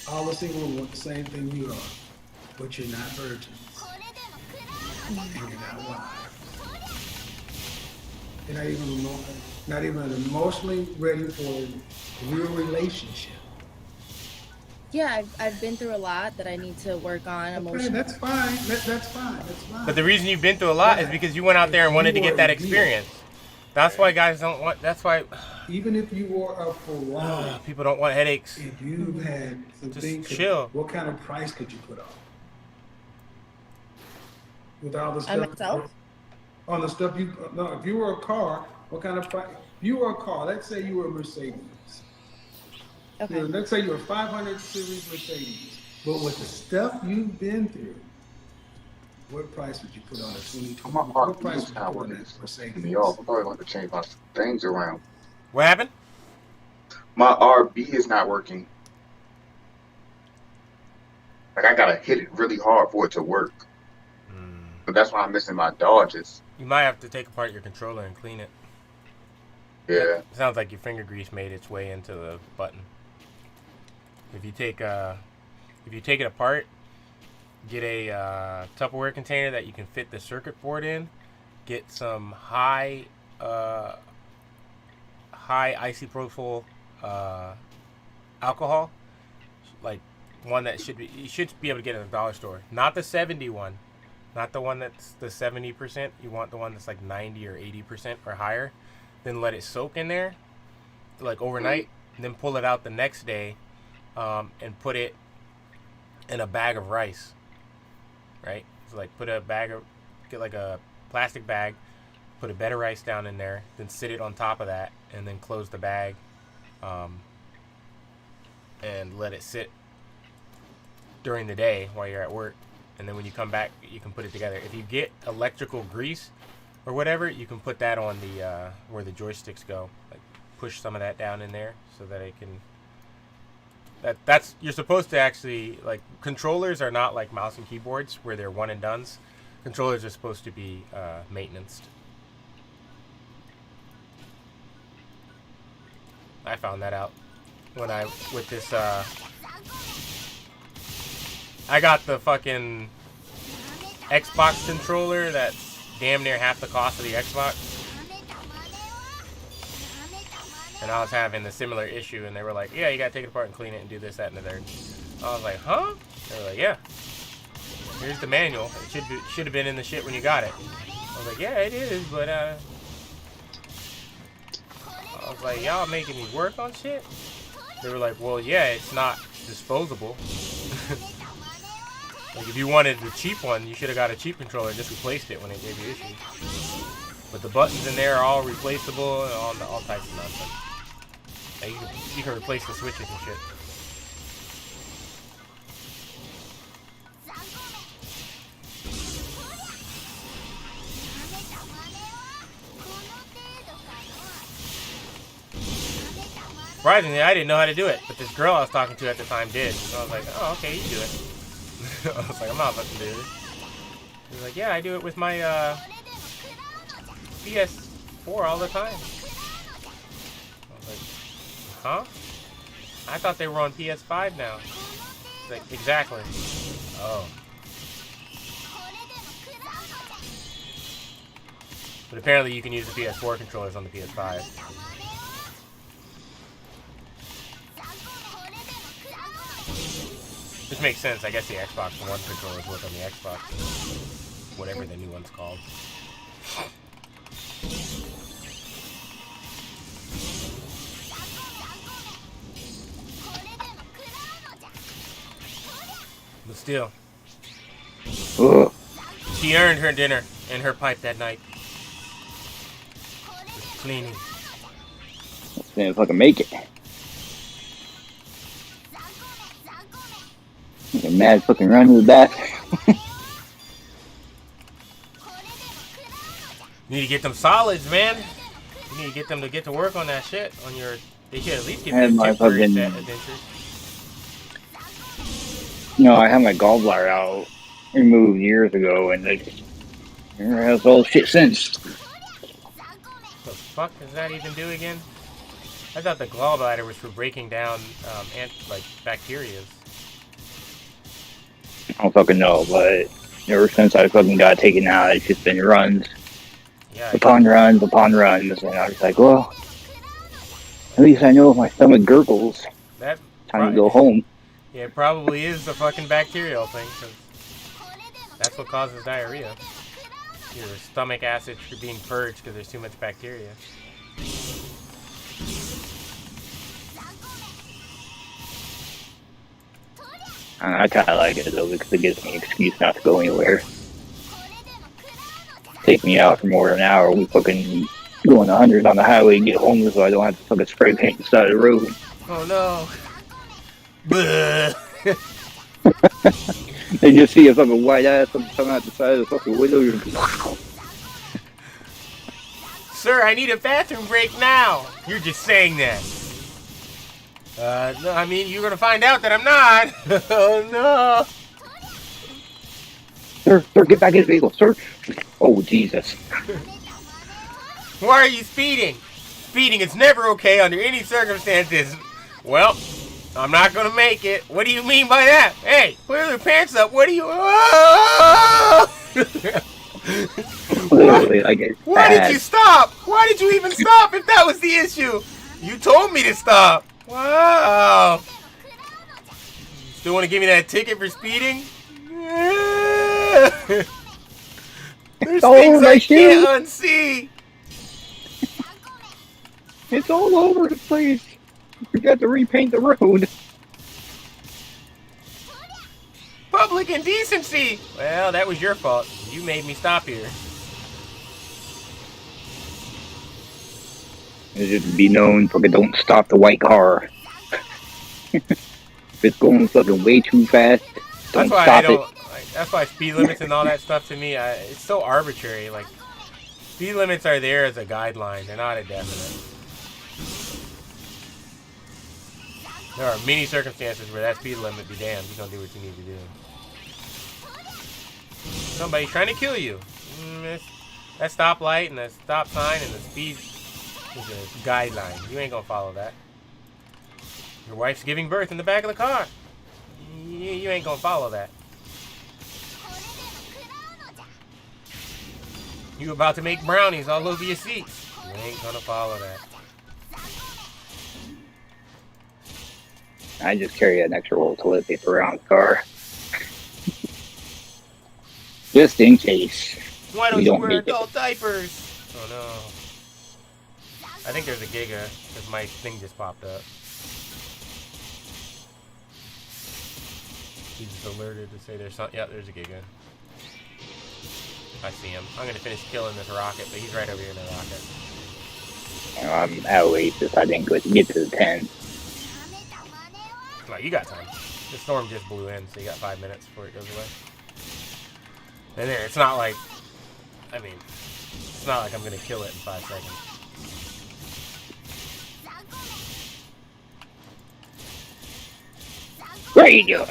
All the single women want the same thing you are, but you're not virgins. And you're not wives. You're not even emotionally ready for a real relationship. Yeah, I've been through a lot that I need to work on emotionally. Okay, that's fine. That's fine. But the reason you've been through a lot is because you went out there and wanted to get that experience. That's why guys don't want. That's why. Even if you were a Ferrari, people don't want headaches. If you've had some Just things, chill. What kind of price could you put on? With all the On stuff. myself? On the stuff you no. If you were a car, what kind of price? You were a car. Let's say you were a Mercedes. Okay. Let's say you're a 500 series Mercedes. But with the stuff you've been through, what price would you put on a 2020? What price would you put on that Mercedes? Y'all, I'm probably going to change my things around. What happened? My RB is not working. Like, I got to hit it really hard for it to work. But that's why I'm missing my Dodges. You might have to take apart your controller and clean it. Yeah. It sounds like your finger grease made its way into the button. If you take it apart, get a Tupperware container that you can fit the circuit board in. Get some high isopropyl alcohol, like one that you should be able to get in a dollar store. Not the 70 one. Not the one that's the 70%. You want the one that's like 90 or 80% or higher. Then let it soak in there, like overnight. And then pull it out the next day, and put it in a bag of rice. Right? So like get like a plastic bag, put a bed of rice down in there, then sit it on top of that, and then close the bag, and let it sit during the day while you're at work. And then when you come back, you can put it together. If you get electrical grease or whatever, you can put that on the where the joysticks go. Like push some of that down in there so that it can. That's you're supposed to actually, like, controllers are not like mouse and keyboards where they're one and dones. Controllers are supposed to be maintenanced. I found that out when with this I got the fucking Xbox controller that's damn near half the cost of the Xbox. And I was having a similar issue, and they were like, yeah, you gotta take it apart and clean it and do this, that, and the third. I was like, huh? They were like, yeah. Here's the manual. It should have been in the shit when you got it. I was like, yeah, it is, but I was like, y'all making me work on shit? They were like, well, yeah, it's not disposable. Like, if you wanted the cheap one, you should have got a cheap controller and just replaced it when it gave you issues. But the buttons in there are all replaceable and all types of nonsense. Like, you can replace the switches and shit. Surprisingly, I didn't know how to do it, but this girl I was talking to at the time did. So I was like, oh, okay, you do it. I was like, I'm not fucking doing this. She was like, yeah, I do it with my PS4 all the time. I was like, huh? I thought they were on PS5 now. She's like, exactly. Oh. But apparently you can use the PS4 controllers on the PS5. Which makes sense. I guess the Xbox One controllers work on the Xbox. Whatever the new one's called. But still. Ugh. She earned her dinner and her pipe that night. Just cleaning. Didn't fucking make it. A mad fucking run to the bathroom. You need to get them solids, man. You need to get them to get to work on that shit. On your, they should at least give you a temporary set adventures. No, I had my gallbladder out removed years ago, and it has all shit since. The fuck does that even do again? I thought the gallbladder was for breaking down like bacteria. I don't fucking know, but ever since I fucking got taken out, it's just been runs. Yeah, upon runs, and I was like, well, at least I know if my stomach gurgles. Time to go home. Yeah, it probably is the fucking bacterial thing, because that's what causes diarrhea. Your stomach acids are being purged because there's too much bacteria. I kind of like it, though, because it gives me an excuse not to go anywhere. Take me out for more than an hour. We fucking go in the hundreds on the highway and get home so I don't have to fucking spray paint the side of the road. Oh, no. They just see a fucking white ass coming out the side of the fucking window. Sir, I need a bathroom break now. You're just saying that. No, I mean, you're gonna find out that I'm not. Oh, no. Sir, get back in the vehicle, sir. Oh, Jesus. Why are you speeding? Speeding is never okay under any circumstances. Well, I'm not gonna make it. What do you mean by that? Hey, put your pants up. What do you... Why did you stop? Why did you even stop if that was the issue? You told me to stop. Wow. Still want to give me that ticket for speeding? There's all things over I my can't shoe. unsee. It's all over the place. We got to repaint the road. Public indecency. Well, that was your fault. You made me stop here. It should be known, fucking don't stop the white car. If it's going fucking way too fast, don't That's why stop I don't. it. Like, that's why speed limits and all that stuff to me, it's so arbitrary. Like, speed limits are there as a guideline. They're not a definite. There are many circumstances where that speed limit be damned. You don't do what you need to do. Somebody's trying to kill you. That stoplight and the stop sign and the speed is a guideline. You ain't gonna follow that. Your wife's giving birth in the back of the car. You ain't gonna follow that. You about to make brownies all over your seats. You ain't gonna follow that. I just carry an extra roll of toilet paper around the car. Just in case. Why don't we you don't wear make adult diapers? Oh no. I think there's a giga, because my thing just popped up. He just alerted to say there's something. Yeah, there's a giga. I see him. I'm gonna finish killing this rocket, but he's right over here in the rocket. I'm at Oasis. I didn't get to the 10. Well, you got time. The storm just blew in, so you got 5 minutes before it goes away. And there, it's not like, I mean, it's not like I'm gonna kill it in 5 seconds. What are you doing?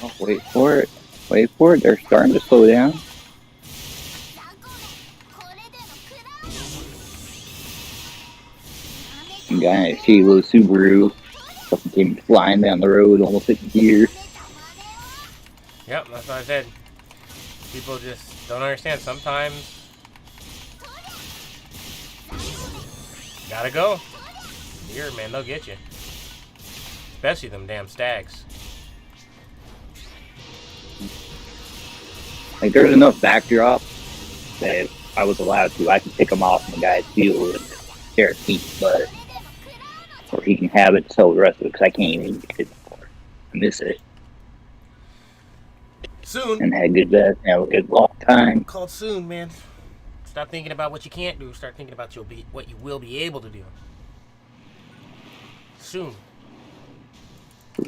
Oh, wait for it. Wait for it. They're starting to slow down. Some guy in a shitty little Subaru fucking came flying down the road, almost hit the gear. Yep, that's what I said. People just don't understand. Sometimes you gotta go. Deer, man, they'll get you. Especially them damn stags. Like, there's enough backdrop that if I was allowed to, I could pick them off from the guy's field and share a piece, but or he can have it, sell the rest of it, because I can't even get it anymore. I miss it. Soon. And had a good long time. Called soon, man. Stop thinking about what you can't do. Start thinking about what you will be able to do. Soon.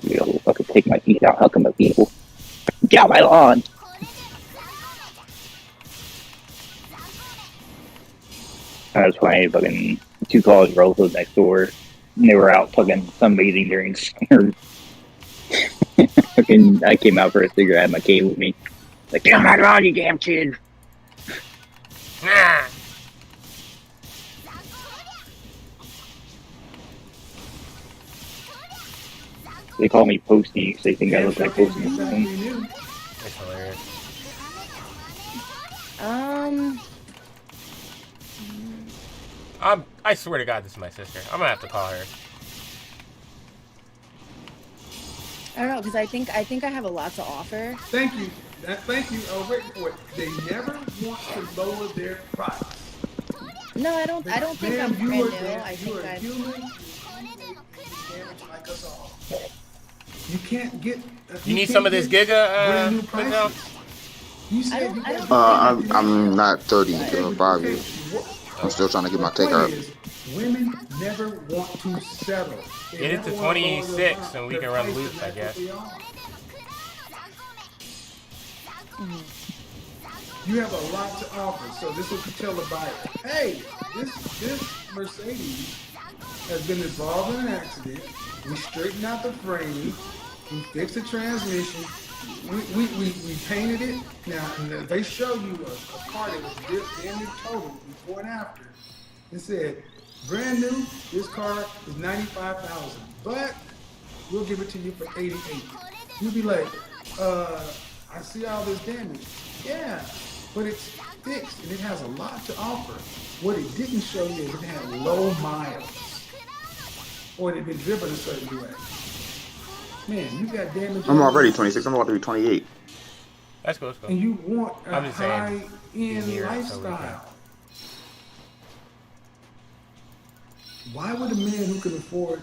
You know, I could take my teeth out, hucking my people. Get out my lawn! That's funny, fucking 2 college relatives next door. And they were out fucking sunbathing during summer. Fucking, I came out for a cigarette, I had my cane with me. Like, get my lawn, you damn kid! Ah. They call me Posty because they think I look like Posty. That's hilarious. I swear to God, this is my sister. I'm gonna have to call her. I don't know, because I think I have a lot to offer. Thank you. Thank you. I was waiting for it. They never want to lower their price. No, I don't think I'm brand new. I think I'm human. Like us all. You can't get. You need some of this Giga, You said I'm not 30, 5 years. I'm still trying to get my take out. Women never want to settle. Get it to 26 and we can run loops, I guess. You have a lot to offer, so this is what you tell the buyer. Hey, this Mercedes has been involved in an accident. We straightened out the frame. We fixed the transmission. We painted it. Now, if they show you a car that was damn near total before and after, and said, Brand new, this car is $95,000, but we'll give it to you for $88,000. You'll be like, I see all this damage. Yeah, but it's fixed and it has a lot to offer. What it didn't show you is it had low miles, or it had been driven a certain way. Man, you got damage. I'm already 26. I'm about to be 28. That's cool. That's cool. And you want a I'm just saying, high-end lifestyle. Why would a man who can afford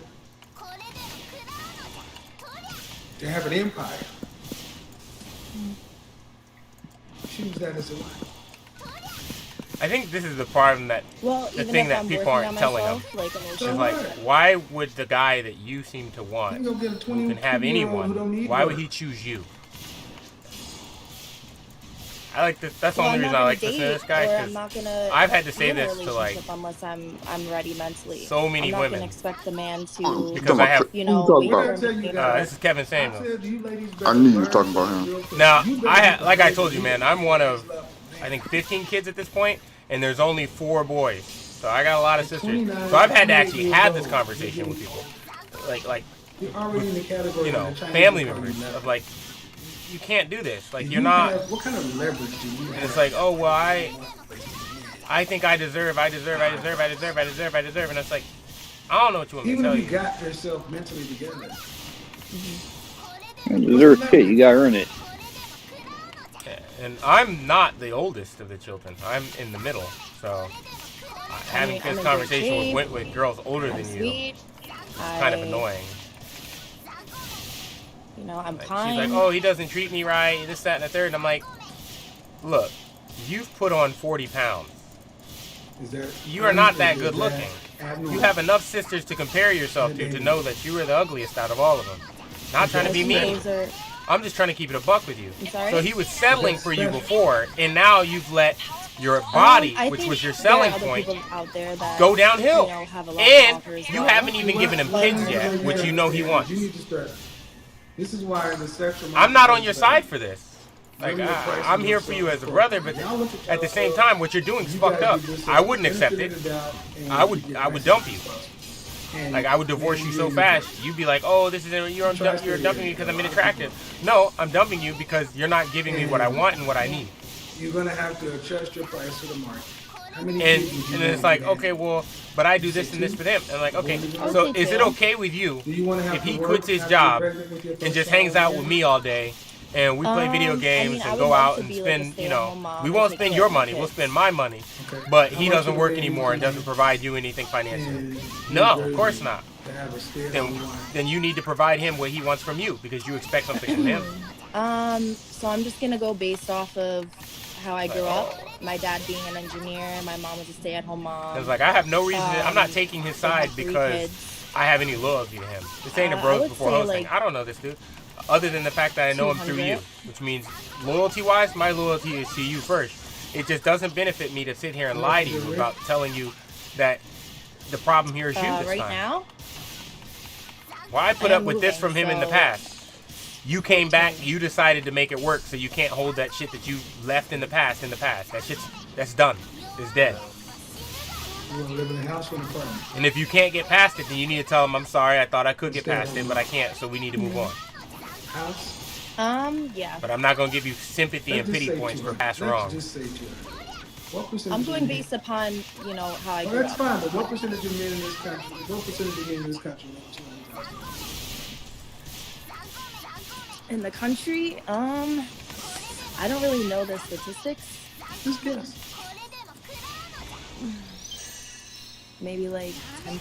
to have an empire choose that as a wife? I think this is the problem that the thing that people aren't telling them. It's like, why would the guy that you seem to want, who can have anyone, why would he choose you? I like this. That's the only reason I like to say this guy. Because I've had to say this to like unless I'm ready mentally. so many I'm not women. Gonna expect the man to Because I have, you know, this is Kevin Samuels. I knew you were talking about him. Now like I told you, man, I'm one of I think 15 kids at this point, and there's only 4 boys. So I got a lot of sisters. So I've had to actually have this conversation with people, like with, you know, family members of like. You can't do this. Like you're not. What kind of leverage do you have? It's like, oh well, I think I deserve, and it's like, I don't know what you want me to tell you. Even if you got yourself mentally together. You deserve shit. You gotta earn it. And I'm not the oldest of the children. I'm in the middle. So having this conversation with girls older than you is kind of annoying. You know, I'm She's kind. like, oh, he doesn't treat me right, this, that, and the third. And I'm like, look, you've put on 40 pounds. You are not that good looking. You have enough sisters to compare yourself to know that you are the ugliest out of all of them. Not trying to be mean. I'm just trying to keep it a buck with you. So he was settling for you before, and now you've let your body, which was your selling point, go downhill. And you haven't even given him kids yet, which you know he wants. This is why the sexual. I'm not on your side for this. Like I'm here for you as a brother, but at the same time, what you're doing is fucked up. I wouldn't accept it. I would dump you. Like I would divorce you so fast. You'd be like, oh, this is you're dumping me because I'm unattractive. No, I'm dumping you because you're not giving me what I want and what I need. You're gonna have to adjust your price to the market. And then it's like, okay, well, but I do this and this for them. And like, okay, so is it okay with you if he quits his job and just hangs out with me all day and we play video games and go out and spend, you know, we won't spend your money, we'll spend my money, but he doesn't work anymore and doesn't provide you anything financially? No, of course not. Then you need to provide him what he wants from you because you expect something from him. So I'm just gonna go based off of how I grew up. My dad being an engineer, my mom was a stay-at-home mom. It's like I have no reason. I'm not taking his side because I have any loyalty to him. This ain't a bros before hosting. I don't know this dude, other than the fact that I know him through you, which means loyalty-wise, my loyalty is to you first. It just doesn't benefit me to sit here and lie to you about telling you that the problem here is you this right time. Now? Well, I put up with this from him in the past. You came back, you decided to make it work, so you can't hold that shit that you left in the past. That shit's, that's done. It's dead. You want to live in a house or an apartment? And if you can't get past it, then you need to tell him, I'm sorry, I thought I could get past it, but I can't, so we need to move on. House? Yeah. But I'm not going to give you sympathy and pity points for past wrongs. I'm doing based upon, you know, how I grew up. That's fine, but what percentage of men in this country, In the country, I don't really know the statistics. Just guess. Maybe like 10%.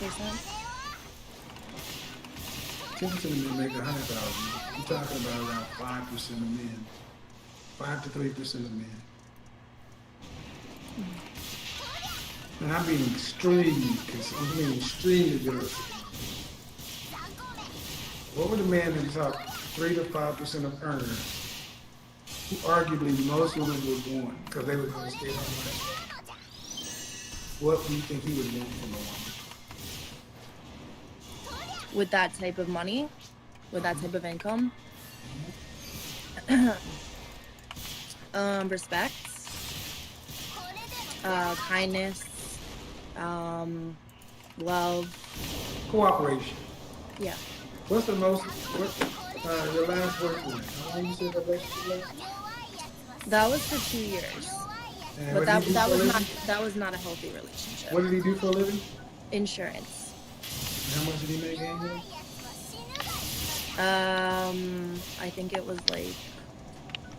10% of men make 100,000. You're talking about around 5% of men. 5 to 3% of men. And I'm being extremely generous. What would a man in the top 3 to 5% of earners, who arguably most women would want, because they were going to stay home life, what do you think he would want from a woman? With that type of money? With that type of income? Respect. Kindness. love. Cooperation. Yeah. What's the most, your last boyfriend? How long you said that relationship last? That was for 2 years. And But what did he do for a living? that was not a healthy relationship. What did he do for a living? Insurance. And how much did he make annually? I think it was like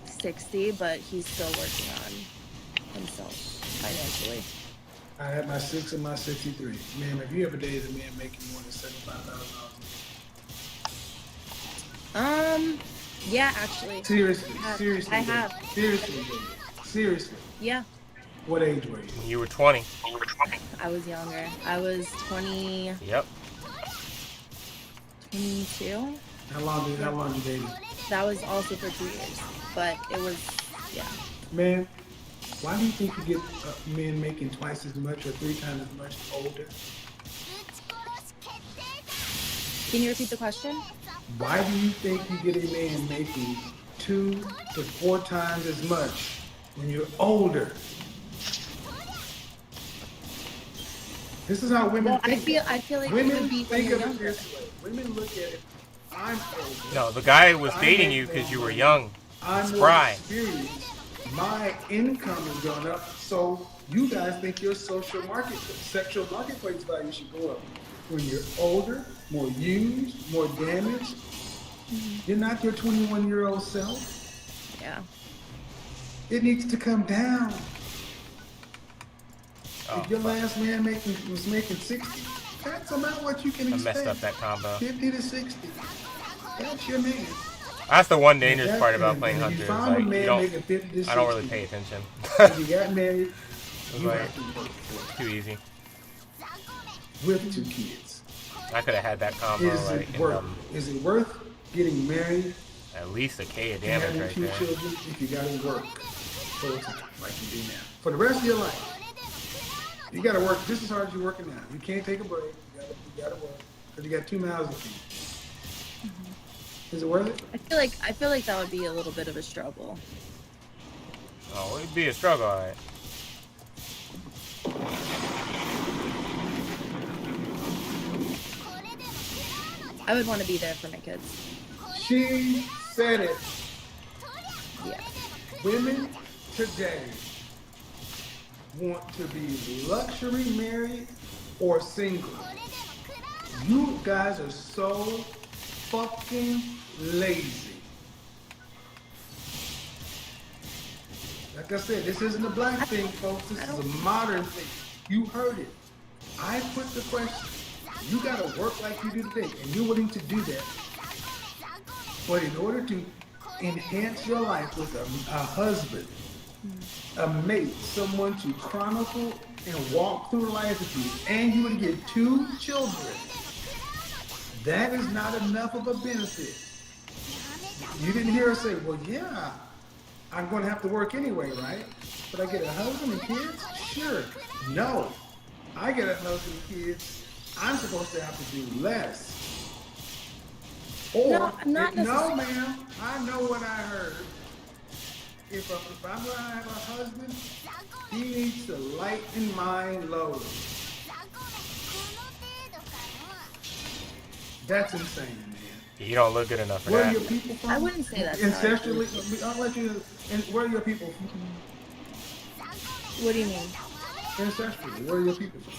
60, but he's still working on himself financially. I had my 6 and my 63. Ma'am, have you ever dated a man making more than $75,000? Yeah, actually. Seriously, I David. have. Seriously, David. Seriously. Yeah. What age were you? You were 20. I was younger. I was 20. Yep. 22. How long did you date him? That was also for 2 years, but it was, yeah. Man, why do you think you get men making twice as much or 3 times as much older? Can you repeat the question? Why do you think you get a man making 2 to 4 times as much when you're older? This is how women think. I feel like women it would be think when of you're it younger. this way. Women look at it. I'm older. No, the guy was dating you because you were young. I'm more spry. experienced. My income has gone up, so you guys think your sexual marketplace value should go up. When you're older, more used, more damaged, you're not your 21-year-old self. Yeah. It needs to come down. Oh, if your last man was making 60, that's about what you can expect. I messed up that combo. 50 to 60. That's your man. That's the one dangerous part about playing Hunter. Is like, I don't really pay attention. If you got married, you like, have to work for it. Too easy. With 2 kids. I could have had that combo Is it worth getting married? At least a K of damage right 2 there. children if you gotta work full time like you do now. For the rest of your life. You gotta work just as hard as you're working now. You can't take a break. You gotta work. Because you got 2 mouths to feed. Is it worth it? I feel like that would be a little bit of a struggle. Oh, it'd be a struggle, alright. I would want to be there for my kids. She said it. Yeah. Women today want to be luxury married or single. You guys are so fucking lazy. Like I said, this isn't a black thing, folks. This is a modern thing. You heard it. I put the question. You gotta work like you do today, and you're willing to do that. But in order to enhance your life with a husband, a mate, someone to chronicle and walk through life with you, and you would get 2 children, that is not enough of a benefit. You didn't hear her say, well, yeah, I'm going to have to work anyway, right? But I get a husband and kids? Sure. No. I get a husband and kids. I'm supposed to have to do less. Or, no, not no, ma'am. I know what I heard. If I'm going to have a husband, he needs to lighten my load. That's insane, man. You don't look good enough for Where that. are your people from? I wouldn't say that. Ancestrally, I'll let you. And where are your people from? What do you mean? Ancestrally, where are your people from?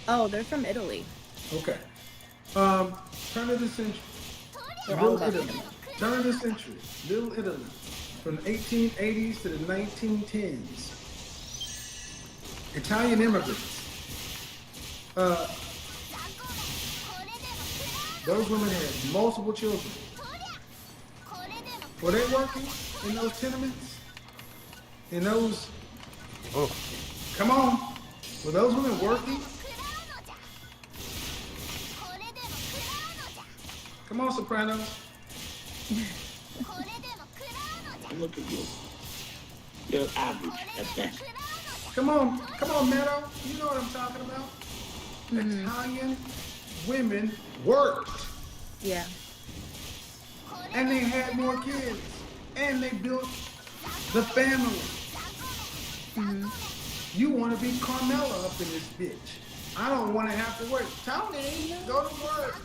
Oh, they're from Italy. Okay. Turn of the century. Little Italy. Turn of the century. Little Italy. From the 1880s to the 1910s. Italian immigrants. Those women had multiple children. Were they working in those tenements? In those... Oh. Come on. Were those women working? Come on, Sopranos. Look at you. You're average at best. Come on, Meadow. You know what I'm talking about. Italian women worked. Yeah. And they had more kids. And they built the family. You want to be Carmella up in this bitch. I don't want to have to work. Tony, go to work.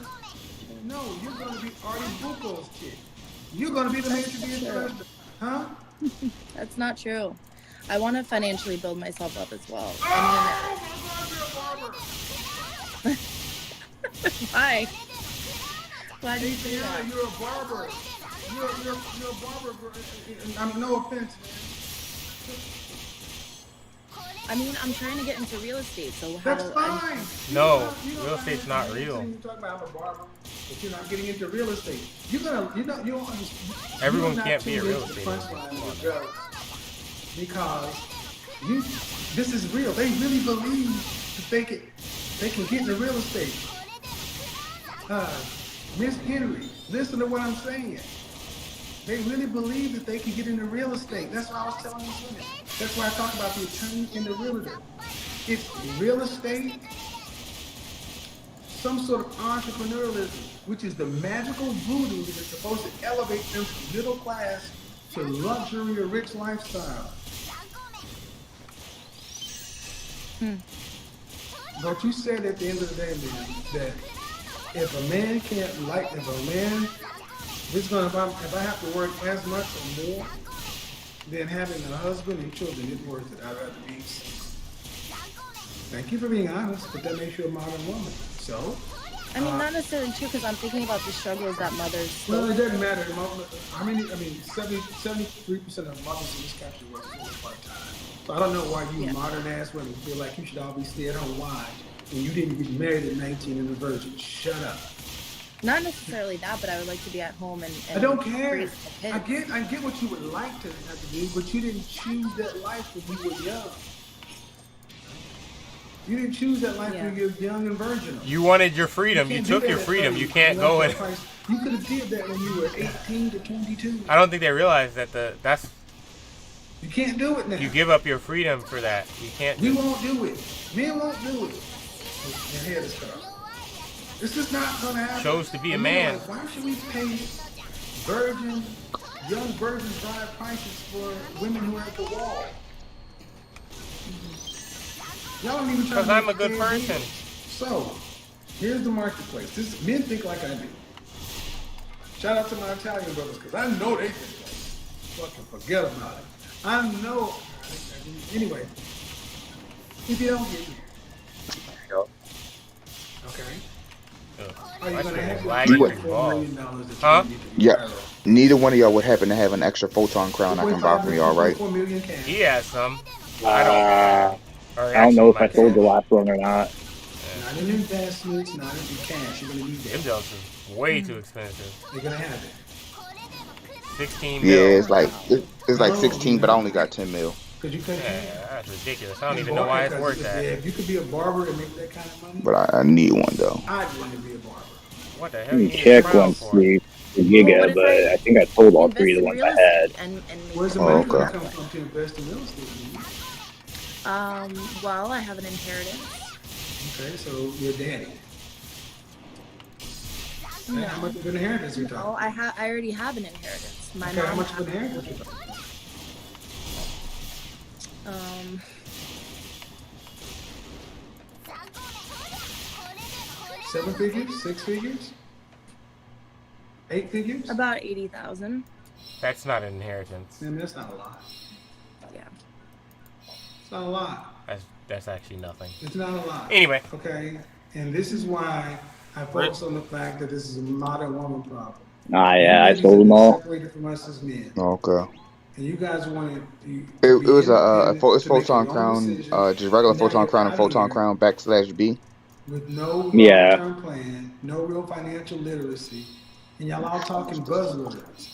No, you're going to be Artie Bucco's chick. You're going to be the man to be interested. Huh? That's not true. I want to financially build myself up as well. Oh, my God, you're a barber. Why? Why do you say Yeah, that? you're a barber. You're a barber. I'm no offense, man. I mean, I'm trying to get into real estate, so how? That's fine. No, real estate's not real. You talk about a barber, but you're not getting into real estate. You don't understand. Everyone can't be a real estate agent. Because this is real. They really believe that they can get into real estate. Miss Henry, listen to what I'm saying. They really believe that they can get into real estate. That's why I was telling these women. That's why I talk about the attorney and the realtor. It's real estate, some sort of entrepreneurialism, which is the magical voodoo that is supposed to elevate them from middle class to luxury or rich lifestyle. But you said at the end of the day, man, that if a man if I have to work as much or more than having a husband and children, it's worth it. I'd rather be single. Thank you for being honest, but that makes you a modern woman. So? I mean, not necessarily true, because I'm thinking about the struggles that mothers. Well, it doesn't matter. I mean, 73% of mothers in this country work part-time. So I don't know why you modern-ass women feel like you should all be stay-at-home wives when you didn't get married at 19 and a virgin. Shut up. Not necessarily that, but I would like to be at home and I don't care. raise my kids. I get what you would like to have to do, but you didn't choose that life when you were young. You didn't choose that life when you were young and virginal. You wanted your freedom. You took your freedom. You can't go and. You could have did that when you were 18 to 22. I don't think they realize that that's. You can't do it now. You give up your freedom for that. You can't. We won't do it. Men won't do it. Your head is cut off. This is not going to happen. Chose to be a man. Why should we pay young virgin bride prices for women who are at the wall? Y'all don't even try to. Because I'm a good person. So, here's the marketplace. Men think like I do. Shout out to my Italian brothers, because I know they think like. Fucking forget about it. I know. Anyway, if you don't get me. Okay. Are you gonna have $4 million? Huh? Yeah. Neither one of y'all would happen to have an extra photon crown I can buy from y'all, right? He has some. I don't know if I sold the last one or not. Not in investments, not in cash. You're gonna need that. Them jokes is way too expensive. You're gonna have it. 16 Yeah, mil. it's like 16, but I only got 10 mil. Cause you couldn't. Yeah, that's ridiculous. I don't even know why it's worth that. If you could be a barber and make that kind of money. But I need one though. I'd want to be a barber. What the hell? You check once the Giga, but I think I sold all three of the ones I had. Where's the money gonna come from to invest in real estate? Well, I have an inheritance. Okay, so your daddy. No. How much of an inheritance are you talking? No, I already have an inheritance. My Okay, mom how much of has an inheritance are you talking? 7 figures? 6 figures? 8 figures? about 80,000. That's not an inheritance. I mean, that's not a lot. Yeah. It's not a lot. That's actually nothing. It's not a lot. Anyway. Okay, and this is why I focus on the fact that this is a modern woman problem. Yeah, I sold them all. Separated from us as men. Okay. And you guys wanted It was it's photon crown, just regular photon crown and photon crown /B. With no long-term plan, no real financial literacy, and y'all all talking buzzwords.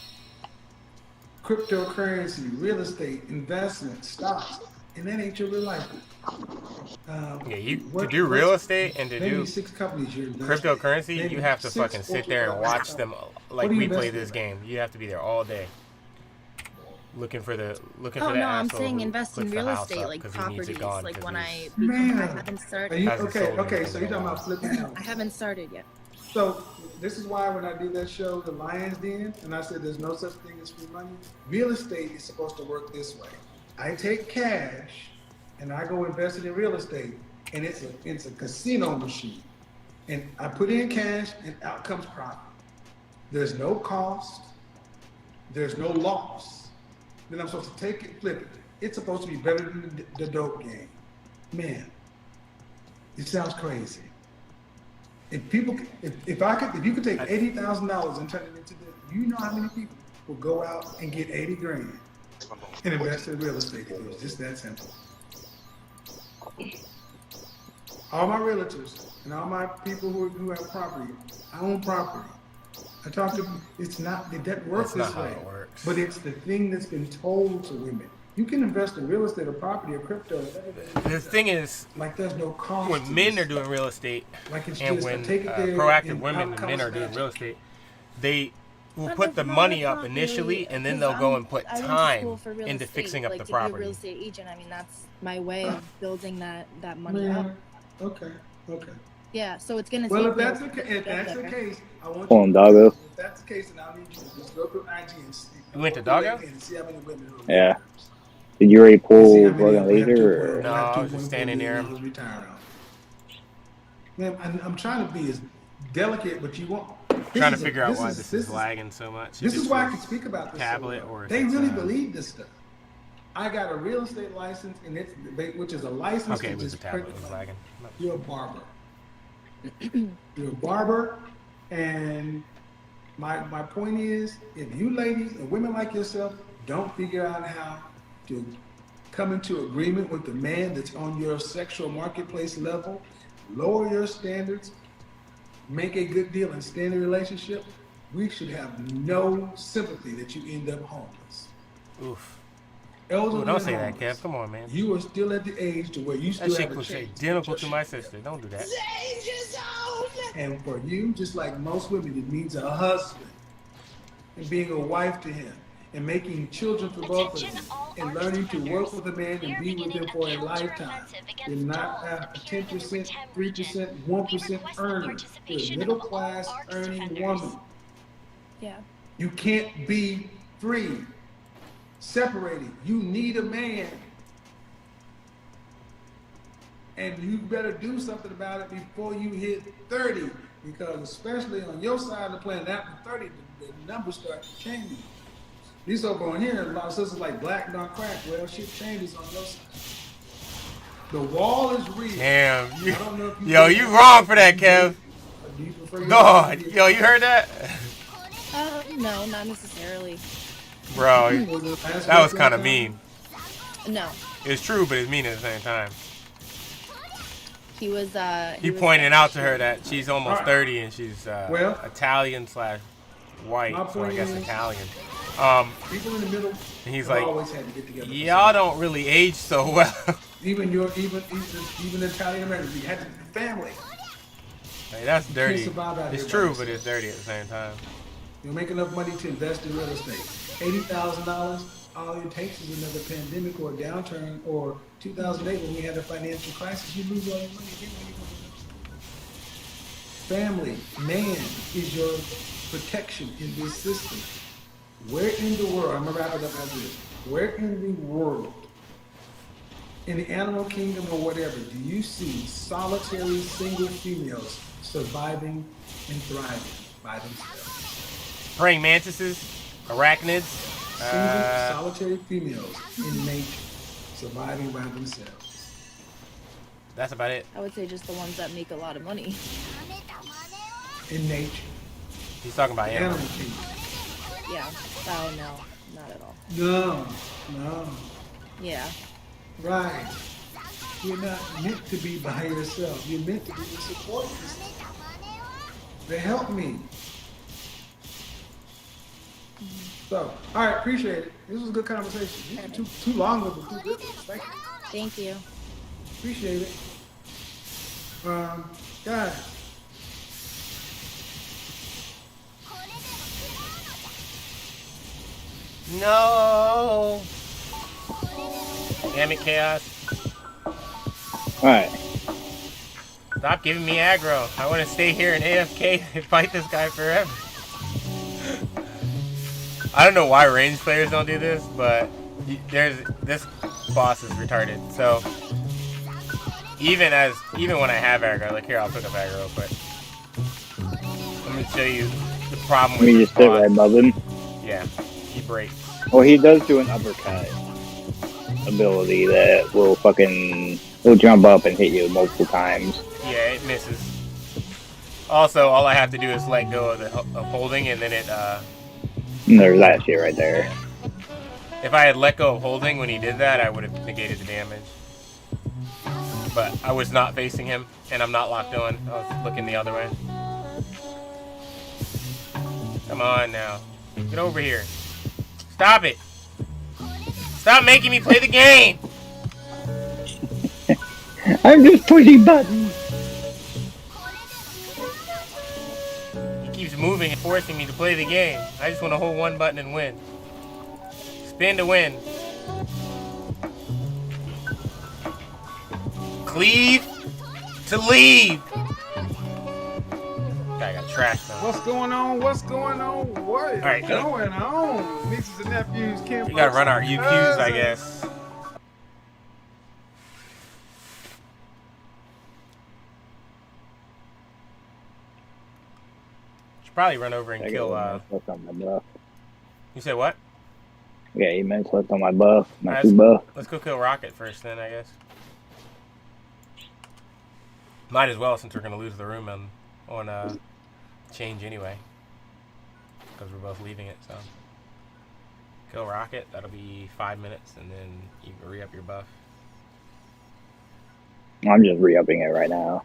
Cryptocurrency, real estate, investment, stocks, and that ain't your real life. To do real estate and to do 6 companies you're cryptocurrency, you have to fucking sit there and watch them like we play this game. You have to be there all day. Looking for that. Oh no, I'm saying invest in real estate, like properties. Like when I haven't started. Okay, so you're talking about flipping houses. I haven't started yet. So this is why when I did that show, The Lion's Den, and I said there's no such thing as free money. Real estate is supposed to work this way. I take cash and I go invest it in real estate. and it's a casino machine. And I put in cash, and out comes profit. There's no cost. There's no loss. Then I'm supposed to take it, flip it. It's supposed to be better than the dope game. Man, it sounds crazy. If you could take $80,000 and turn it into this, you know how many people will go out and get 80 grand and invest in real estate? It was just that simple. All my realtors and all my people who have property, I own property. I talk to them. It doesn't work this way. But it's the thing that's been told to women. You can invest in real estate or property or crypto. The thing is, like there's no cost. When men are doing real estate, and when proactive women and men are doing real estate, they will put the money up initially, and then they'll go and put time into fixing up the property. To be a real estate agent, I mean, that's my way of building that money up. Okay. Yeah, so it's gonna. Well, if that's the case, I want you. Doggo. If that's the case, then I'll need you to just go through IG and see. You went to Doggo? And see how many women. Yeah. Did you already pull Logan later? No, I was just standing there. Man, I'm trying to be as delicate, but you want. Trying to figure out why this is lagging so much. This is why I can speak about this. Tablet or they really believe this stuff. I got a real estate license, and which is a license. Okay, it was the tablet was lagging. You're a barber. You're a barber, and my point is, if you ladies and women like yourself don't figure out how to come into agreement with the man that's on your sexual marketplace level, lower your standards, make a good deal, and stay in a relationship, we should have no sympathy that you end up homeless. Oof. Ooh, don't say that, Kev. Come on, man. You are still at the age to where you still have a chance. That shit looks identical to my sister. Don't do that. And for you, just like most women, it means a husband and being a wife to him and making children for both of them and learning to work with a man and be with him for a lifetime. You're not a 10%, 3%, 1% earner. You're a middle class earning woman. Yeah. You can't be free. Separated. You need a man. And you better do something about it before you hit 30. Because especially on your side of the planet, after 30, the numbers start changing. These over on here, a lot of sisters like black don't crack. Well, shit changes on your side. The wall is real. Damn. You wrong for that, Kev. God. Yo, you heard that? No, not necessarily. Bro, that was kind of mean. No. It's true, but it's mean at the same time. He was pointed out to her that she's almost 30 and she's Italian / white, so I guess Italian. People in the middle. And he's like, y'all don't really age so well. even Italian Americans, you had to family. Hey, that's dirty. It's true, but it's dirty at the same time. You'll make enough money to invest in real estate. $80,000, all it takes is another pandemic or a downturn, or 2008 when we had a financial crisis. You lose all your money again. Family, man is your protection in this system. Where in the world, I'm going to wrap it up after this, where in the world, in the animal kingdom or whatever, do you see solitary single females surviving and thriving by themselves? Praying mantises, arachnids, solitary females in nature surviving by themselves. That's about it. I would say just the ones that make a lot of money. In nature. He's talking about animals. Yeah. Oh no, not at all. No. Yeah. Right. You're not meant to be by yourself. You're meant to be the support system. They help me. So, all right, appreciate it. This was a good conversation. Too long of a good business. Thank you. Thank you. Appreciate it. Guys. No. Damn it, Chaos. Alright. Stop giving me aggro. I want to stay here in AFK and fight this guy forever. I don't know why range players don't do this, but this boss is retarded. So Even when I have aggro, like here, I'll pick up aggro real quick. Let me show you the problem with You this just sit bot. right above him. Yeah, he breaks. Well, he does do an uppercut ability that will he'll jump up and hit you multiple times. Yeah, it misses. Also, all I have to do is let go of holding, and then it. And there's that shit right there. Yeah. If I had let go of holding when he did that, I would have negated the damage. But I was not facing him, and I'm not locked on. I was looking the other way. Come on now. Get over here. Stop it. Stop making me play the game. I'm just pushing buttons. He keeps moving and forcing me to play the game. I just want to hold one button and win. Spin to win. Cleave to leave. Guy got trashed though. What's going on? What's going on? What is Alright, going on? Nieces and nephews, Kim. We gotta run our UQs, I guess. Should probably run over and kill. You said what? Yeah, he meant left on my buff. My Alright, buff. let's go kill Rocket first, then I guess. Might as well, since we're gonna lose the room on change anyway, because we're both leaving it. So kill Rocket. That'll be 5 minutes, and then you can re-up your buff. I'm just re-upping it right now.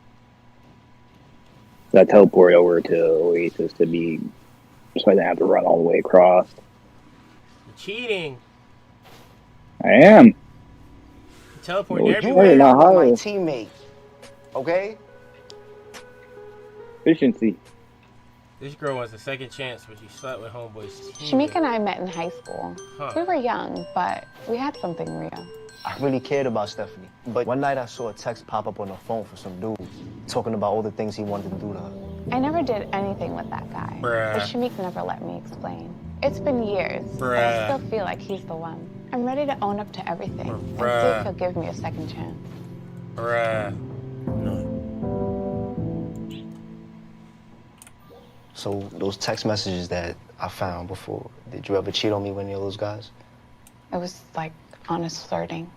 I teleport over to Oasis so I don't have to run all the way across. You're cheating. I am. You're teleporting You everywhere. ain't not My high. teammate. Okay? Efficiency. This girl wants a second chance, but she slept with homeboys. Shamika and I met in high school. Huh. We were young, but we had something real. I really cared about Stephanie. But one night I saw a text pop up on her phone from some dude talking about all the things he wanted to do to her. I never did anything with that guy. Bruh. But Shamik never let me explain. It's been years, but I Bruh. still feel like he's the one. I'm ready to own up to everything and see Bruh. if he'll give me a second chance. Bruh. So those text messages that I found before, did you ever cheat on me with any of those guys? It was like honest flirting.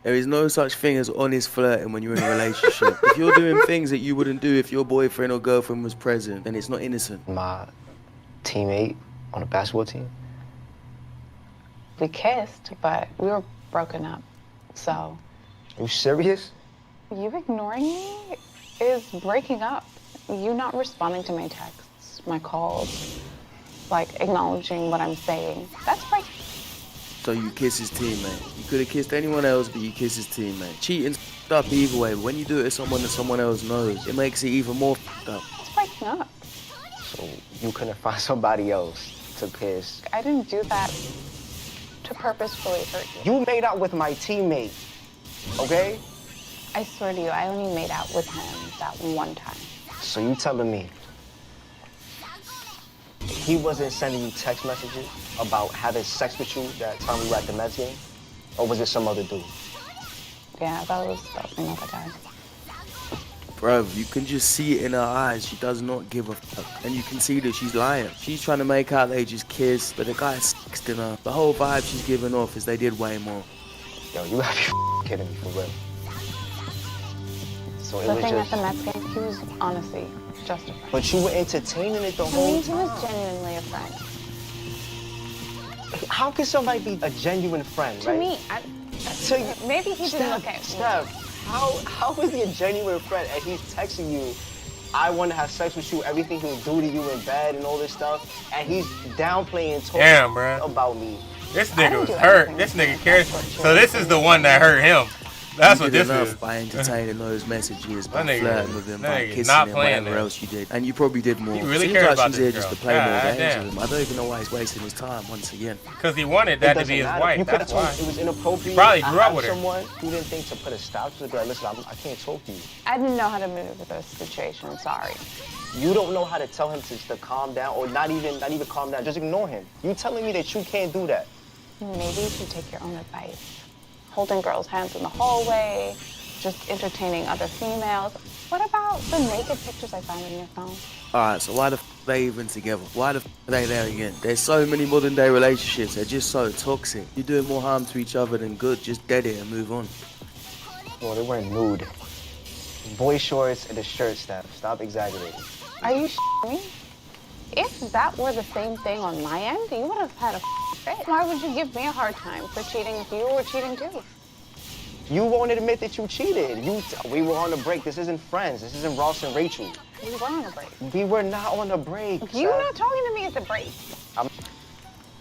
There is no such thing as honest flirting when you're in a relationship. If you're doing things that you wouldn't do if your boyfriend or girlfriend was present, then it's not innocent. My teammate on the basketball team? We kissed, but we were broken up. So, Are you serious? you ignoring me is breaking up. You not responding to my texts, my calls, like acknowledging what I'm saying. That's breaking. So you kiss his teammate. You could have kissed anyone else, but you kiss his teammate. Cheating's f***ed up either way, but when you do it to someone that someone else knows, it makes it even more f***ed up. It's breaking up. So you couldn't find somebody else to kiss? I didn't do that to purposefully hurt you. You made out with my teammate, okay? I swear to you, I only made out with him that one time. So you telling me he wasn't sending you text messages about having sex with you that time we were at the Mets game? Or was it some other dude? Yeah, that was another guy. Bro, you can just see it in her eyes. She does not give a fuck. And you can see that she's lying. She's trying to make out they just kissed, but the guy's sexting her. The whole vibe she's giving off is they did way more. Yo, you gotta be kidding me for real. So it The was thing just... at the Mets game, he was honestly just a friend. But you were entertaining it the To whole me, he time. was genuinely a friend. How can somebody be a genuine friend, To right? me, maybe he didn't look at me. Steph, how is he a genuine friend and he's texting you, I want to have sex with you, everything he'll do to you in bed and all this stuff, and he's downplaying talking Damn, bruh. about me. This nigga was hurt. This nigga cares. So this is the one that hurt him. That's You what did this enough is. by entertaining those messages, by That nigga- flirting with him, that by nigga kissing not him, playing whatever this. else you did. And you probably did more. He really Seems cares like about she's this here girl. just to play more God games damn. with him. I don't even know why he's wasting his time once again. Because he wanted It that to doesn't be his matter. wife. You could have That's told why. him it was inappropriate. Probably I grew up have with her. someone who didn't think to put a stop to it. Be like, listen, I can't talk to you. I didn't know how to maneuver this situation. Sorry. You don't know how to tell him to calm down, or not even calm down. Just ignore him. You telling me that you can't do that? Maybe you should take your own advice. Holding girls' hands in the hallway, just entertaining other females. What about the naked pictures I found in your phone? Alright, so why the f are they even together? Why the f are they there again? There's so many modern day relationships, they're just so toxic. You're doing more harm to each other than good. Just dead it and move on. Well, they weren't nude. Boy shorts and a shirt, Steph. Stop exaggerating. Are you shitting me? If that were the same thing on my end, you would have had a fit. Why would you give me a hard time for cheating if you were cheating too? You won't admit that you cheated. We were on a break. This isn't Friends. This isn't Ross and Rachel. We were on a break. We were not on a break. You not talking to me is a break.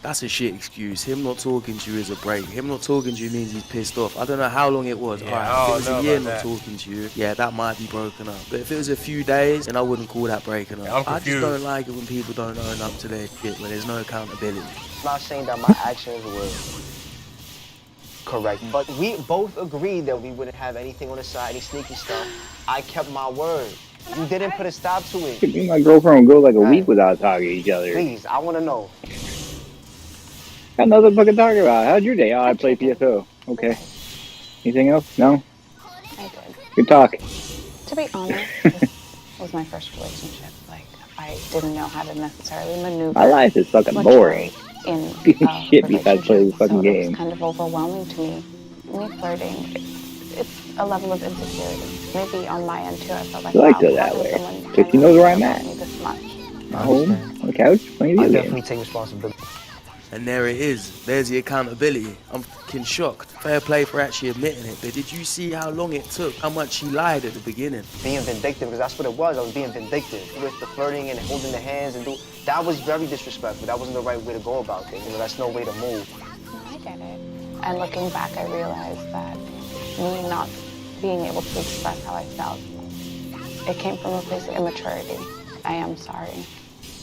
That's a shit excuse. Him not talking to you is a break. Him not talking to you means he's pissed off. I don't know how long it was. Yeah, Alright, if it was a year not that. talking to you, yeah, that might be broken up. But if it was a few days, then I wouldn't call that breaking up. Yeah, I'm I just confused. don't like it when people don't own up to their shit, when there's no accountability. I'm not saying that my actions were correct, but we both agreed that we wouldn't have anything on the side, any sneaky stuff. I kept my word. You didn't put a stop to it. Me and my girlfriend would go like a week without talking to each other. Please, I want to know. Got nothing fucking to talk about. How'd your day? Oh, I play PSO. Okay. Anything else? No? I did. Good talk. To be honest, this was my first relationship. Like, I didn't know how to necessarily maneuver. My life is fucking mature boring. In Shit besides play this fucking It game. was kind of overwhelming to me. Me flirting, it's a level of insecurity. Maybe on my end too, I felt like, I like wow, to that how way. can someone Because she knows where I'm at. me this much? Home, on the couch, playing I video definitely games. take responsibility. And there it is. There's the accountability. I'm fucking shocked. Fair play for actually admitting it. But did you see how long it took? How much she lied at the beginning? Being vindictive, because that's what it was. I was being vindictive with the flirting and holding the hands and that was very disrespectful. That wasn't the right way to go about things. You know, that's no way to move. No, I get it. And looking back, I realized that me not being able to express how I felt, it came from a place of immaturity. I am sorry.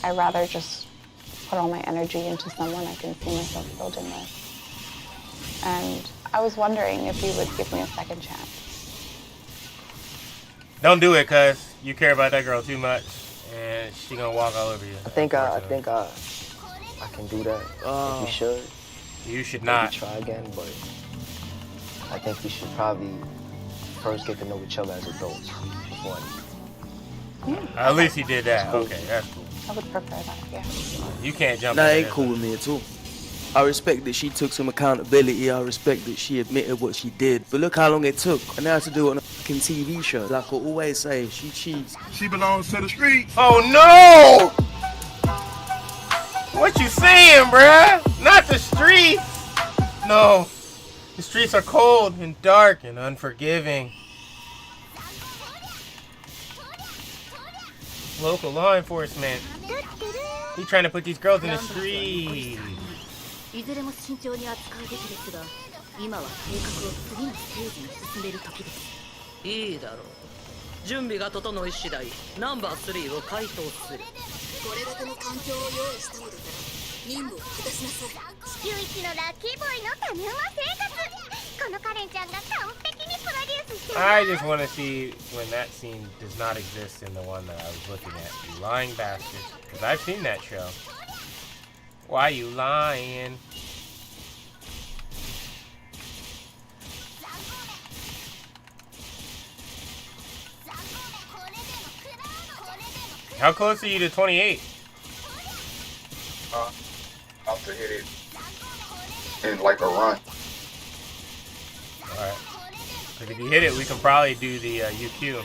I'd rather just put all my energy into someone I can see myself building with. And I was wondering if you would give me a second chance. Don't do it, cuz you care about that girl too much, and she gonna walk all over you. I think I can do that. I think we should. You should Maybe not. try again, but I think we should probably first get to know each other as adults before. At least he did that. Okay, that's cool. I would prefer that, yeah. You can't jump. That into ain't cool with me at all. I respect that she took some accountability. I respect that she admitted what she did. But look how long it took. And now to do it on a fucking TV show. Like I always say, she cheats. She belongs to the streets. Oh no! What you saying, bruh? Not the streets. No, the streets are cold and dark and unforgiving. Local law enforcement. He trying to put these girls in the street. いずれも慎重に扱うべきですが、今は計画を次のステージに進める時です。いいだろう。準備が整い次第、ナンバー3を回答する。これだけの環境を用意したのだから、任務を果たしなさい。地球一のラッキーボーイの種馬生活。このカレンちゃんが完璧にプロデュースしてる。 I just want to see when that scene does not exist in the one that I was looking at. You lying bastards. Because I've seen that show. Why you lying? How close are you to 28? I'll to hit it in like a run. Alright. Because if you hit it, we can probably do the UQ.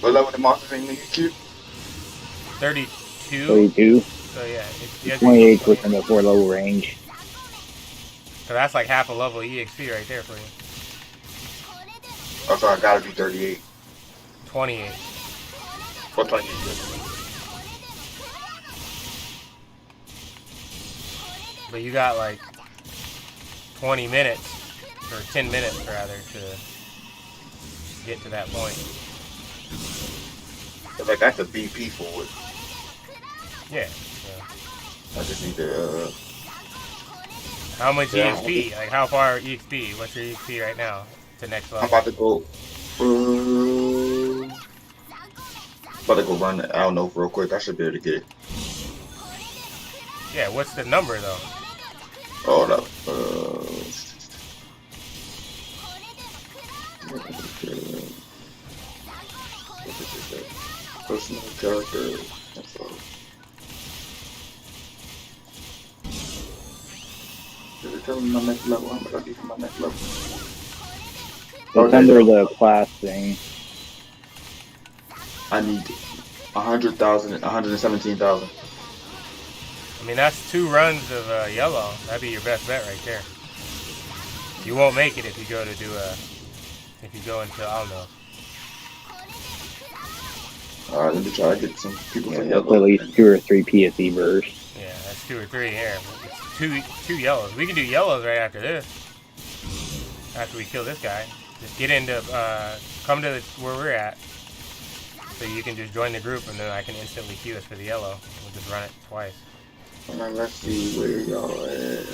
What level the monster in the UQ? 32? 32. So yeah, it's 28 within the 4-level range. So that's like half a level EXP right there for you. Oh, so I gotta be 38. 28. What 28? But you got like 20 minutes, or 10 minutes rather, to get to that point. Like that's a BP for it. Yeah. I just need to. How much Yeah. EXP? Like how far EXP? What's your EXP right now to next level? I'm about to go. About to go run the Alno real quick. I should be able to get it. Yeah, what's the number though? Hold up. Personal character. To determine my next level, how much I need for my next level. It's under the class thing. I need 100,000, 117,000. I mean, that's 2 runs of yellow. That'd be your best bet right there. You won't make it if you go to do if you go into, I don't know. Alright, let me try to get some people for At yellow. least 2 or 3 PSE bursts. Yeah, that's 2 or 3 here. It's two yellows. We can do yellows right after this. After we kill this guy. Just get into, come to where we're at. So you can just join the group and then I can instantly queue us for the yellow. We'll just run it twice. Alright, let's see where y'all at.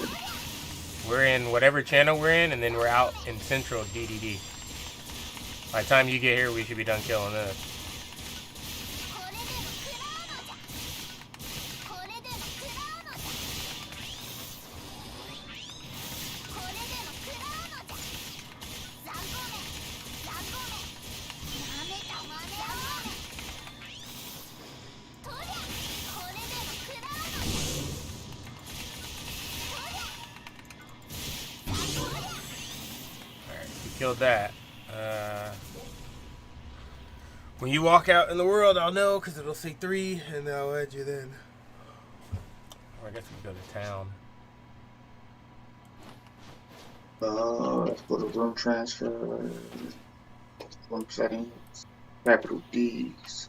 We're in whatever channel we're in, and then we're out in central DDD. By the time you get here, we should be done killing this. Killed that. When you walk out in the world, I'll know because it'll say 3 and I'll add you then. Or I guess we go to town. Let's go to room transfer. Room settings. Capital D's.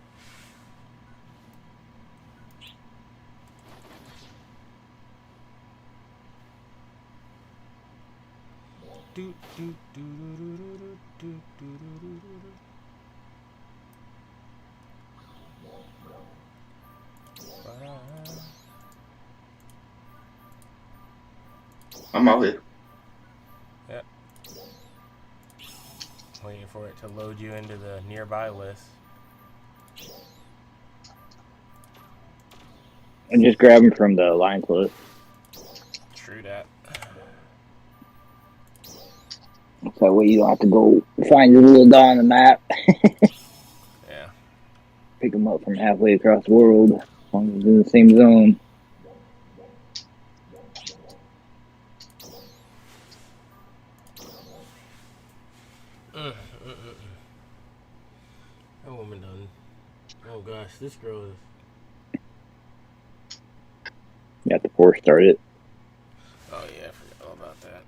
I'm out here. Yep. Waiting for it to load you into the nearby list. And just grab them from the alliance list. True that. So that way you don't have to go find your little dot on the map. Yeah. Pick them up from halfway across the world, as long as it's in the same zone. That woman done. Oh gosh, this girl is. Got the force started. Oh yeah, I forgot all about that.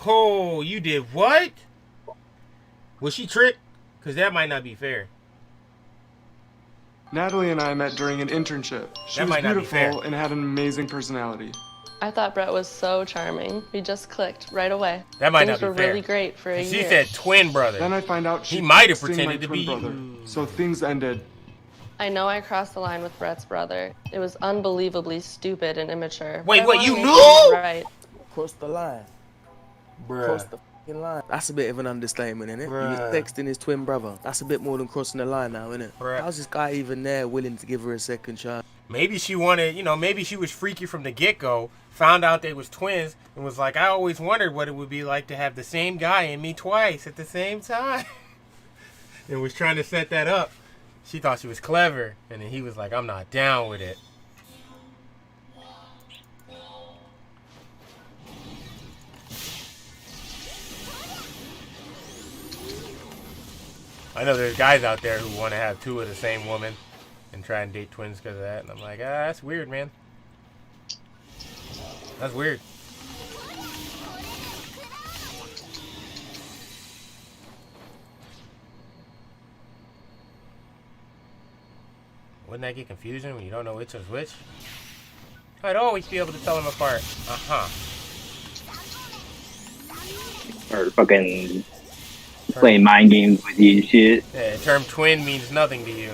Oh, you did what? Was she tricked? Because that might not be fair. Natalie and I met during an internship. She was beautiful and had an amazing personality. I thought Brett was so charming. We just clicked right away. That might Things not be were fair. really great for a She year. said twin brother. Then I find out He she might have texting my pretended to twin be brother. you. So things ended. I know I crossed the line with Brett's brother. It was unbelievably stupid and immature. Wait, but I what, wanted you to make knew? things Right. Cross the line. Bruh. Cross the fucking line. That's a bit of an understatement, innit? He was Bruh. texting his twin brother. That's a bit more than crossing the line now, innit? Bruh. How's this guy even there willing to give her a second chance? Maybe she wanted, maybe she was freaky from the get-go, found out they was twins, and was like, I always wondered what it would be like to have the same guy and me twice at the same time. And was trying to set that up. She thought she was clever, and then he was like, I'm not down with it. I know there's guys out there who want to have 2 of the same woman and try and date twins because of that. And I'm like, that's weird, man. That's weird. Wouldn't that get confusing when you don't know which is which? I'd always be able to tell them apart. Uh-huh. Or fucking playing mind games with you and shit. Yeah, the term twin means nothing to you.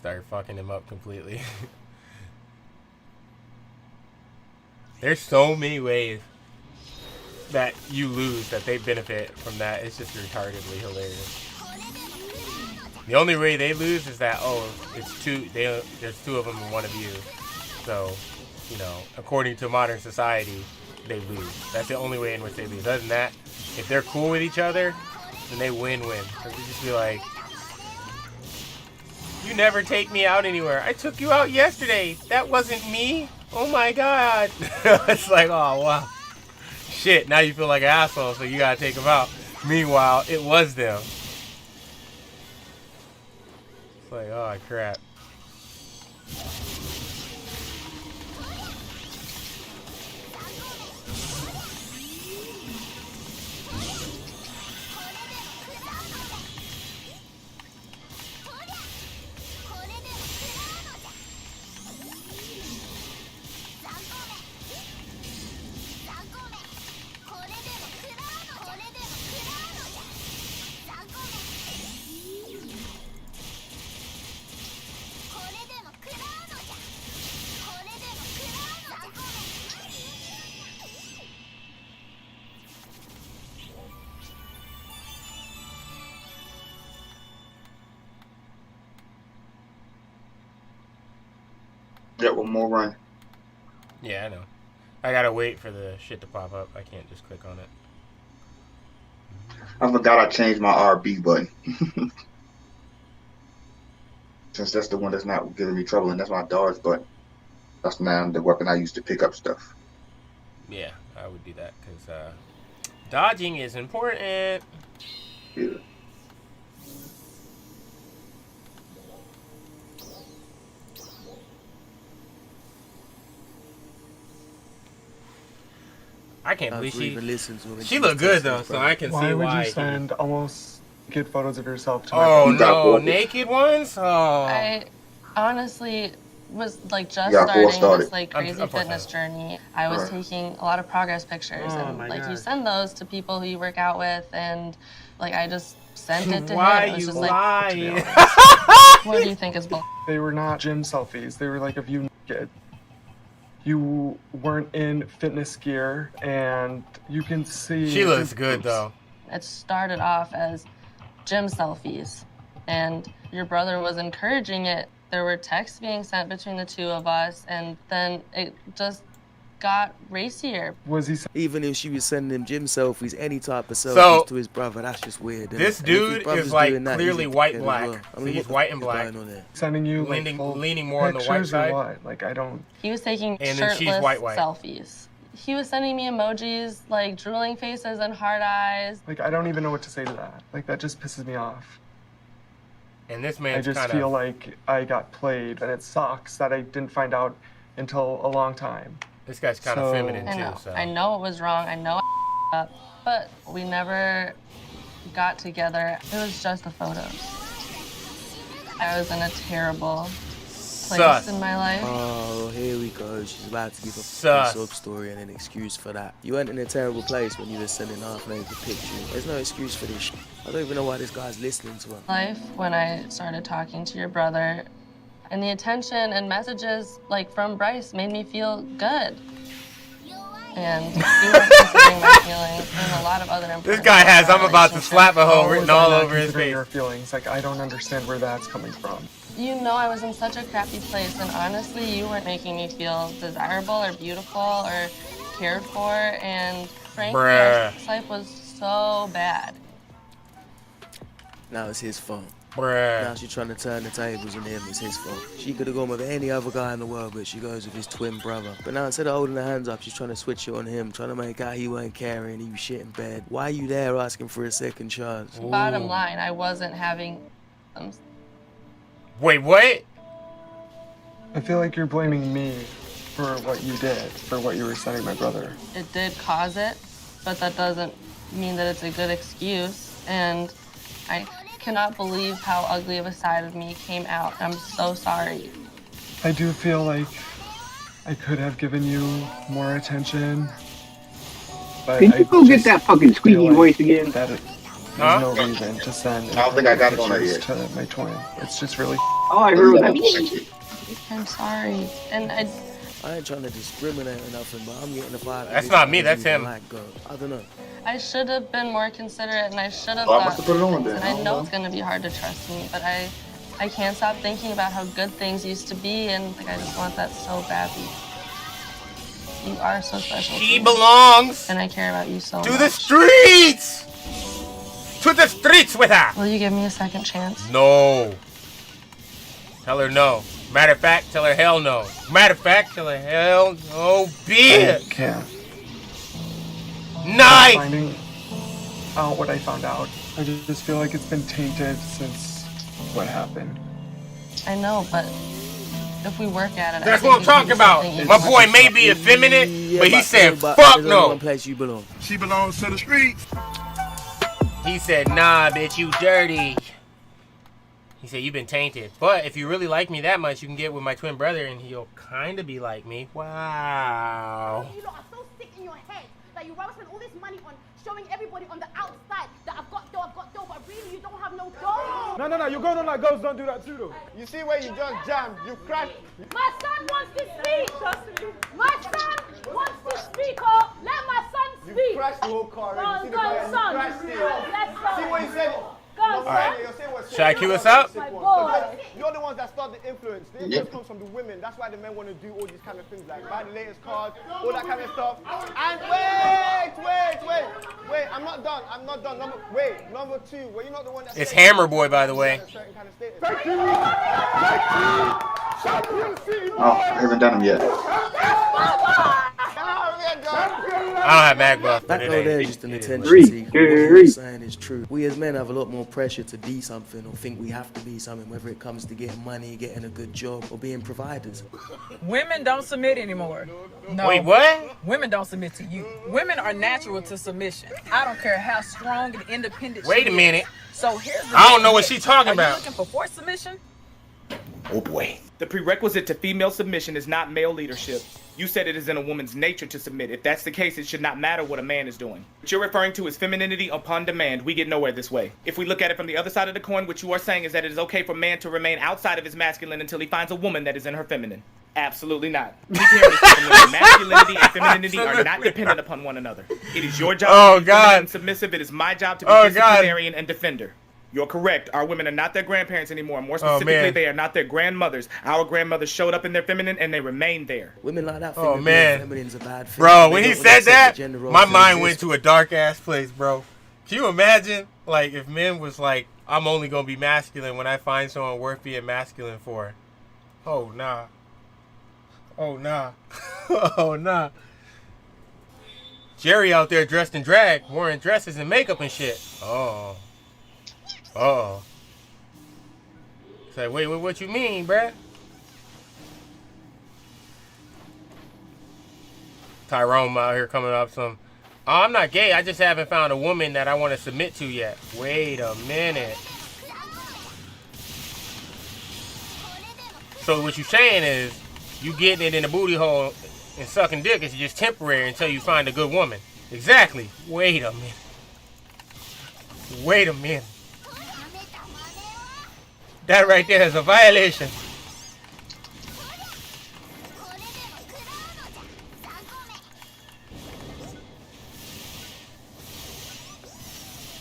start fucking him up completely. There's so many ways that you lose that they benefit from that. It's just retardedly hilarious. The only way they lose is that, oh, it's two. There's two of them and one of you. So, you know, according to modern society, they lose. That's the only way in which they lose. Other than that, if they're cool with each other, then they win-win. Because they just be like, you never take me out anywhere. I took you out yesterday. That wasn't me. Oh my god. It's like, oh wow. Shit, now you feel like an asshole, so you gotta take them out. Meanwhile, it was them. It's like, oh crap. Got one more run. Yeah, I know. I gotta wait for the shit to pop up. I can't just click on it. I forgot I changed my RB button. Since that's the one that's not giving me trouble, and that's my dodge button. That's now the weapon I use to pick up stuff. Yeah, I would do that because dodging is important. Yeah. I can't believe she looked looked good though, so I can see why. Why would you send almost naked photos of yourself to Oh my no, naked ones? Oh. I honestly was like just Yeah, starting this like crazy fitness journey. I was Right. taking a lot of progress pictures, Oh and my like you God. send those to people who you work out with, and like I just sent it to Why him. It was you just lying? like, what do you think is bull? They were not gym selfies. They were like of you naked. You weren't in fitness gear, and you can see. She looks your good boobs. though. It started off as gym selfies, and your brother was encouraging it. There were texts being sent between the two of us, and then it just got racier. Was he? Even if she was sending him gym selfies, any type of selfies So, to his brother, that's just weird. Isn't This it? And if his dude brother's is like doing that, clearly he's a white dickhead as black. well. I So mean, he's what white the and fuck is black. going on there? Sending you Leaning more on the white pictures or side. what? Like I don't. He was taking And then she's shirtless white. selfies. He was sending me emojis like drooling faces and hard eyes. Like I don't even know what to say to that. Like that just pisses me off. And this I man's just kind feel of like I got played, and it sucks that I didn't find out until a long time. this guy's kind of feminine I know. too. So I know it was wrong. I know I up, but we never got together. It was just the photos. I was in a terrible place Sus. in my life. Oh, here we go. She's about to give a Sus. sub story and an excuse for that. You weren't in a terrible place when you were sending half-naked pictures. There's no excuse for this shit. I don't even know why this guy's listening to her. Life when I started talking to your brother, and the attention and messages like from Bryce made me feel good. And you were considering my feelings and a lot of other important This guy has things in I'm our about to relationship. slap a hoe How written is I all not over his considering face. your feelings? Like I don't understand where that's coming from. You know I was in such a crappy place, and honestly, you weren't making me feel desirable or beautiful or cared for, and frankly, Bruh. our sex life was so bad. Now it's his fault. Bruh. Now she's trying to turn the tables on him. It's his fault. She could have gone with any other guy in the world, but she goes with his twin brother. But now instead of holding her hands up, she's trying to switch it on him, trying to make out he weren't caring, he was shit in bed. Why are you there asking for a second chance? Bottom line, I wasn't having Wait, what? I feel like you're blaming me for what you did, for what you were sending my brother. It did cause it, but that doesn't mean that it's a good excuse. And I cannot believe how ugly of a side of me came out. I'm so sorry. I do feel like I could have given you more attention. But Can you go get that fucking squeaky voice again? There's no reason to send I don't think I got it on there pictures yet. to my twin. It's just really All I heard was that. I'm sorry, and I ain't trying to discriminate or nothing, but I'm getting the vibe. That's not me, that's him. Like, I don't know. I should have been more considerate, and I should have Oh, I thought must have put it on things. then. And I know it's gonna be hard to trust me, but I can't stop thinking about how good things used to be, and like I just want that so badly. You are so special. She belongs and I care about you so much. to the streets. To the streets with her. Will you give me a second chance? No. Tell her no. Matter of fact, tell her hell no. Matter of fact, tell her hell no, bitch. Can't. Nice. Finding out what I found out, I just feel like it's been tainted since what happened. I know, but if we work at it, that's what I'm talking about. My boy may be effeminate, but he said, fuck no. Place you belong. She belongs to the streets. He said, nah, bitch, you dirty. He said, you've been tainted. But if you really like me that much, you can get with my twin brother and he'll kind of be like me. Wow. You lot are so sick in your head that you rather spend all this money on showing everybody on the outside that I've got dough, but really you don't have no dough. No, you're going on like girls don't do that too, though. You see where you just jammed, you crashed. My son wants to speak. My son wants to speak, oh. Let my son speak. You crashed the whole car. Go, son. Let's go. See what he said? Go, son. Right. Should I cue us up? My boy. You're the ones that start the influence. The influence comes from the women. That's why the men want to do all these kind of things, like buy the latest cars, all that kind of stuff. And wait, I'm not done. Number two, were you not the one that It's Hammer Boy, by the way. Oh, I haven't done them yet. I don't have mag buff, but That it no, there ain't. just an attention seeker. What you're saying is true. We as men have a lot more pressure to be something or think we have to be something, whether it comes to getting money, getting a good job, or being providers. Women don't submit anymore. No. Wait, what? Women don't submit to you. Women are natural to submission. I don't care how strong and independent Wait she a minute. is. So here's the I don't know what she's talking Are about. you looking for forced submission? Oh boy. The prerequisite to female submission is not male leadership. You said it is in a woman's nature to submit. If that's the case, it should not matter what a man is doing. What you're referring to is femininity upon demand. We get nowhere this way. If we look at it from the other side of the coin, what you are saying is that it is okay for a man to remain outside of his masculine until he finds a woman that is in her feminine. Absolutely not. Masculinity and femininity are not dependent upon one another. It is your job to be feminine and submissive. It is my job to be disciplinarian and defender. You're correct. Our women are not their grandparents anymore. More specifically, they are not their grandmothers. Our grandmothers showed up in their feminine and they remain there. Women like that Oh man, feminine's a bad thing. bro, when he said that, my mind went to a dark ass place, bro. Can you imagine, like, if men was like, I'm only gonna be masculine when I find someone worth being masculine for? Oh nah. Oh nah. Oh nah. Jerry out there dressed in drag, wearing dresses and makeup and shit. Oh. Oh. Say, wait, what you mean, bruh? Tyrone out here coming up some, oh, I'm not gay, I just haven't found a woman that I want to submit to yet. Wait a minute. So what you saying is, you getting it in the booty hole and sucking dick is just temporary until you find a good woman. Exactly. Wait a minute. Wait a minute. That right there is a violation.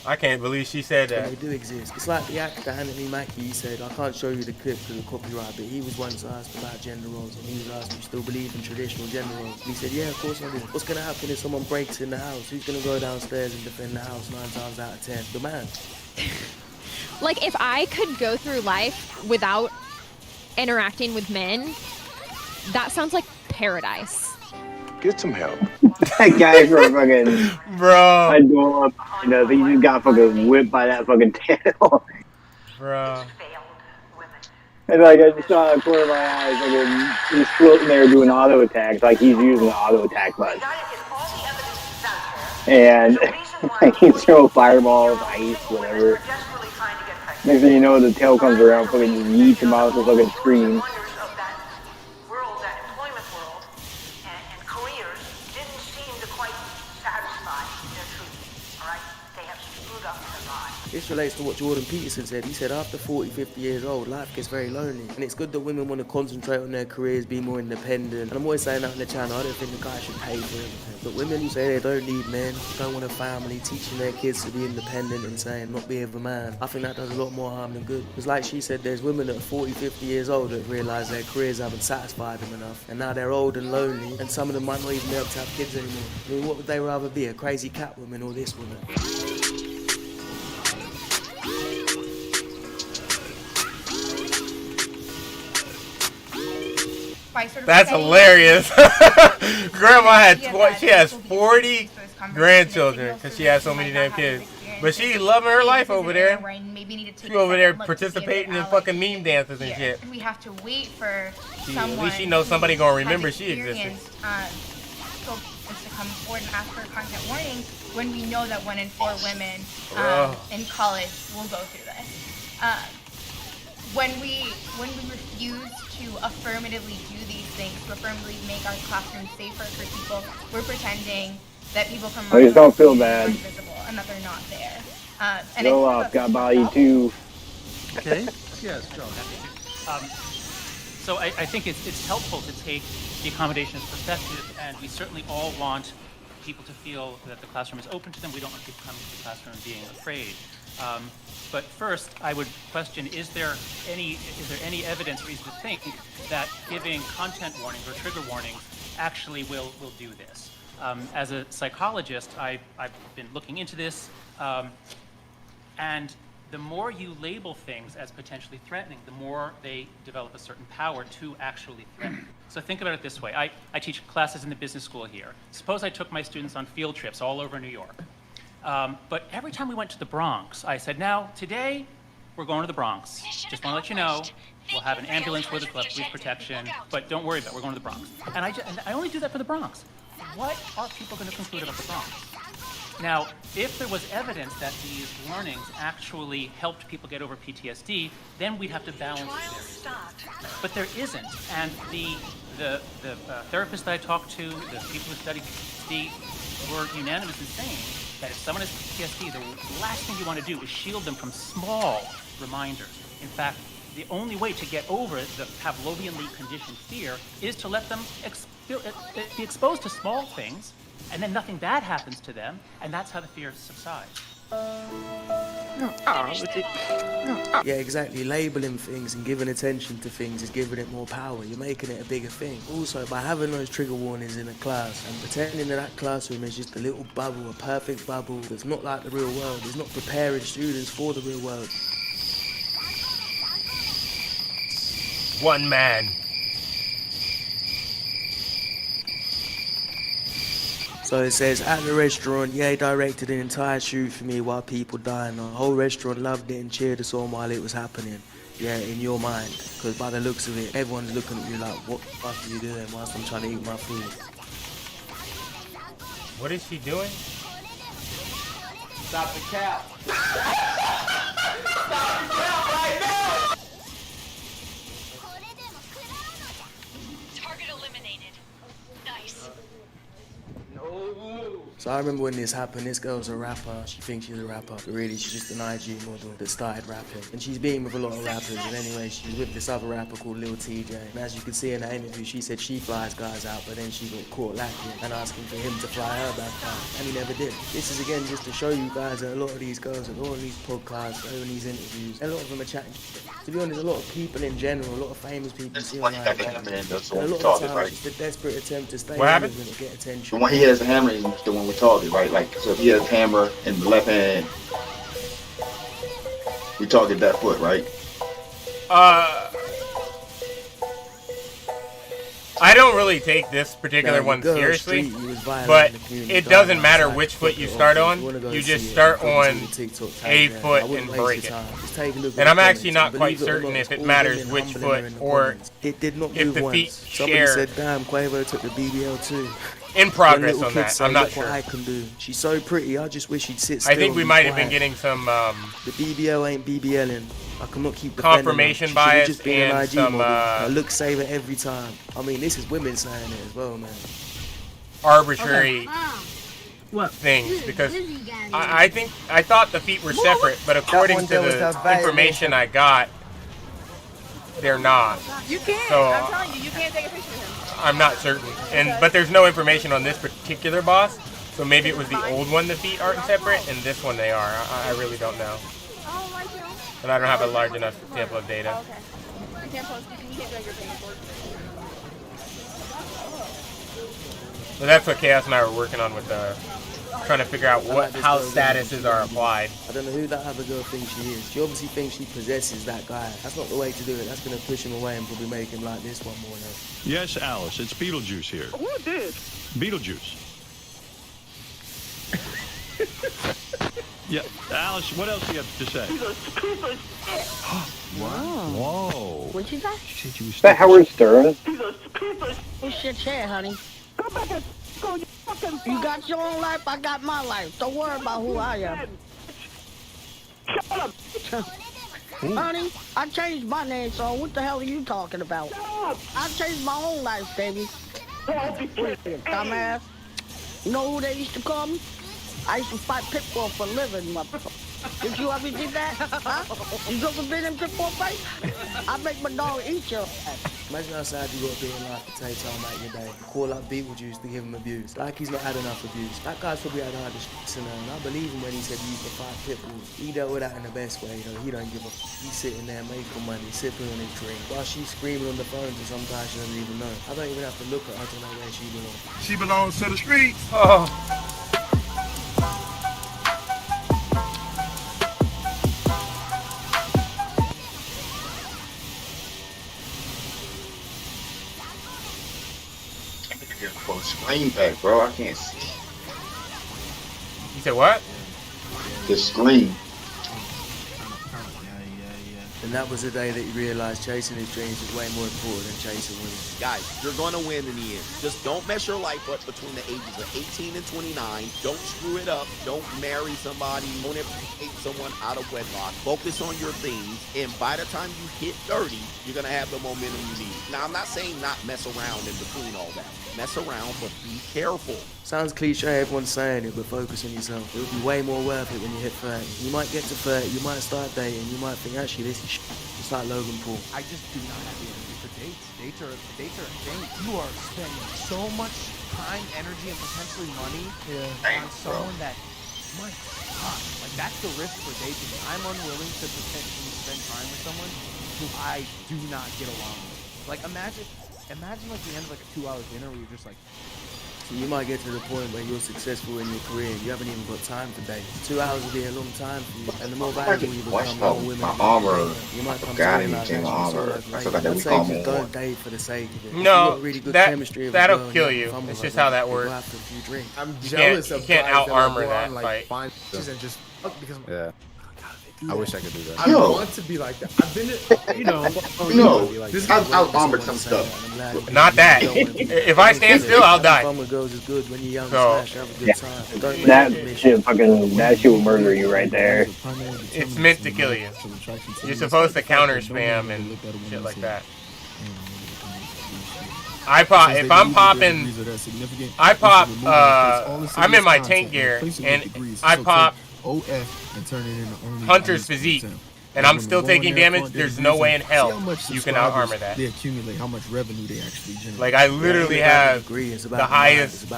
I can't believe she said that. They do exist. It's like the actor Anthony Mackie. He said, I can't show you the clip because of copyright, but he was once asked about gender roles, and he was asked if you still believe in traditional gender roles. And he said, yeah, of course I do. What's going to happen if someone breaks in the house? Who's going to go downstairs and defend the house 9 times out of 10? The man. Like, if I could go through life without interacting with men, that sounds like paradise. Get some help. That guy from fucking bro. I go up behind us. He just got fucking whipped by that fucking tail. Bro. And like I just saw out of the corner of my eyes, fucking he's floating there doing auto attacks, like he's using the auto attack button. And he's throwing fireballs, ice, whatever. Next thing you know, the tail comes around, fucking yeets him out with a fucking scream. This relates to what Jordan Peterson said. He said after 40, 50 years old, life gets very lonely. And it's good that women want to concentrate on their careers, be more independent. And I'm always saying that on the channel, I don't think the guy should pay for everything. But women who say they don't need men, don't want a family, teaching their kids to be independent and saying not be of a man, I think that does a lot more harm than good. Because like she said, there's women that are 40, 50 years old that realise their careers haven't satisfied them enough. And now they're old and lonely, and some of them might not even be able to have kids anymore. I mean, what would they rather be, a crazy cat woman or this woman? That's hilarious. Grandma had she has 40 grandchildren because she has so many damn kids. But she loving her life over there. She over there participating in fucking meme dances and shit. We have to wait for At least she knows somebody gonna remember she existed. So to come forward and ask for a content warning when we know that 1 in 4 women in college will go through this. When we refuse to affirmatively do these things, to affirmatively make our classrooms safer for people, we're pretending that people from Please don't feel bad. are invisible and that they're not there. And Go off, got value too. Okay. Yes, Joe. So I think it's helpful to take the accommodations perspective, and we certainly all want people to feel that the classroom is open to them. We don't want people coming to the classroom being afraid. But first, I would question: is there any evidence or reason to think that giving content warnings or trigger warnings actually will do this? As a psychologist, I've been looking into this, and the more you label things as potentially threatening, the more they develop a certain power to actually threaten. So think about it this way. I teach classes in the business school here. Suppose I took my students on field trips all over New York. But every time we went to the Bronx, I said, now, today, we're going to the Bronx. Just want to let you know, we'll have an ambulance with police protection, but don't worry about it, we're going to the Bronx. And I only do that for the Bronx. What are people going to conclude about the Bronx? Now, if there was evidence that these warnings actually helped people get over PTSD, then we'd have to balance it. But there isn't. And the therapists that I talked to, the people who studied PTSD, were unanimous in saying that if someone has PTSD, the last thing you want to do is shield them from small reminders. In fact, the only way to get over the Pavlovian-like conditioned fear is to let them be exposed to small things, and then nothing bad happens to them, and that's how the fear subsides. Yeah, exactly. Labeling things and giving attention to things is giving it more power. You're making it a bigger thing. Also, by having those trigger warnings in a class and pretending that classroom is just a little bubble, a perfect bubble that's not like the real world, it's not preparing students for the real world. One man. So it says, at the restaurant, Ye directed an entire shoot for me while people dying. The whole restaurant loved it and cheered us on while it was happening. Yeah, in your mind. Because by the looks of it, everyone's looking at you like, what the fuck are you doing whilst I'm trying to eat my food? What is she doing? Stop the cap. Stop the cap right now! Target eliminated. Nice. So I remember when this happened, this girl's a rapper. She thinks she's a rapper, but really she's just an IG model that started rapping. And she's been with a lot of rappers, and anyway, she's with this other rapper called Lil TJ. And as you can see in that interview, she said she flies guys out, but then she got caught lacking and asking for him to fly her back out, and he never did. This is again just to show you guys that a lot of these girls, a lot of these podcasts, a lot of these interviews, a lot of them are chatting. To be honest, a lot of people in general, a lot of famous people see online, and a lot of times it's a desperate attempt to stay relevant and get attention. The one he has a hammer is the one we're talking, right? Like, so if he has a hammer in the left hand, we target that foot, right? I don't really take this particular one seriously, but it doesn't matter which foot you start on. You just start on a foot and break it. And I'm actually not quite certain if it matters which foot or if the feet Somebody share. said, damn, Quavo took the BBL too. In progress When on little that. kids say, I'm not "Look sure. what I can do." She's so pretty. I just wish she'd sit still. I think we and be might have been quiet. getting some The BBL ain't BBLing. I cannot keep confirmation defending her. She bias should've just been an and IG some model. Her looks save it every time. I mean, this is women saying it as well, man. arbitrary things because I thought the feet were separate, but according to the information I got, they're not. You can't. So I'm telling you, you can't take a picture of him. I'm not certain, but there's no information on this particular boss. So maybe it was the old one the feet aren't separate, and this one they are. I really don't know. And I don't have a large enough sample of data. You can't post. You can't do your page. So that's what Chaos and I were working on with trying to figure out how statuses are applied. I don't know who that other girl thinks she is. She obviously thinks she possesses that guy. That's not the way to do it. That's going to push him away and probably make him like this one more now. Yes, Alice, it's Beetlejuice here. Who did? Beetlejuice. Yeah, Alice, what else do you have to say? Wow. Whoa. What'd you say? She said you was Is that Howard Stern? Oh shit, yeah, honey. You got your own life, I got my life. Don't worry about who I am. Honey, I changed my name, so what the hell are you talking about? I changed my own life, baby. Dumbass. You know who they used to call me? I used to fight pit bull for a living, motherfucker. Did you ever did that? Huh? You ever been in pit bull fight? I make my dog eat your ass. Imagine how sad you got to be in like potato out your day. Call up Beetlejuice to give him abuse. Like he's not had enough abuse. That guy's probably had harder shits in there, and I believe him when he said he used to fight pit bulls. He dealt with that in the best way, though. He don't give a f. He's sitting there making money, sipping on his drink, while she's screaming on the phone to some guy she doesn't even know. I don't even have to look at her to know where she belongs. She belongs to the streets. Oh. For the screen back, bro. I can't see. You said what? The screen. And that was the day that he realized chasing his dreams was way more important than chasing women. Guys, you're gonna win in the end. Just don't mess your life up between the ages of 18 and 29. Don't screw it up. Don't marry somebody. Don't ever take someone out of wedlock. Focus on your things. And by the time you hit 30, you're gonna have the momentum you need. Now, I'm not saying not mess around in between all that. Mess around, but be careful. Sounds cliche, everyone's saying it, but focus on yourself. It'll be way more worth it when you hit 30. You might get to 30, you might start dating, you might think, actually, this is shit. It's like Logan Paul. I just do not have the energy for dates. Dates are a thing. You are spending so much time, energy, and potentially money on someone that, my God, like that's the risk for dating. I'm unwilling to potentially spend time with someone who I do not get along with. Like imagine like the end of like a 2-hour dinner where you're just like. So you might get to the point where you're successful in your career and you haven't even got time for dating. 2 hours will be a long time for you. And the more valuable you become, the more women my armor. you might come God, to realize my armor. I feel like that we call more. don't date for the sake of it. No, really good that, chemistry that'll kill you. It's just how that works. I'm You jealous can't, of you can't guys out-armor that that go on, like, fight. find bitches and just because yeah. I wish I could do that. I want to be like that. I've been, I've out-armored some stuff. Not that. If I stand still, I'll die. That shit will murder you right there. It's meant to kill you. You're supposed to counter spam and shit like that. If I'm popping, I'm in my tank gear and I pop Hunter's physique and I'm still taking damage. There's no way in hell you can out-armor that. They accumulate how much revenue they actually generate. Like I literally have the highest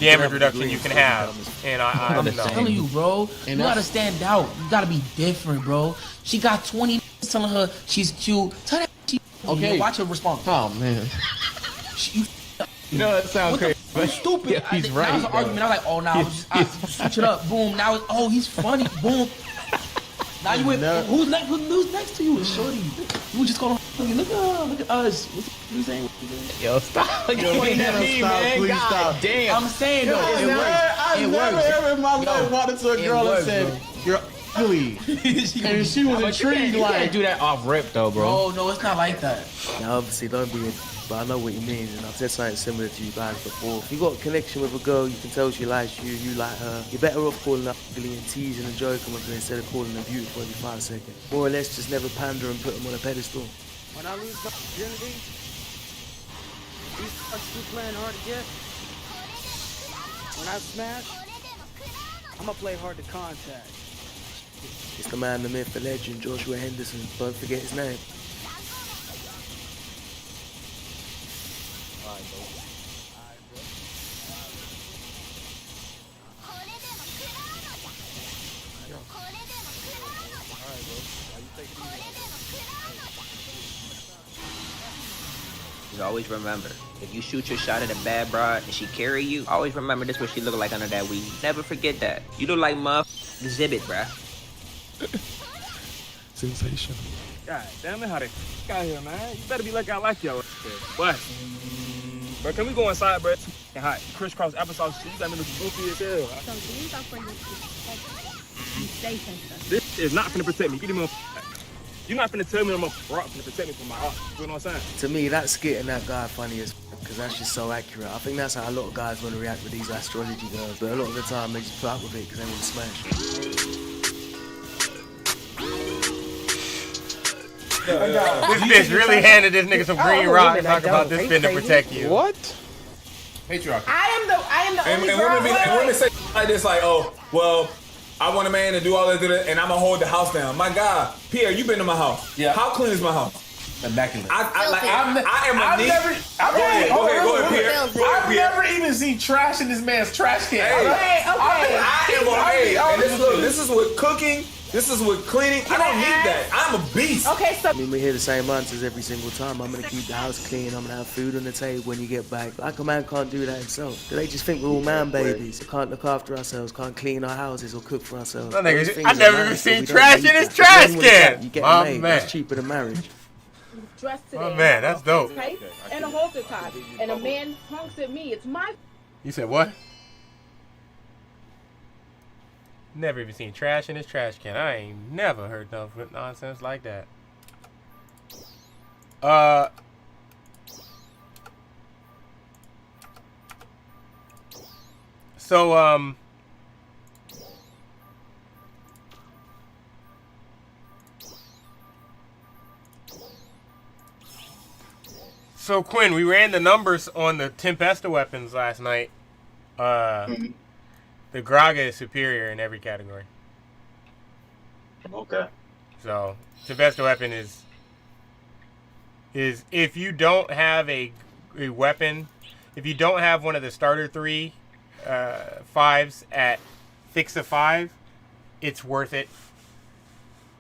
damage reduction you can have, and I'm telling you, bro. You gotta stand out. You gotta be different, bro. She got 20 telling her she's cute. Tell that she okay. Watch her respond. Oh man. You know that sounds crazy. You stupid. Yeah, he's right. That was an argument. I was like, oh, now I switch it up. Boom. Now it's, oh, he's funny. Boom. Now you went. Who's next? Who's next to you? It's Shorty. You just gonna look at us. What you saying? Yo, stop. Yo, Please stop. Damn. I'm saying though, it works. I've never ever in my life wanted to a girl and said, "You're ugly," and she was intrigued. You like, can't do that off rip though, bro. Oh no, it's not like that. Now, obviously, don't be. But I know what you mean, and I've said something similar to you guys before. If you got a connection with a girl, you can tell she likes you, you like her. You're better off calling her ugly and teasing and joking with her instead of calling her beautiful every 5 seconds. More or less, just never pander and put them on a pedestal. When I lose my virginity, these fucks keep playing hard to get. When I smash, I'm gonna play hard to contact. It's the man, the myth, the legend, Joshua Henderson. Don't forget his name. Alright, bro. Alright, bro. Why you take it easy? Just always remember, if you shoot your shot at a bad broad and she carry you, always remember this what she look like under that weed. Never forget that. You look like exhibit, bruh. Sensational. God damn it, how they out here, man. You better be lucky I like y'all. What? Bro, can we go inside, bro? And hot crisscross applesauce shit. You got me looking goofy as hell. So these are for you to safe and stuff. This is not finna protect me. Get him on. You're not finna tell me I'm a rock finna protect me from my heart. You know what I'm saying? To me, that skit and that guy funny as because that's just so accurate. I think that's how a lot of guys want to react with these astrology girls, but a lot of the time they just put up with it because they want to smash. This bitch really handed this nigga some green rock and talk about this finna protect you. What? Patriarchy. I am the only And girl. women say like this, like, oh, well, I want a man to do all this, and I'm gonna hold the house down. My God, Pierre, you been to my house. Yeah. How clean is my house? Immaculate. I am a neat. Go ahead, Pierre. I've never even seen trash in this man's trash can. This is with cooking. This is with cleaning. I don't need that. I'm a beast. Okay, so I mean, we hear the same answers every single time. I'm gonna keep the house clean. I'm gonna have food on the table when you get back. Like a man can't do that himself. Do they just think we're all man babies? We can't look after ourselves, can't clean our houses or cook for ourselves. No, nigga, I never even seen trash in his trash can. You get My made. man. That's cheaper than marriage. Dressed today. Oh man, that's dope. Okay? And a halter top. And a man honks at me. It's my. You said what? Never even seen trash in his trash can. I ain't never heard no nonsense like that. So Quinn, we ran the numbers on the Tempesta weapons last night. The Graga is superior in every category. Okay. So Tempesta weapon is if you don't have a weapon, if you don't have one of the starter 3 5s at fix a 5, it's worth it.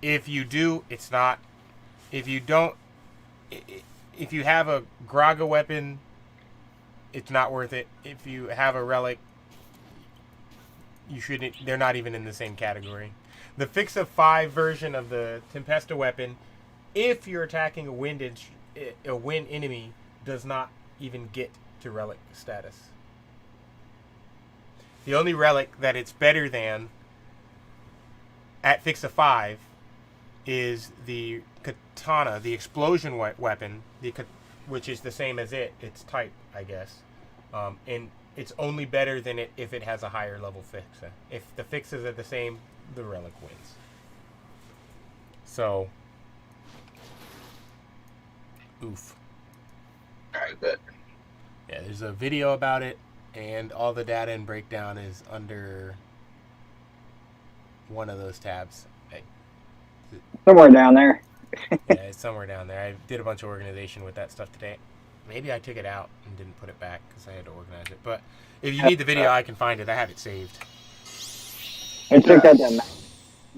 If you do, it's not. If you don't, if you have a Graga weapon, it's not worth it. If you have a Relic, you shouldn't. They're not even in the same category. The fix of 5 version of the Tempesta weapon, if you're attacking a wind enemy, does not even get to Relic status. The only Relic that it's better than at fix of 5 is the Katana, the explosion weapon, which is the same as it. It's type, I guess, and it's only better than it if it has a higher level fix. If the fixes are the same, the Relic wins. So, oof. I bet. Yeah, there's a video about it, and all the data and breakdown is under one of those tabs. Somewhere down there. Yeah, it's somewhere down there. I did a bunch of organization with that stuff today. Maybe I took it out and didn't put it back because I had to organize it. But if you need the video, I can find it. I have it saved. I took that down.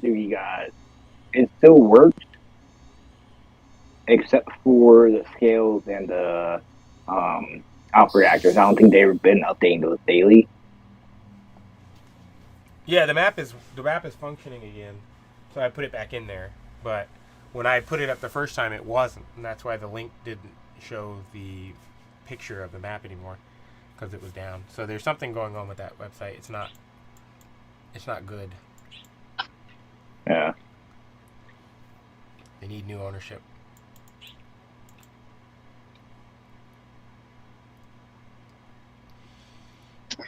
Do you guys? It still works, except for the scales and the alpha reactors. I don't think they've been updating those daily. Yeah, the map is functioning again, so I put it back in there. But when I put it up the first time, it wasn't, and that's why the link didn't show the picture of the map anymore, because it was down. So there's something going on with that website. It's not good. Yeah. They need new ownership.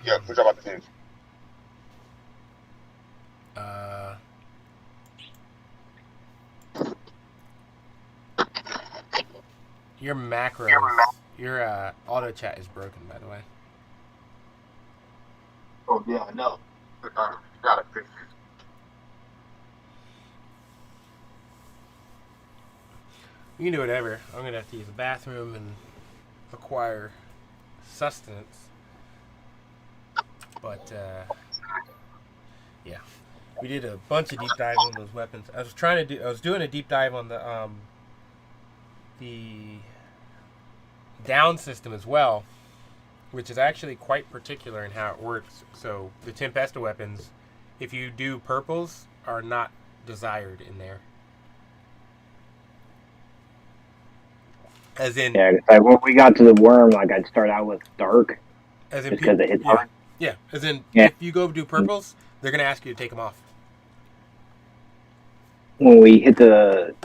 Yeah, who's about the teams? Your macros, your auto chat is broken, by the way. Oh yeah, I know. Gotta fix it. You can do whatever. I'm gonna have to use the bathroom and acquire sustenance. But yeah, we did a bunch of deep dive on those weapons. I was doing a deep dive on the down system as well, which is actually quite particular in how it works. So the Tempesta weapons, if you do purples, are not desired in there. As in, yeah, like when we got to the worm, like I'd start out with dark, as in just because it hits yeah, hard. yeah. As in, Yeah. if you go do purples, they're gonna ask you to take them off. When we hit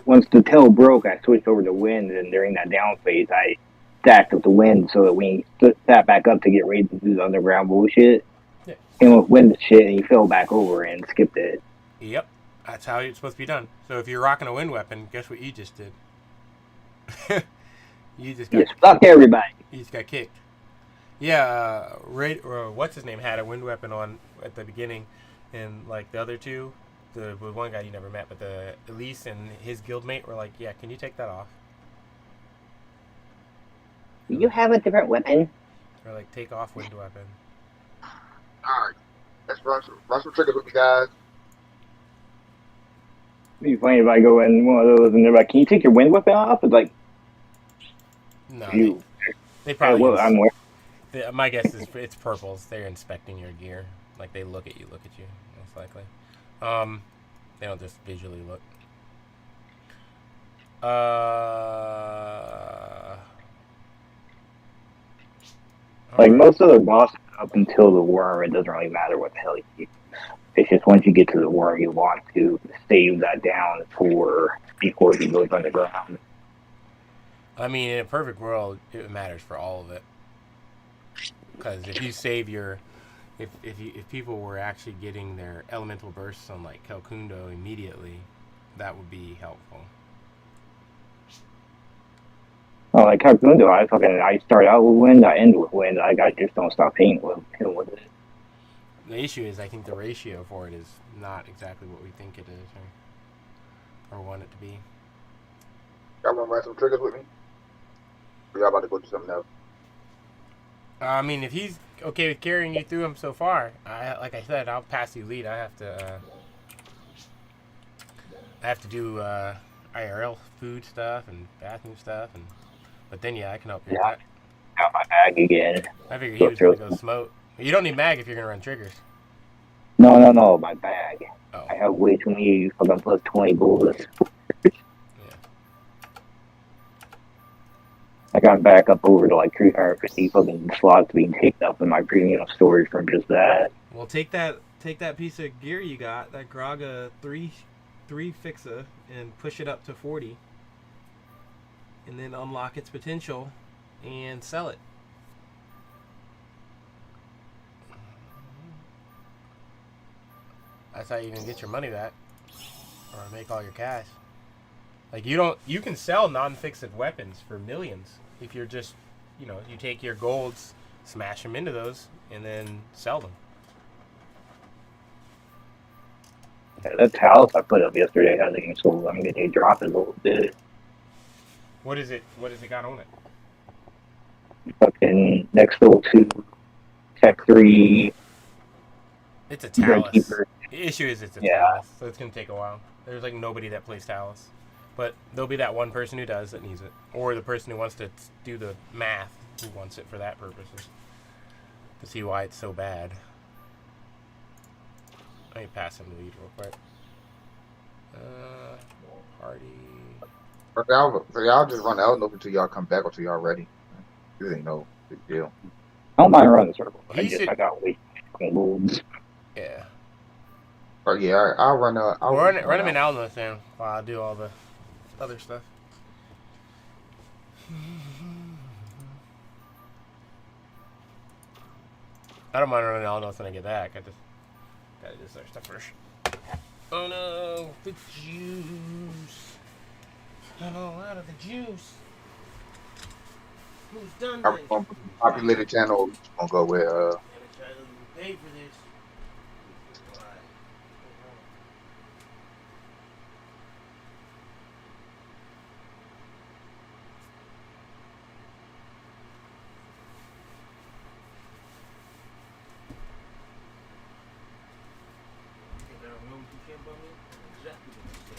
once the tail broke, I switched over to wind, and during that down phase, I stacked up the wind so that we sat back up to get ready to do the underground bullshit. Yeah. Came with wind shit, and he fell back over and skipped it. Yep, that's how it's supposed to be done. So if you're rocking a wind weapon, guess what you just did? You just got stuck everybody. You just got kicked. Yeah, what's his name had a wind weapon on at the beginning, and like the other two, the one guy you never met, but the Elise and his guildmate were like, "Yeah, can you take that off?" Do you have a different weapon? Or like, take off wind weapon. Alright. Let's run some triggers with you guys. It'd be funny if I go in one of those and they're like, "Can you take your wind weapon off?" It's like, No, you. they probably. Well, I'm wearing. My guess is it's purples. They're inspecting your gear. Like they look at you, most likely. They don't just visually look. Like most of the bosses up until the worm, it doesn't really matter what the hell you do. It's just once you get to the worm, you want to save that down before he goes underground. I mean, in a perfect world, it matters for all of it. Because if you save your, if people were actually getting their elemental bursts on like Kelkundo immediately, that would be helpful. Oh, like Kakundo, I start out with wind, I end with wind. I just don't stop hitting with it. The issue is, I think the ratio for it is not exactly what we think it is, or want it to be. Y'all want to run some triggers with me? Or y'all about to go do something else? I mean, if he's okay with carrying you through him so far, like I said, I'll pass you lead. I have to do IRL food stuff and bathroom stuff, but then yeah, I can help you with that. Got my bag again. I figured he was gonna go smoke. You don't need mag if you're gonna run triggers. No, my bag. Oh. I have way too many fucking plus 20 bullets. I got back up over to like 350 fucking slots being taken up in my premium storage from just that. Well, take that piece of gear you got, that Graga 3 fixa, and push it up to 40, and then unlock its potential and sell it. That's how you're gonna get your money back, or make all your cash. Like you can sell non-fixed weapons for millions if you're just, you take your golds, smash them into those, and then sell them. Yeah, that house I put up yesterday has getting sold. I'm gonna drop it a little bit. What is it? What has it got on it? Fucking next level 2, Tech 3. It's a Talus. The issue is it's a Talus, so it's gonna take a while. There's like nobody that plays Talus. But there'll be that one person who does that needs it. Or the person who wants to do the math who wants it for that purposes. To see why it's so bad. Let me pass him the lead real quick. Party. So y'all just run out until y'all come back or till y'all ready. This ain't no big deal. I don't mind running the circle. I got way too many moves. Yeah. Oh yeah, all right. I'll run. Run him in Alnos then while I do all the other stuff. I don't mind running Alnos when I get back. I just gotta do this other stuff first. Oh no, the juice. Oh, out of the juice. Who's done this? Populated channel. Gonna go with Pay for this. can't bum me. That's exactly what you said.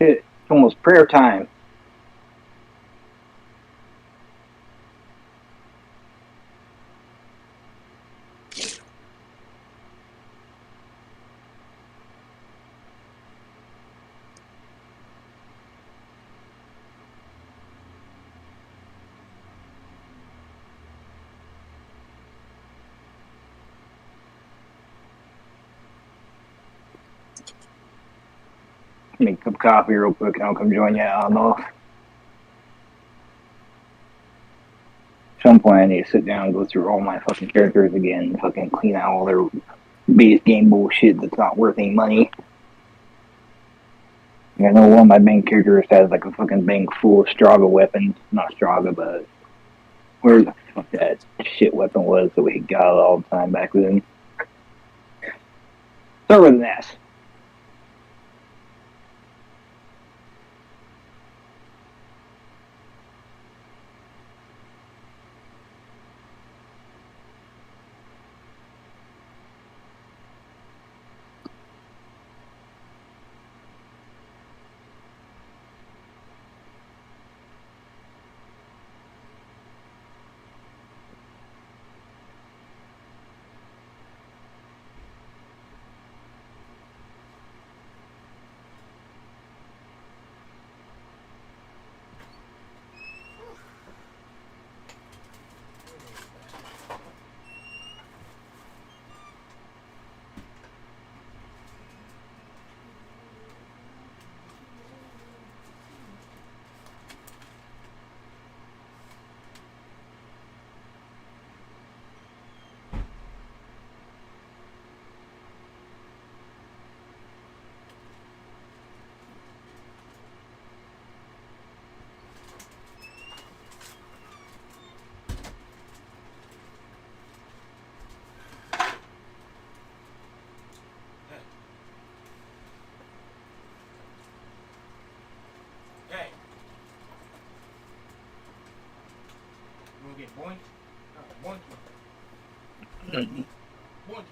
It's almost prayer time. Make a cup of coffee real quick and I'll come join you. I don't know. At some point I need to sit down and go through all my fucking characters again and fucking clean out all their base game bullshit that's not worth any money. I know one of my main characters has like a fucking bank full of Straga weapons. Not Straga, but where the fuck that shit weapon was that we got all the time back then. Start with an S. Get boink. Boink. Boink.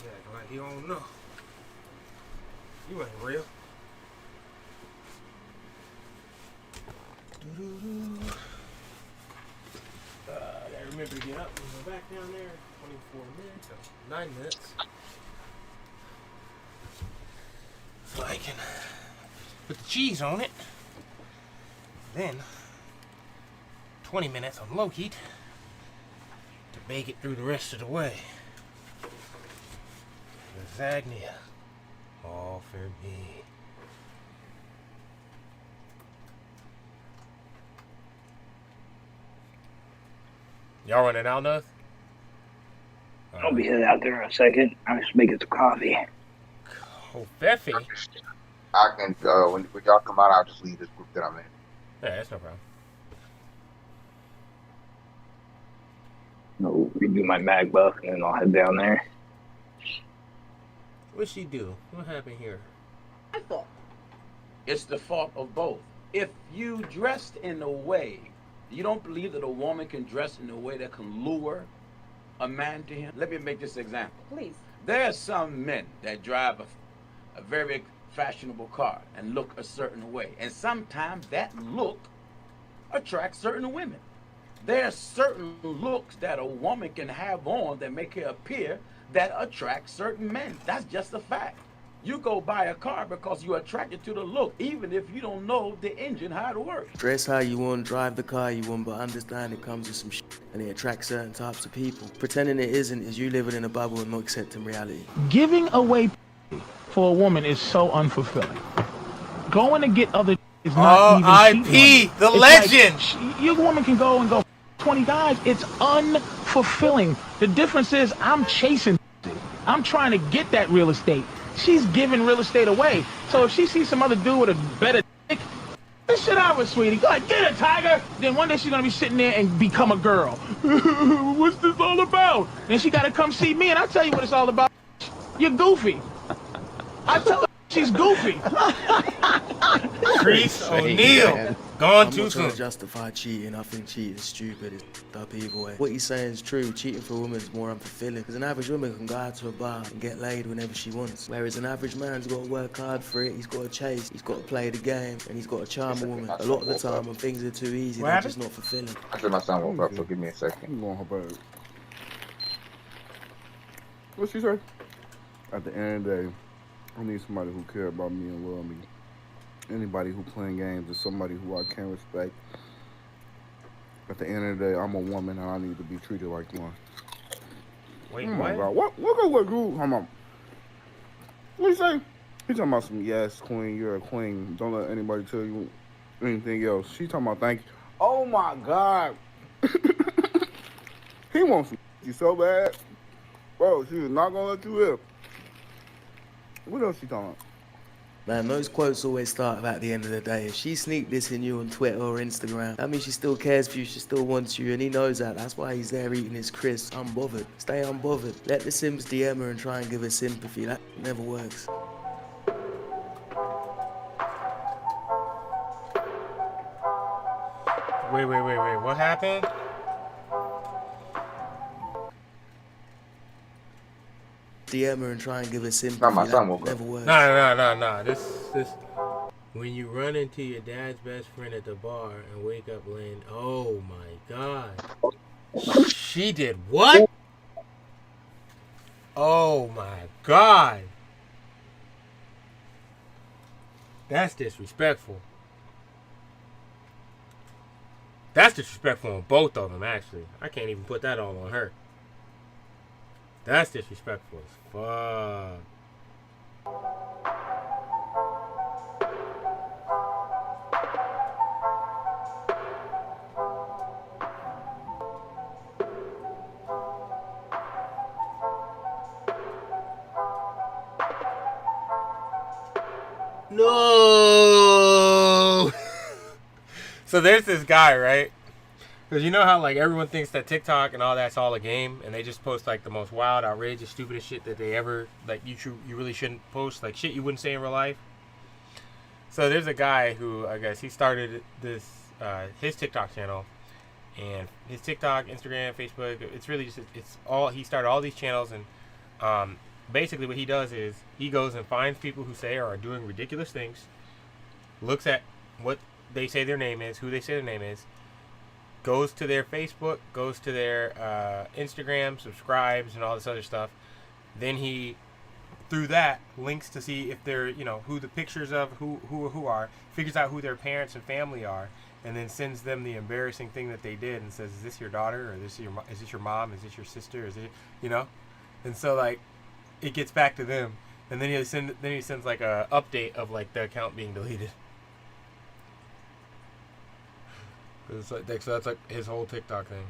Yeah, like you don't know. You ain't real. I remember to get up and go back down there. 24 minutes, 9 minutes. So I can put the cheese on it. Then 20 minutes on low heat to bake it through the rest of the way. Lasagna, all for me. Y'all running out enough? I'll be headed out there in a second. I'm just making some coffee. Oh, Feffy? I can when y'all come out, I'll just leave this group that I'm in. Yeah, that's no problem. No, redo my mag buff and then I'll head down there. What'd she do? What happened here? My fault. It's the fault of both. If you dressed in a way, you don't believe that a woman can dress in a way that can lure a man to him? Let me make this example. Please. There are some men that drive a very fashionable car and look a certain way. And sometimes that look attracts certain women. There are certain looks that a woman can have on that make her appear that attract certain men. That's just a fact. You go buy a car because you're attracted to the look, even if you don't know the engine, how it works. Dress how you want, drive the car you want, but understand it comes with some shit and it attracts certain types of people. Pretending it isn't is you living in a bubble and not accepting reality. Giving away for a woman is so unfulfilling. Going to get other is not even cheating. The legend. Like, your woman can go and go 20 guys. It's unfulfilling. The difference is I'm chasing. I'm trying to get that real estate. She's giving real estate away. So if she sees some other dude with a better dick, this shit out with, sweetie. Go ahead, get it, tiger. Then one day she's gonna be sitting there and become a girl. What's this all about? Then she gotta come see me, and I'll tell you what it's all about. You're goofy. I tell her she's goofy. Chris O'Neal. Gone too soon. I'm not trying to justify cheating. I think cheating is stupid. It's up either way. What he's saying is true. Cheating for a woman is more unfulfilling. Because an average woman can go out to a bar and get laid whenever she wants. Whereas an average man's got to work hard for it. He's got to chase. He's got to play the game. And he's got to charm a woman. A lot of the time when things are too easy, they're just not fulfilling. I said my son woke up, so give me a second. I'm going her bed. What she say? At the end of the day, I need somebody who cares about me and love me. Anybody who playing games is somebody who I can't respect. At the end of the day, I'm a woman and I need to be treated like one. Wait, oh my what? God. What group? Hold on. What you say? He talking about some, yes, queen, you're a queen. Don't let anybody tell you anything else. She talking about thank you. Oh my God. He wants you so bad. Bro, she is not gonna let you live. What else she talking about? Man, those quotes always start at the end of the day. If she sneak dissing you on Twitter or Instagram, that means she still cares for you, she still wants you, and he knows that. That's why he's there eating his crisps, unbothered. Stay unbothered. Let the Sims DM her and try and give her sympathy. That never works. Wait. What happened? DM her and try and give her sympathy. Not my son that woke up. never works. No. This. When you run into your dad's best friend at the bar and wake up laying, oh my God. She did what? Oh my God. That's disrespectful. That's disrespectful on both of them, actually. I can't even put that all on her. That's disrespectful as fuck. No. So there's this guy, right? Because you know how like everyone thinks that TikTok and all that's all a game, and they just post like the most wild, outrageous, stupidest shit that they ever like. You really shouldn't post, like shit you wouldn't say in real life. So there's a guy who I guess he started this his TikTok channel, and his TikTok, Instagram, Facebook. It's really just he started all these channels, and basically what he does is he goes and finds people who say or are doing ridiculous things, looks at what they say their name is, who they say their name is, goes to their Facebook, goes to their Instagram, subscribes, and all this other stuff. Then he, through that, links to see if they're, who the pictures of who are, figures out who their parents and family are, and then sends them the embarrassing thing that they did and says, "Is this your daughter? Or is this your mom? Is this your sister? Is it, And so like, it gets back to them, and then he sends like a update of like the account being deleted. So that's like his whole TikTok thing.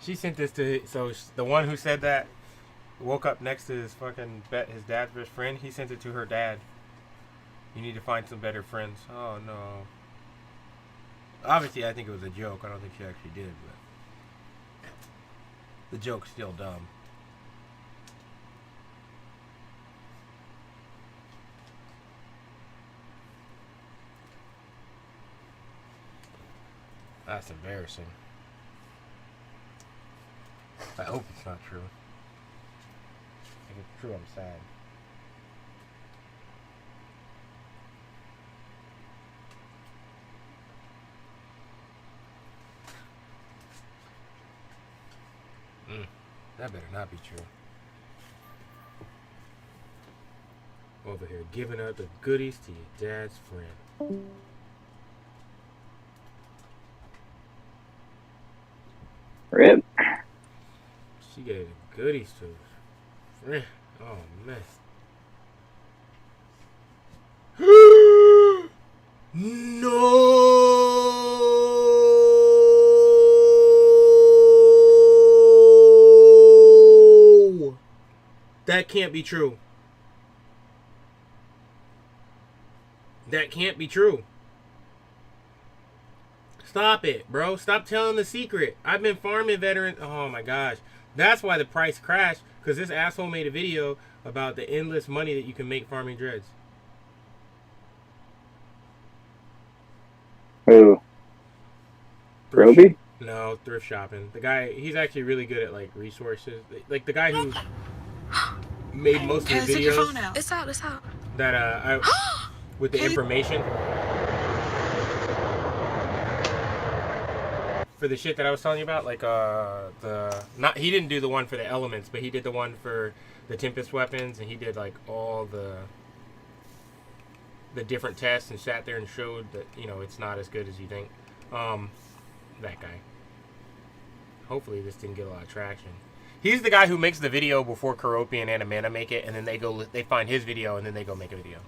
She sent this to, so the one who said that woke up next to his dad's best friend. He sent it to her dad. You need to find some better friends. Oh no. Obviously, I think it was a joke. I don't think she actually did, but the joke's still dumb. That's embarrassing. I hope it's not true. If it's true, I'm sad. That better not be true. Over here, giving out the goodies to your dad's friend. Rip. She gave the goodies to his friend. Oh, man. No! That can't be true. That can't be true. Stop it, bro. Stop telling the secret. I've been farming veterans. Oh, my gosh. That's why the price crashed, because this asshole made a video about the endless money that you can make farming dreads. Who? Roby? No, thrift shopping. The guy, he's actually really good at, like, resources. Like, the guy who made most of the videos. Your phone out. It's out, it's out. That, with the information. For the shit that I was telling you about, like, he didn't do the one for the elements, but he did the one for the Tempest weapons, and he did, like, all the different tests and sat there and showed that, you know, it's not as good as you think. That guy. Hopefully this didn't get a lot of traction. He's the guy who makes the video before Karopi and Anamana make it, and then they find his video, and then they go make a video.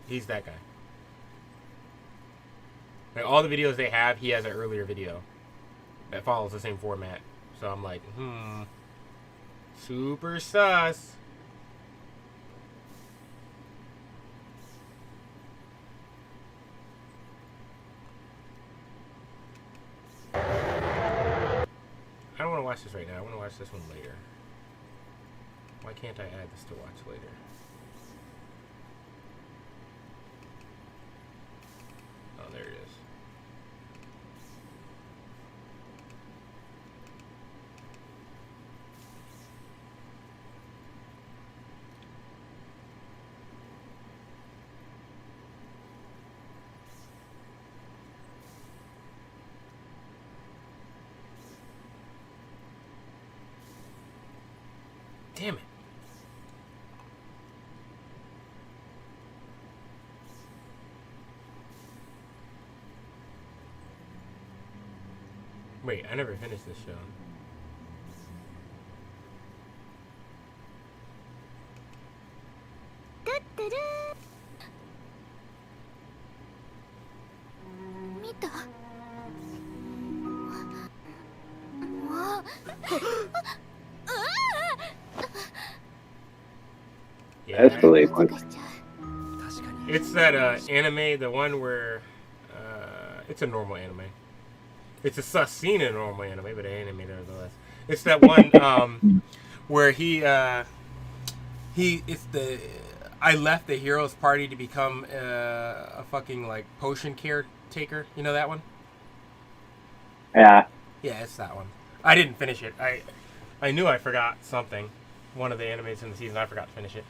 He's that guy. Like, all the videos they have, he has an earlier video that follows the same format. So I'm like, super sus. I don't want to watch this right now. I want to watch this one later. Why can't I add this to watch later? Oh, there it is. Damn it. Wait, I never finished this show. Yeah, it's that anime, the one where it's a normal anime. It's a sus scene in a normal anime, but an anime nevertheless. It's that one where I left the hero's party to become a fucking like potion caretaker. You know that one? Yeah. Yeah, it's that one. I didn't finish it. I knew I forgot something. One of the animes in the season, I forgot to finish it.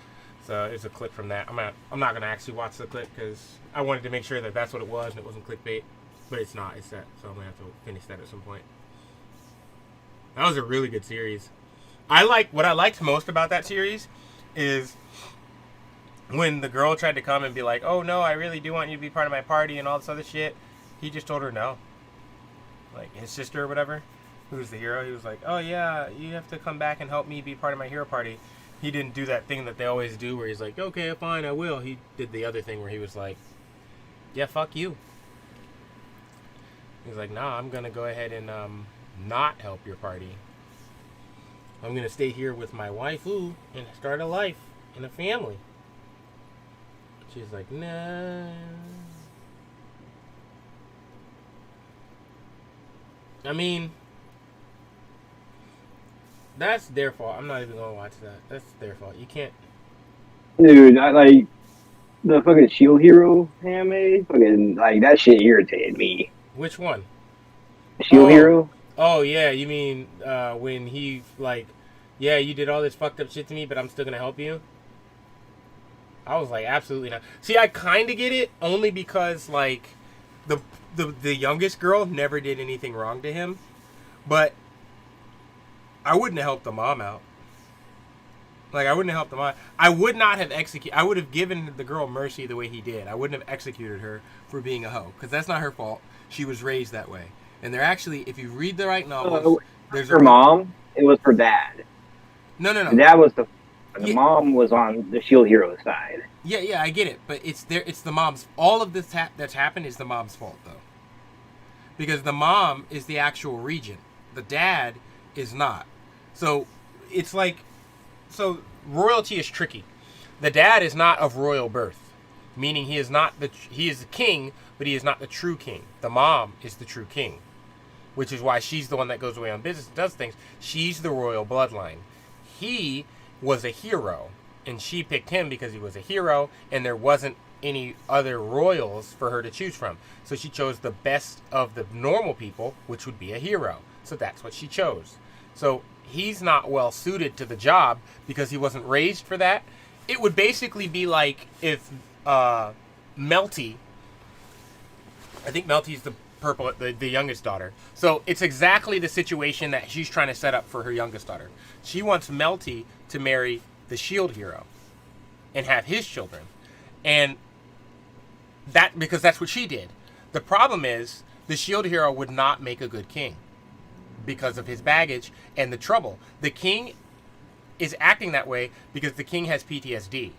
So it's a clip from that. I'm not gonna actually watch the clip because I wanted to make sure that that's what it was and it wasn't clickbait. But it's not. It's that. So I'm gonna have to finish that at some point. That was a really good series. What I liked most about that series is when the girl tried to come and be like, "Oh no, I really do want you to be part of my party" and all this other shit. He just told her no. Like his sister or whatever, who's the hero. He was like, "Oh yeah, you have to come back and help me be part of my hero party." He didn't do that thing that they always do where he's like, "Okay, fine, I will." He did the other thing where he was like, "Yeah, fuck you." He's like, "Nah, I'm gonna go ahead and not help your party." I'm gonna stay here with my waifu and start a life and a family. She's like, nah. I mean, that's their fault. I'm not even gonna watch that. That's their fault. You can't. Dude, I like the fucking Shield Hero anime. Fucking like that shit irritated me. Which one? Shield Hero. Oh yeah, you mean when he like, yeah, you did all this fucked up shit to me, but I'm still gonna help you. I was like, absolutely not. See, I kind of get it only because like the youngest girl never did anything wrong to him, but I wouldn't have helped the mom out. Like, I wouldn't have helped the mom. I would not have executed. I would have given the girl mercy the way he did. I wouldn't have executed her for being a hoe, because that's not her fault. She was raised that way. And they're actually, if you read the right novels, there's her mom. It was her dad. No. The dad was the mom was on the Shield Hero side. Yeah, I get it, but it's the mom's. All of this that's happened is the mom's fault, though, because the mom is the actual regent. The dad is not. So it's like, so royalty is tricky. The dad is not of royal birth, meaning he is the king, but he is not the true king. The mom is the true king, which is why she's the one that goes away on business and does things. She's the royal bloodline. He was a hero, and she picked him because he was a hero, and there wasn't any other royals for her to choose from. So she chose the best of the normal people, which would be a hero. So that's what she chose. So he's not well suited to the job because he wasn't raised for that. It would basically be like if Melty, I think Melty's the youngest daughter. So it's exactly the situation that she's trying to set up for her youngest daughter. She wants Melty to marry the Shield Hero and have his children. And that, because that's what she did. The problem is the Shield Hero would not make a good king because of his baggage and the trouble. The king is acting that way because the king has PTSD.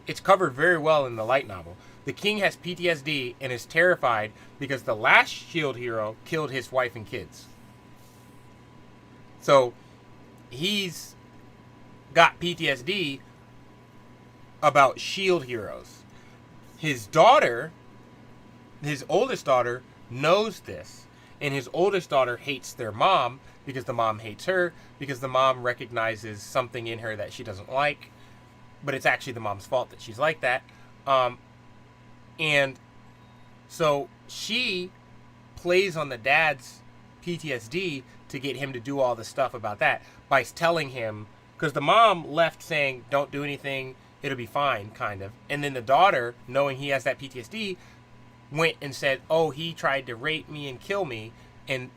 It's covered very well in the light novel. The king has PTSD and is terrified because the last Shield Hero killed his wife and kids. So he's got PTSD about Shield Heroes. His daughter, his oldest daughter, knows this. And his oldest daughter hates their mom because the mom hates her, because the mom recognizes something in her that she doesn't like, but it's actually the mom's fault that she's like that. And so she plays on the dad's PTSD to get him to do all the stuff about that by telling him, because the mom left saying, don't do anything, it'll be fine, kind of. And then the daughter, knowing he has that PTSD, went and said, oh, he tried to rape me and kill me, and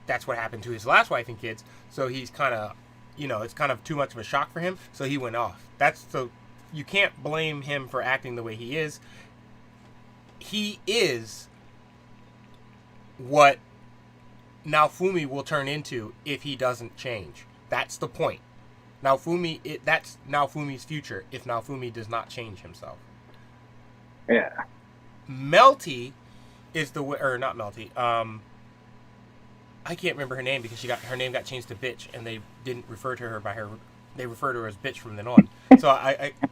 that's what happened to his last wife and kids. So he's kind of, it's kind of too much of a shock for him, so he went off. So you can't blame him for acting the way he is. He is what Naofumi will turn into if he doesn't change. That's the point. Naofumi, that's Naofumi's future if Naofumi does not change himself. Yeah. Melty is not Melty. I can't remember her name because her name got changed to bitch, and they didn't refer to her by her. They refer to her as bitch from then on. So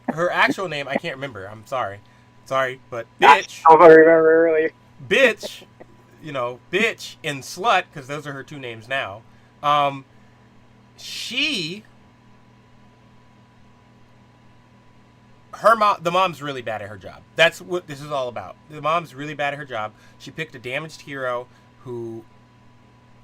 her actual name I can't remember. I'm sorry, but bitch. I don't remember earlier. Bitch, bitch and slut, because those are her two names now. The mom's really bad at her job. That's what this is all about. The mom's really bad at her job. She picked a damaged hero who,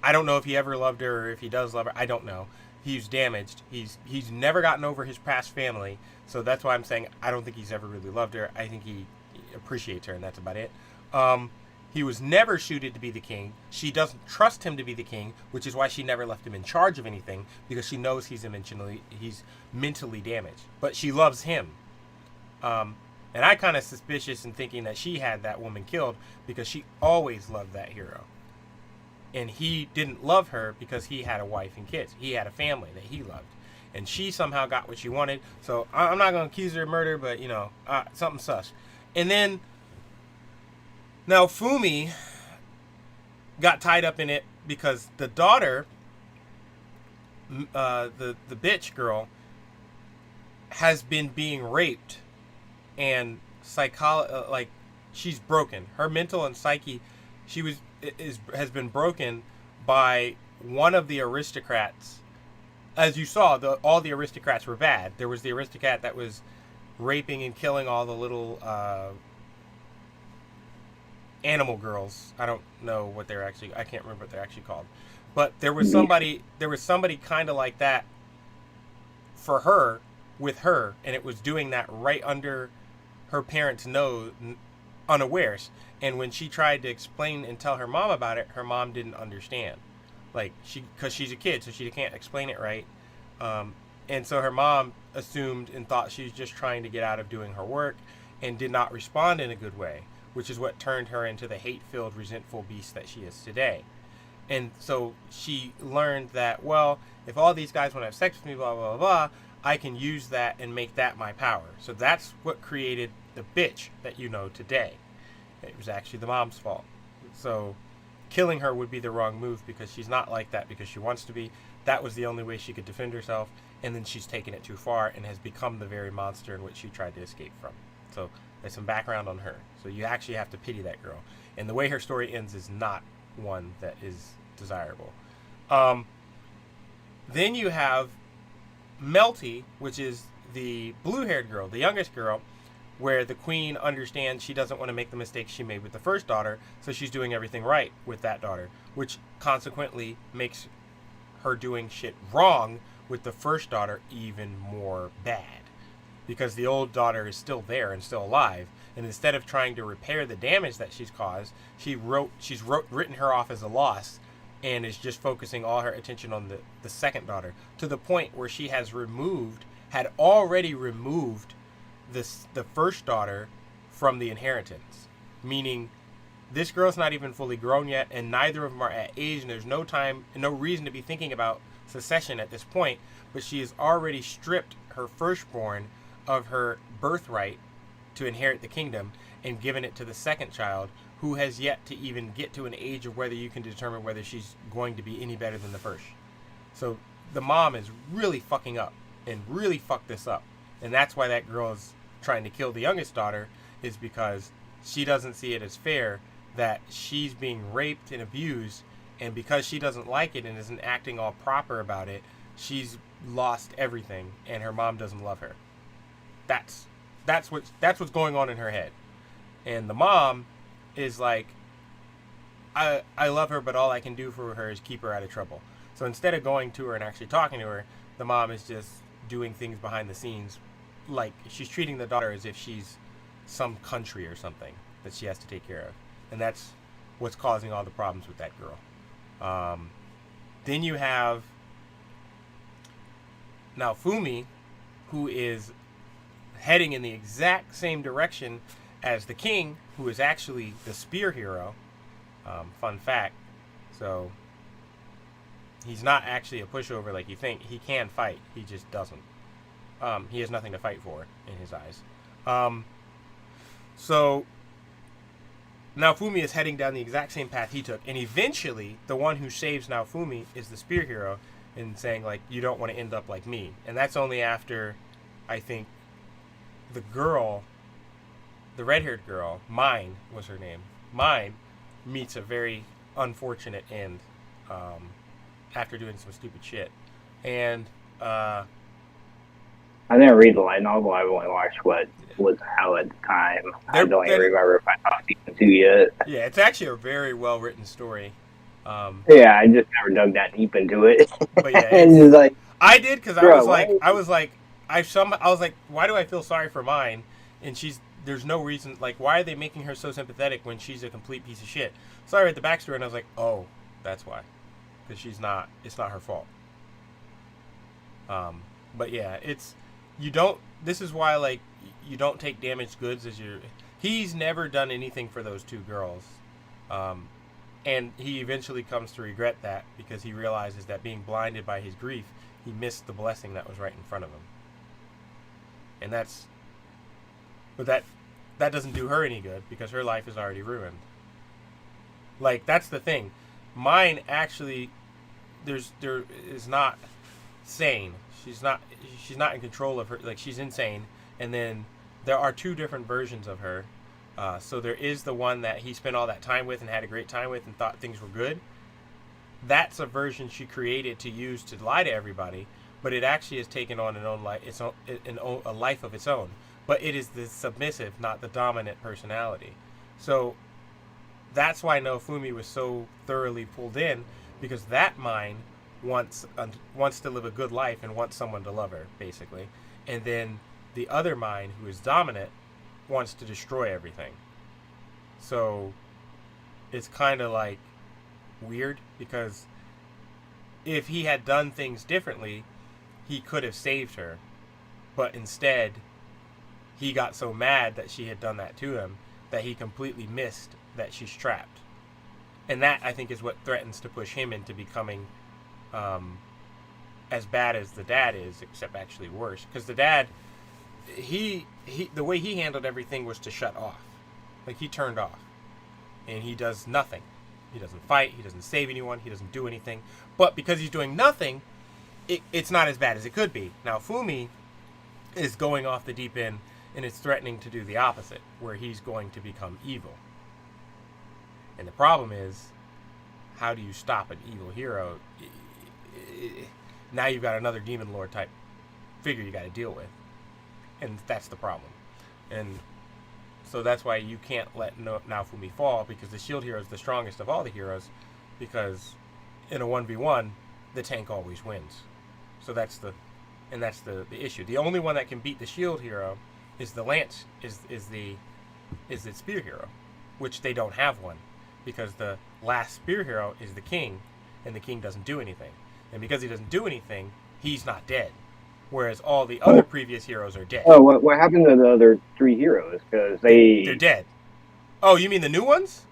I don't know if he ever loved her or if he does love her. I don't know. He's damaged. He's never gotten over his past family. So that's why I'm saying I don't think he's ever really loved her. I think he appreciates her, and that's about it. He was never suited to be the king. She doesn't trust him to be the king, which is why she never left him in charge of anything, because she knows he's mentally damaged. But she loves him. And I kind of suspicious in thinking that she had that woman killed because she always loved that hero. And he didn't love her because he had a wife and kids. He had a family that he loved. And she somehow got what she wanted. So I'm not going to accuse her of murder, but, something sus. And then the bitch girl has been being raped and like she's broken. Her mental and psyche has been broken by one of the aristocrats. As you saw, all the aristocrats were bad. There was the aristocrat that was raping and killing all the little animal girls. I don't know what they're actually. I can't remember what they're actually called. But there was somebody kind of like that for her, with her, and it was doing that right under her parents' nose, unawares. And when she tried to explain and tell her mom about it, her mom didn't understand. Like, because she's a kid, so she can't explain it right. And so her mom assumed and thought she was just trying to get out of doing her work and did not respond in a good way, which is what turned her into the hate-filled, resentful beast that she is today. And so she learned that, well, if all these guys want to have sex with me, blah, blah, blah, blah, I can use that and make that my power. So that's what created the bitch that you know today. It was actually the mom's fault. So killing her would be the wrong move because she's not like that because she wants to be. That was the only way she could defend herself, and then she's taken it too far and has become the very monster in which she tried to escape from. So there's some background on her. So you actually have to pity that girl. And the way her story ends is not one that is desirable. Then you have Melty, which is the blue-haired girl, the youngest girl, where the queen understands she doesn't want to make the mistakes she made with the first daughter, so she's doing everything right with that daughter, which consequently makes her doing shit wrong with the first daughter even more bad, because the old daughter is still there and still alive, and instead of trying to repair the damage that she's caused, she's written her off as a loss and is just focusing all her attention on the second daughter, to the point where she had already removed the first daughter from the inheritance, meaning this girl's not even fully grown yet, and neither of them are at age, and there's no time and no reason to be thinking about succession at this point, but she has already stripped her firstborn of her birthright to inherit the kingdom and given it to the second child, who has yet to even get to an age of whether you can determine whether she's going to be any better than the first. So the mom is really fucking up and really fucked this up, and that's why that girl is trying to kill the youngest daughter, is because she doesn't see it as fair that she's being raped and abused, and because she doesn't like it and isn't acting all proper about it, she's lost everything, and her mom doesn't love her. That's what's going on in her head. And the mom is like, I love her, but all I can do for her is keep her out of trouble. So instead of going to her and actually talking to her, the mom is just doing things behind the scenes, like she's treating the daughter as if she's some country or something that she has to take care of. And that's what's causing all the problems with that girl. Then you have now Fumi, who is heading in the exact same direction as the king, who is actually the spear hero. Fun fact. So he's not actually a pushover like you think. He can fight. He just doesn't. He has nothing to fight for in his eyes. So Naofumi is heading down the exact same path he took, and eventually the one who saves Naofumi is the spear hero, and saying, like, you don't want to end up like me. And that's only after, I think, the girl, the red-haired girl, Mine was her name, Mine meets a very unfortunate end after doing some stupid shit. And I didn't read the light novel. I've only watched what was out at the time. I don't even remember if I saw season 2 yet. Yeah, it's actually a very well-written story. Yeah, I just never dug that deep into it. But yeah, and just like, I did, because I was like, why do I feel sorry for Mine? And there's no reason, like, why are they making her so sympathetic when she's a complete piece of shit? So I read the backstory and I was like, oh, that's why, because it's not her fault. But yeah, this is why, like, you don't take damaged goods as he's never done anything for those two girls. And he eventually comes to regret that, because he realizes that being blinded by his grief, he missed the blessing that was right in front of him. And but that doesn't do her any good, because her life is already ruined. Like, that's the thing. Mine actually, there is not sane. She's not in control of her. Like, she's insane. And then there are two different versions of her. So there is the one that he spent all that time with and had a great time with and thought things were good. That's a version she created to use to lie to everybody, but it actually has taken on a life of its own. But it is the submissive, not the dominant personality. So that's why Naofumi was so thoroughly pulled in, because that mind wants to live a good life and wants someone to love her, basically. And then the other mind, who is dominant, wants to destroy everything. So it's kind of like weird, because if he had done things differently, he could have saved her. But instead, he got so mad that she had done that to him that he completely missed that she's trapped. And that, I think, is what threatens to push him into becoming as bad as the dad is, except actually worse. Because the dad, the way he handled everything was to shut off. Like, he turned off. And he does nothing. He doesn't fight. He doesn't save anyone. He doesn't do anything. But because he's doing nothing, it's not as bad as it could be. Now, Fumi is going off the deep end, and is threatening to do the opposite, where he's going to become evil. And the problem is, how do you stop an evil hero? Now you've got another demon lord type figure you got to deal with. And that's the problem. And so that's why you can't let Naofumi fall, because the shield hero is the strongest of all the heroes, because in a 1v1, the tank always wins. So that's the issue. The only one that can beat the shield hero is the lance, is the spear hero, which they don't have one, because the last spear hero is the king, and the king doesn't do anything. And because he doesn't do anything, he's not dead. Whereas all the other previous heroes are dead. Oh, what happened to the other three heroes? Because they're dead. Oh, you mean the new ones?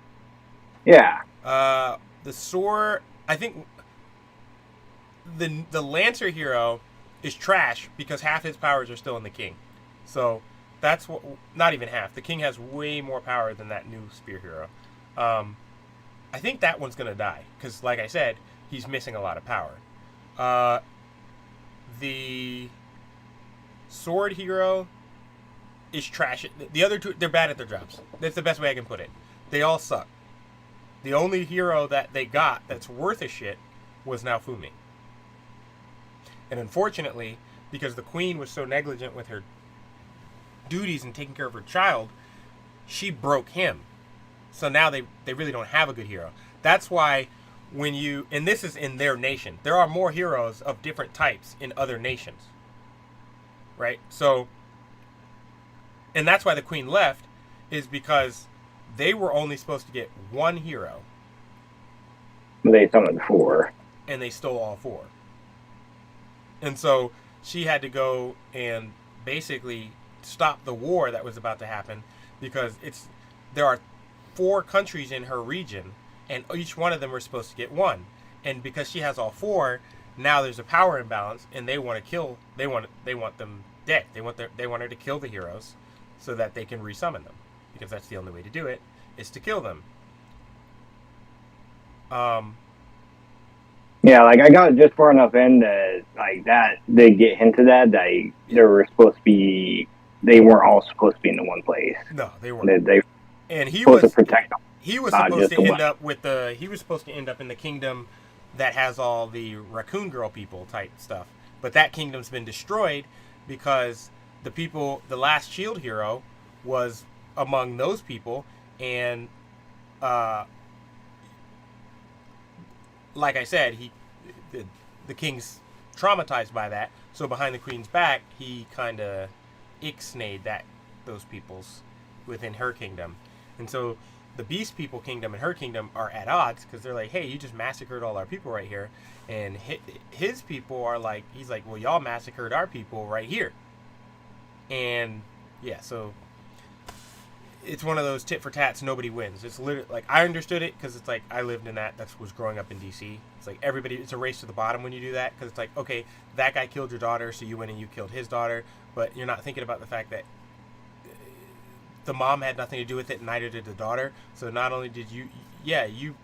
Yeah. The sword, I think the Lancer hero is trash because half his powers are still in the king. So that's what, not even half. The king has way more power than that new spear hero. I think that one's going to die because, like I said, he's missing a lot of power. The sword hero is trash. The other two, they're bad at their jobs. That's the best way I can put it. They all suck. The only hero that they got that's worth a shit was Naofumi. And unfortunately, because the queen was so negligent with her duties and taking care of her child, she broke him. So now they really don't have a good hero. That's why when you, and this is in their nation, there are more heroes of different types in other nations. Right? So, and that's why the queen left, is because they were only supposed to get one hero. They summoned 4. And they stole all 4. And so she had to go and basically stop the war that was about to happen, because there are 4 countries in her region, and each one of them were supposed to get 1. And because she has all 4, now there's a power imbalance, and they want them dead. They want her to kill the heroes so that they can resummon them, because that's the only way to do it, is to kill them. Yeah, like I got just far enough in that, like, that they get hinted that they were supposed to be, they weren't all supposed to be in the one place. No, they weren't. And he supposed was to protect them. He was supposed to end up with he was supposed to end up in the kingdom that has all the raccoon girl people type stuff. But that kingdom's been destroyed because the last shield hero was among those people, and like I said, the king's traumatized by that. So behind the queen's back, he kind of ixnayed those peoples within her kingdom. And so the beast people kingdom and her kingdom are at odds, because they're like, hey, you just massacred all our people right here. And his people are like, he's like, well, y'all massacred our people right here. And yeah, so it's one of those tit for tats, nobody wins. It's literally like, I understood it because it's like, I lived in that was growing up in DC. It's like it's a race to the bottom when you do that, because it's like, okay, that guy killed your daughter, so you went and you killed his daughter, but you're not thinking about the fact that the mom had nothing to do with it, and neither did the daughter. So not only did you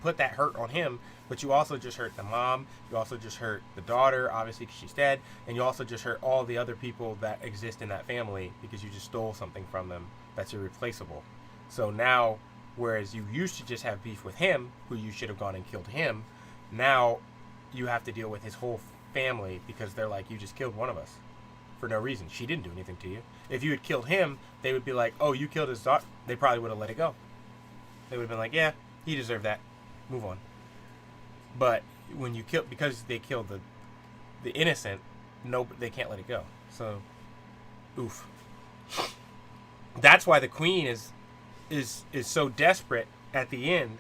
put that hurt on him, but you also just hurt the mom. You also just hurt the daughter, obviously, because she's dead. And you also just hurt all the other people that exist in that family because you just stole something from them that's irreplaceable. So now, whereas you used to just have beef with him, who you should have gone and killed him, now you have to deal with his whole family because they're like, you just killed one of us for no reason. She didn't do anything to you. If you had killed him, they would be like, oh, you killed his daughter. They probably would have let it go. They would have been like, yeah, he deserved that. Move on. But when you kill, because they killed the innocent, no, they can't let it go. So, oof. That's why the queen is so desperate at the end,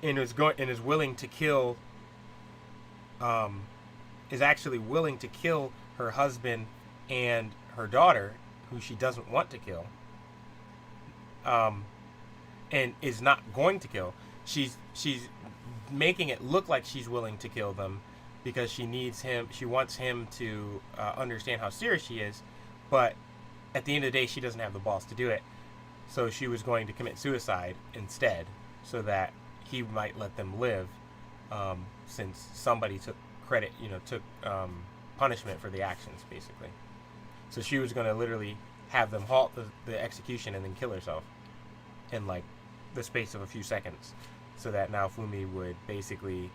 and is willing to kill. Is actually willing to kill her husband and her daughter, who she doesn't want to kill. And is not going to kill. She's making it look like she's willing to kill them because she needs him. She wants him to understand how serious she is, but at the end of the day, she doesn't have the balls to do it. So she was going to commit suicide instead, so that he might let them live, since somebody took credit, took punishment for the actions, basically. So she was going to literally have them halt the execution and then kill herself in like the space of a few seconds, so that Naofumi would basically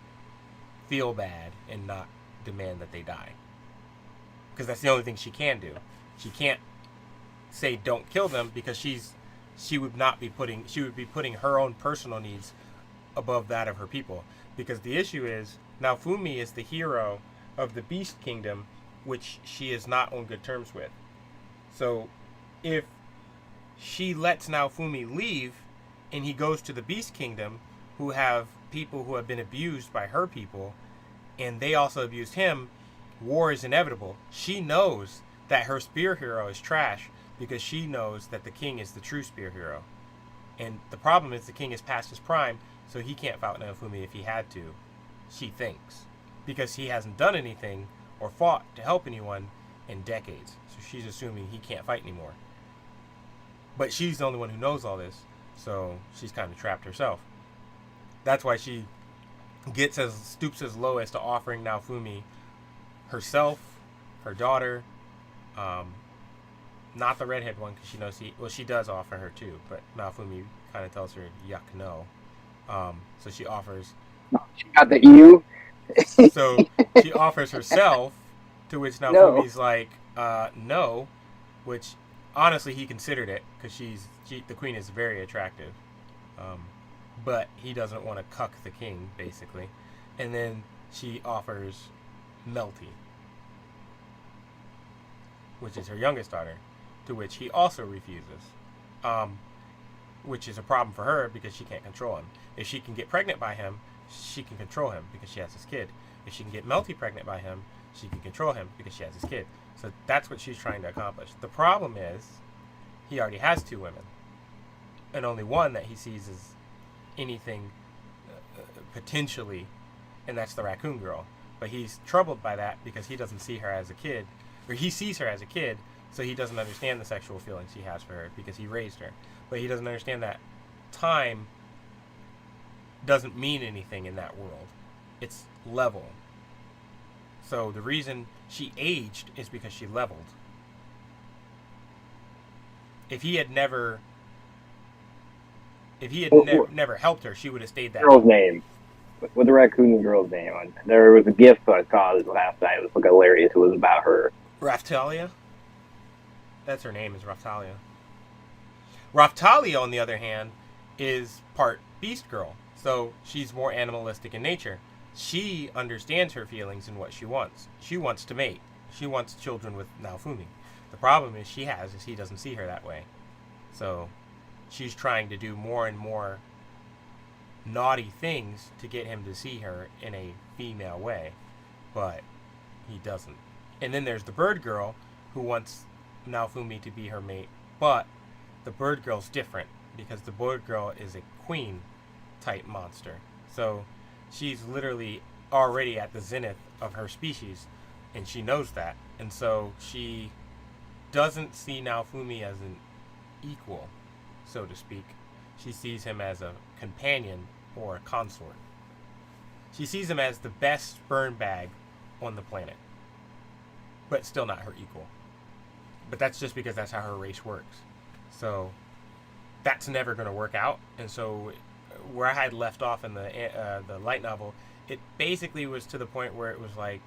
feel bad and not demand that they die. Because that's the only thing she can do. She can't say don't kill them, because she would be putting her own personal needs above that of her people. Because the issue is, Naofumi is the hero of the Beast Kingdom, which she is not on good terms with. So if she lets Naofumi leave and he goes to the Beast Kingdom, who have people who have been abused by her people, and they also abused him, war is inevitable. She knows that her spear hero is trash because she knows that the king is the true spear hero. And the problem is the king is past his prime, so he can't fight Naofumi if he had to, she thinks, because he hasn't done anything or fought to help anyone in decades. So she's assuming he can't fight anymore. But she's the only one who knows all this, so she's kind of trapped herself. That's why she stoops as low as to offering Naofumi herself, her daughter, not the redhead one, because she knows she does offer her too, but Naofumi kind of tells her yuck no. So she offers. She got the EU. So she offers herself, to which Naofumi's like, no, which honestly he considered it, because the queen is very attractive, but he doesn't want to cuck the king, basically. And then she offers Melty, which is her youngest daughter, to which he also refuses, which is a problem for her because she can't control him. If she can get pregnant by him, she can control him because she has his kid. If she can get Melty pregnant by him, she can control him because she has his kid. So that's what she's trying to accomplish. The problem is, he already has 2 women, and only one that he sees as anything potentially, and that's the raccoon girl. But he's troubled by that because he doesn't see her as a kid, or he sees her as a kid, so he doesn't understand the sexual feelings he has for her because he raised her. But he doesn't understand that time doesn't mean anything in that world. It's level. So the reason she aged is because she leveled. If he had never never helped her, she would have stayed that. Girl's name. What the raccoon girl's name? There was a gift I saw last night. It was like hilarious. It was about her. Raftalia? That's her name, is Raftalia. Raftalia, on the other hand, is part beast girl. So she's more animalistic in nature. She understands her feelings and what she wants. She wants to mate. She wants children with Naofumi. The problem is he doesn't see her that way. So she's trying to do more and more naughty things to get him to see her in a female way. But he doesn't. And then there's the bird girl who wants Naofumi to be her mate. But the bird girl's different because the bird girl is a queen type monster. So she's literally already at the zenith of her species, and she knows that. And so she doesn't see Naofumi as an equal. so to speak. She sees him as a companion or a consort. She sees him as the best sperm bag on the planet, but still not her equal. But that's just because that's how her race works. So that's never going to work out. And so where I had left off in the light novel, it basically was to the point where it was like,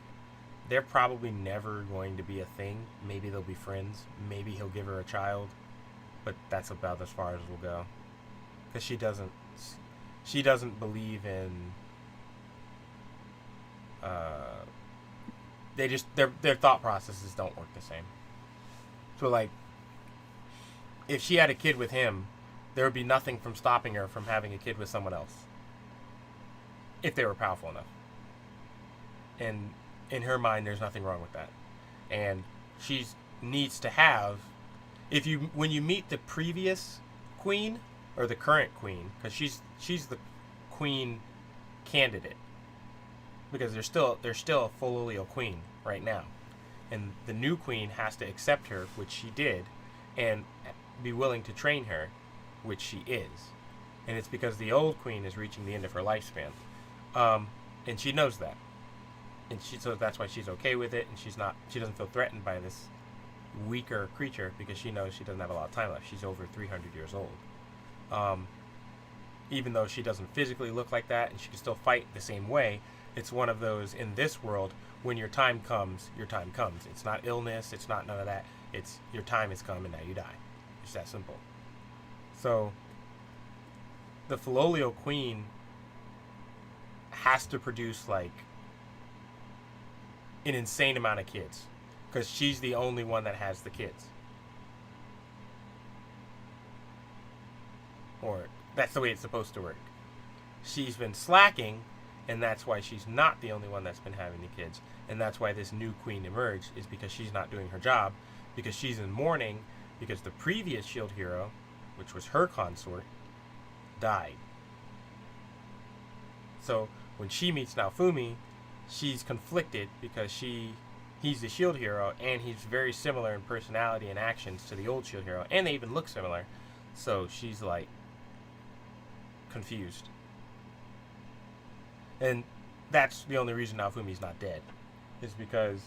they're probably never going to be a thing. Maybe they'll be friends. Maybe he'll give her a child. But that's about as far as we'll go. Because she doesn't believe in... their thought processes don't work the same. So, like, if she had a kid with him, there would be nothing from stopping her from having a kid with someone else. If they were powerful enough. And in her mind, there's nothing wrong with that. And she needs to have... when you meet the previous queen, or the current queen, because she's the queen candidate. Because there's still a Fulolio queen right now. And the new queen has to accept her, which she did, and be willing to train her, which she is. And it's because the old queen is reaching the end of her lifespan. And she knows that. And so that's why she's okay with it, and she doesn't feel threatened by this weaker creature, because she knows she doesn't have a lot of time left. She's over 300 years old. Even though she doesn't physically look like that, and she can still fight the same way, it's one of those, in this world, when your time comes, your time comes. It's not illness, it's not none of that. It's your time has come and now you die. It's that simple. So, the Fulolio Queen has to produce, like, an insane amount of kids. Because she's the only one that has the kids. Or, that's the way it's supposed to work. She's been slacking, and that's why she's not the only one that's been having the kids. And that's why this new queen emerged, is because she's not doing her job. Because she's in mourning, because the previous shield hero, which was her consort, died. So, when she meets Naofumi, she's conflicted because he's the shield hero, and he's very similar in personality and actions to the old shield hero, and they even look similar. So she's like confused. And that's the only reason Naofumi's not dead, is because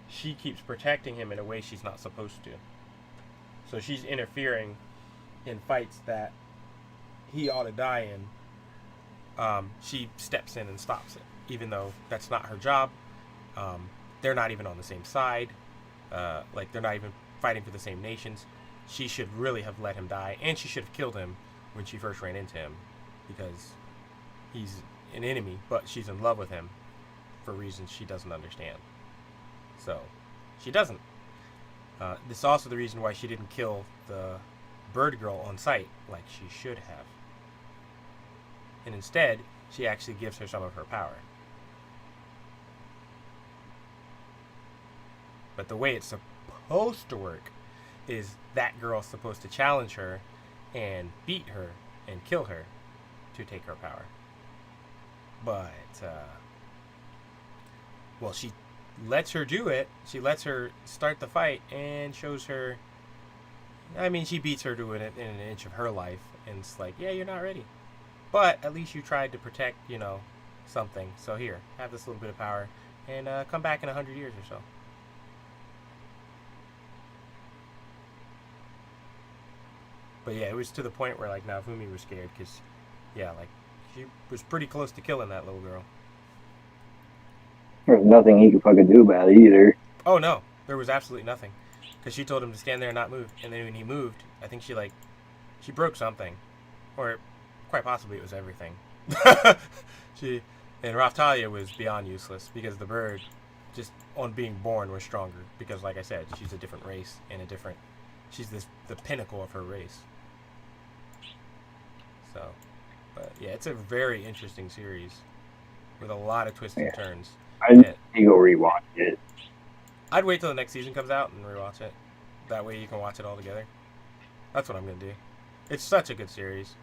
she keeps protecting him in a way she's not supposed to. So she's interfering in fights that he ought to die in. She steps in and stops it, even though that's not her job. They're not even on the same side. Like, they're not even fighting for the same nations. She should really have let him die, and she should have killed him when she first ran into him, because he's an enemy, but she's in love with him for reasons she doesn't understand. So, she doesn't. This is also the reason why she didn't kill the bird girl on sight, like she should have. And instead, she actually gives her some of her power. But the way it's supposed to work is that girl's supposed to challenge her and beat her and kill her to take her power. But, well, she lets her do it. She lets her start the fight and shows her... I mean, she beats her to it in an inch of her life. And it's like, yeah, you're not ready. But at least you tried to protect, something. So here, have this little bit of power. And come back in 100 years or so. But yeah, it was to the point where, like, Naofumi was scared because, yeah, like, she was pretty close to killing that little girl. There's nothing he could fucking do about it either. Oh, no. There was absolutely nothing. Because she told him to stand there and not move. And then when he moved, I think she broke something. Or quite possibly it was everything. And Raftalia was beyond useless because the bird, just on being born, was stronger. Because, like I said, she's a different race and she's the pinnacle of her race. So, but yeah, it's a very interesting series with a lot of twists and turns. I need to go rewatch it. I'd wait till the next season comes out and rewatch it. That way you can watch it all together. That's what I'm going to do. It's such a good series.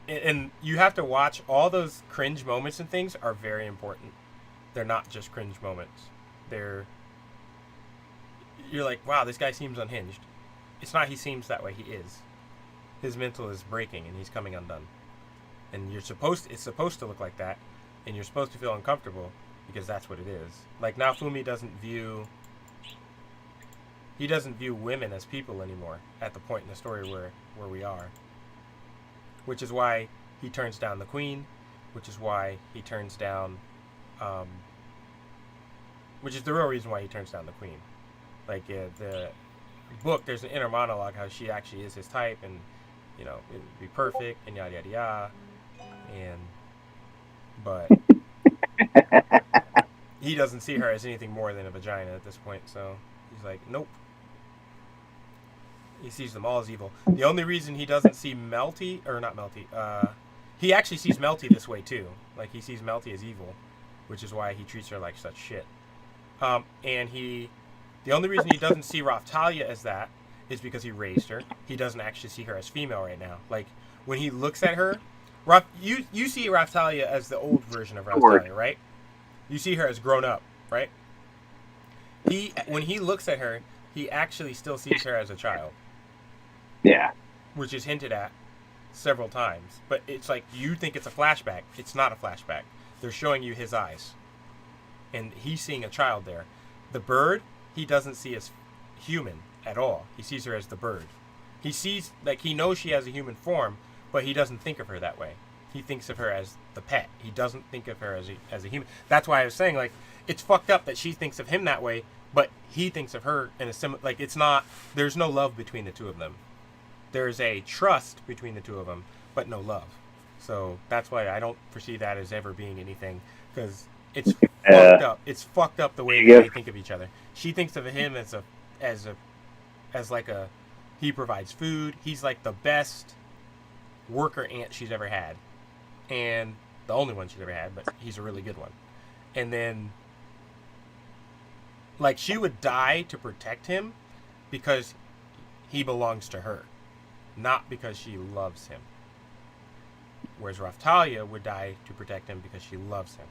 And you have to watch all those cringe moments and things are very important. They're not just cringe moments. You're like, wow, this guy seems unhinged. It's not he seems that way, he is. His mental is breaking and he's coming undone. And it's supposed to look like that, and you're supposed to feel uncomfortable because that's what it is. Like Naofumi doesn't view women as people anymore at the point in the story where we are. Which is why he turns down the queen, which is why he turns down which is the real reason why he turns down the queen. Like the book, there's an inner monologue how she actually is his type, and you know, it would be perfect and yada yada yada. But he doesn't see her as anything more than a vagina at this point, so he's like, nope. He sees them all as evil. The only reason he doesn't see Melty, or not Melty, he actually sees Melty this way too. Like, he sees Melty as evil, which is why he treats her like such shit. The only reason he doesn't see Raftalia as that is because he raised her. He doesn't actually see her as female right now. Like, when he looks at her, you see Raftalia as the old version of Raftalia, right? You see her as grown up, right? When he looks at her, he actually still sees her as a child. Yeah. Which is hinted at several times. But it's like, you think it's a flashback. It's not a flashback. They're showing you his eyes. And he's seeing a child there. The bird, he doesn't see as human at all. He sees her as the bird. He sees, like, he knows she has a human form, but he doesn't think of her that way. He thinks of her as the pet. He doesn't think of her as a human. That's why I was saying, like, it's fucked up that she thinks of him that way, but he thinks of her in a similar, like, it's not, there's no love between the two of them. There's a trust between the two of them, but no love. So that's why I don't foresee that as ever being anything, because it's fucked up. It's fucked up the way they think of each other. She thinks of him as like a, he provides food. He's like the best worker ant she's ever had, and the only one she's ever had, but he's a really good one. And then, like, she would die to protect him because he belongs to her, not because she loves him. Whereas Raftalia would die to protect him because she loves him.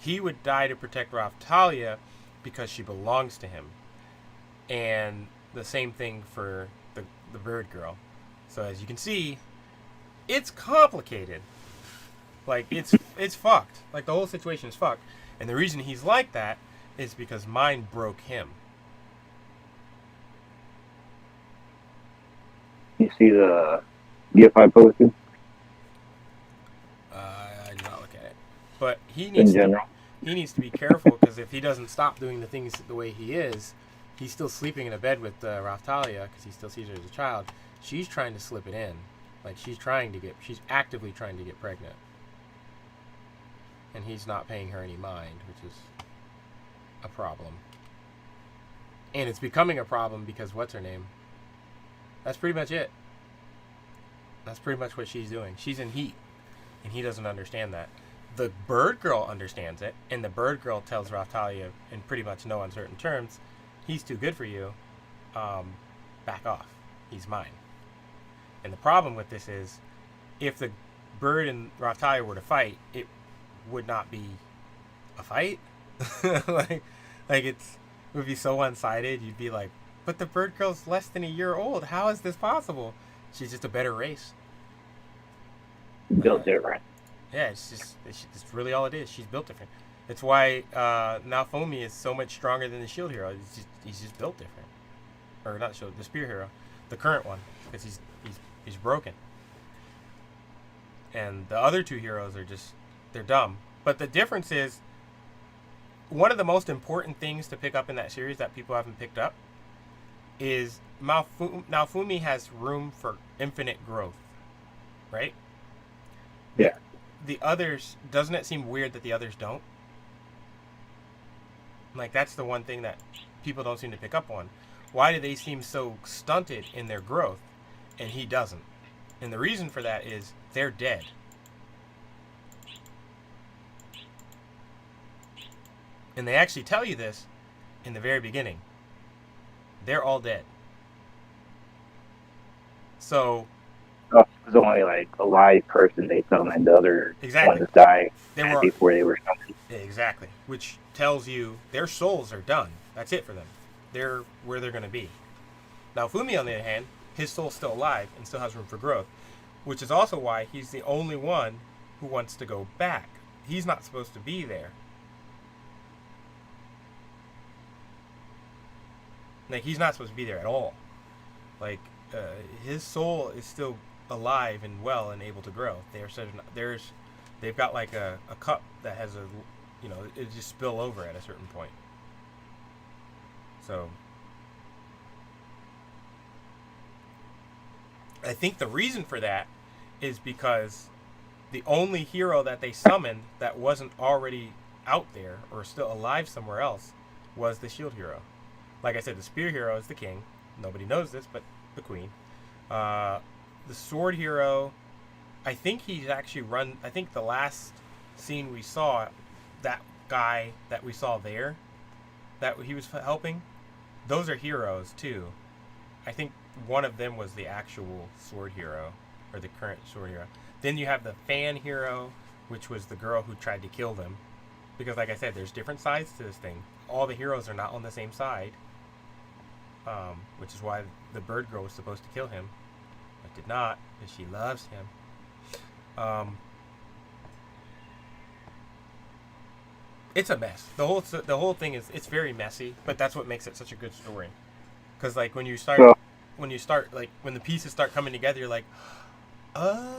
He would die to protect Raftalia because she belongs to him. And the same thing for the bird girl. So as you can see, it's complicated. Like, it's fucked. Like, the whole situation is fucked. And the reason he's like that is because mine broke him. You see the GIF I posted? I did not look at it. But he needs to be careful, because if he doesn't stop doing the things the way he is, he's still sleeping in a bed with Raftalia because he still sees her as a child. She's trying to slip it in. Like, she's actively trying to get pregnant. And he's not paying her any mind, which is a problem. And it's becoming a problem because what's her name? That's pretty much it. That's pretty much what she's doing. She's in heat, and he doesn't understand that. The bird girl understands it, and the bird girl tells Raftalia in pretty much no uncertain terms, he's too good for you, back off. He's mine. And the problem with this is, if the bird and Raftalia were to fight, it would not be a fight. like it would be so one-sided. You'd be like, but the bird girl's less than a year old. How is this possible? She's just a better race. Built different. Yeah, it's really all it is. She's built different. It's why Naofumi is so much stronger than the shield hero. He's just built different. Or not shield, the spear hero, the current one, because he's broken. And the other two heroes are they're dumb. But the difference is, one of the most important things to pick up in that series that people haven't picked up is Naofumi has room for infinite growth, right? Yeah. The others, doesn't it seem weird that the others don't? Like, that's the one thing that people don't seem to pick up on. Why do they seem so stunted in their growth and he doesn't? And the reason for that is they're dead. And they actually tell you this in the very beginning. They're all dead. So it was only like a live person they filmed, and the other ones died before they were stunted. Exactly. Which tells you their souls are done. That's it for them. They're where they're going to be. Now, Fumi, on the other hand, his soul's still alive and still has room for growth, which is also why he's the only one who wants to go back. He's not supposed to be there. Like, he's not supposed to be there at all. Like, his soul is still alive and well and able to grow. They've got like a cup that has it just spill over at a certain point. So I think the reason for that is because the only hero that they summoned that wasn't already out there or still alive somewhere else was the shield hero. Like I said, the spear hero is the king. Nobody knows this, but the queen. The sword hero, I think he's actually I think the last scene we saw, that guy that we saw there, that he was helping, those are heroes too. I think one of them was the actual sword hero, or the current sword hero. Then you have the fan hero, which was the girl who tried to kill them. Because like I said, there's different sides to this thing. All the heroes are not on the same side. Which is why the bird girl was supposed to kill him, but did not, because she loves him. It's a mess. The whole thing it's very messy, but that's what makes it such a good story. Because like when the pieces start coming together, you're like, oh.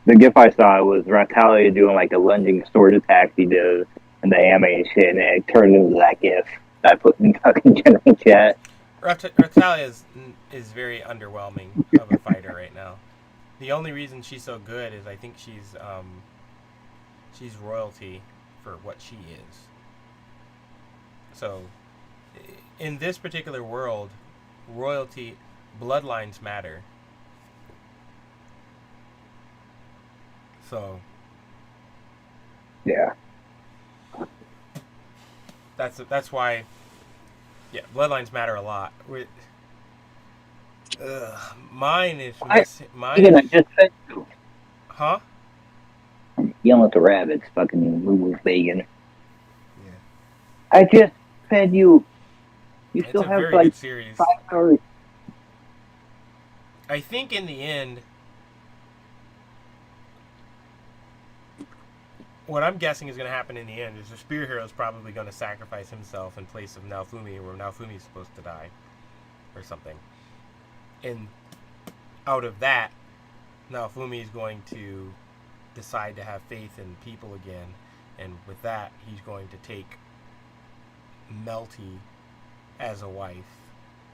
The gif I saw was Ratalia doing like a lunging sword attack he did in the anime and shit, and it turned into that gif that I put in fucking general chat. Ratalia is very underwhelming of a fighter right now. The only reason she's so good is I think she's royalty for what she is. So in this particular world, royalty, bloodlines matter. So yeah, that's why. Yeah, bloodlines matter a lot. Mine is I just fed you. Huh? I'm yelling at the rabbits, fucking move bacon. Yeah. I just fed you. You It's still a have very like good series. 5 hours. I think in the end, what I'm guessing is going to happen in the end is the spear hero is probably going to sacrifice himself in place of Naofumi, where Naofumi is supposed to die, or something. And out of that, Naofumi is going to decide to have faith in people again, and with that, he's going to take Melty as a wife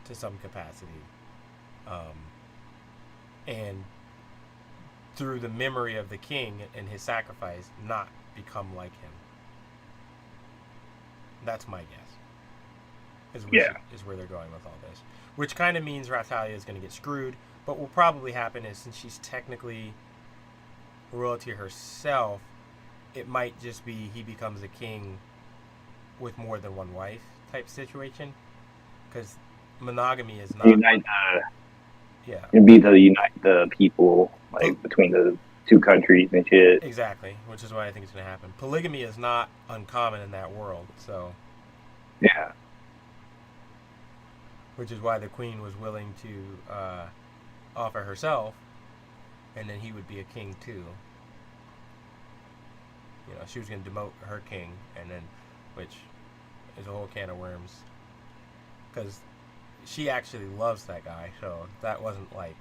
to some capacity, and through the memory of the king and his sacrifice, not become like him. That's my guess. Is where they're going with all this. Which kind of means Ratalia is going to get screwed, but what will probably happen is, since she's technically royalty herself, it might just be he becomes a king with more than one wife type situation. Because monogamy is not... It'd be to unite the people, like, between the two countries and shit. Exactly, which is why I think it's going to happen. Polygamy is not uncommon in that world, so... Yeah. Which is why the queen was willing to offer herself, and then he would be a king too. You know, she was going to demote her king, and then, which is a whole can of worms. Because she actually loves that guy, so that wasn't like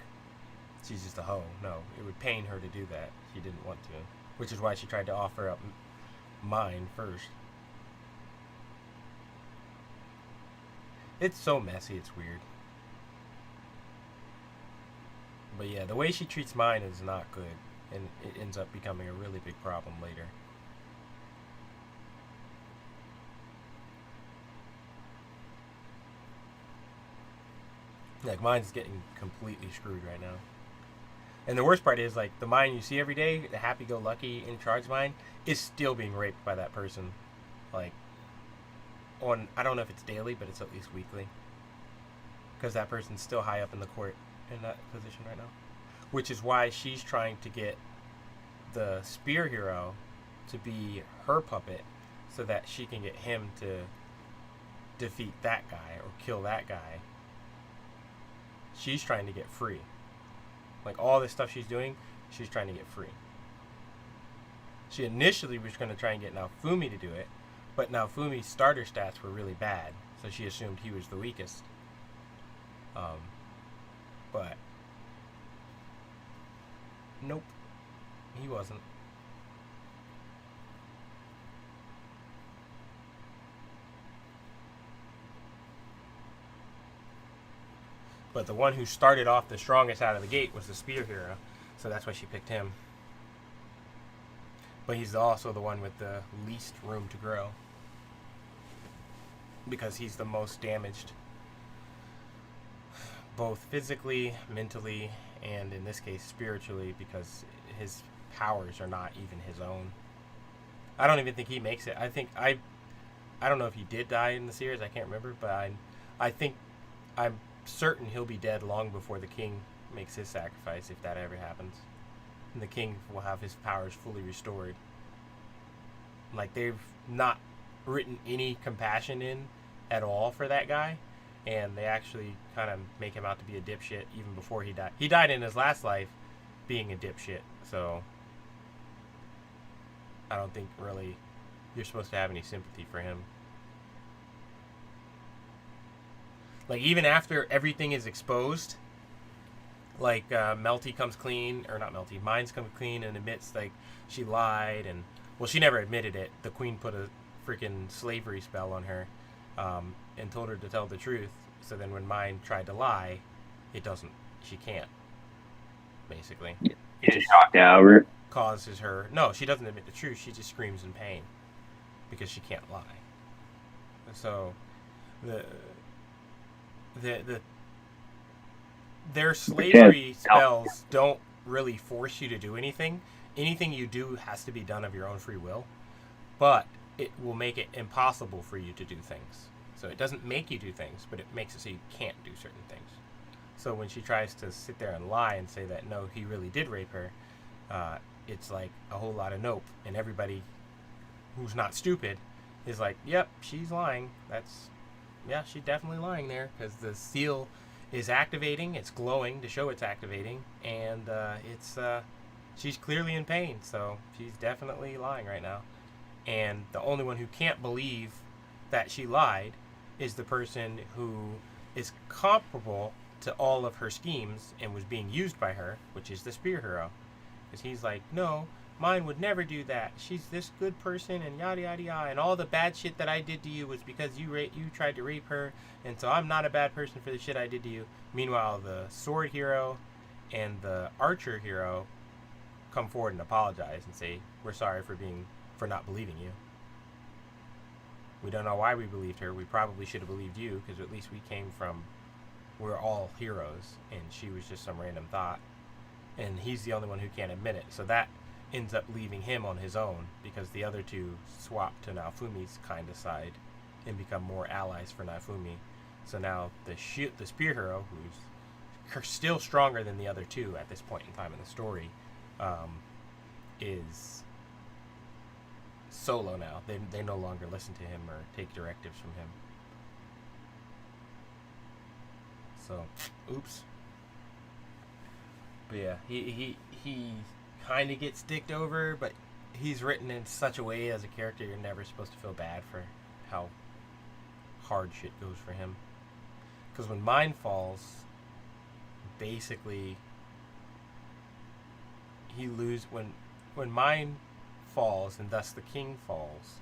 she's just a hoe. No, it would pain her to do that. She didn't want to, which is why she tried to offer up mine first. It's so messy, it's weird. But yeah, the way she treats mine is not good, and it ends up becoming a really big problem later. Like, mine's getting completely screwed right now. And the worst part is, like, the mine you see every day, the happy-go-lucky in charge mine, is still being raped by that person. Like, on, I don't know if it's daily, but it's at least weekly. Because that person's still high up in the court in that position right now. Which is why she's trying to get the spear hero to be her puppet, so that she can get him to defeat that guy or kill that guy. she's trying to get free. Like, all this stuff she's doing, she's trying to get free. She initially was going to try and get Naofumi to do it, but Naofumi's starter stats were really bad, so she assumed he was the weakest. But nope, he wasn't. But the one who started off the strongest out of the gate was the spear hero, so that's why she picked him. But he's also the one with the least room to grow, because he's the most damaged, both physically, mentally, and in this case spiritually, because his powers are not even his own. I don't even think he makes it. I don't know if he did die in the series, I can't remember, but I'm certain he'll be dead long before the king makes his sacrifice, if that ever happens. And the king will have his powers fully restored. Like, they've not written any compassion in at all for that guy, and they actually kind of make him out to be a dipshit even before he died. He died in his last life being a dipshit, so I don't think really you're supposed to have any sympathy for him. Like, even after everything is exposed, like, Melty comes clean, or not Melty, Mines comes clean and admits, like, she lied, and, well, she never admitted it. The queen put a freaking slavery spell on her, and told her to tell the truth, so then when Mine tried to lie, she can't, basically. It just knocked out her. Causes her, no, she doesn't admit the truth, she just screams in pain, because she can't lie. So, their slavery spells don't really force you to do anything. Anything you do has to be done of your own free will, but it will make it impossible for you to do things. So it doesn't make you do things, but it makes it so you can't do certain things. So when she tries to sit there and lie and say that no, he really did rape her, it's like a whole lot of nope, and everybody who's not stupid is like, yep, she's lying. Yeah, she's definitely lying there, because the seal is activating, it's glowing to show it's activating, and she's clearly in pain, so she's definitely lying right now. And the only one who can't believe that she lied is the person who is comparable to all of her schemes and was being used by her, which is the spear hero. Because he's like, no, Mine would never do that. She's this good person, and yada yada yada, and all the bad shit that I did to you was because you tried to rape her, and so I'm not a bad person for the shit I did to you. Meanwhile, the sword hero and the archer hero come forward and apologize and say, we're sorry for not believing you. We don't know why we believed her. We probably should have believed you, because at least we're all heroes, and she was just some random thought. And he's the only one who can't admit it. So that ends up leaving him on his own, because the other two swap to Naofumi's kind of side and become more allies for Naofumi. So now the spear hero, who's still stronger than the other two at this point in time in the story, is solo now. They no longer listen to him or take directives from him. So, oops. But yeah, he kind of gets dicked over, but he's written in such a way as a character you're never supposed to feel bad for how hard shit goes for him. Because when Mine falls, basically when Mine falls and thus the king falls,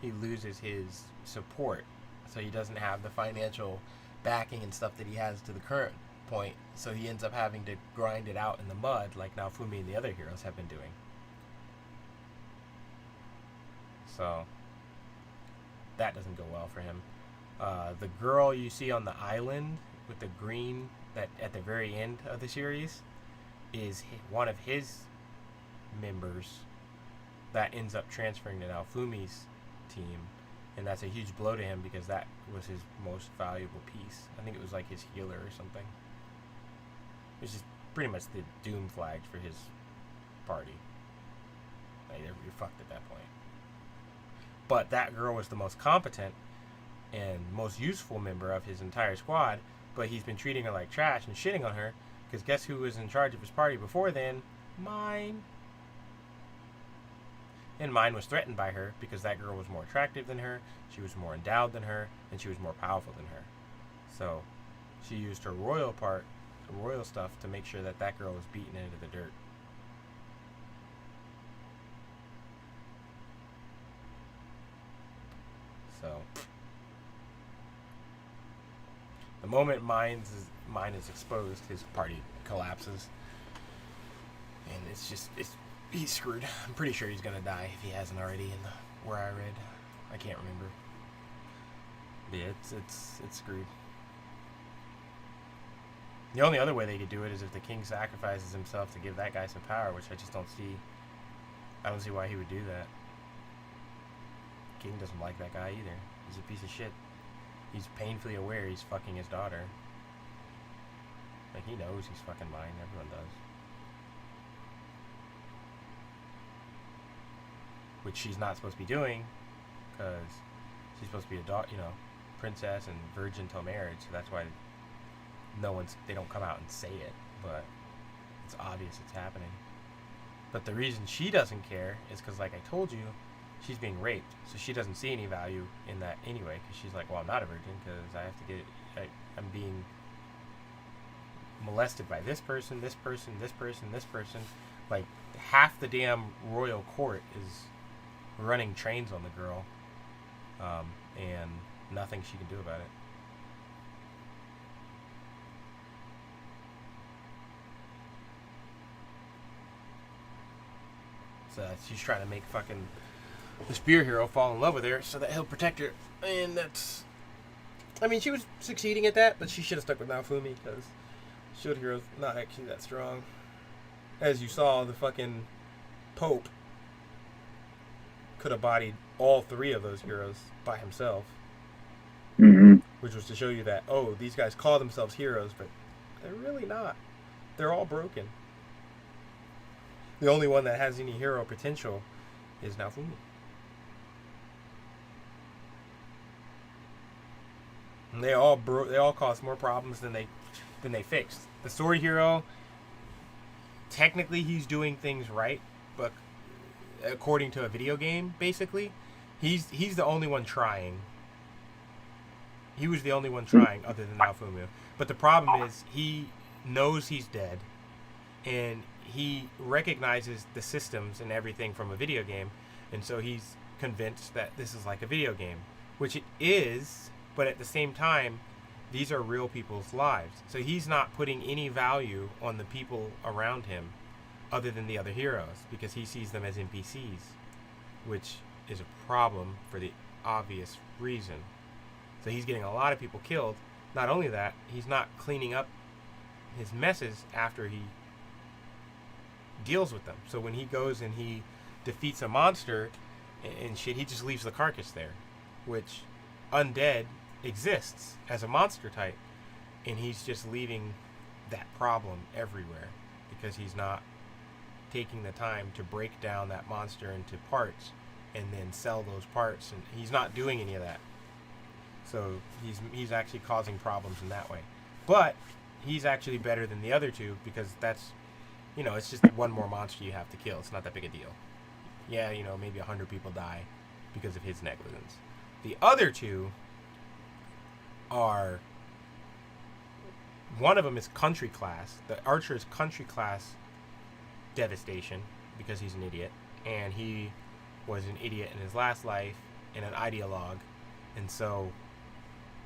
he loses his support, so he doesn't have the financial backing and stuff that he has to the current point, so he ends up having to grind it out in the mud like Naofumi and the other heroes have been doing. So that doesn't go well for him. The girl you see on the island with the green that at the very end of the series is one of his members that ends up transferring to Naofumi's team, and that's a huge blow to him because that was his most valuable piece. I think it was like his healer or something, which is pretty much the doom flags for his party. Like, you're fucked at that point. But that girl was the most competent and most useful member of his entire squad, but he's been treating her like trash and shitting on her, because guess who was in charge of his party before then? Mine. And Mine was threatened by her because that girl was more attractive than her, she was more endowed than her, and she was more powerful than her. So she used her royal stuff to make sure that that girl was beaten into the dirt. So the moment Mine is exposed, his party collapses, and he's screwed. I'm pretty sure he's gonna die if he hasn't already. Where I read, I can't remember. But yeah, it's screwed. The only other way they could do it is if the king sacrifices himself to give that guy some power, which I just don't see. I don't see why he would do that. King doesn't like that guy either. He's a piece of shit. He's painfully aware he's fucking his daughter. Like, he knows he's fucking mine. Everyone does. Which she's not supposed to be doing, because she's supposed to be a daughter, princess and virgin till marriage. So that's why they don't come out and say it, but it's obvious it's happening. But the reason she doesn't care is because, like I told you, she's being raped, so she doesn't see any value in that anyway, because she's like, well, I'm not a virgin because I have to I'm being molested by this person, this person, this person, this person. Like, half the damn royal court is running trains on the girl, and nothing she can do about it. So she's trying to make fucking the spear hero fall in love with her so that he'll protect her. And that's... I mean, she was succeeding at that, but she should have stuck with Naofumi, because shield hero's not actually that strong. As you saw, the fucking Pope could have bodied all three of those heroes by himself. Mm-hmm. Which was to show you that, oh, these guys call themselves heroes, but they're really not. They're all broken. The only one that has any hero potential is Naofumi. And they all caused more problems than they fixed. The sword hero, technically he's doing things right, but according to a video game, basically, he's the only one trying. He was the only one trying other than Naofumi. But the problem is he knows he's dead, and he recognizes the systems and everything from a video game, and so he's convinced that this is like a video game, which it is, but at the same time, these are real people's lives. So he's not putting any value on the people around him other than the other heroes, because he sees them as NPCs, which is a problem for the obvious reason. So he's getting a lot of people killed. Not only that, he's not cleaning up his messes after he deals with them. So when he goes and he defeats a monster and shit, he just leaves the carcass there, which undead exists as a monster type, and he's just leaving that problem everywhere because he's not taking the time to break down that monster into parts and then sell those parts, and he's not doing any of that. So he's actually causing problems in that way. But he's actually better than the other two, because that's, it's just one more monster you have to kill. It's not that big a deal. Yeah, maybe 100 people die because of his negligence. The other two are, one of them is country class. The archer is country class devastation because he's an idiot, and he was an idiot in his last life and an ideologue, and so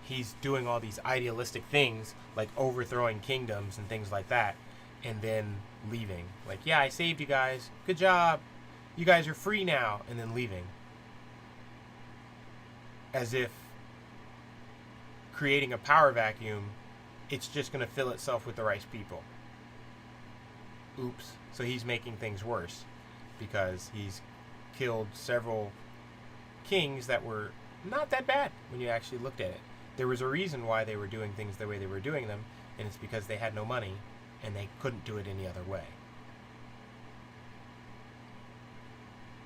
he's doing all these idealistic things like overthrowing kingdoms and things like that, and then leaving. Like, yeah, I saved you guys, good job, you guys are free now, and then leaving. As if creating a power vacuum, it's just going to fill itself with the right people. Oops. So he's making things worse because he's killed several kings that were not that bad when you actually looked at it. There was a reason why they were doing things the way they were doing them, and it's because they had no money and they couldn't do it any other way.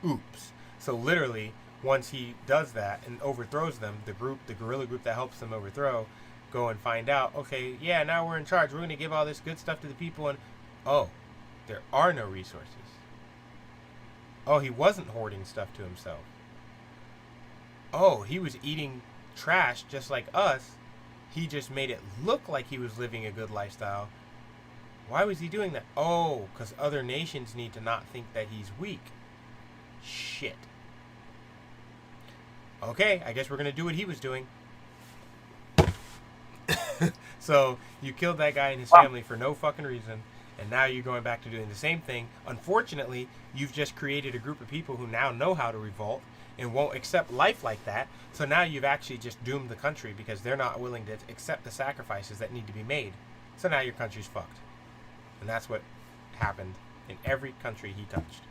Oops. So literally, once he does that and overthrows them, the guerrilla group that helps them overthrow, go and find out, okay, yeah, now we're in charge. We're going to give all this good stuff to the people, and oh, there are no resources. Oh, he wasn't hoarding stuff to himself. Oh, he was eating trash just like us. He just made it look like he was living a good lifestyle. Why was he doing that? Oh, because other nations need to not think that he's weak. Shit. Okay, I guess we're going to do what he was doing. So, you killed that guy and his family for no fucking reason, and now you're going back to doing the same thing. Unfortunately, you've just created a group of people who now know how to revolt and won't accept life like that. So now you've actually just doomed the country because they're not willing to accept the sacrifices that need to be made. So now your country's fucked. And that's what happened in every country he touched.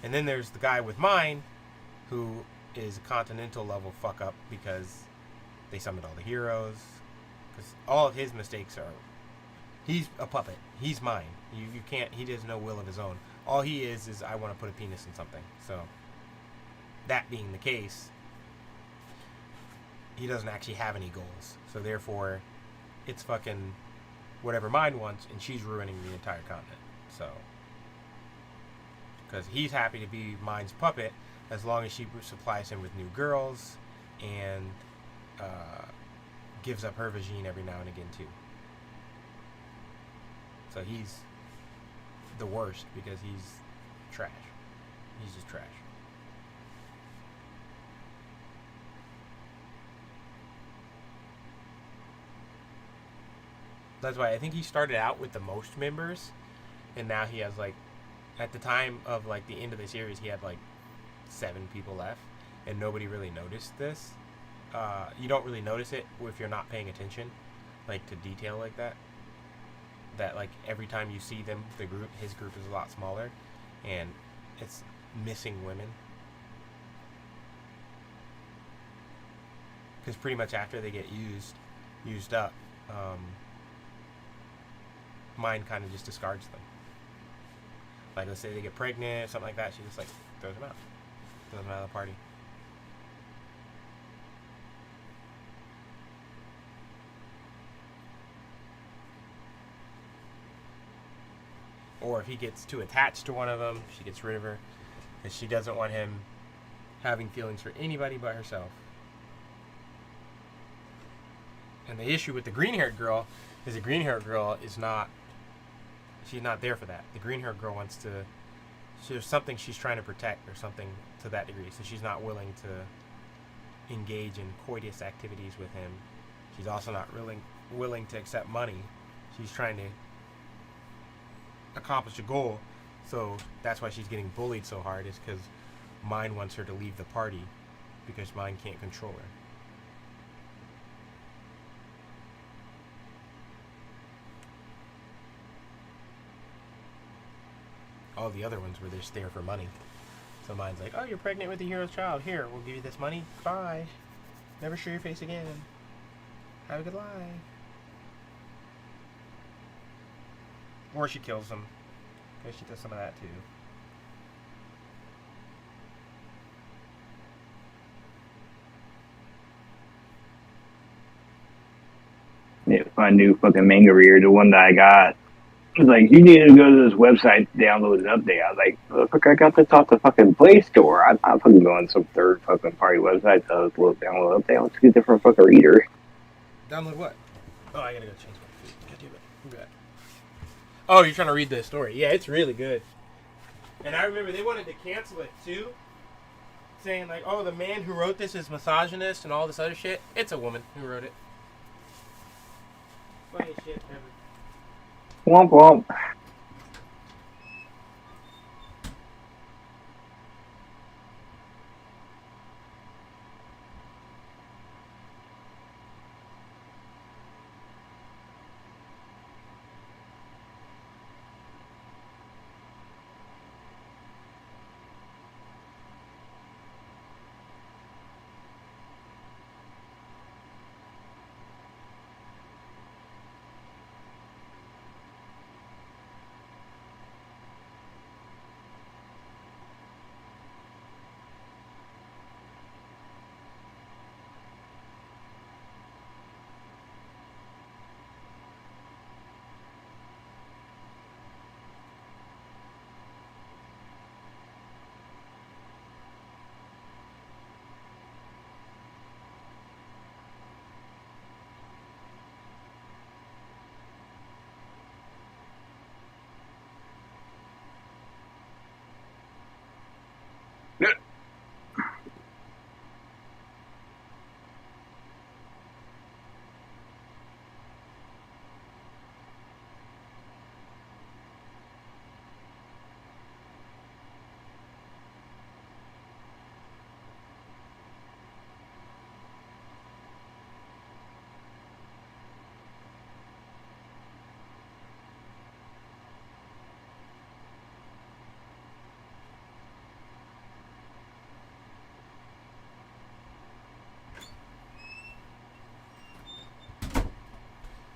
And then there's the guy with mine, who is a continental level fuck up because they summoned all the heroes. Because all of his mistakes are... He's a puppet. He's mine. You can't... He has no will of his own. All he is I want to put a penis in something. So, that being the case, he doesn't actually have any goals. So therefore, it's fucking whatever mine wants, and she's ruining the entire continent. So, because he's happy to be mine's puppet as long as she supplies him with new girls and gives up her vagine every now and again too. So he's the worst because he's trash. He's just trash. That's why I think he started out with the most members, and now he has like, at the time of like the end of the series, he had like 7 people left, and nobody really noticed this. You don't really notice it if you're not paying attention, like to detail like that. That like every time you see them, his group is a lot smaller, and it's missing women. Because pretty much after they get used up, mine kind of just discards them. Like let's say they get pregnant, something like that, she just like throws them out of the party. Or if he gets too attached to one of them, she gets rid of her, because she doesn't want him having feelings for anybody but herself. And the issue with the green-haired girl is the green-haired girl is not, she's not there for that. The green-haired girl wants to, there's something she's trying to protect or something to that degree, so she's not willing to engage in coitus activities with him. She's also not really willing to accept money. She's trying to accomplish a goal, so that's why she's getting bullied so hard, is because mine wants her to leave the party because mine can't control her. All the other ones were just there for money. So mine's like, oh, you're pregnant with the hero's child. Here, we'll give you this money. Bye. Never show your face again. Have a good life. Or she kills them. Because she does some of that too. If I knew fucking manga reader, the one that I got, was like, you need to go to this website to download an update. I was like, fuck, I got this off the fucking Play Store. I'm not fucking going to some third fucking party website to download an update. Let's get a different fucking reader. Download what? Oh, I gotta go change my food. God damn it. Who got? Oh, you're trying to read the story. Yeah, it's really good. And I remember they wanted to cancel it too, saying like, oh, the man who wrote this is misogynist and all this other shit. It's a woman who wrote it. Funny shit ever. Womp womp.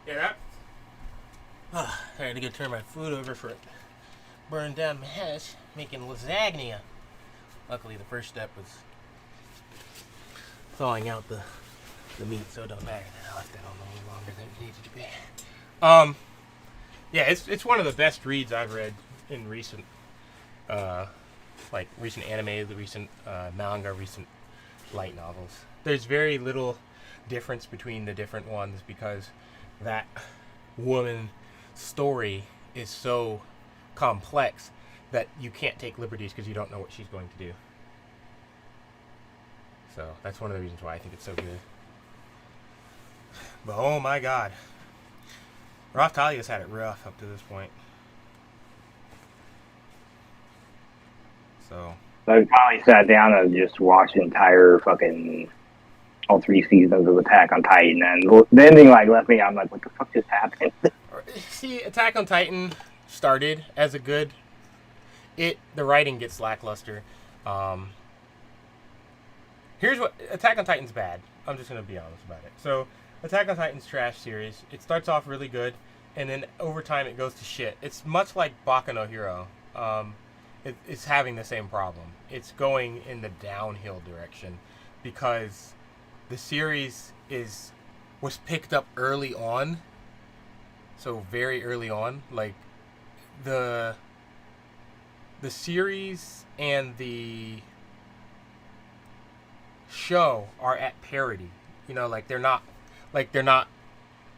Yeah, that. I had to go turn my food over for it. Burned down my house making lasagna. Luckily, the first step was thawing out the meat, so it don't matter that I left that on a little longer than it needed to be. Yeah, it's one of the best reads I've read in recent, recent anime, the recent manga, recent light novels. There's very little difference between the different ones because that woman story is so complex that you can't take liberties because you don't know what she's going to do. So that's one of the reasons why I think it's so good. But oh my god, Talia's had it rough up to this point. So I probably sat down and just watched the entire fucking all 3 seasons of Attack on Titan, and the ending left me. I'm like, what the fuck just happened? See, Attack on Titan started as a good. The writing gets lackluster. Here's what Attack on Titan's bad. I'm just gonna be honest about it. So Attack on Titan's trash series. It starts off really good, and then over time it goes to shit. It's much like Boku no Hero. It's having the same problem. It's going in the downhill direction because the series was picked up early on. So very early on, like the series and the show are at parity. You know, they're not.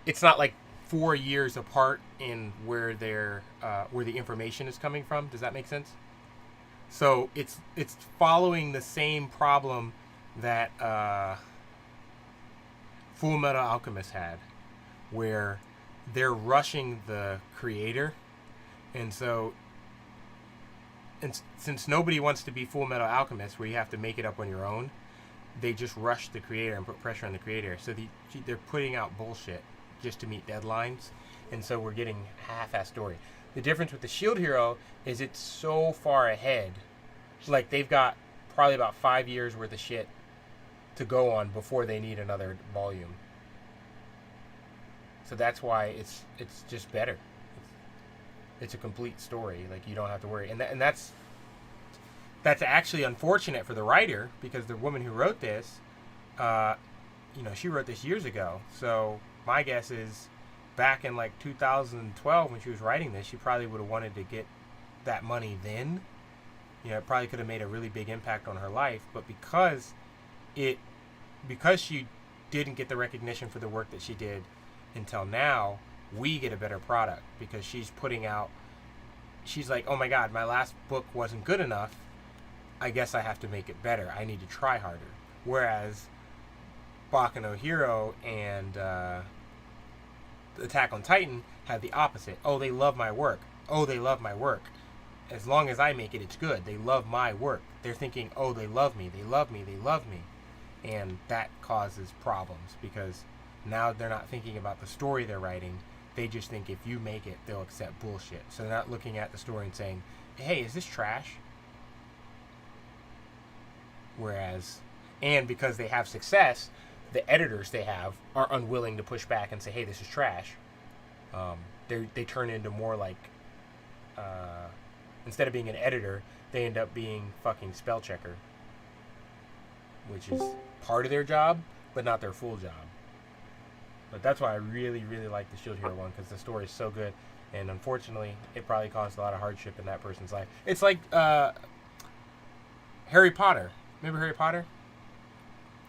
It's not like 4 years apart in where where the information is coming from. Does that make sense? So it's following the same problem that Full Metal Alchemist had, where they're rushing the creator, and since nobody wants to be Full Metal Alchemist, where you have to make it up on your own, they just rush the creator and put pressure on the creator. So they're putting out bullshit just to meet deadlines, and so we're getting half-assed story. The difference with the Shield Hero is it's so far ahead. Like, they've got probably about 5 years worth of shit to go on before they need another volume. So that's why it's just better. It's a complete story. Like, you don't have to worry. And that's actually unfortunate for the writer, because the woman who wrote this, she wrote this years ago. So my guess is back in 2012 when she was writing this, she probably would have wanted to get that money then. It probably could have made a really big impact on her life, but because she didn't get the recognition for the work that she did until now, we get a better product, because she's like, oh my god, my last book wasn't good enough, I guess I have to make it better, I need to try harder. Whereas Boku no Hero and Attack on Titan had the opposite. Oh, they love my work. As long as I make it, it's good. They love my work. They're thinking, oh, they love me. And that causes problems, because now they're not thinking about the story they're writing. They just think if you make it, they'll accept bullshit. So they're not looking at the story and saying, hey, is this trash? And because they have success, the editors they have are unwilling to push back and say, hey, this is trash. They turn into more like, instead of being an editor, they end up being fucking spell checker, which is part of their job, but not their full job. But that's why I really, really like the Shield Hero one, because the story is so good. And unfortunately, it probably caused a lot of hardship in that person's life. It's like Harry Potter. Remember Harry Potter?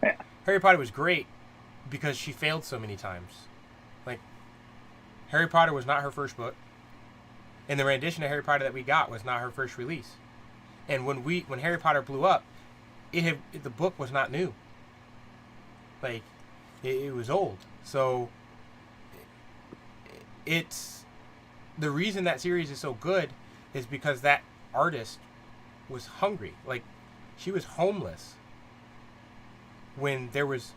Yeah. Harry Potter was great because she failed so many times. Like, Harry Potter was not her first book. And the rendition of Harry Potter that we got was not her first release. And when Harry Potter blew up, the book was not new. Like, it was old. So it's the reason that series is so good is because that artist was hungry. Like, she was homeless when there was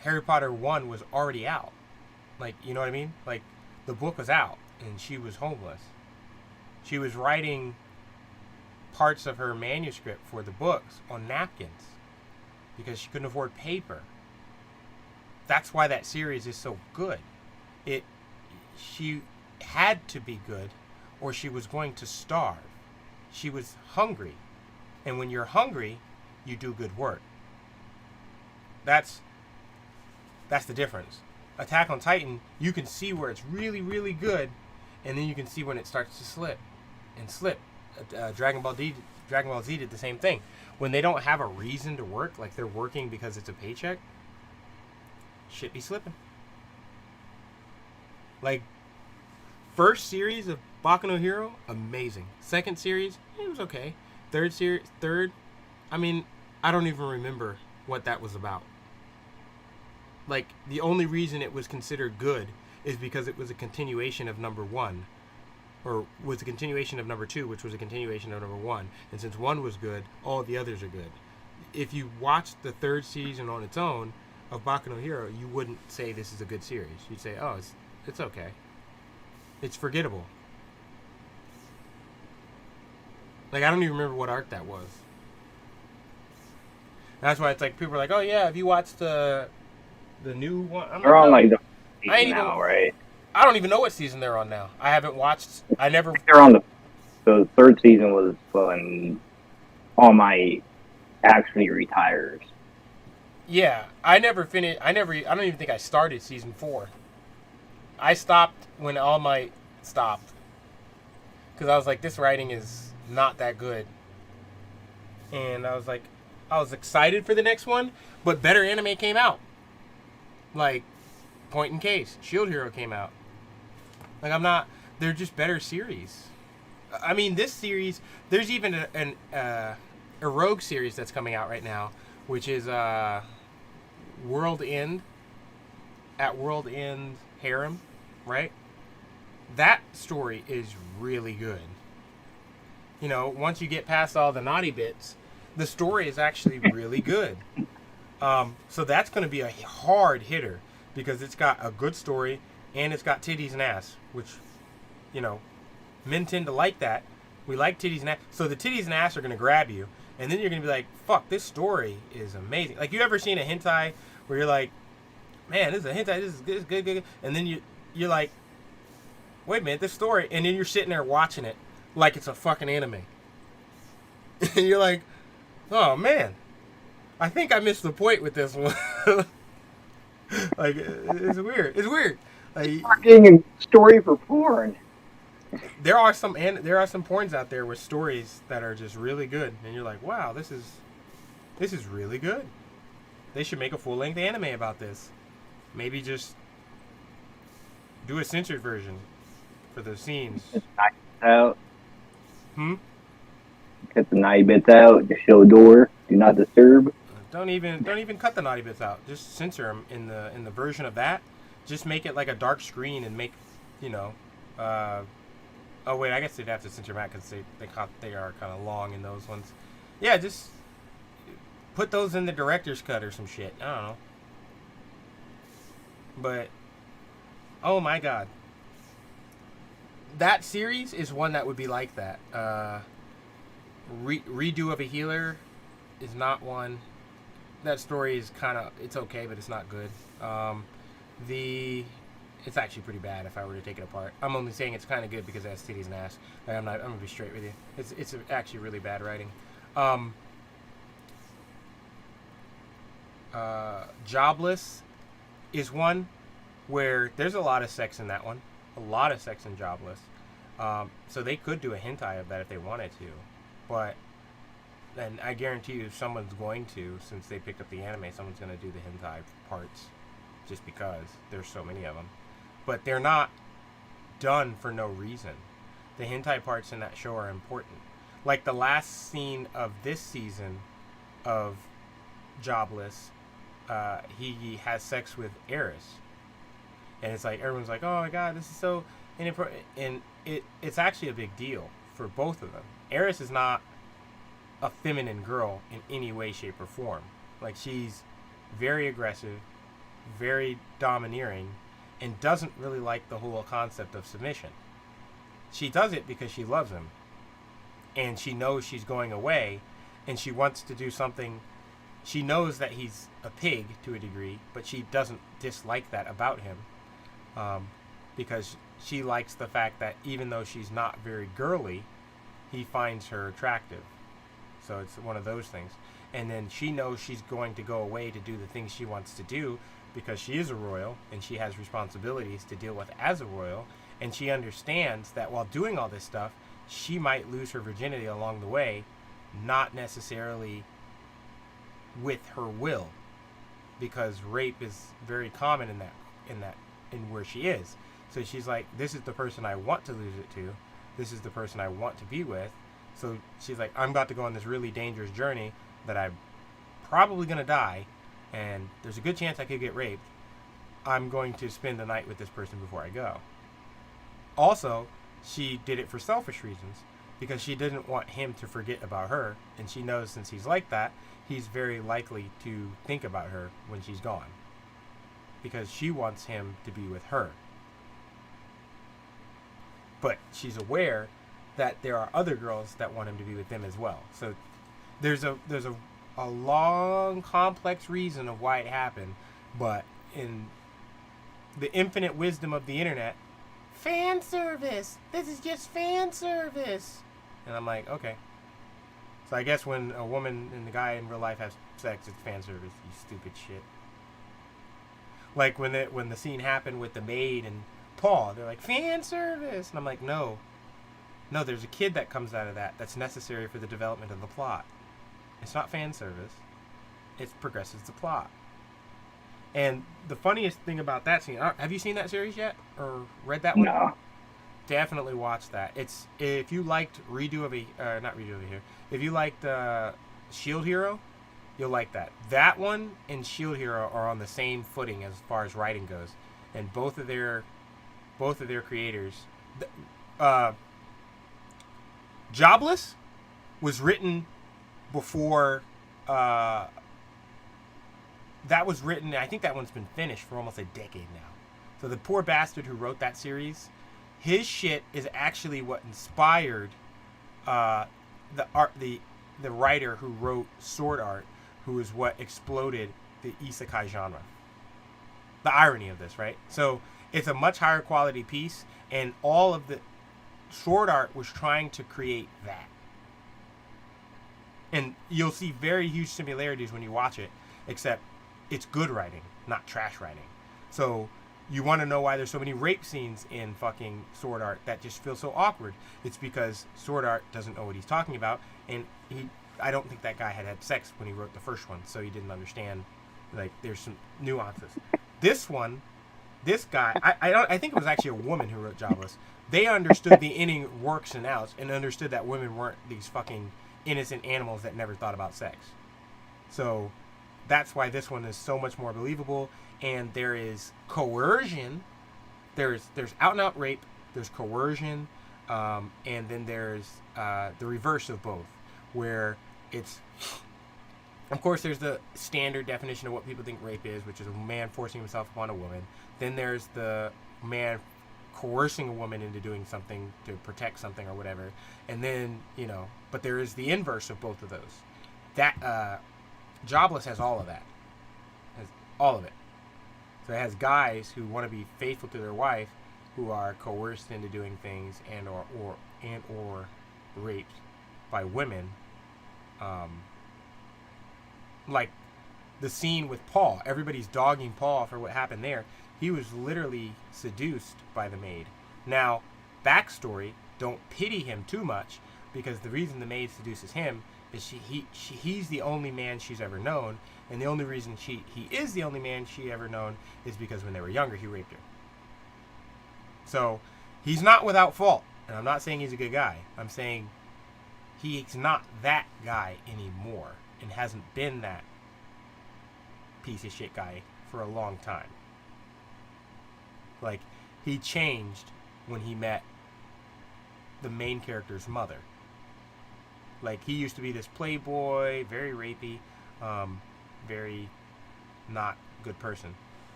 Harry Potter 1 was already out. Like, you know what I mean? Like, the book was out and she was homeless. She was writing parts of her manuscript for the books on napkins because she couldn't afford paper. That's why that series is so good. She had to be good or she was going to starve. She was hungry. And when you're hungry, you do good work. That's the difference. Attack on Titan, you can see where it's really, really good, and then you can see when it starts to slip. Dragon Ball Z did the same thing. When they don't have a reason to work, like they're working because it's a paycheck, shit be slipping. Like, first series of Boku no Hero, amazing. Second series, it was okay. Third, I mean, I don't even remember what that was about. Like, the only reason it was considered good is because it was a continuation of number 1. Or was a continuation of number 2, which was a continuation of number 1. And since 1 was good, all the others are good. If you watched the third season on its own of Boku no Hero, you wouldn't say this is a good series. You'd say, oh, it's okay. It's forgettable. Like, I don't even remember what arc that was. That's why it's like, people are like, oh yeah, have you watched the new one? They're on like the I ain't now, even, right? I don't even know what season they're on now. I haven't watched. They're on the third season was when All Might actually retires. Yeah, I never finished. I don't even think I started season 4. I stopped when All Might stopped because I was like, this writing is not that good, and I was excited for the next one, but better anime came out. Like, point in case, Shield Hero came out. Like, they're just better series. I mean, this series, there's even a Rogue series that's coming out right now, which is World End Harem, right? That story is really good. You know, once you get past all the naughty bits, the story is actually really good. So that's going to be a hard hitter because it's got a good story and it's got titties and ass, which, you know, men tend to like that. We like titties and ass. So the titties and ass are going to grab you. And then you're going to be like, fuck, this story is amazing. Like, you ever seen a hentai where you're like, man, this is a hentai, this is good. And then you're like, wait a minute, this story. And then you're sitting there watching it like it's a fucking anime. And you're like, oh, man, I think I missed the point with this one. Like, it's weird. It's weird. Like, Getting a story for porn. There are some porns out there with stories that are just really good, and you're like, wow, this is really good. They should make a full-length anime about this. Maybe just do a censored version for the scenes. Just knock it out. Cut the naughty bits out. Just show door. Do not disturb. Don't even cut the naughty bits out. Just censor them in the version of that. Just make it like a dark screen and make, you know. Oh wait, I guess they'd have to censor them out because they are kind of long in those ones. Yeah, just put those in the director's cut or some shit. I don't know. But oh my god, that series is one that would be like that. Redo of a Healer is not one. That story is it's okay, but it's not good. It's actually pretty bad if I were to take it apart. I'm only saying it's kind of good because it has titties and ass. Like, I'm gonna be straight with you. It's actually really bad writing. Jobless is one where there's a lot of sex in that one. A lot of sex in Jobless. So they could do a hentai of that if they wanted to, but and I guarantee you someone's going to, since they picked up the anime, someone's going to do the hentai parts just because there's so many of them. But they're not done for no reason. The hentai parts in that show are important. Like the last scene of this season of Jobless, he has sex with Eris, and it's like everyone's like, "Oh my god, this is so inappropriate," and it's actually a big deal for both of them. Eris is not a feminine girl in any way, shape, or form. Like, she's very aggressive, very domineering, and doesn't really like the whole concept of submission. She does it because she loves him, and she knows she's going away, and she wants to do something. She knows that he's a pig to a degree, but she doesn't dislike that about him, because she likes the fact that even though she's not very girly, he finds her attractive. So it's one of those things. And then she knows she's going to go away to do the things she wants to do because she is a royal and she has responsibilities to deal with as a royal. And she understands that while doing all this stuff, she might lose her virginity along the way, not necessarily with her will, because rape is very common in where she is. So she's like, this is the person I want to lose it to. This is the person I want to be with. So she's like, I'm about to go on this really dangerous journey that I'm probably going to die, and there's a good chance I could get raped. I'm going to spend the night with this person before I go. Also, she did it for selfish reasons, because she didn't want him to forget about her, and she knows since he's like that, he's very likely to think about her when she's gone, because she wants him to be with her. But she's aware that there are other girls that want him to be with them as well. So there's a long, complex reason of why it happened, but in the infinite wisdom of the internet, fan service. This is just fan service. And I'm like, okay. So I guess when a woman and the guy in real life have sex, it's fan service. You stupid shit. Like when the scene happened with the maid and Paul, they're like, fan service. And I'm like, no, there's a kid that comes out of that's necessary for the development of the plot. It's not fan service. It progresses the plot. And the funniest thing about that scene, have you seen that series yet or read that one? No. Definitely watch that. It's, if you liked if you liked Shield Hero, you'll like that. That one and Shield Hero are on the same footing as far as writing goes, and both of their creators. Jobless was written before. That was written. I think that one's been finished for almost a decade now. So the poor bastard who wrote that series, his shit is actually what inspired the writer who wrote Sword Art, who is what exploded the isekai genre. The irony of this, right? So it's a much higher quality piece, and all of the Sword Art was trying to create that. And you'll see very huge similarities when you watch it, except it's good writing, not trash writing. So you want to know why there's so many rape scenes in fucking Sword Art that just feel so awkward. It's because Sword Art doesn't know what he's talking about, and I don't think that guy had sex when he wrote the first one, so he didn't understand, like, there's some nuances. This guy, I think it was actually a woman who wrote Jobless. They understood the inning works and outs and understood that women weren't these fucking innocent animals that never thought about sex. So that's why this one is so much more believable, and there is coercion. There's out and out rape, there's coercion, and then there's the reverse of both, where it's, of course, there's the standard definition of what people think rape is, which is a man forcing himself upon a woman. Then there's the man coercing a woman into doing something to protect something or whatever. And then, but there is the inverse of both of those. That Jobless has all of that. Has all of it. So it has guys who want to be faithful to their wife who are coerced into doing things and or raped by women. Like the scene with Paul. Everybody's dogging Paul for what happened there. He was literally seduced by the maid. Now, backstory, don't pity him too much, because the reason the maid seduces him is he's the only man she's ever known, and the only reason he is the only man she ever known is because when they were younger he raped her. So he's not without fault, and I'm not saying he's a good guy. I'm saying he's not that guy anymore and hasn't been that piece of shit guy for a long time. Like, he changed when he met the main character's mother. Like, he used to be this playboy, very rapey, very not good person.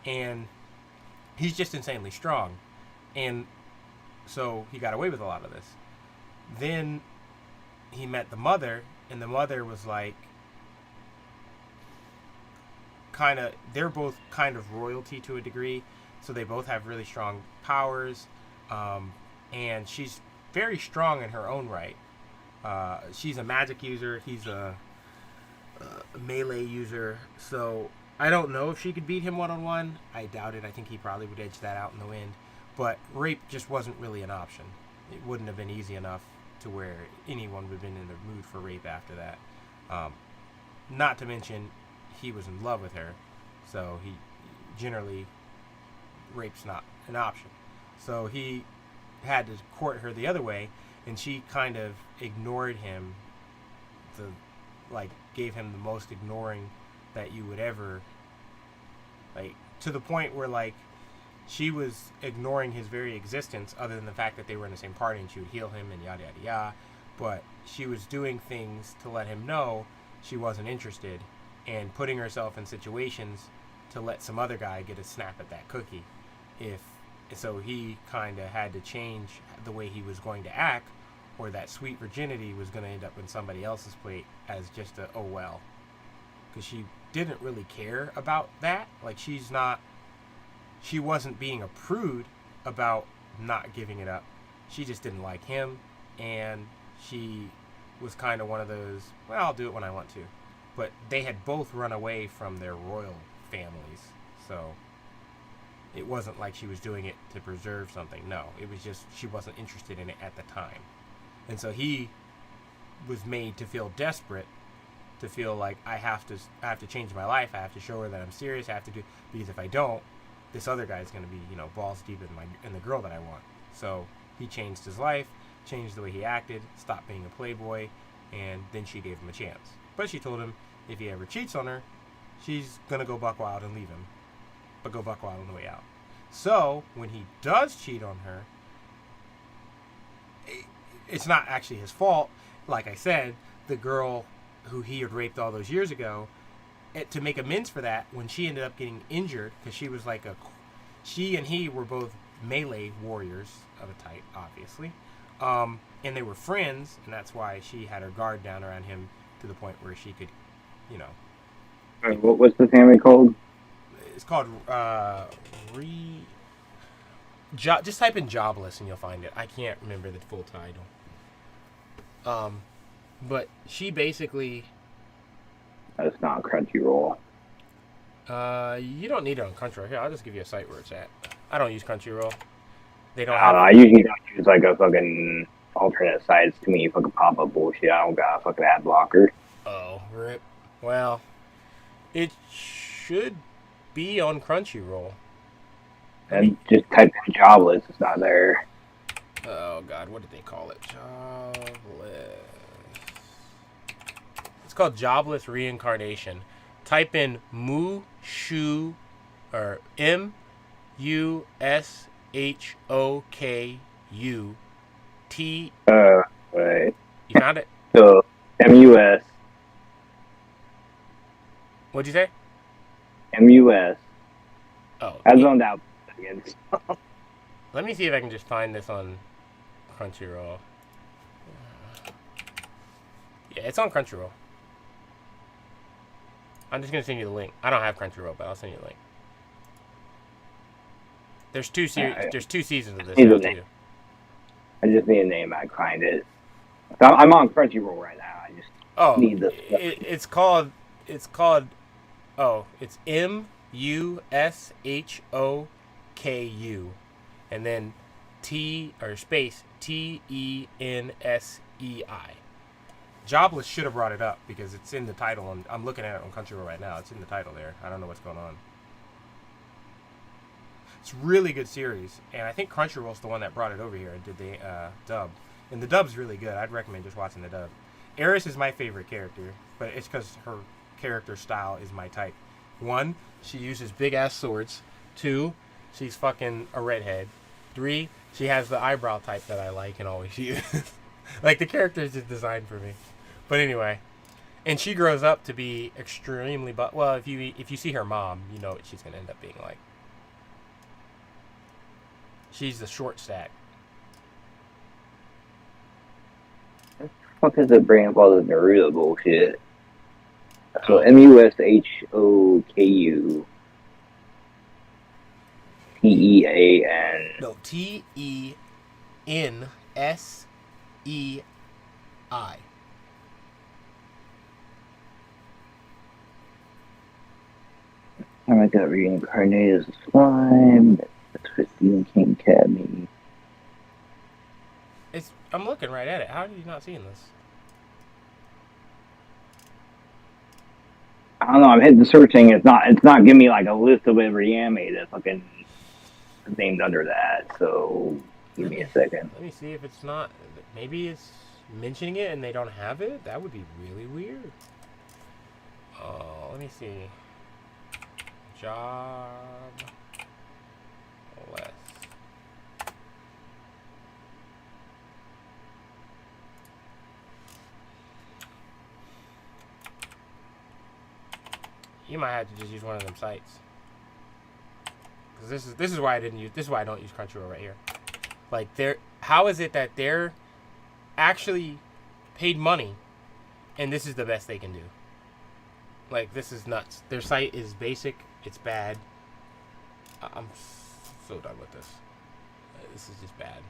And he's just insanely strong. And so he got away with a lot of this. Then he met the mother, and the mother was like, they're both kind of royalty to a degree, so they both have really strong powers, and she's very strong in her own right. She's a magic user, he's a melee user, so I don't know if she could beat him one-on-one. I doubt it. I think he probably would edge that out in the wind, but rape just wasn't really an option. It wouldn't have been easy enough to where anyone would have been in the mood for rape after that. Not to mention, he was in love with her, so he generally, rape's not an option. So he had to court her the other way, and she kind of ignored him, gave him the most ignoring that you would ever, to the point where, she was ignoring his very existence, other than the fact that they were in the same party and she would heal him and yada yada yada. But she was doing things to let him know she wasn't interested, and putting herself in situations to let some other guy get a snap at that cookie. So he kind of had to change the way he was going to act, or that sweet virginity was going to end up in somebody else's plate as just a, oh well. Because she didn't really care about that. She wasn't being a prude about not giving it up. She just didn't like him, and she was kind of one of those, well, I'll do it when I want to. But they had both run away from their royal families, so it wasn't like she was doing it to preserve something. No, it was just she wasn't interested in it at the time. And so he was made to feel desperate, to feel like I have to change my life. I have to show her that I'm serious. I have to do, because if I don't, this other guy's going to be, balls deep in the girl that I want. So he changed his life, changed the way he acted, stopped being a playboy, and then she gave him a chance. But she told him if he ever cheats on her, she's going to go buck wild and leave him, but go buck wild on the way out. So when he does cheat on her, it's not actually his fault. Like I said, the girl who he had raped all those years ago, to make amends for that, when she ended up getting injured, because she was she and he were both melee warriors of a type, obviously, and they were friends, and that's why she had her guard down around him to the point where she could, What was the family called? It's called just type in jobless and you'll find it. I can't remember the full title. But she basically. That's not Crunchyroll. You don't need it on Crunchyroll. Here, I'll just give you a site where it's at. I don't use Crunchyroll. They don't. I usually don't use a fucking alternate site. It's too many fucking pop-up bullshit. I don't got a fucking ad blocker. Oh, rip. Well, it should be on Crunchyroll. And just type in jobless. It's not there. Oh God, what did they call it? Jobless. It's called Jobless Reincarnation. Type in Mushoku, or MUSHOKU. Wait. You found it? So MUS. What'd you say? MUS. Oh. I zoned out. Let me see if I can just find this on Crunchyroll. Yeah, it's on Crunchyroll. I'm just gonna send you the link. I don't have Crunchyroll, but I'll send you the link. There's two seasons of this. I just need a name. I find it. I'm on Crunchyroll right now. I just need this. It's called. Oh, it's MUSHOKU, and then space TENSEI. Jobless should have brought it up because it's in the title. I'm looking at it on Crunchyroll right now. It's in the title there. I don't know what's going on. It's a really good series, and I think Crunchyroll's the one that brought it over here and did the dub. And the dub's really good. I'd recommend just watching the dub. Eris is my favorite character, but it's because her character style is my type. 1, she uses big ass swords. 2, she's fucking a redhead. 3, she has the eyebrow type that I like and always use. Like, the character is just designed for me. But anyway, and she grows up to be extremely well. If you see her mom, you know what she's gonna end up being like. She's the short stack. What the fuck is the brand called the Naruto bullshit? So MUSHOKU TEAN. No, TENSEI. I got reincarnated as a slime. That's 15 King Cadme. I'm looking right at it. How are you not seeing this? I don't know. I'm hitting searching. It's not giving me like a list of every anime that's fucking named under that. So give me a second. Let me see if it's not. Maybe it's mentioning it and they don't have it. That would be really weird. Let me see. Job less. You might have to just use one of them sites. Because this is why I didn't use. This is why I don't use Crunchyroll right here. Like, how is it that they're actually paid money, and this is the best they can do? Like, this is nuts. Their site is basic. It's bad. I'm so done with this. This is just bad.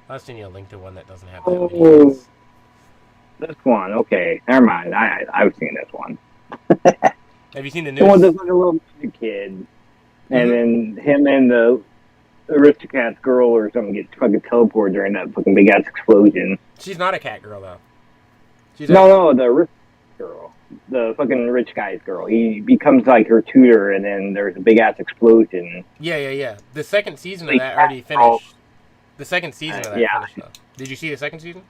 I'll send you a link to one that doesn't have that many hits. This one. Okay, never mind. I've seen this one. Have you seen the The one news? that's like a little kid, and then him and the Aristocats girl or something get fucking teleported during that fucking big ass explosion. She's not a cat girl though. No, the rich girl, the fucking rich guy's girl. He becomes like her tutor, and then there's a big ass explosion. Yeah. The second season of that already finished. The second season of that finished though. Did you see the second season?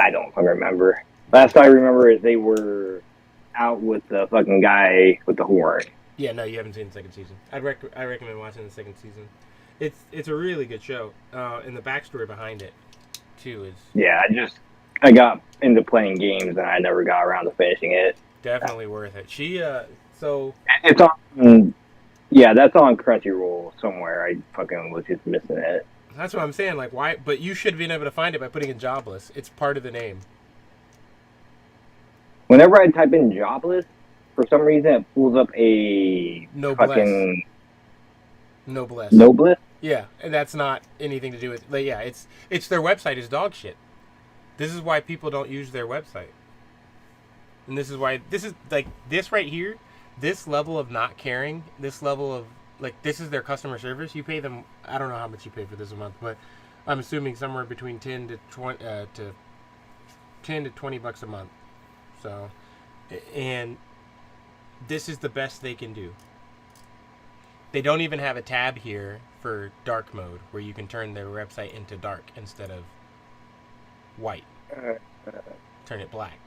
I don't fucking remember. Last I remember is they were out with the fucking guy with the horn. Yeah, no, you haven't seen the second season. I recommend watching the second season. It's a really good show, and the backstory behind it too is. Yeah, I got into playing games and I never got around to finishing it. Definitely worth it. It's on. Yeah, that's on Crunchyroll somewhere. I fucking was just missing it. That's what I'm saying. Like, why? But you should have been able to find it by putting in jobless. It's part of the name. Whenever I type in jobless, for some reason it pulls up a fucking Noblesse. Noblesse? Yeah, and that's not anything to do with. Like, yeah, it's their website is dog shit. This is why people don't use their website, and this is why this is like this right here. This level of not caring, this level of like this is their customer service. You pay them. I don't know how much you pay for this a month, but I'm assuming somewhere between $10 to $20 a month. So, and this is the best they can do. They don't even have a tab here for dark mode where you can turn their website into dark instead of white. Turn it black.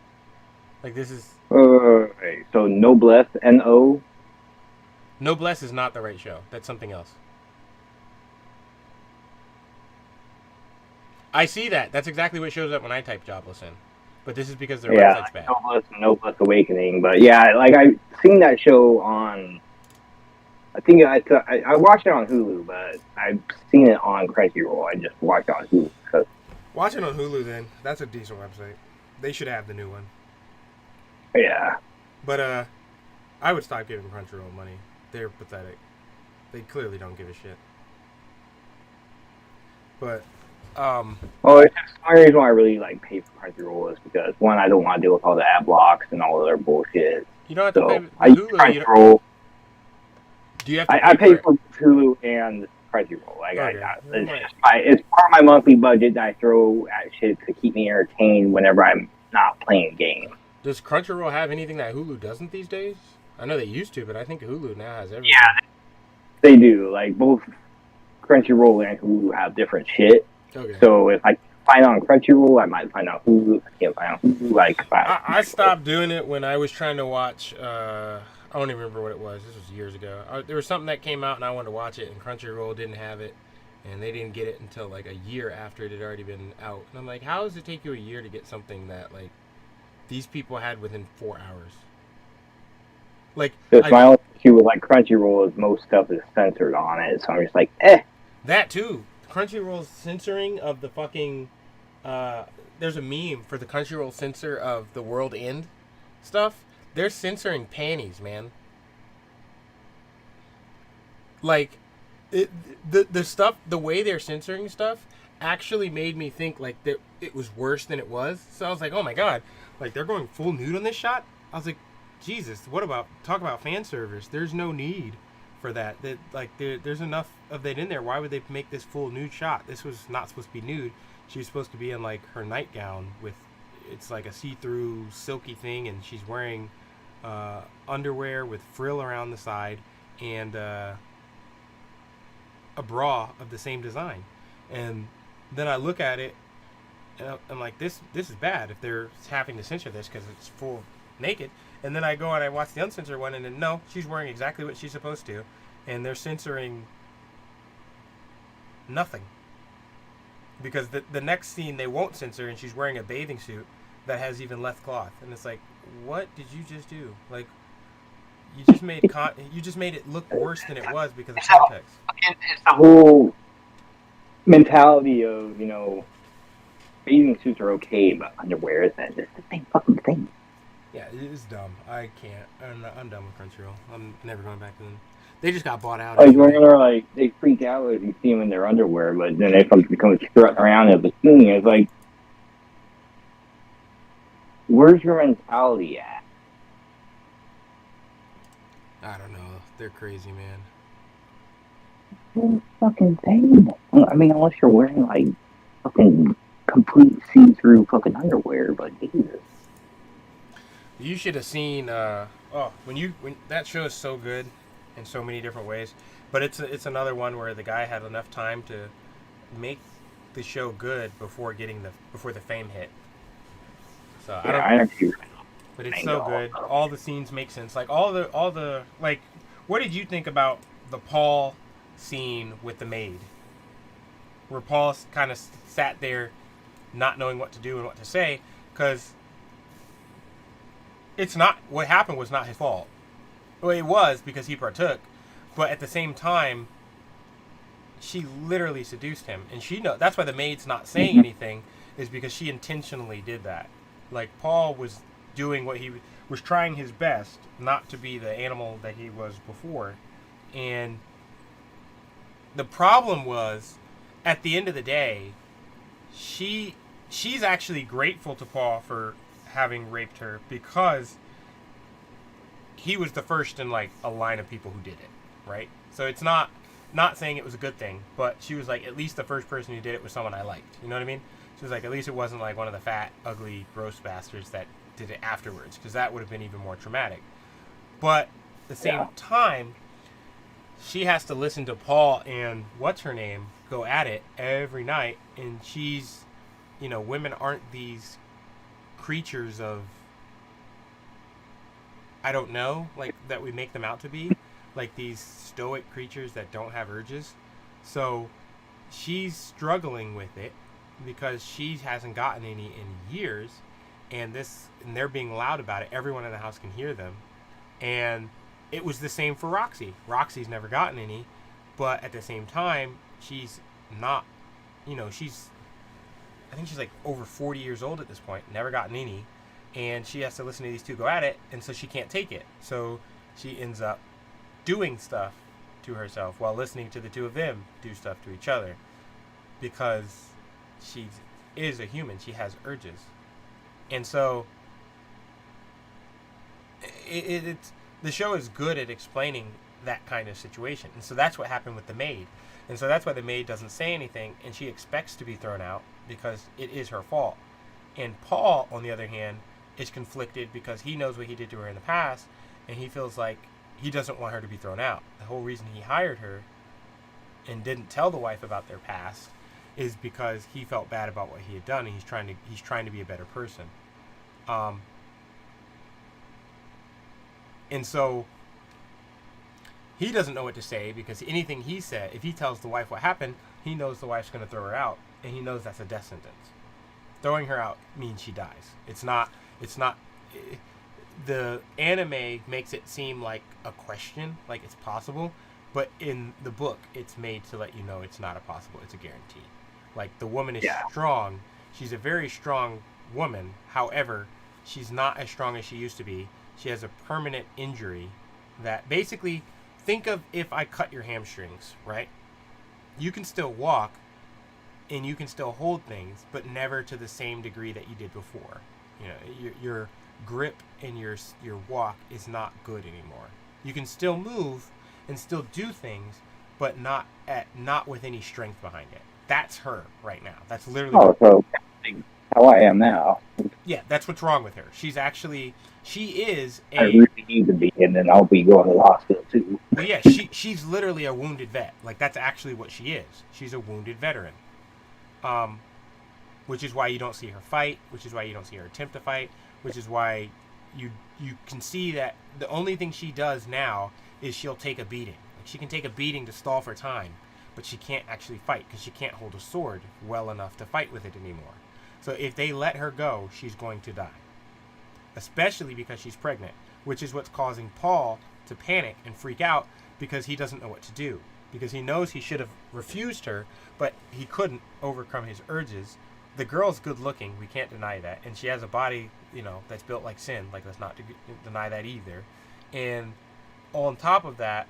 Like this is. So Noblesse, N-O. Noblesse is not the right show. That's something else. I see that. That's exactly what shows up when I type jobless in. But this is because their website's bad. Noblesse Awakening. But yeah, like I've seen that show on. I think I watched it on Hulu, but I've seen it on Crunchyroll. I just watched it on Hulu. Watch it on Hulu then. That's a decent website. They should have the new one. Yeah. But I would stop giving Crunchyroll money. They're pathetic. They clearly don't give a shit. But well, it's just one reason why I really like pay for Crunchyroll is because one, I don't want to deal with all the ad blocks and all of their bullshit. You don't have to pay for I use Hulu. Crunchyroll. Do you have to I pay for Hulu and Crunchyroll. Like it's part of my monthly budget that I throw at shit to keep me entertained whenever I'm not playing games. Does Crunchyroll have anything that Hulu doesn't these days? I know they used to, but I think Hulu now has everything. Yeah, they do. Like both Crunchyroll and Hulu have different shit. Okay. So if I find on Crunchyroll. I might find out who. I can't find out who. Like, I stopped doing it when I was trying to watch. I don't even remember what it was. This was years ago. There was something that came out and I wanted to watch it, and Crunchyroll didn't have it, and they didn't get it until like a year after it had already been out. And I'm like, how does it take you a year to get something that like these people had within 4 hours? Like, my only issue with like Crunchyroll is most stuff is censored on it, so I'm just like, eh. That too. Crunchyroll's censoring of the fucking. There's a meme for the Crunchyroll censor of the World End stuff. They're censoring panties, man. Like, the stuff, the way they're censoring stuff, actually made me think like that it was worse than it was. So I was like, oh my god, like they're going full nude on this shot. I was like, Jesus, what about talk about fan service? There's no need for that. That like there's enough of that in there. Why would they make this full nude shot? This was not supposed to be nude. She was supposed to be in like her nightgown with, it's like a see-through silky thing, and she's wearing underwear with frill around the side and a bra of the same design. And then I look at it and I'm like, this is bad if they're having to censor this because it's full naked. And then I go and I watch the uncensored one, and then no, she's wearing exactly what she's supposed to, and they're censoring nothing. Because the next scene they won't censor, and she's wearing a bathing suit that has even less cloth, and it's like, what did you just do? Like, you just made it look worse than it was because of context. It's the whole mentality of, you know, bathing suits are okay, but underwear isn't. It's the same fucking thing. Yeah, it's dumb. I can't. I'm done with Crunchyroll. I'm never going back to them. They just got bought out. Like, when they're like, they freak out if you see them in their underwear, but then they come strutting around in a bikini. It's like, where's your mentality at? I don't know. They're crazy, man. It's fucking thing. I mean, unless you're wearing like fucking complete see-through fucking underwear, but Jesus. You should have seen. When that show is so good in so many different ways, but it's another one where the guy had enough time to make the show good before the fame hit. So I don't. But it's so good. All the scenes make sense. Like all the like. What did you think about the Paul scene with the maid, where Paul kind of sat there, not knowing what to do and what to say, because it's not what happened was not his fault. Well, it was because he partook, but at the same time, she literally seduced him, and that's why the maid's not saying anything, is because she intentionally did that. Like Paul was doing what he was trying his best not to be the animal that he was before, and the problem was, at the end of the day, she's actually grateful to Paul for having raped her because he was the first in like a line of people who did it, right? So it's not saying it was a good thing, but she was like, at least the first person who did it was someone I liked. You know what I mean? She was like, at least it wasn't like one of the fat, ugly, gross bastards that did it afterwards, because that would have been even more traumatic. But at the same time, she has to listen to Paul and what's her name go at it every night, and she's, you know, women aren't these creatures of, I don't know, like that we make them out to be, like these stoic creatures that don't have urges. So she's struggling with it because she hasn't gotten any in years, and they're being loud about it. Everyone in the house can hear them, and it was the same for Roxy. Roxy's never gotten any, but at the same time, she's not, you know, I think she's like over 40 years old at this point, never gotten any, and she has to listen to these two go at it, and so she can't take it. So she ends up doing stuff to herself while listening to the two of them do stuff to each other, because she is a human. She has urges. And so it's the show is good at explaining that kind of situation. And so that's what happened with the maid. And so that's why the maid doesn't say anything, and she expects to be thrown out because it is her fault. And Paul, on the other hand, is conflicted because he knows what he did to her in the past, and he feels like he doesn't want her to be thrown out. The whole reason he hired her and didn't tell the wife about their past is because he felt bad about what he had done, and he's trying to be a better person. And so he doesn't know what to say, because anything he said, if he tells the wife what happened, he knows the wife's going to throw her out, and he knows that's a death sentence. Throwing her out means she dies. It's not. The anime makes it seem like a question, like it's possible, but in the book, it's made to let you know it's not a possible. It's a guarantee. Like, the woman is strong. She's a very strong woman. However, she's not as strong as she used to be. She has a permanent injury that basically, think of if I cut your hamstrings, right? You can still walk and you can still hold things, but never to the same degree that you did before. You know, your grip and your walk is not good anymore. You can still move and still do things, but not with any strength behind it. That's her right now. That's literally. Oh, so how I am now. Yeah, that's what's wrong with her. She is a. I really need to be, and then I'll be going to the hospital too. Well, yeah, she's literally a wounded vet. Like, that's actually what she is. She's a wounded veteran. Which is why you don't see her fight. Which is why you don't see her attempt to fight. Which is why you can see that the only thing she does now is she'll take a beating. Like, she can take a beating to stall for time, but she can't actually fight because she can't hold a sword well enough to fight with it anymore. So if they let her go, she's going to die. Especially because she's pregnant, which is what's causing Paul to panic and freak out, because he doesn't know what to do. Because he knows he should have refused her, but he couldn't overcome his urges. The girl's good looking, we can't deny that. And she has a body, that's built like sin. Like, let's not deny that either. And on top of that,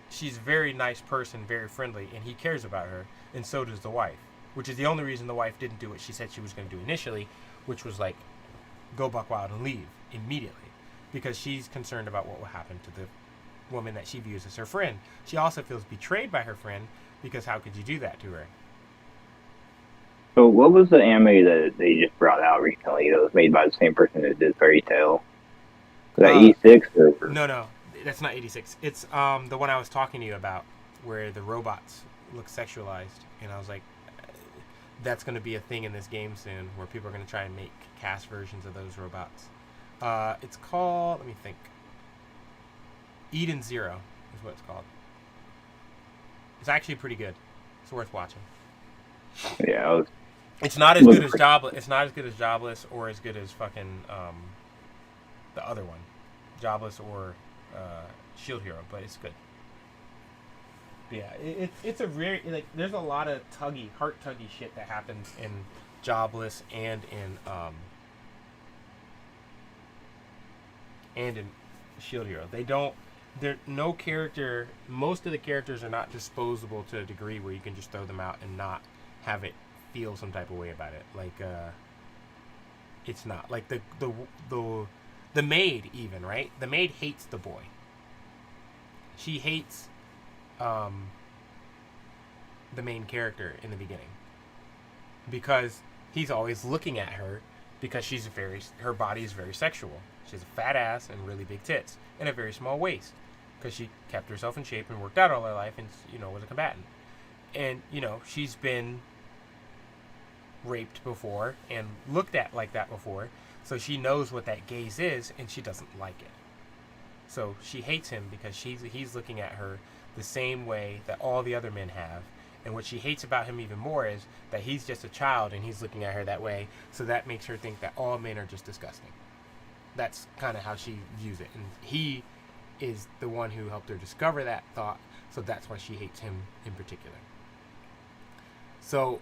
she's a very nice person, very friendly, and he cares about her, and so does the wife. Which is the only reason the wife didn't do what she said she was going to do initially, which was like, go buck wild and leave immediately, because she's concerned about what will happen to the woman that she views as her friend. She also feels betrayed by her friend, because how could you do that to her? So what was the anime that they just brought out recently that was made by the same person that did Fairy Tail? Was that 86? Or? No, that's not 86. It's the one I was talking to you about, where the robots look sexualized, and I was like, that's going to be a thing in this game soon, where people are going to try and make cast versions of those robots. It's called, let me think, Eden Zero is what it's called. It's actually pretty good. It's worth watching. Yeah, it's not as good as Jobless. It's not as good as Jobless, or as good as fucking the other one, Jobless or Shield Hero, but it's good. Yeah, it's a very, like, there's a lot of heart tuggy shit that happens in Jobless and in Shield Hero. Most of the characters are not disposable to a degree where you can just throw them out and not have it feel some type of way about it. Like, it's not like the maid, even, right? The maid hates the boy. She hates the main character in the beginning, because he's always looking at her, because her body is very sexual. She has a fat ass and really big tits and a very small waist, because she kept herself in shape and worked out all her life, and was a combatant. And she's been raped before and looked at like that before, so she knows what that gaze is, and she doesn't like it. So she hates him because he's looking at her the same way that all the other men have. And what she hates about him even more is that he's just a child and he's looking at her that way. So that makes her think that all men are just disgusting. That's kind of how she views it. And he is the one who helped her discover that thought. So that's why she hates him in particular. So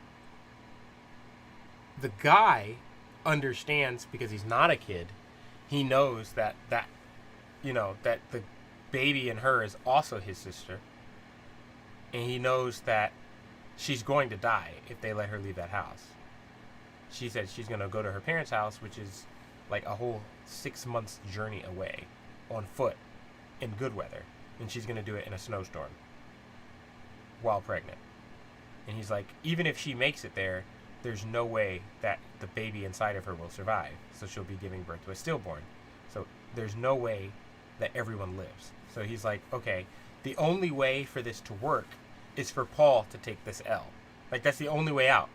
the guy understands, because he's not a kid. He knows that the baby in her is also his sister, and he knows that she's going to die if they let her leave that house. She said she's going to go to her parents' house, which is like a whole 6 months journey away on foot in good weather, and she's going to do it in a snowstorm while pregnant. And he's like, even if she makes it there, there's no way that the baby inside of her will survive, so she'll be giving birth to a stillborn. So there's no way that everyone lives. So he's like, okay, the only way for this to work is for Paul to take this L. Like, that's the only way out.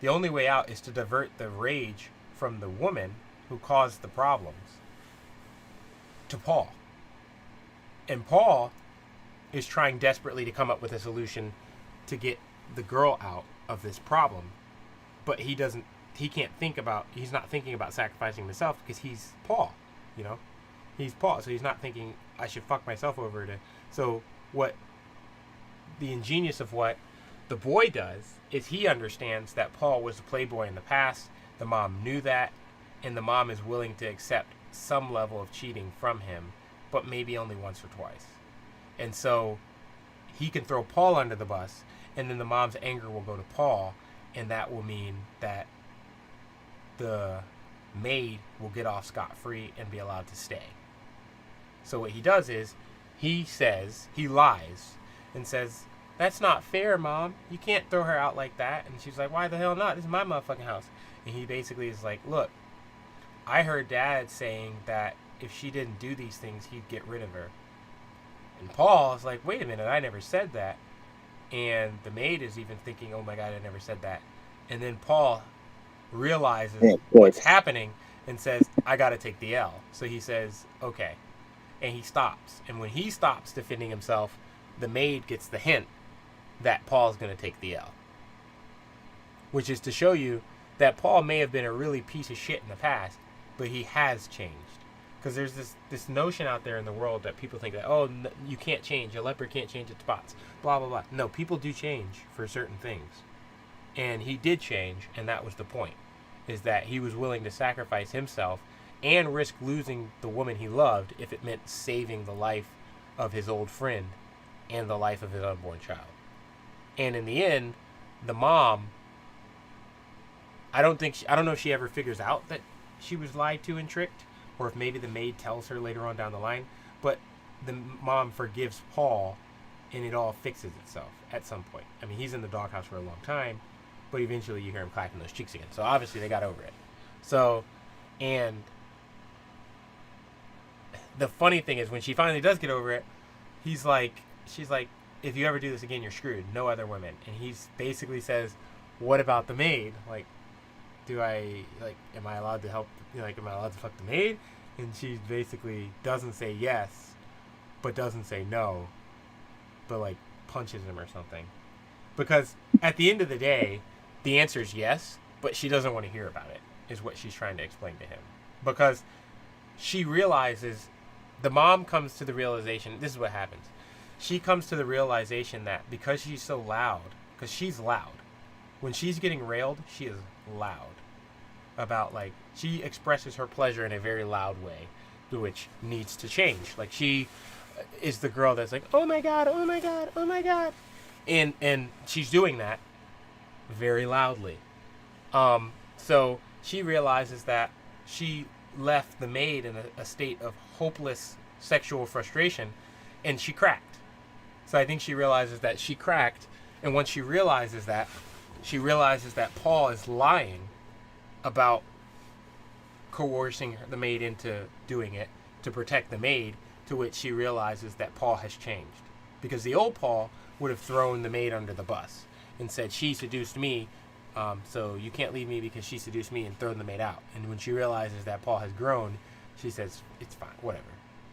The only way out is to divert the rage from the woman who caused the problems to Paul. And Paul is trying desperately to come up with a solution to get the girl out of this problem. But he's not thinking about sacrificing himself because he's Paul, you know? He's Paul, so he's not thinking, I should fuck myself over to... So what the ingenious of what the boy does is he understands that Paul was a playboy in the past, the mom knew that, and the mom is willing to accept some level of cheating from him, but maybe only once or twice. And so he can throw Paul under the bus, and then the mom's anger will go to Paul, and that will mean that the maid will get off scot-free and be allowed to stay. So what he does is he lies and says, that's not fair, Mom. You can't throw her out like that. And she's like, why the hell not? This is my motherfucking house. And he basically is like, look, I heard Dad saying that if she didn't do these things, he'd get rid of her. And Paul is like, wait a minute, I never said that. And the maid is even thinking, oh my God, I never said that. And then Paul realizes what's happening and says, I got to take the L. So he says, okay. And he stops. And when he stops defending himself, the maid gets the hint that Paul's going to take the L. Which is to show you that Paul may have been a really piece of shit in the past, but he has changed. Because there's this notion out there in the world that people think that, oh, you can't change. A leopard can't change its spots. Blah, blah, blah. No, people do change for certain things. And he did change, and that was the point. Is that he was willing to sacrifice himself and risk losing the woman he loved if it meant saving the life of his old friend and the life of his unborn child. And in the end, the mom, I don't know if she ever figures out that she was lied to and tricked, or if maybe the maid tells her later on down the line, but the mom forgives Paul and it all fixes itself at some point. I mean, he's in the doghouse for a long time, but eventually you hear him clacking those cheeks again. So obviously they got over it. So, and the funny thing is when she finally does get over it, she's like, if you ever do this again, you're screwed. No other women. And he basically says, what about the maid? Like, am I allowed to help? Am I allowed to fuck the maid? And she basically doesn't say yes, but doesn't say no, but like punches him or something. Because at the end of the day, the answer is yes, but she doesn't want to hear about it, is what she's trying to explain to him. Because she realizes, the mom comes to the realization, this is what happens. She comes to the realization that because she's so loud, because she's loud, when she's getting railed, she is loud. About, like, she expresses her pleasure in a very loud way, which needs to change. Like, she is the girl that's like, oh my God, oh my God, oh my God. And she's doing that very loudly. So she realizes that she left the maid in a state of hopeless sexual frustration, and she cracked. So I think she realizes that she cracked, and once she realizes that Paul is lying about coercing the maid into doing it to protect the maid, to which she realizes that Paul has changed. Because the old Paul would have thrown the maid under the bus and said, she seduced me, so you can't leave me because she seduced me, and thrown the maid out. And when she realizes that Paul has grown, she says, it's fine, whatever.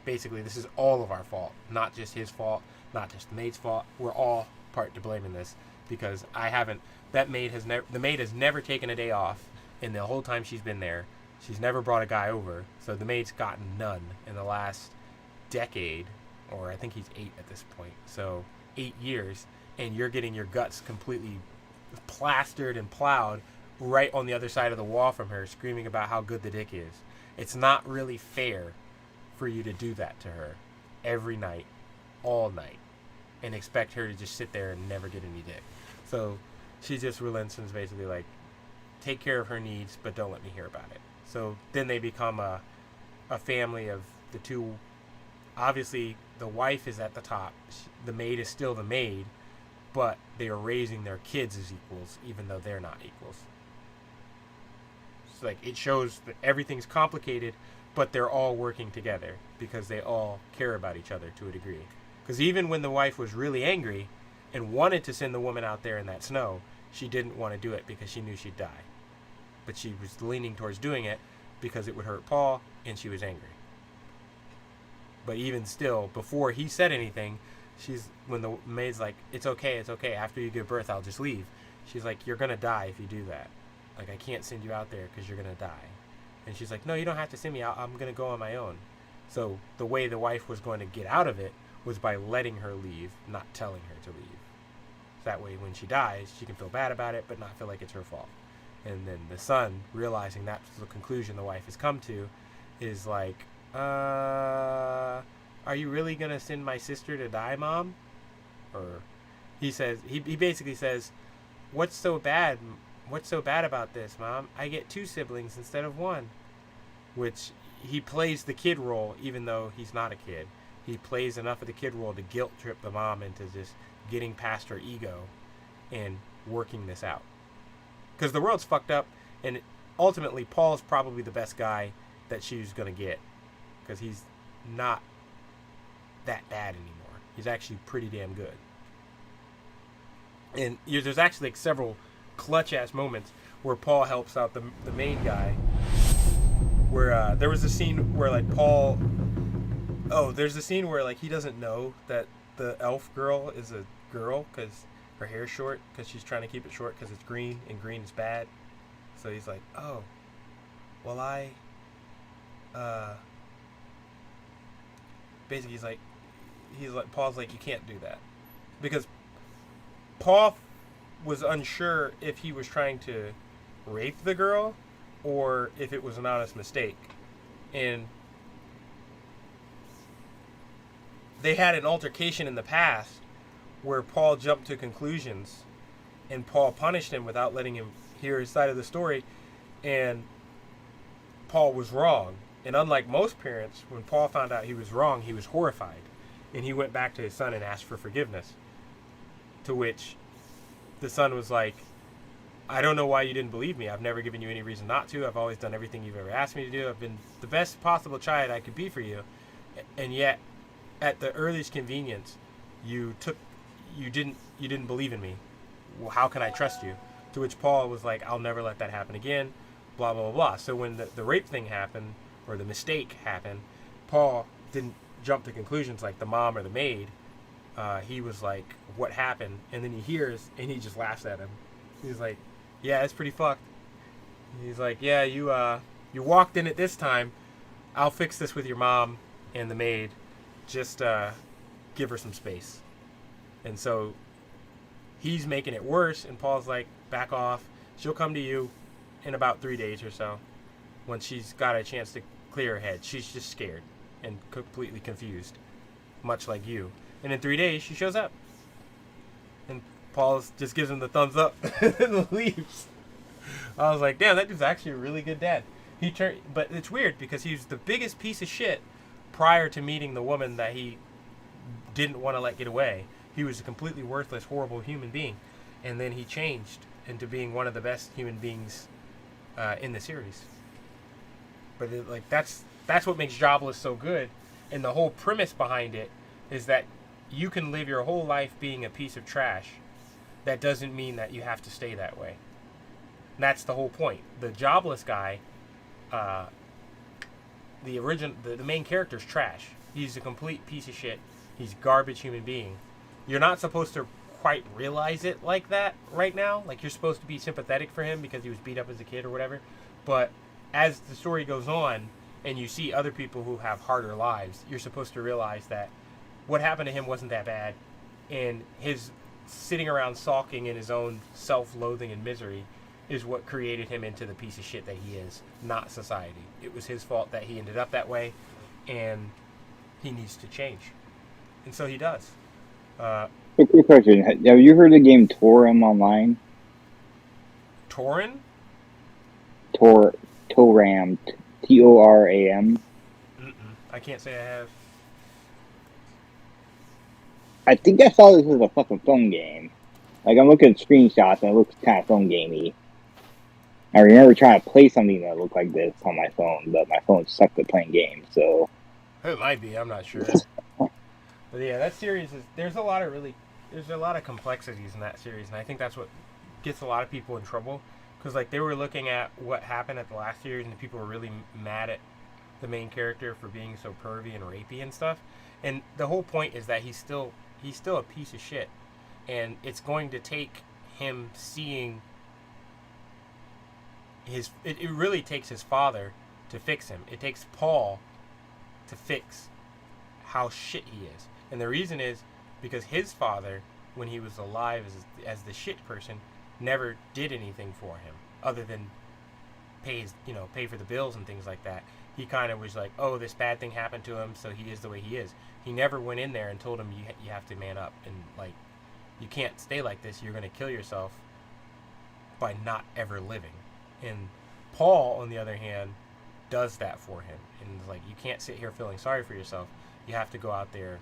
Basically, this is all of our fault, not just his fault, not just the maid's fault. We're all part to blame in this, because the maid has never taken a day off, and the whole time she's been there, she's never brought a guy over, so the maid's gotten none in the last decade, or I think he's 8 at this point, so 8 years, and you're getting your guts completely plastered and plowed right on the other side of the wall from her, screaming about how good the dick is. It's not really fair for you to do that to her every night, all night, and expect her to just sit there and never get any dick. So she just relents and is basically like, take care of her needs, but don't let me hear about it. So then they become a family of the two. Obviously, the wife is at the top. The maid is still the maid, but they are raising their kids as equals, even though they're not equals. It's like, it shows that everything's complicated, but they're all working together because they all care about each other to a degree. Because even when the wife was really angry and wanted to send the woman out there in that snow, she didn't want to do it because she knew she'd die. But she was leaning towards doing it because it would hurt Paul, and she was angry. But even still, before he said anything, when the maid's like, it's okay, after you give birth, I'll just leave. She's like, you're going to die if you do that. Like, I can't send you out there because you're going to die. And she's like, no, you don't have to send me out. I'm going to go on my own. So the way the wife was going to get out of it was by letting her leave, not telling her to leave. So that way, when she dies, she can feel bad about it, but not feel like it's her fault. And then the son, realizing that's the conclusion the wife has come to, is like, are you really going to send my sister to die, Mom? Or he basically says, what's so bad about this, Mom? I get 2 siblings instead of 1. Which he plays the kid role, even though he's not a kid. He plays enough of the kid role to guilt trip the mom into just getting past her ego and working this out. Because the world's fucked up, and ultimately Paul's probably the best guy that she's going to get. Because he's not that bad anymore. He's actually pretty damn good. And there's actually like several clutch-ass moments where Paul helps out the main guy. Where there was a scene where like Paul... Oh, there's a scene where like he doesn't know that the elf girl is a girl because her hair's short, because she's trying to keep it short because it's green, and green is bad. So he's like, oh, well basically he's like Paul's like, you can't do that. Because Paul was unsure if he was trying to rape the girl or if it was an honest mistake. And they had an altercation in the past where Paul jumped to conclusions and Paul punished him without letting him hear his side of the story, and Paul was wrong. And unlike most parents, when Paul found out he was wrong, he was horrified, and he went back to his son and asked for forgiveness, to which the son was like, I don't know why you didn't believe me. I've never given you any reason not to. I've always done everything you've ever asked me to do. I've been the best possible child I could be for you. And yet, at the earliest convenience, you didn't believe in me. Well, how can I trust you? To which Paul was like, I'll never let that happen again, blah, blah, blah, blah. So when the rape thing happened, or the mistake happened, Paul didn't jump to conclusions like the mom or the maid. He was like, what happened? And then he hears, and he just laughs at him. He's like, yeah, it's pretty fucked. He's like, yeah, you walked in it this time. I'll fix this with your mom and the maid. Just give her some space. And so he's making it worse, and Paul's like, back off. She'll come to you in about 3 days or so when she's got a chance to clear her head. She's just scared and completely confused, much like you. And in 3 days, she shows up. And Paul just gives him the thumbs up and leaves. I was like, damn, that dude's actually a really good dad. But it's weird because he was the biggest piece of shit prior to meeting the woman that he didn't want to let get away. He was a completely worthless, horrible human being. And then he changed into being one of the best human beings in the series. But that's what makes Jobless so good. And the whole premise behind it is that you can live your whole life being a piece of trash. That doesn't mean that you have to stay that way. And that's the whole point. The Jobless guy, the main character's trash. He's a complete piece of shit. He's a garbage human being. You're not supposed to quite realize it like that right now. Like, you're supposed to be sympathetic for him because he was beat up as a kid or whatever. But as the story goes on and you see other people who have harder lives, you're supposed to realize that what happened to him wasn't that bad. And his sitting around sulking in his own self-loathing and misery is what created him into the piece of shit that he is, not society. It was his fault that he ended up that way, and he needs to change. And so he does. Quick question. Have you heard the game Torim online? Torin? Toram. Toram. I can't say I have. I think I saw this as a fucking phone game. Like, I'm looking at screenshots and it looks kind of phone gamey. I remember trying to play something that looked like this on my phone, but my phone sucked at playing games, so... It might be, I'm not sure. But yeah, that series is... There's a lot of complexities in that series, and I think that's what gets a lot of people in trouble because like they were looking at what happened at the last series and the people were really mad at the main character for being so pervy and rapey and stuff. And the whole point is that he's still a piece of shit, and it's going to take him seeing it really takes his father to fix him. It takes Paul to fix how shit he is. And the reason is because his father, when he was alive as the shit person, never did anything for him other than pay for the bills and things like that. He kind of was like, oh, this bad thing happened to him, so he is the way he is. He never went in there and told him you have to man up and like you can't stay like this. You're going to kill yourself by not ever living. And Paul, on the other hand, does that for him. And like, you can't sit here feeling sorry for yourself. You have to go out there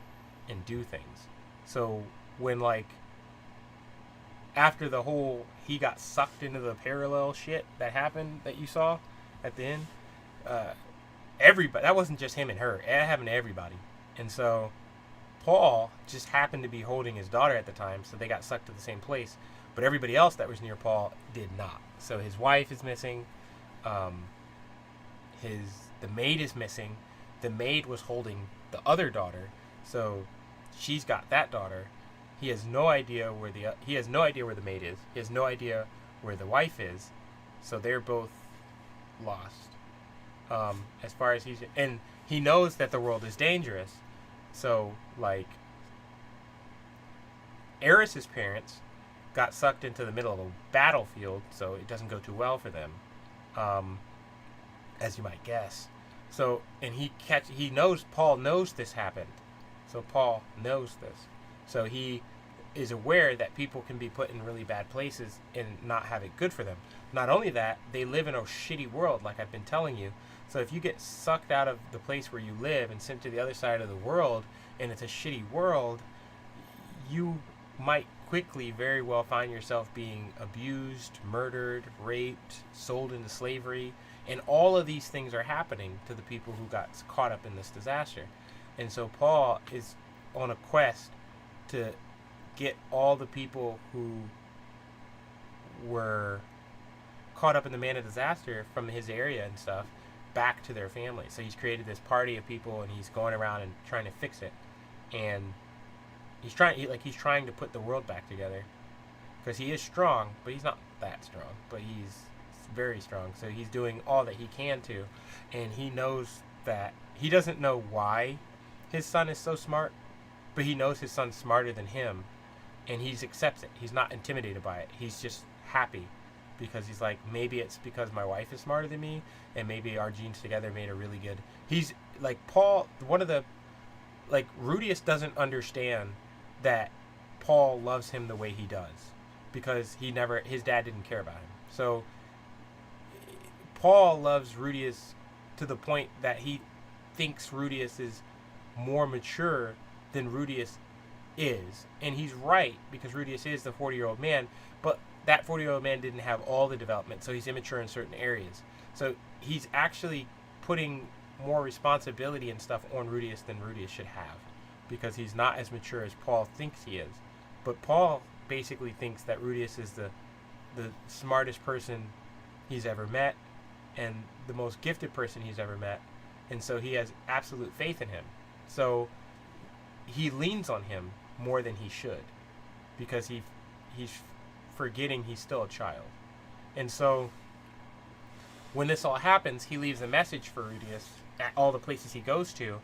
and do things. So when like after the whole he got sucked into the parallel shit that happened that you saw at the end, everybody, that wasn't just him and her, it happened to everybody. And so Paul just happened to be holding his daughter at the time, so they got sucked to the same place, but everybody else that was near Paul did not. So his wife is missing, the maid is missing. The maid was holding the other daughter, so she's got that daughter. He has no idea where the maid is. He has no idea where the wife is, so they're both lost. As far as and he knows that the world is dangerous. So like Eris's parents got sucked into the middle of a battlefield, so it doesn't go too well for them, as you might guess. So, and Paul knows this happened. So Paul knows this. So he is aware that people can be put in really bad places and not have it good for them. Not only that, they live in a shitty world, like I've been telling you. So if you get sucked out of the place where you live and sent to the other side of the world, and it's a shitty world, you might quickly very well find yourself being abused, murdered, raped, sold into slavery, and all of these things are happening to the people who got caught up in this disaster. And so Paul is on a quest to get all the people who were caught up in the Mana disaster from his area and stuff back to their family. So he's created this party of people, and he's going around and trying to fix it. And he's trying to put the world back together, because he is strong, but he's not that strong, but he's very strong. So he's doing all that he can to, and he knows that he doesn't know why his son is so smart, but he knows his son's smarter than him, and he accepts it. He's not intimidated by it. He's just happy, because he's like, maybe it's because my wife is smarter than me, and maybe our genes together made a really good. He's like Paul. Rudius doesn't understand that Paul loves him the way he does, because his dad didn't care about him. So Paul loves Rudius to the point that he thinks Rudius is more mature than Rudius is. And he's right, because Rudius is the 40-year-old man, but that 40-year-old man didn't have all the development, so he's immature in certain areas. So he's actually putting more responsibility and stuff on Rudius than Rudius should have, because he's not as mature as Paul thinks he is. But Paul basically thinks that Rudius is the smartest person he's ever met and the most gifted person he's ever met, and so he has absolute faith in him. So he leans on him more than he should, because he's forgetting he's still a child. And so when this all happens, he leaves a message for Rudius at all the places he goes to,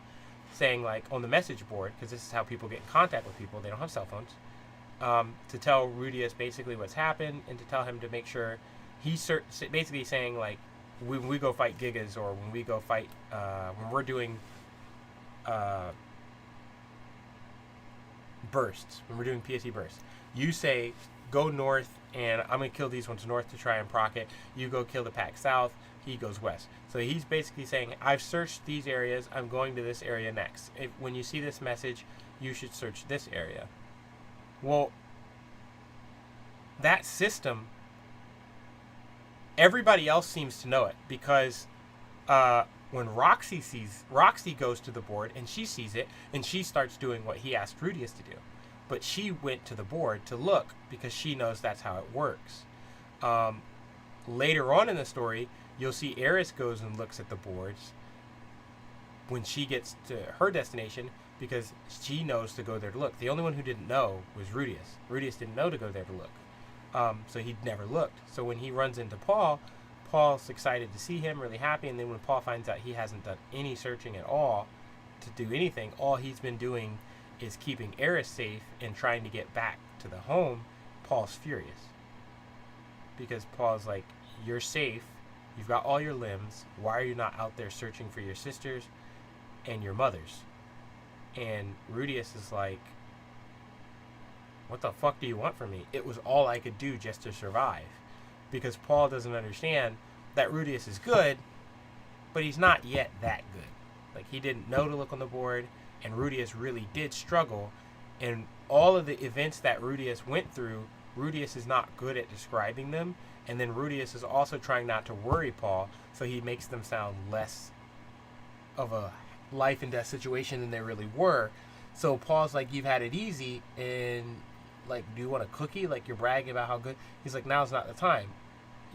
saying, like, on the message board, because this is how people get in contact with people, they don't have cell phones, to tell Rudius basically what's happened, and to tell him to make sure he's basically saying, like, when we go fight Gigas, or when we go fight, when we're doing bursts, when we're doing PSE bursts, you say, go north, and I'm going to kill these ones north to try and proc it. You go kill the pack south, he goes west. So he's basically saying, I've searched these areas, I'm going to this area next. When you see this message, you should search this area. Well, that system, everybody else seems to know it, because when Roxy goes to the board, and she sees it, and she starts doing what he asked Rudius to do. But she went to the board to look, because she knows that's how it works. Later on in the story, you'll see Eris goes and looks at the boards when she gets to her destination because she knows to go there to look. The only one who didn't know was Rudius. Rudius didn't know to go there to look. So he'd never looked. So when he runs into Paul, Paul's excited to see him, really happy, and then when Paul finds out he hasn't done any searching at all to do anything, all he's been doing is keeping Eris safe and trying to get back to the home, Paul's furious. Because Paul's like, you're safe, you've got all your limbs, why are you not out there searching for your sisters and your mothers? And Rudius is like, what the fuck do you want from me? It was all I could do just to survive. Because Paul doesn't understand that Rudius is good, but he's not yet that good. Like, he didn't know to look on the board, and Rudius really did struggle. And all of the events that Rudius went through, Rudius is not good at describing them. And then Rudius is also trying not to worry Paul, so he makes them sound less of a life and death situation than they really were. So Paul's like, you've had it easy, and like, do you want a cookie? Like, you're bragging about how good. He's like, now's not the time.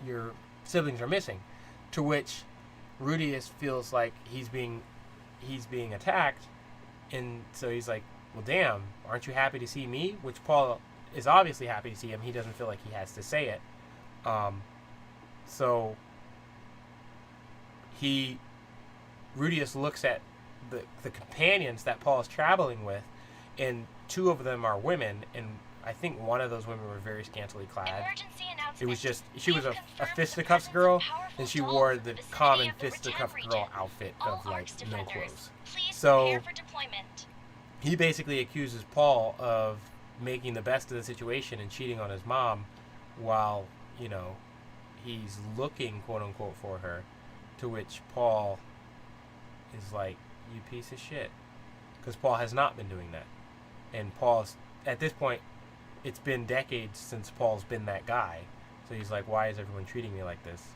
Your siblings are missing. To which Rudius feels like he's being attacked, and so he's like, well, damn, aren't you happy to see me? Which Paul is obviously happy to see him. He doesn't feel like he has to say it. So Rudius looks at the companions that Paul is traveling with, and two of them are women, and I think one of those women were very scantily clad. It was just, she was a fisticuffs girl, and she wore the common fisticuffs girl outfit of like no clothes. So he basically accuses Paul of making the best of the situation and cheating on his mom while, you know, he's looking, quote unquote, for her. To which Paul is like, you piece of shit. Because Paul has not been doing that. And Paul's, at this point, it's been decades since Paul's been that guy. So he's like, why is everyone treating me like this?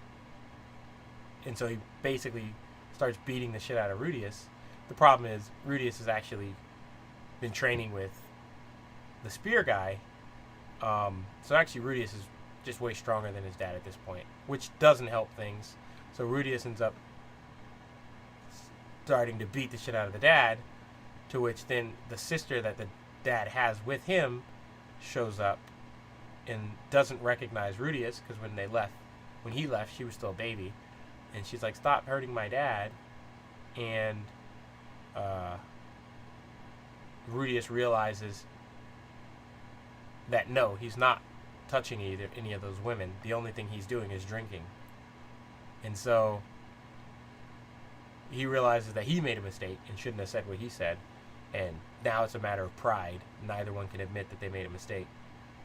And so he basically starts beating the shit out of Rudius. The problem is, Rudius has actually been training with the spear guy. So actually, Rudius is just way stronger than his dad at this point, which doesn't help things. So Rudius ends up starting to beat the shit out of the dad, to which then the sister that the dad has with him shows up and doesn't recognize Rudius, because when he left, she was still a baby, and she's like, stop hurting my dad. And Rudius realizes that no, he's not touching any of those women. The only thing he's doing is drinking. And so he realizes that he made a mistake and shouldn't have said what he said. And now it's a matter of pride. Neither one can admit that they made a mistake.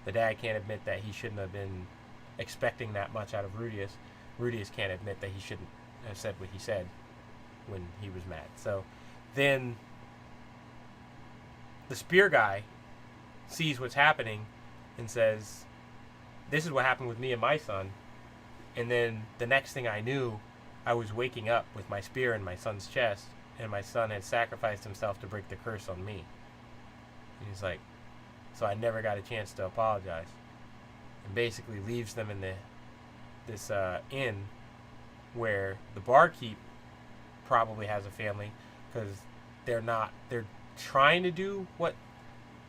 The dad can't admit that he shouldn't have been expecting that much out of Rudius. Rudius can't admit that he shouldn't have said what he said when he was mad. So then the spear guy sees what's happening and says, this is what happened with me and my son. And then the next thing I knew, I was waking up with my spear in my son's chest, and my son had sacrificed himself to break the curse on me. And he's like, so I never got a chance to apologize. And basically leaves them in this inn where the barkeep probably has a family, because they're trying to do what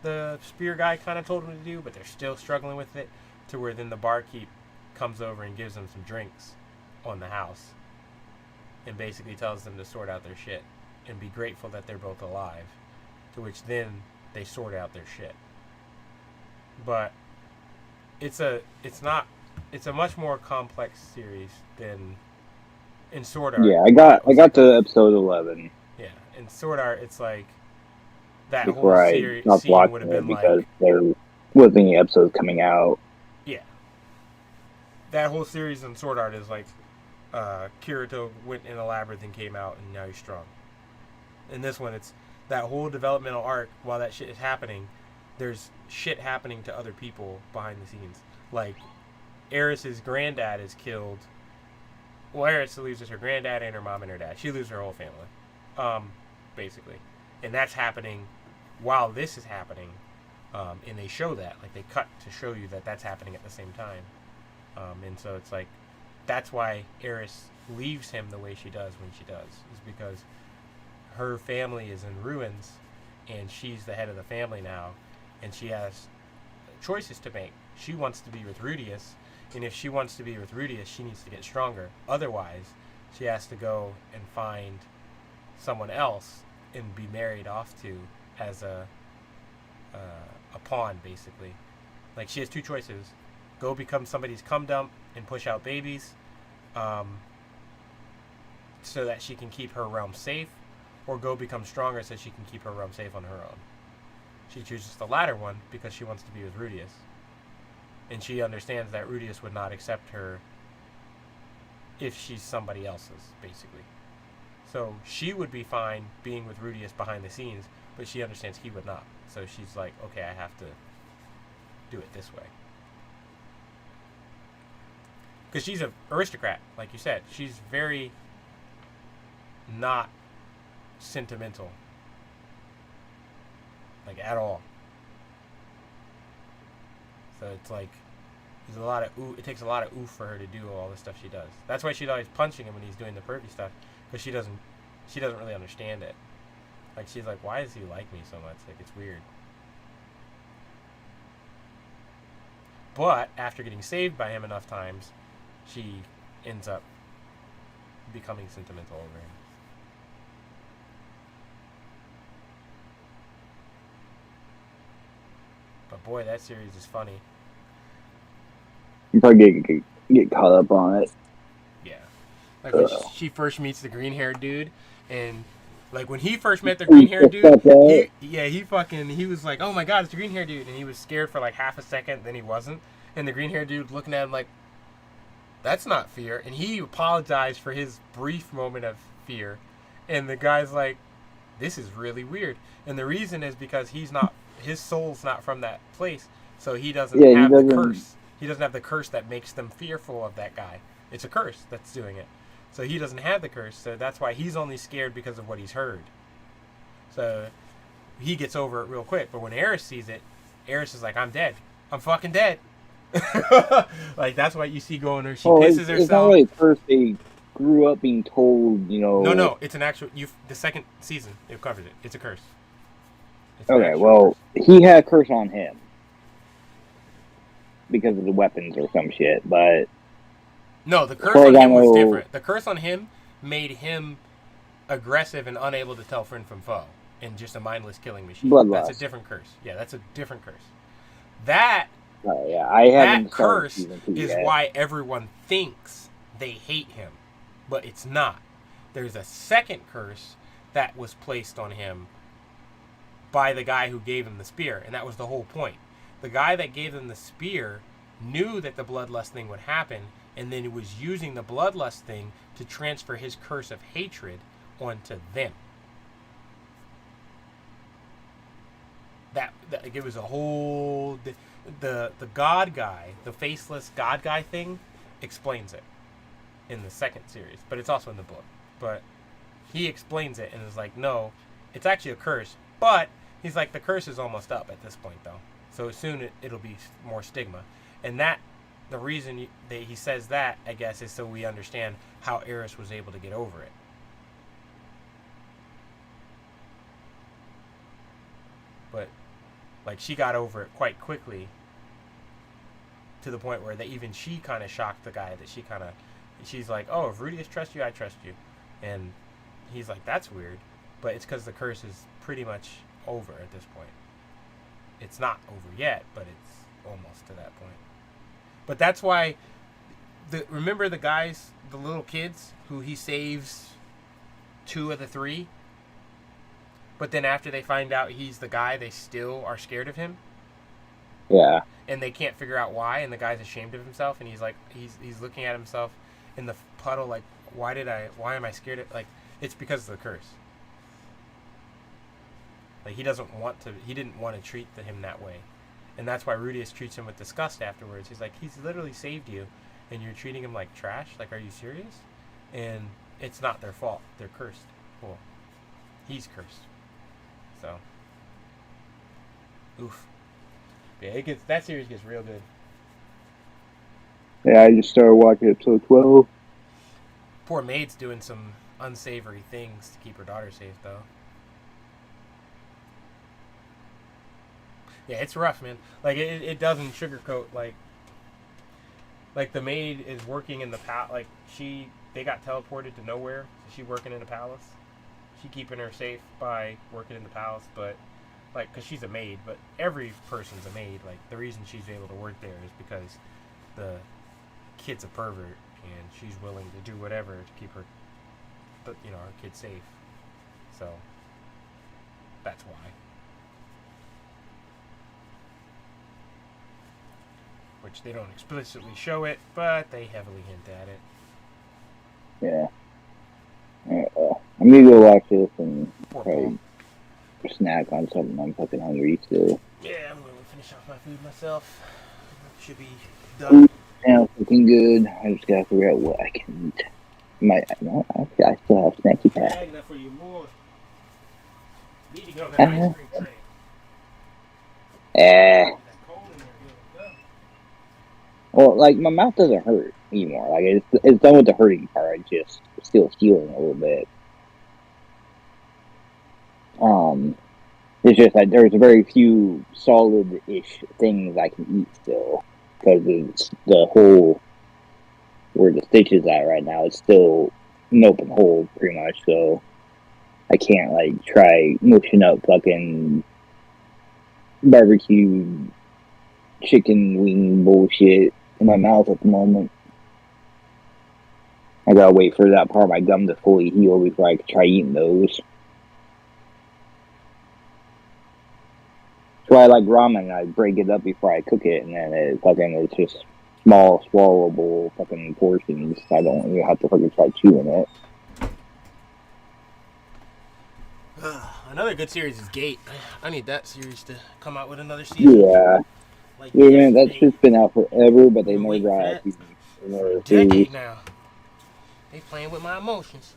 the spear guy kind of told them to do, but they're still struggling with it, to where then the barkeep comes over and gives them some drinks on the house and basically tells them to sort out their shit and be grateful that they're both alive, to which then they sort out their shit. But it's a much more complex series than in Sword Art. Yeah, I got to episode 11. Yeah, in Sword Art, it's like that before whole I series stopped scene watching would have it been because like, there wasn't any episodes coming out. yeah, that whole series in Sword Art is like Kirito went in a labyrinth and came out, and now he's strong. In this one, it's that whole developmental arc. While that shit is happening, there's shit happening to other people behind the scenes. Like, Eris's granddad is killed. Well, Eris loses her granddad and her mom and her dad. She loses her whole family, basically. And that's happening while this is happening. And they show that. Like, they cut to show you that that's happening at the same time. And so it's like, that's why Eris leaves him the way she does when she does, is because her family is in ruins, and she's the head of the family now, and she has choices to make. She wants to be with Rudius, and if she wants to be with Rudius, she needs to get stronger. Otherwise, she has to go and find someone else and be married off to as a pawn, basically. Like, she has two choices: go become somebody's cum dump and push out babies, so that she can keep her realm safe, or go become stronger so she can keep her realm safe on her own. She chooses the latter one because she wants to be with Rudius. And she understands that Rudius would not accept her if she's somebody else's, basically. So she would be fine being with Rudius behind the scenes, but she understands he would not. So she's like, okay, I have to do it this way. Because she's an aristocrat, like you said. She's very not sentimental, like, at all. So it's like, there's a lot of it takes a lot of oof for her to do all the stuff she does. That's why she's always punching him when he's doing the pervy stuff, because she doesn't really understand it. Like, she's like, why does he like me so much? Like, it's weird. But after getting saved by him enough times, she ends up becoming sentimental over him. But boy, that series is funny. You probably get caught up on it. Yeah. Like, when she first meets the green-haired dude, and like, when he first met the green-haired dude, he was like, oh my god, it's the green-haired dude, and he was scared for like half a second, then he wasn't, and the green-haired dude looking at him like, that's not fear, and he apologized for his brief moment of fear, and the guy's like, this is really weird, and the reason is because his soul's not from that place, so he doesn't have the curse. He doesn't have the curse that makes them fearful of that guy. It's a curse that's doing it. So he doesn't have the curse, so that's why he's only scared because of what he's heard. So he gets over it real quick. But when Eris sees it, Eris is like, I'm dead. I'm fucking dead. Like, that's what you see going there. She pisses herself. It's not really a curse. They grew up being told, you know. No, it's an actual. The second season, it covers it. It's a curse. Okay, well, he had a curse on him because of the weapons or some shit, but no, the curse on him was different. The curse on him made him aggressive and unable to tell friend from foe, and just a mindless killing machine. Bloodlust. That's a different curse. Yeah, that's a different curse. That curse is why everyone thinks they hate him, but it's not. There's a second curse that was placed on him by the guy who gave him the spear, and that was the whole point. The guy that gave him the spear knew that the bloodlust thing would happen, and then he was using the bloodlust thing to transfer his curse of hatred onto them. That it was a whole the god guy, the faceless god guy thing, explains it in the second series, but it's also in the book. But he explains it and is like, no, it's actually a curse, but he's like, the curse is almost up at this point, though. So soon it'll be more stigma. And that, the reason that he says that, I guess, is so we understand how Eris was able to get over it. But, like, she got over it quite quickly, to the point where even she kind of shocked the guy, that she's like, oh, if Rudius trusts you, I trust you. And he's like, that's weird. But it's because the curse is pretty much over at this point. It's not over yet, but it's almost to that point. But that's why, remember the guys, the little kids, who he saves 2 of the 3? But then after they find out he's the guy, they still are scared of him? Yeah. And they can't figure out why, and the guy's ashamed of himself, and he's like, he's looking at himself in the puddle like, why am I scared of, like, it's because of the curse. Like, he didn't want to treat him that way. And that's why Rudius treats him with disgust afterwards. He's like, he's literally saved you, and you're treating him like trash? Like, are you serious? And it's not their fault. They're cursed. Well, he's cursed. So, oof. Yeah, that series gets real good. Yeah, I just started watching episode 12. Poor maid's doing some unsavory things to keep her daughter safe, though. Yeah, it's rough, man. Like, it doesn't sugarcoat, like the maid is working in the like, they got teleported to nowhere, so she working in the palace. She keeping her safe by working in the palace, but, like, because she's a maid, but every person's a maid. Like, the reason she's able to work there is because the kid's a pervert, and she's willing to do whatever to keep her, her kid safe. So, that's why. Which they don't explicitly show it, but they heavily hint at it. Yeah. Alright, well, I'm gonna go watch this and probably snack on something. I'm fucking hungry still. Yeah, I'm going to finish off my food myself. Should be done. Yeah, looking good. I just gotta figure out what I can eat. I still have snacky pack. Bag enough for you more. Need to get on that ice cream train. Well, like, my mouth doesn't hurt anymore. Like, it's done with the hurting part. It's just still healing a little bit. It's just that there's very few solid-ish things I can eat still. Because it's the whole, where the stitch is at right now, it's still an open hole, pretty much. So, I can't, like, try mushing up fucking barbecue chicken wing bullshit in my mouth at the moment. I gotta wait for that part of my gum to fully heal before I can try eating those. That's why I like ramen. I break it up before I cook it, and then it's just small, swallowable fucking portions. I don't even have to fucking try chewing it. Another good series is Gate. I need that series to come out with another season. Yeah. Like, Yeah, man, that's just been out forever, but they never got a series. Decade now. They playing with my emotions.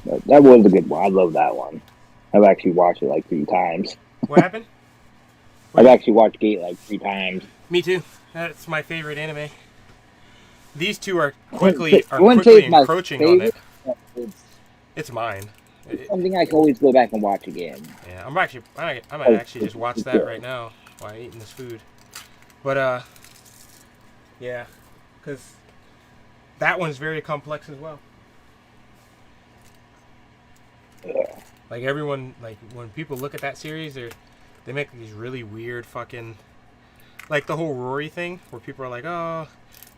That was a good one. I love that one. I've actually watched it like 3 times. What happened? I've actually watched Gate like 3 times. Me too. That's my favorite anime. These two are I quickly wouldn't say it's my encroaching on it. favorite, It's mine. It's something I can always go back and watch again. Yeah, I might actually just watch that right now while eating this food. But yeah, because that one's very complex as well. Like everyone, like when people look at that series, they make these really weird fucking, like the whole Rory thing, where people are like, oh,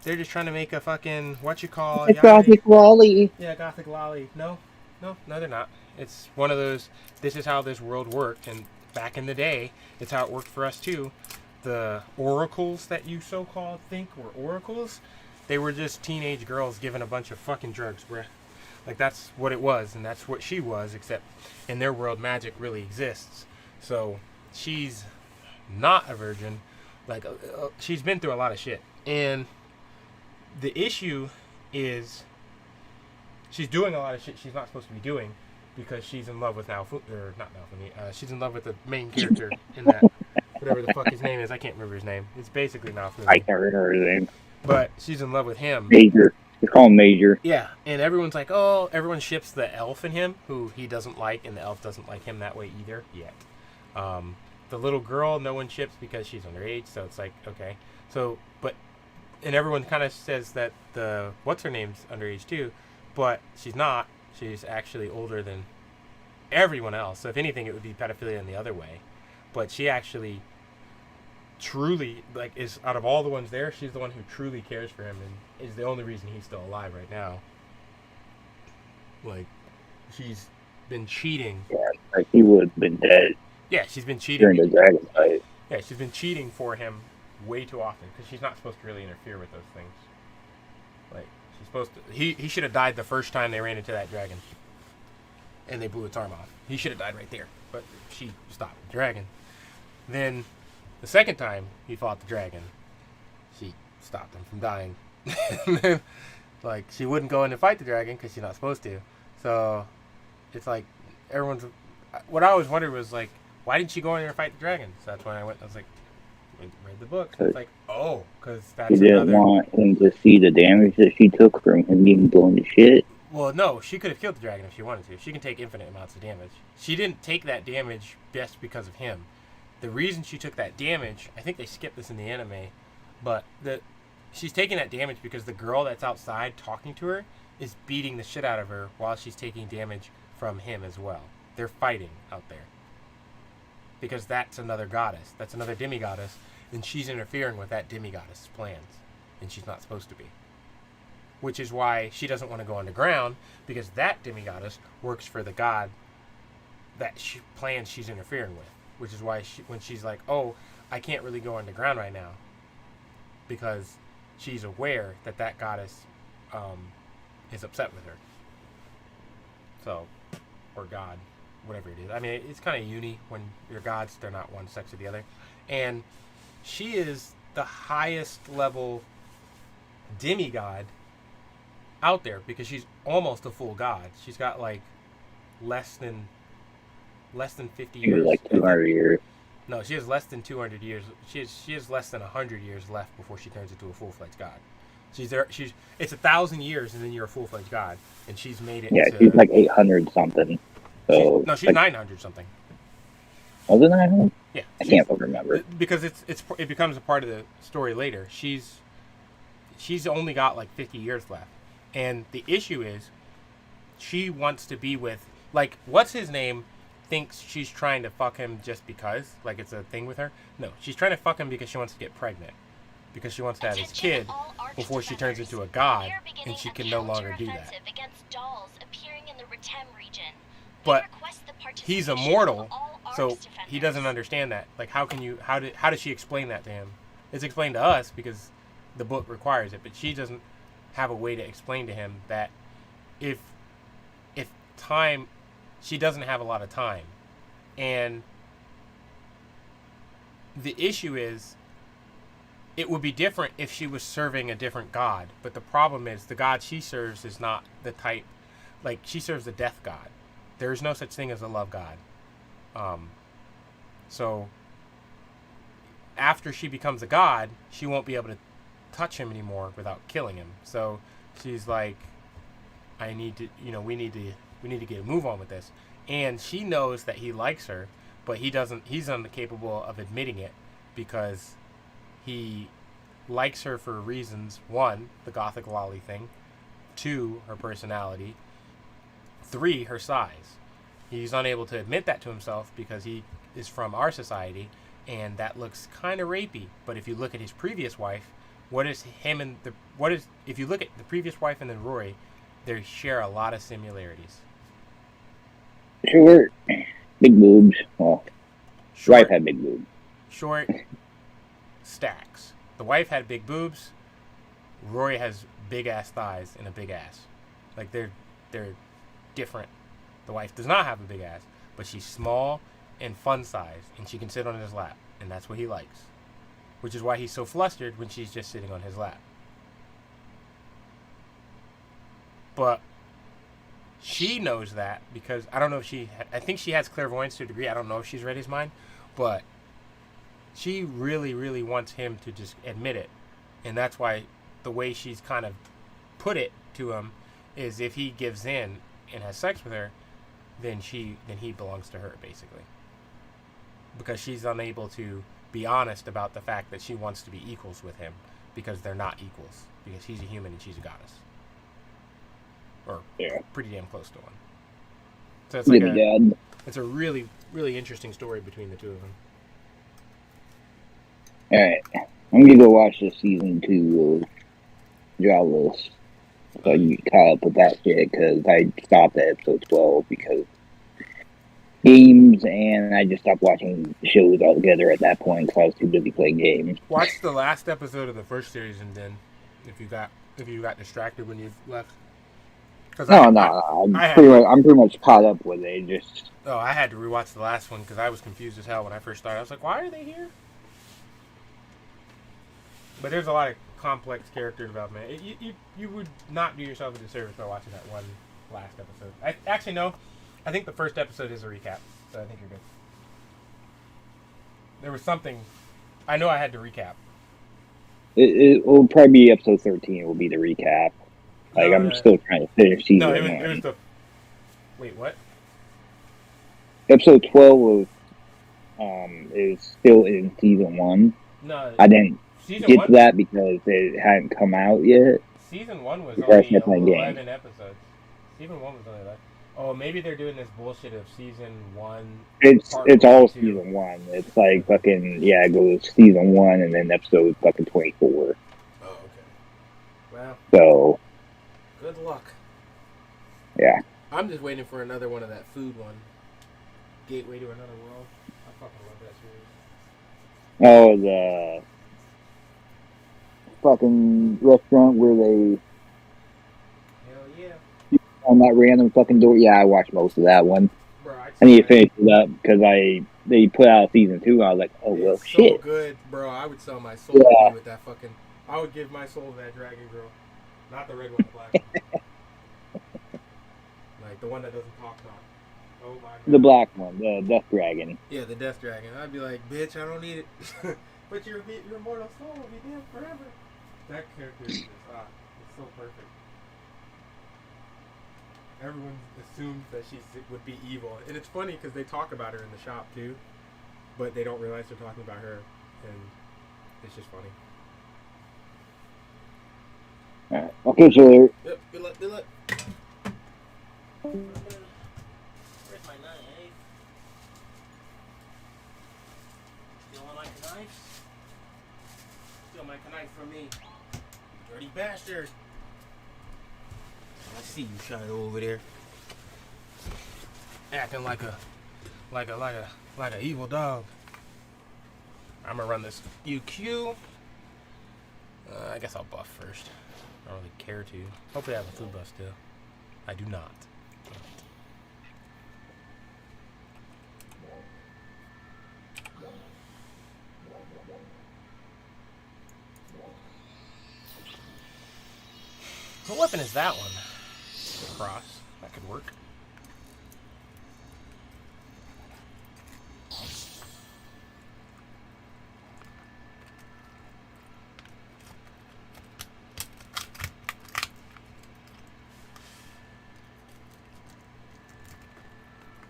they're just trying to make a fucking It's Gothic Lolly. Yeah, Gothic Lolly. No, they're not. It's one of those, this is how this world worked, and back in the day, it's how it worked for us too. The oracles that you so-called think were oracles, they were just teenage girls given a bunch of fucking drugs, bruh. Like, that's what it was, and that's what she was, except in their world, magic really exists. So, she's not a virgin. Like, she's been through a lot of shit. And the issue is she's doing a lot of shit she's not supposed to be doing because she's in love with she's in love with the main character in that, whatever the fuck his name is. I can't remember his name. It's basically Naofumi. I can't remember his name. But she's in love with him. Major. They call him Major. Yeah, and everyone's like, oh, everyone ships the elf in him, who he doesn't like, and the elf doesn't like him that way either, yet. The little girl, no one ships because she's underage, so it's like, okay. So, and everyone kind of says that what's-her-name's underage too, but she's not. She's actually older than everyone else, so if anything, it would be pedophilia in the other way. But she actually truly, like, is out of all the ones there, she's the one who truly cares for him and is the only reason he's still alive right now. Like, she's been cheating. Yeah, like he would have been dead. Yeah, she's been cheating. During the dragon fight. Yeah, she's been cheating for him way too often because she's not supposed to really interfere with those things. Like, she's supposed to. He should have died the first time they ran into that dragon, and they blew its arm off. He should have died right there, but she stopped the dragon. Then, the second time he fought the dragon, she stopped him from dying. Like, she wouldn't go in and fight the dragon because she's not supposed to. So, it's like everyone's. What I always wondered was like, why didn't she go in there and fight the dragon? So that's when I went. I was like, read the books. It's like, oh, because that's She didn't another. want him to see the damage that she took from him getting blown to shit. Well, no, she could have killed the dragon if she wanted to. She can take infinite amounts of damage. She didn't take that damage just because of him. The reason she took that damage, I think they skipped this in the anime, but she's taking that damage because the girl that's outside talking to her is beating the shit out of her while she's taking damage from him as well. They're fighting out there. Because that's another goddess. That's another demigoddess. And she's interfering with that demigoddess' plans. And she's not supposed to be. Which is why she doesn't want to go underground, because that demigoddess works for the god that plans she's interfering with. Which is why when she's like, oh, I can't really go underground right now, because she's aware that that goddess is upset with her. So, or god, whatever it is. I mean, it's kind of uni when your gods, they're not one sex or the other. And she is the highest level demigod out there, because she's almost a full god. She's got like less than 50 years. She was like 200 years. No, she has less than 200 years. She has less than 100 years left before she turns into a full-fledged god. It's 1,000 years, and then you're a full-fledged god, and she's made it. Yeah, she's like 800 something. So she's like, 900 something. Was it 900? Yeah, I can't remember. Because it becomes a part of the story later. She's only got like 50 years left, and the issue is, she wants to be with, like, what's his name? Thinks she's trying to fuck him just because, like, it's a thing with her. No, she's trying to fuck him because she wants to get pregnant, because she wants to have his kid before she turns into a god, and she can no longer do that. But he's immortal, so he doesn't understand that. Like, how does she explain that to him? It's explained to us because the book requires it, but she doesn't have a way to explain to him that if time, she doesn't have a lot of time. And the issue is, it would be different if she was serving a different god, but the problem is the god she serves is not the type, like, she serves the death god. There is no such thing as a love god. So after she becomes a god, she won't be able to touch him anymore without killing him. So she's like, we need to get a move on with this. And she knows that he likes her, but he's incapable of admitting it, because he likes her for reasons: 1, the gothic lolly thing; 2, her personality; 3, her size. He's unable to admit that to himself because he is from our society, and that looks kind of rapey. But if you look at his previous wife, if you look at the previous wife and then Rory, they share a lot of similarities. Short, big boobs. Well, wife had big boobs. Short, stacks. The wife had big boobs. Rory has big ass thighs and a big ass. Like, they're different. The wife does not have a big ass, but she's small and fun sized, and she can sit on his lap, and that's what he likes. Which is why he's so flustered when she's just sitting on his lap. But she knows that because, I don't know if I think she has clairvoyance to a degree. I don't know if she's read his mind, but she really, really wants him to just admit it. And that's why the way she's kind of put it to him is, if he gives in and has sex with her, then he belongs to her, basically. Because she's unable to be honest about the fact that she wants to be equals with him, because they're not equals, because he's a human and she's a goddess. Or pretty damn close to one. So it's like it's a really, really interesting story between the two of them. Alright, I'm gonna go watch the season 2 of Jobless, so I can get caught up with that shit, because I stopped at episode 12 because games, and I just stopped watching shows altogether at that point because I was too busy playing games. Watch the last episode of the first series, and then if you got distracted when you left. I'm pretty much caught up with it. I had to rewatch the last one because I was confused as hell when I first started. I was like, why are they here? But there's a lot of complex character development. You would not do yourself a disservice by watching that one last episode. No. I think the first episode is a recap, so I think you're good. There was something I know I had to recap. It will probably be episode 13. Will be the recap. Like No, I'm still trying to finish season no, one. it was the. Wait, what? Episode 12 is still in season one. No, I didn't season get one. to that because it hadn't come out yet. Season 1 was Before I only started playing 11 games. episodes. Season 1 was only 11. Oh, maybe they're doing this bullshit of season 1. It's part it's 1 all and 2. season one. It's like fucking it goes season one and then episode fucking 24. Oh, okay. Well. So. Good luck. Yeah. I'm just waiting for another one of that food one. Gateway to Another World. I fucking love that series. Oh, the fucking restaurant where they. Hell yeah. On that random fucking door. Yeah, I watched most of that one. Bro, I need to finish it up because they put out season 2. I was like, oh well, It's shit. so good, bro. I would sell my soul to Yeah. be with that fucking. I would give my soul to that dragon girl, not the red one, the black one. Like the one that doesn't talk. Oh my god. The black one, the Death Dragon. Yeah, the Death Dragon. I'd be like, bitch, I don't need it. But your immortal soul will be dead forever. That character is just, it's so perfect. Everyone assumes that she would be evil. And it's funny because they talk about her in the shop too. But they don't realize they're talking about her. And it's just funny. Alright, okay, so there. Yep, good luck, good luck. Where's my knife? Stealing my knife? Steal my knife from me. Dirty bastard. I see you shot over there. Acting like a evil dog. I'm gonna run this UQ. I guess I'll buff first. I don't really care to. Hopefully I have a food buff still. I do not. What weapon is that one? Cross. That could work.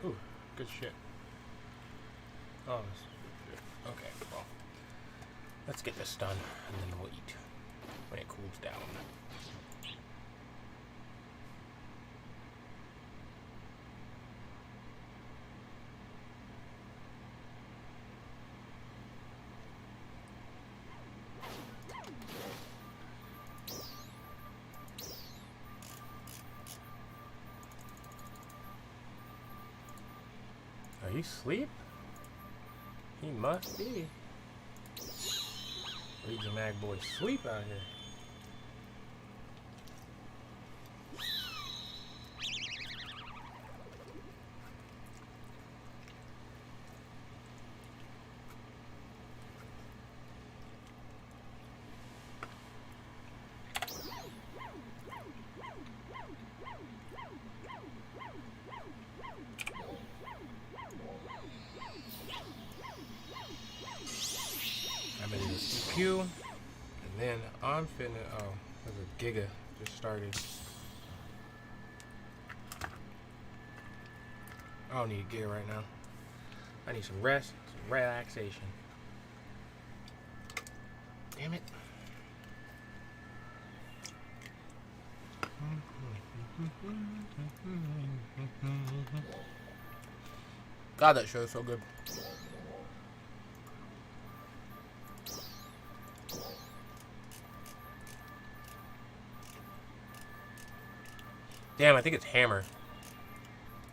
Ooh, good shit. Oh, this is good shit. Okay, well. Let's get this done, and then we'll eat when it cools down. Are you asleep? He must be. Legion Mag boy sleep out here. I'm gonna do this EQ, and then I'm finna. Oh, there's a Giga just started. I don't need a Giga right now. I need some rest, some relaxation. Damn it. God, that show is so good. Damn, I think it's Hammer.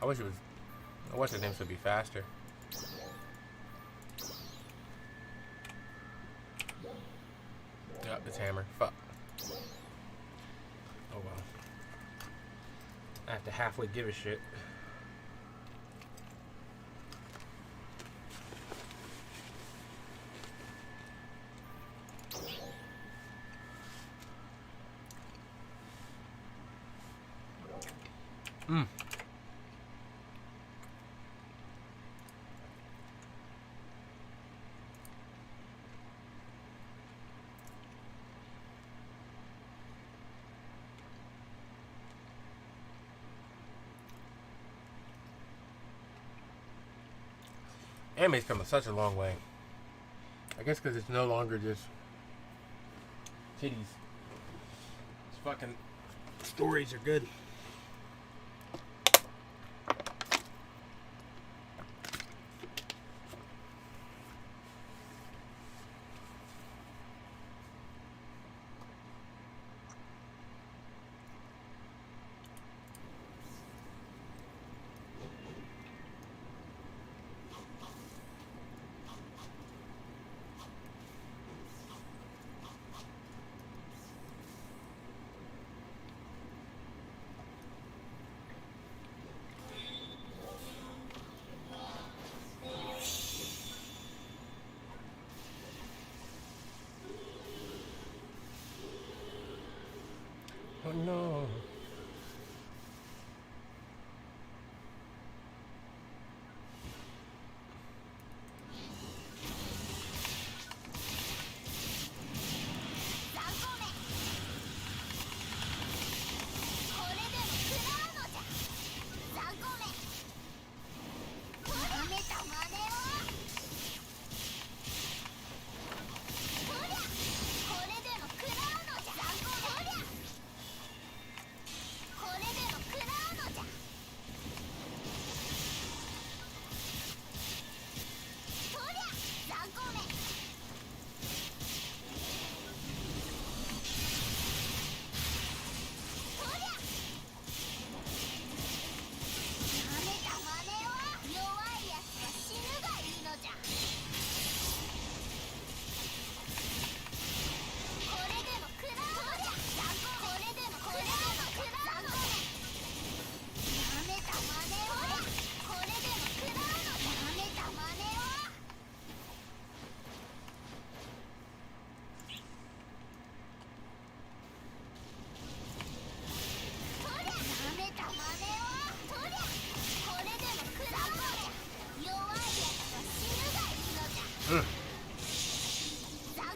I wish it was. I wish the names would be faster. Yep, it's Hammer. Fuck. Oh well. I have to halfway give a shit. Mm. Anime's come such a long way. I guess because it's no longer just titties. It's fucking stories are good. Oh no.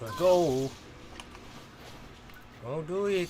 Let's go. Don't do it.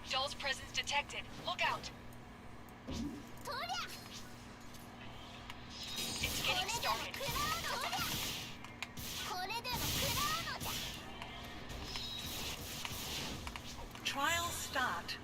Joel's presence detected. Look out. It's getting started. Trial start.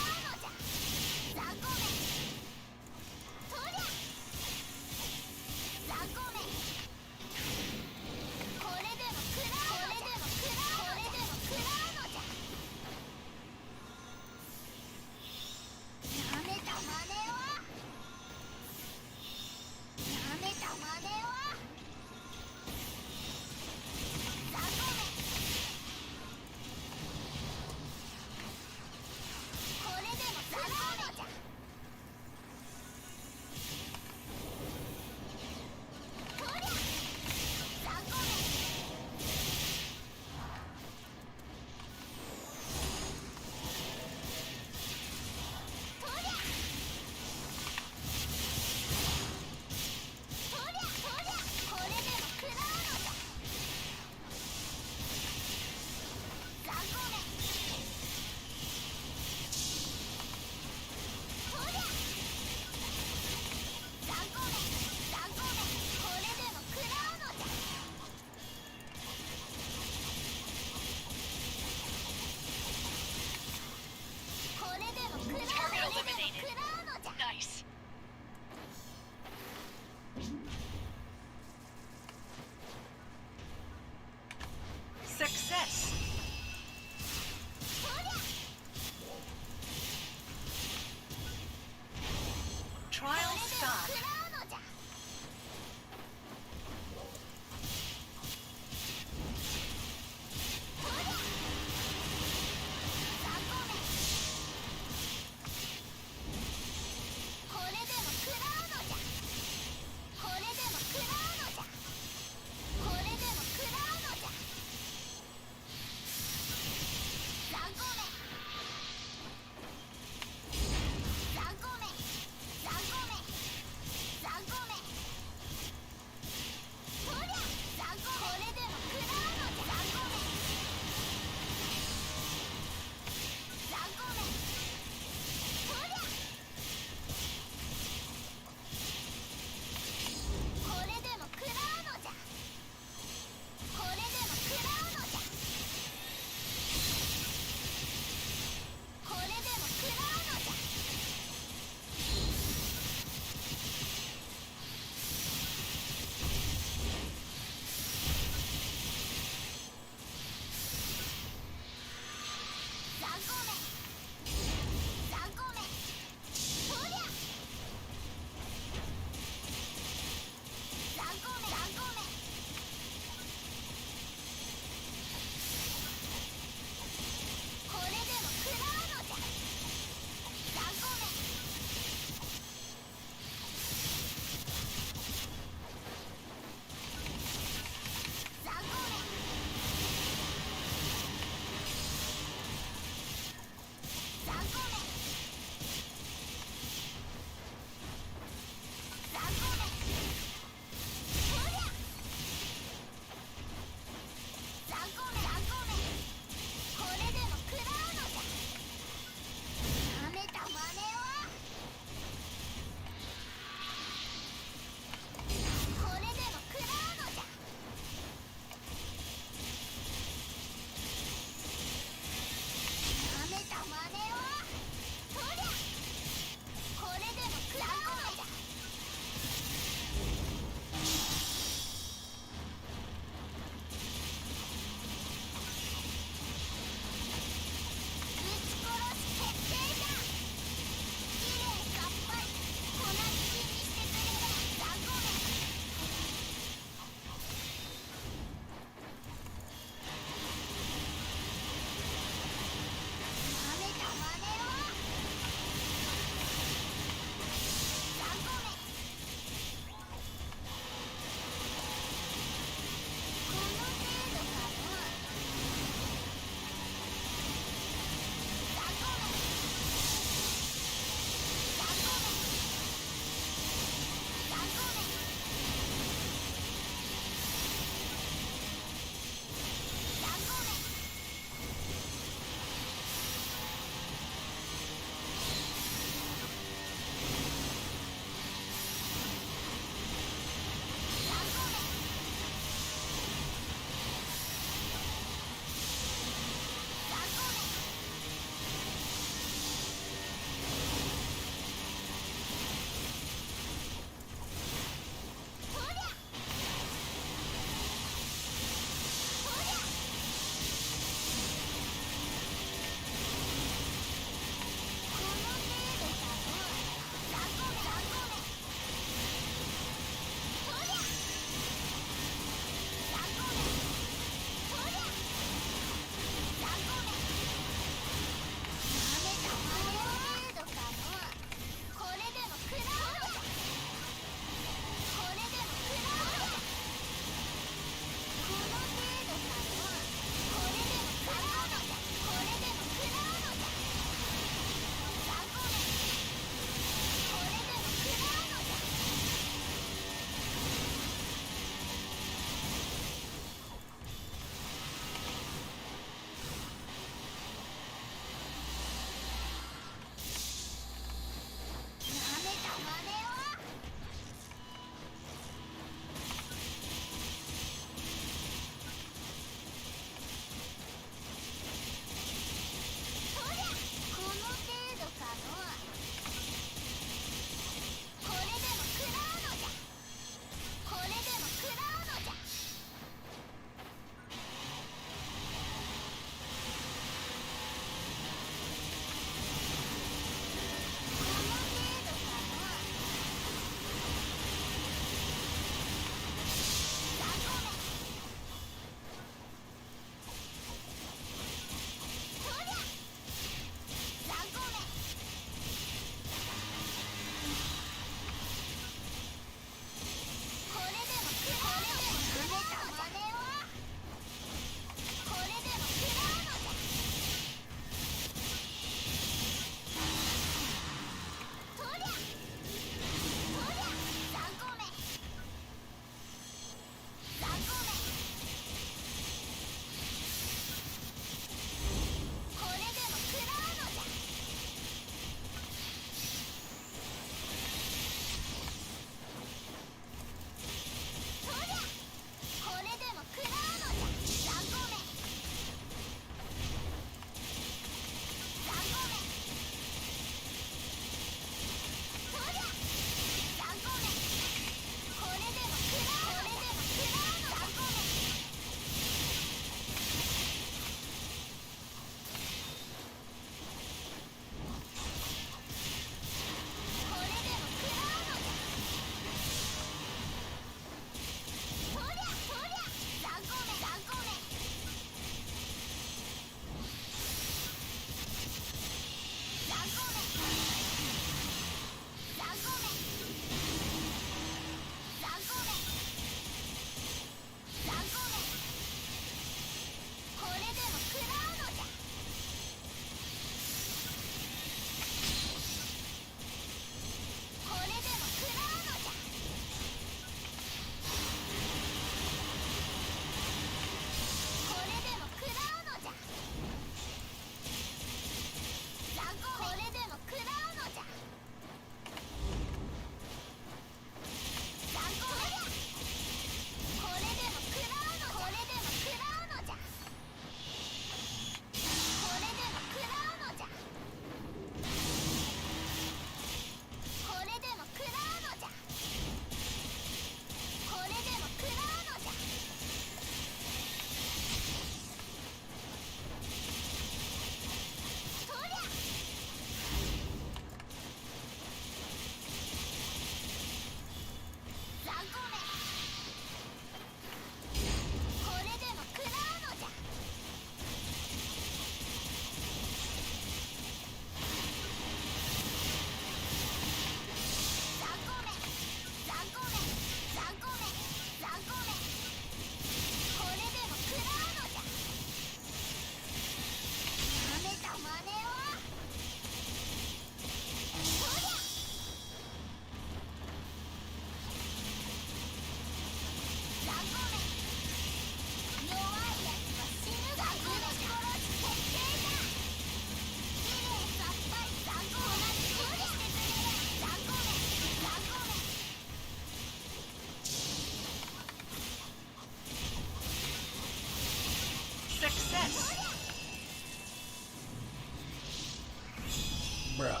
Bruh.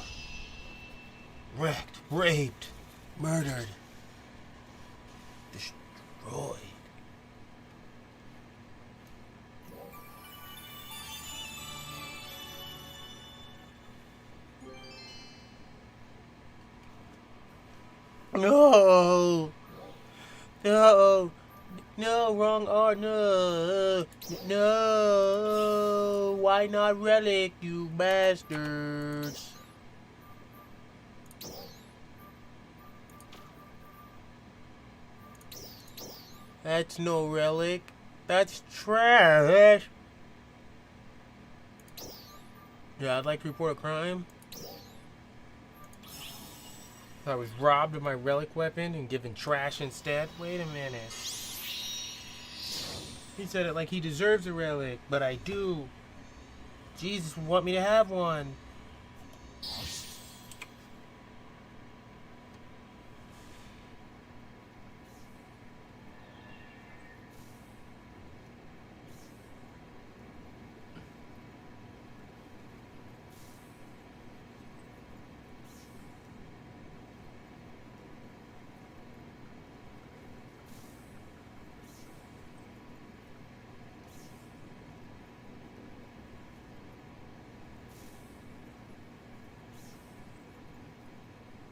Wrecked, raped, murdered, destroyed. No! No! No, wrong art, no! No! Why not Relic, you bastards? That's no Relic. That's trash! Yeah, I'd like to report a crime. I was robbed of my relic weapon and given trash instead. Wait a minute. He said it like he deserves a relic, but I do. Jesus would want me to have one.